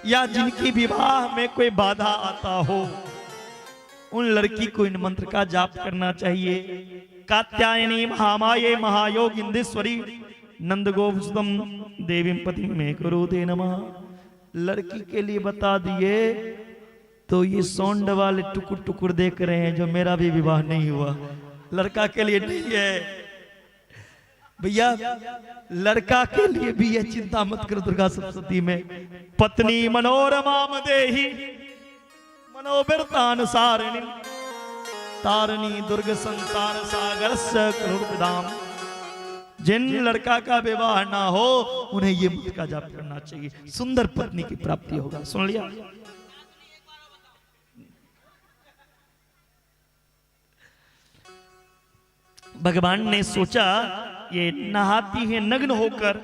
या जिनकी विवाह में कोई बाधा आता हो, उन लड़की को इन मंत्र का जाप करना चाहिए। कात्यायनी महामाये महायोगिनधीश्वरी नंद गोकुसुतम देवीं पतिम में कुरुते नमः। लड़की के लिए बता दिए तो ये सौंड वाले टुकुर टुकुर देख रहे हैं, जो मेरा भी विवाह नहीं हुआ। लड़का के लिए नहीं है भैया, लड़का के लिए भी है। चिंता मत करो दुर्गा सप्तशती में। पत्नी मनोरमाम देहि मनोबिरतान सारिणी तारिणी दुर्ग संसार सागर से करुणाम। जिन लड़का का विवाह ना हो, उन्हें ये मंत्र का जाप करना चाहिए, सुंदर पत्नी की प्राप्ति होगा। सुन लिया? भगवान ने सोचा, ये नहाती है नग्न होकर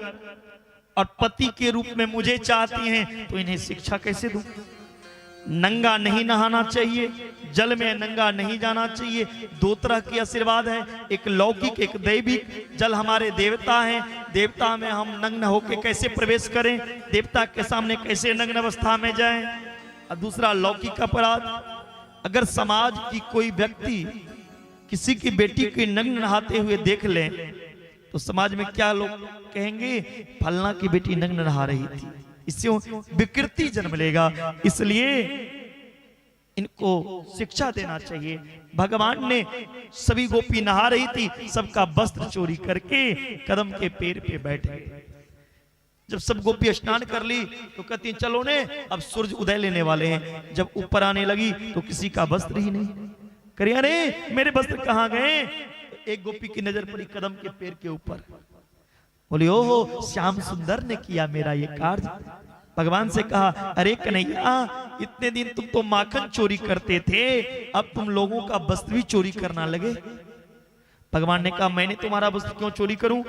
और पति के रूप में मुझे चाहती हैं, तो इन्हें शिक्षा कैसे दूं? नंगा नहीं नहाना चाहिए, जल में नंगा नहीं जाना चाहिए। दो तरह के आशीर्वाद है, एक लौकिक एक दैविक। जल हमारे देवता हैं, देवता में हम नग्न होकर कैसे प्रवेश करें, देवता के सामने कैसे नग्न अवस्था में जाएं। और दूसरा लौकिक अपराध, अगर समाज की कोई व्यक्ति किसी की बेटी को नग्न नहाते हुए देख ले तो समाज में क्या लोग कहेंगे, फलना की बेटी नग्न नहा रही थी, इससे विकृति जन्म लेगा। इसलिए इनको शिक्षा देना चाहिए। भगवान ने सभी गोपी नहा रही थी, सबका वस्त्र चोरी करके कदम के पैर पे बैठ गए। जब सब गोपी स्नान कर ली तो कहती चलो ने अब सूरज उदय लेने वाले हैं। जब ऊपर आने लगी तो किसी का वस्त्र ही नहीं। करिए अरे मेरे वस्त्र कहाँ गए? एक गोपी की नजर पड़ी कदम के पैर के ऊपर, बोली ओहो श्याम सुंदर ने किया मेरा ये कार्य। भगवान से कहा अरे कन्हैया, इतने दिन तुम तो माखन चोरी करते थे, अब तुम लोगों का वस्त्र भी चोरी करना लगे। भगवान ने कहा मैंने तुम्हारा वस्त्र क्यों चोरी करूं?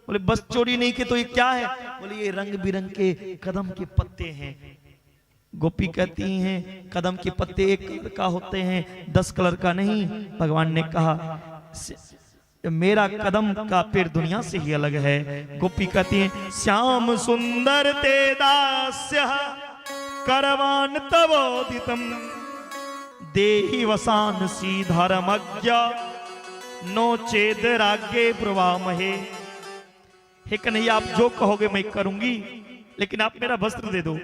बोले वस्त्र चोरी नहीं के तो ये क्या है? बोले ये रंग बिरंग के कदम के पत्ते हैं। गोपी कहती हैं कदम के पत्ते एक कलर का होते हैं, 10 कलर का नहीं। भगवान ने कहा मेरा कदम का पेड़ दुनिया से ही अलग है। गोपी कहती हैं श्याम सुंदर ते दास्य करवान तवोदितम देहि वसान सी धर्मज्ञ नो चेद रागे प्रवामहे। हे कन्हैया आप जो कहोगे मैं करूंगी, लेकिन आप मेरा वस्त्र दे दो।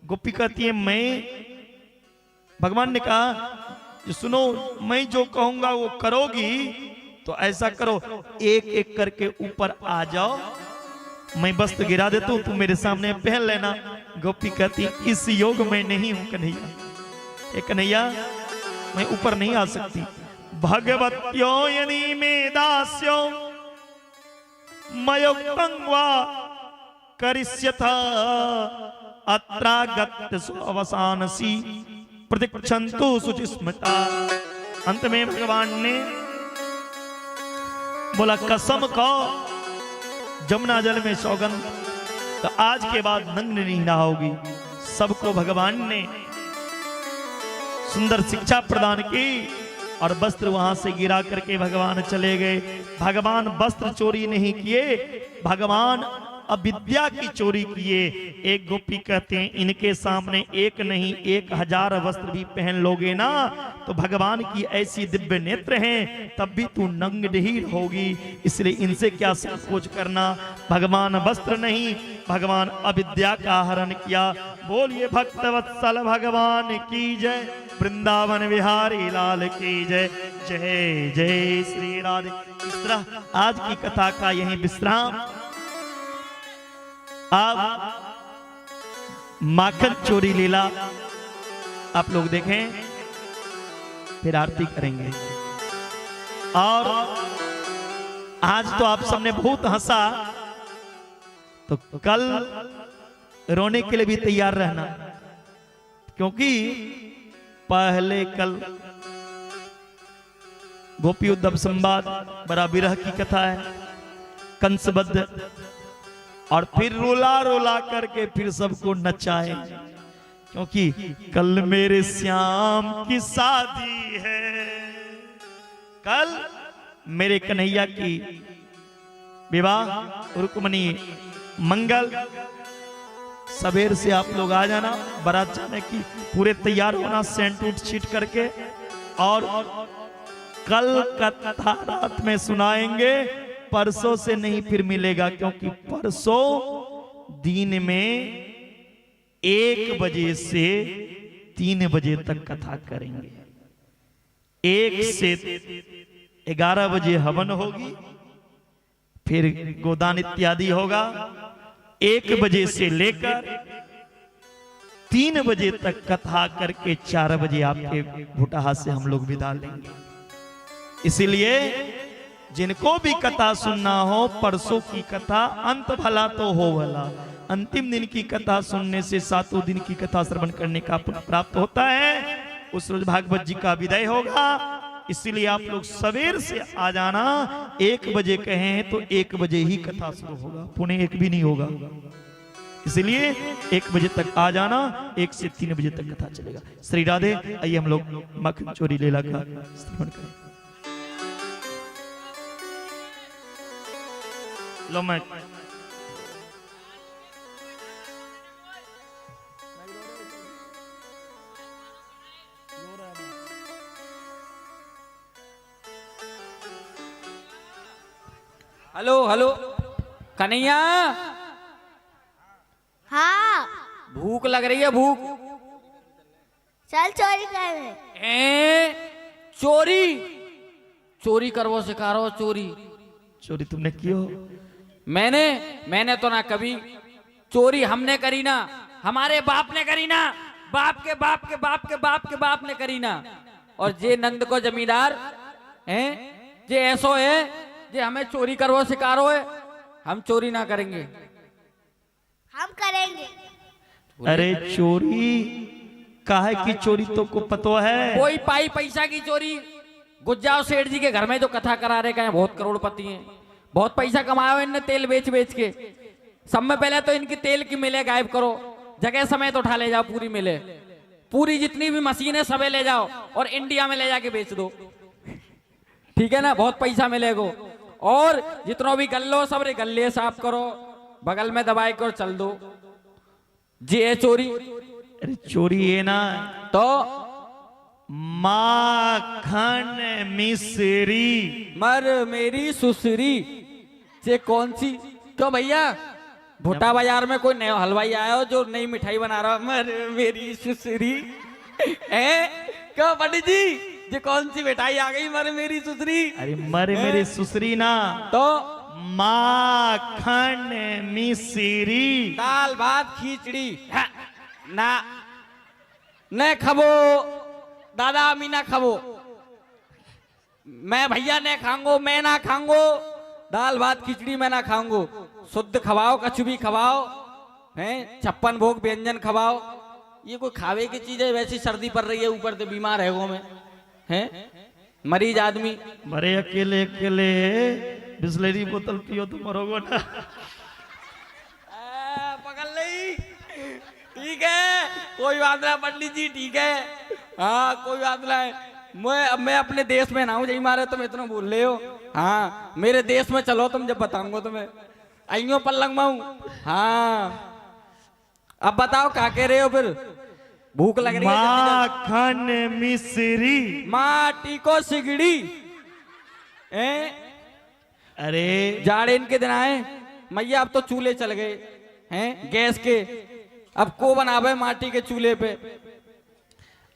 गोपी कहती है मैं, भगवान ने कहा सुनो मैं जो कहूंगा वो करोगी तो ऐसा करो एक एक करके ऊपर आ जाओ, मैं वस्त्र गिरा देता हूं, तुम मेरे सामने पहन लेना। गोपी कहती इस योग में नहीं हूं कन्हैया, हे कन्हैया मैं ऊपर नहीं आ सकती। भगवत्यो यदि में दास्यो मयोक्तं वा करिष्यथा अत्रागत अवसानसी प्रतीक्षन्तु सुचिस्मृता। अंत में भगवान ने बोला कसम खो जमुना जल में सौगंध, तो आज के बाद नग्न नहीं नहाओगी। सबको भगवान ने सुंदर शिक्षा प्रदान की और वस्त्र वहां से गिरा करके भगवान चले गए। भगवान वस्त्र चोरी नहीं किए, भगवान अविद्या की चोरी किए। एक गोपी कहते हैं इनके सामने एक नहीं 1000 वस्त्र भी पहन लोगे ना तो भगवान की ऐसी दिव्य नेत्र हैं तब भी तू नंगढीर होगी, इसलिए इनसे क्या संकोच करना। भगवान वस्त्र नहीं, भगवान अविद्या का हरण किया। बोलिए भक्तवत्सल भगवान की जय, वृंदावन बिहारी लाल की जय। जय जय श्री राधे। इस तरह आज की कथा का यही विश्राम। आप माखन चोरी लीला आप लोग देखें, फिर आरती करेंगे। और आज तो आप सबने बहुत हंसा, तो कल रोने के लिए भी तैयार रहना, क्योंकि पहले कल गोपी उद्धव संवाद बड़ा विरह की कथा है, कंसबद्ध, और फिर रोला रोला करके फिर सबको नचाए, क्योंकि कल मेरे श्याम की शादी है, कल मेरे कन्हैया की विवाह रुक्मणी मंगल। सवेर से आप लोग आ जाना, बारात जाने की पूरे तैयार होना सेंट उठ छीट करके, और कल कथा रात में सुनाएंगे, परसों से नहीं फिर मिलेगा, क्योंकि परसों दिन में 1 बजे से 3 बजे तक कथा करेंगे। 1 से 11 बजे हवन होगी, फिर गोदान इत्यादि होगा। 1 बजे से लेकर 3 बजे तक कथा करके 4 बजे आपके भुटाहा से हम लोग विदा लेंगे। इसीलिए जिनको भी कथा सुनना हो, परसों की कथा अंत भला तो हो भला, अंतिम दिन की कथा सुनने से 7वें दिन की कथा श्रवण करने का पुण्य प्राप्त होता है। उस रोज भागवत जी का विदाई होगा, इसलिए आप लोग सवेर से आ जाना। 1 बजे कहें तो 1 बजे ही कथा शुरू होगा, पुणे 1 भी नहीं होगा। इसलिए 1 बजे तक आ जाना, 1 से 3 बजे तक कथा चलेगा। श्री राधे। आइए हम लोग मक्खन चोरी लीला का श्रवण करें। लो मैं हेलो हेलो कन्हैया, हाँ भूख लग रही है, भूख। चल चोरी कर। चोरी चोरी करवो सिखा रहा हो, चोरी चोरी तुमने की हो? मैंने तो ना कभी चोरी हमने करी ना, हमारे बाप ने करी ना, बाप के बाप के बाप के बाप के बाप ने करी ना। और जे नंद को जमींदार हैं, जे ऐसो है जे हमें चोरी करवो सिकारो है, हम चोरी ना करेंगे। हम करेंगे। अरे चोरी काहे की चोरी तो को पतो है? कोई पाई पैसा की चोरी। गुज्जाओ सेठ जी के घर में जो कथा करा रहे हैं, बहुत करोड़पति हैं, बहुत पैसा कमाया हो इनने तेल बेच बेच के। सब में पहले तो इनकी तेल की मिले गायब करो, जगह समेत उठा ले जाओ, पूरी मिले, पूरी जितनी भी मशीन है सबे ले जाओ और इंडिया में ले जाके बेच दो, ठीक है ना, बहुत पैसा मिलेगा। और जितनो भी गल्लो सब रे गल्ले साफ करो, बगल में दबाई कर चल दो। जी है चोरी। अरे चोरी है ना तो माखन मिश्री। मर मेरी सुसरी से कौन सी? क्यों भैया, भुट्टा बाजार में कोई नया हलवाई आया हो जो नई मिठाई बना रहा? मर मेरी सुसरी क्यों पंडित जी, ये कौन सी मिठाई आ गई मर मेरी सुसरी? अरे मर मेरे सुसरी ना, तो माखन मिश्री। दाल भात खिचड़ी ना न खबो दादा, मी ना खबो, मैं भैया ने खाऊंगो, मैं ना खाऊंगो दाल भात खिचड़ी, मैं ना खाऊंगो। शुद्ध खवाओ, कछु भी खवाओ, हैं 56 भोग व्यंजन खवाओ। ये कोई खावे की चीज है? वैसी सर्दी पड़ रही है, ऊपर से बीमार है वो में, हैं मरीज आदमी। मरे अकेले अकेले बिस्लेरी बोतल पियो तो मरोगो ना। पकड़ ली, ठीक है, कोई बात ना पंडित जी, ठीक है, हाँ कोई बात नहीं। मैं अपने देश में ना हूँ, यही मारे तुम इतना बोल रहे हो। हाँ मेरे देश में चलो, तुम जब बताऊंगा तुम्हें। आइयो पल्लंग में हूँ। हाँ अब बताओ क्या कह रहे हो फिर? भूख लग रही है। माखन मिश्री। माटी को सिगड़ी। अरे जाड़े इनके दिन आए मैया, अब तो चूल्हे चल गए हैं गैस के, अब को बनावे माटी के चूल्हे पे?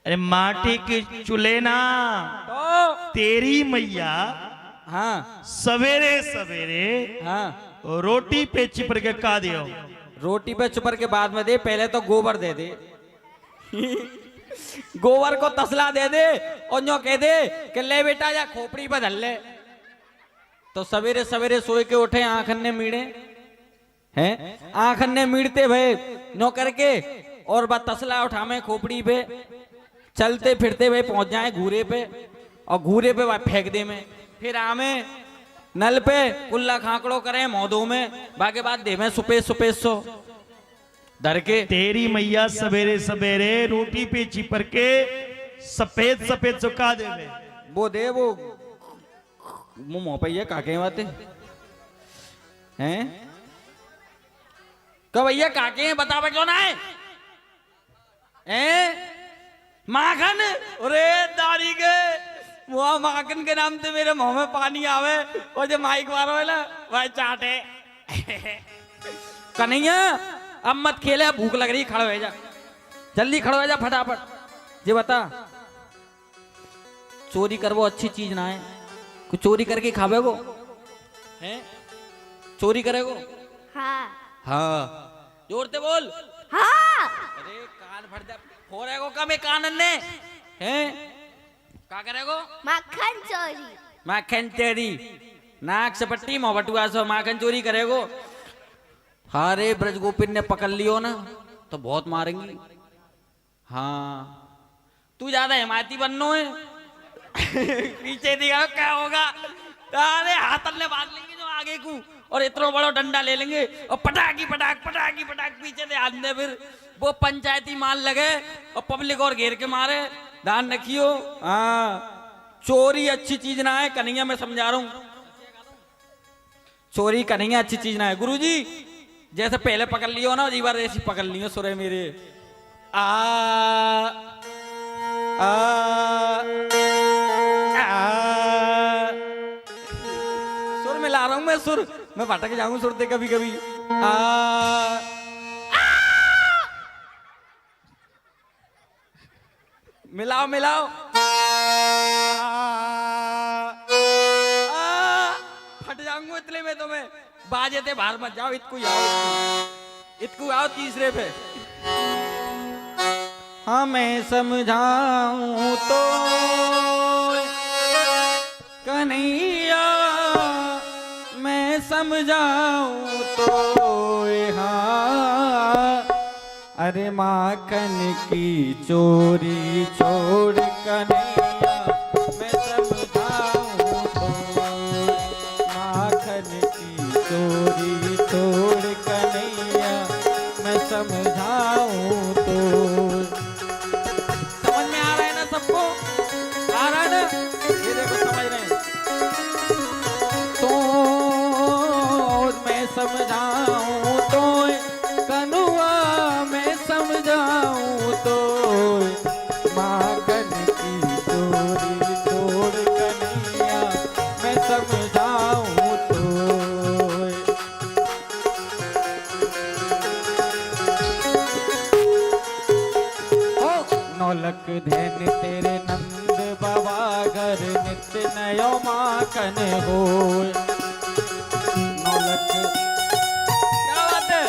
अरे माटी के चूल्हे ना, तो तेरी मैया हाँ सवेरे सवेरे हाँ रोटी पे चिपड़ के का दियो। रोटी पे चुपर के बाद में दे, पहले तो गोबर दे दे। गोबर को तसला दे दे और यूं कह दे कि ले बेटा या खोपड़ी पे धल ले। तो सवेरे सवेरे सोए के उठे, आंखन ने मीड़े हैं, आंखन ने मीड़ते भय नो करके, और बात तसला उठा में खोपड़ी पे, चलते फिरते भाई पहुंच जाए घूरे पे, और घूरे पे फेंक दे में, फिर आमे नल पे कुल्ला खाकड़ो करे मौदों में, बाके बाद दे में सुपेस सुपेस सो धर के। तेरी मैया सवेरे सवेरे रोटी पे चिपड़ के सफेद सफेद चुका देवे। वो दे वो मुंह मोपैया काके बातें हैं? कब भैया काके हैं बता बचो ना है? माखन, अरे दारी के वो माखन के नाम से मेरे मुंह में पानी आवे, और जो माइक मारो है ना वह चाटे। कन्हैया अब मत खेले, भूख लग रही, खड़ा हो जा, जल्दी खड़ा हो जा फटाफट। ये बता, चोरी कर वो अच्छी चीज ना है, कुछ चोरी करके खावे को हैं? चोरी करेगो? हाँ हाँ जोर से बोल। हाँ। अरे कान फट जा, हो रहेगो कम कानन ने हैं? क्या करेगो? मक्खन चोरी। माखन चोरी, नाक से पट्टी मोहबटुआ सो माखन चोरी करेगो? हारे ब्रज गोपिन ने पकड़ लियो ना तो बहुत मारेंगी। हाँ तू ज्यादा हिमायती बननो है। पीछे दिखाओ क्या होगा। अरे हाथ ले बांध लेंगे जो आगे को और इतना बड़ा डंडा ले लेंगे और पटाकी पटाक पटाकी पटाक पीछे से हाथ दे, फिर वो पंचायती माल लगे और पब्लिक और घेर के मारे। ध्यान रखियो। हाँ, चोरी अच्छी चीज ना है कन्हैया, मैं समझा रहा हूँ। चोरी कन्हैया अच्छी चीज ना है। गुरुजी जैसे पहले पकड़ लियो ना, एक बार ऐसी पकड़ लियो सुरे मेरे। आ आ, आ, सुर मिला रहा हूं मैं, सुर मैं भटक जाऊं सुरते कभी कभी। मिलाओ मिलाओ। फट जाऊंगा इतने में तो मैं। बाजे थे बाहर मत जाओ, इतकू आओ, इतकू आओ तीसरे पे। हाँ मैं समझाऊं तो कन्हैया, मैं समझाऊं तो हाँ, अरे माखन की चोरी छोड़ कन्हैया, मैं समझाऊं तो माखन की चोरी छोड़ कन्हैया, मैं समझाऊं तो। समझ में आ रहा है ना सबको? आ रहा है ना? ये देखो समझ रहे हैं तो मैं समझाऊं तो कन्हुआ, मैं समझाऊं तो माखन की चोरी छोड़ कन्हैया, मैं समझाऊं तो। नौलक धैन तेरे नंद बाबा घर, नित्य नयो माखन हो। नौलक क्या बात है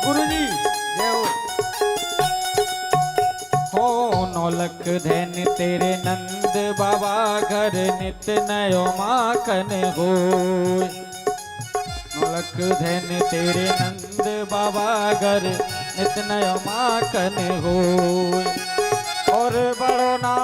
गुरुजी, जय हो। नौलक धैन तेरे नंद बाबा घर, नित्य नयो माखन हो। नौलक धैन तेरे नंद बाबा घर, नित्य नयो माखन हो। और बड़ो ना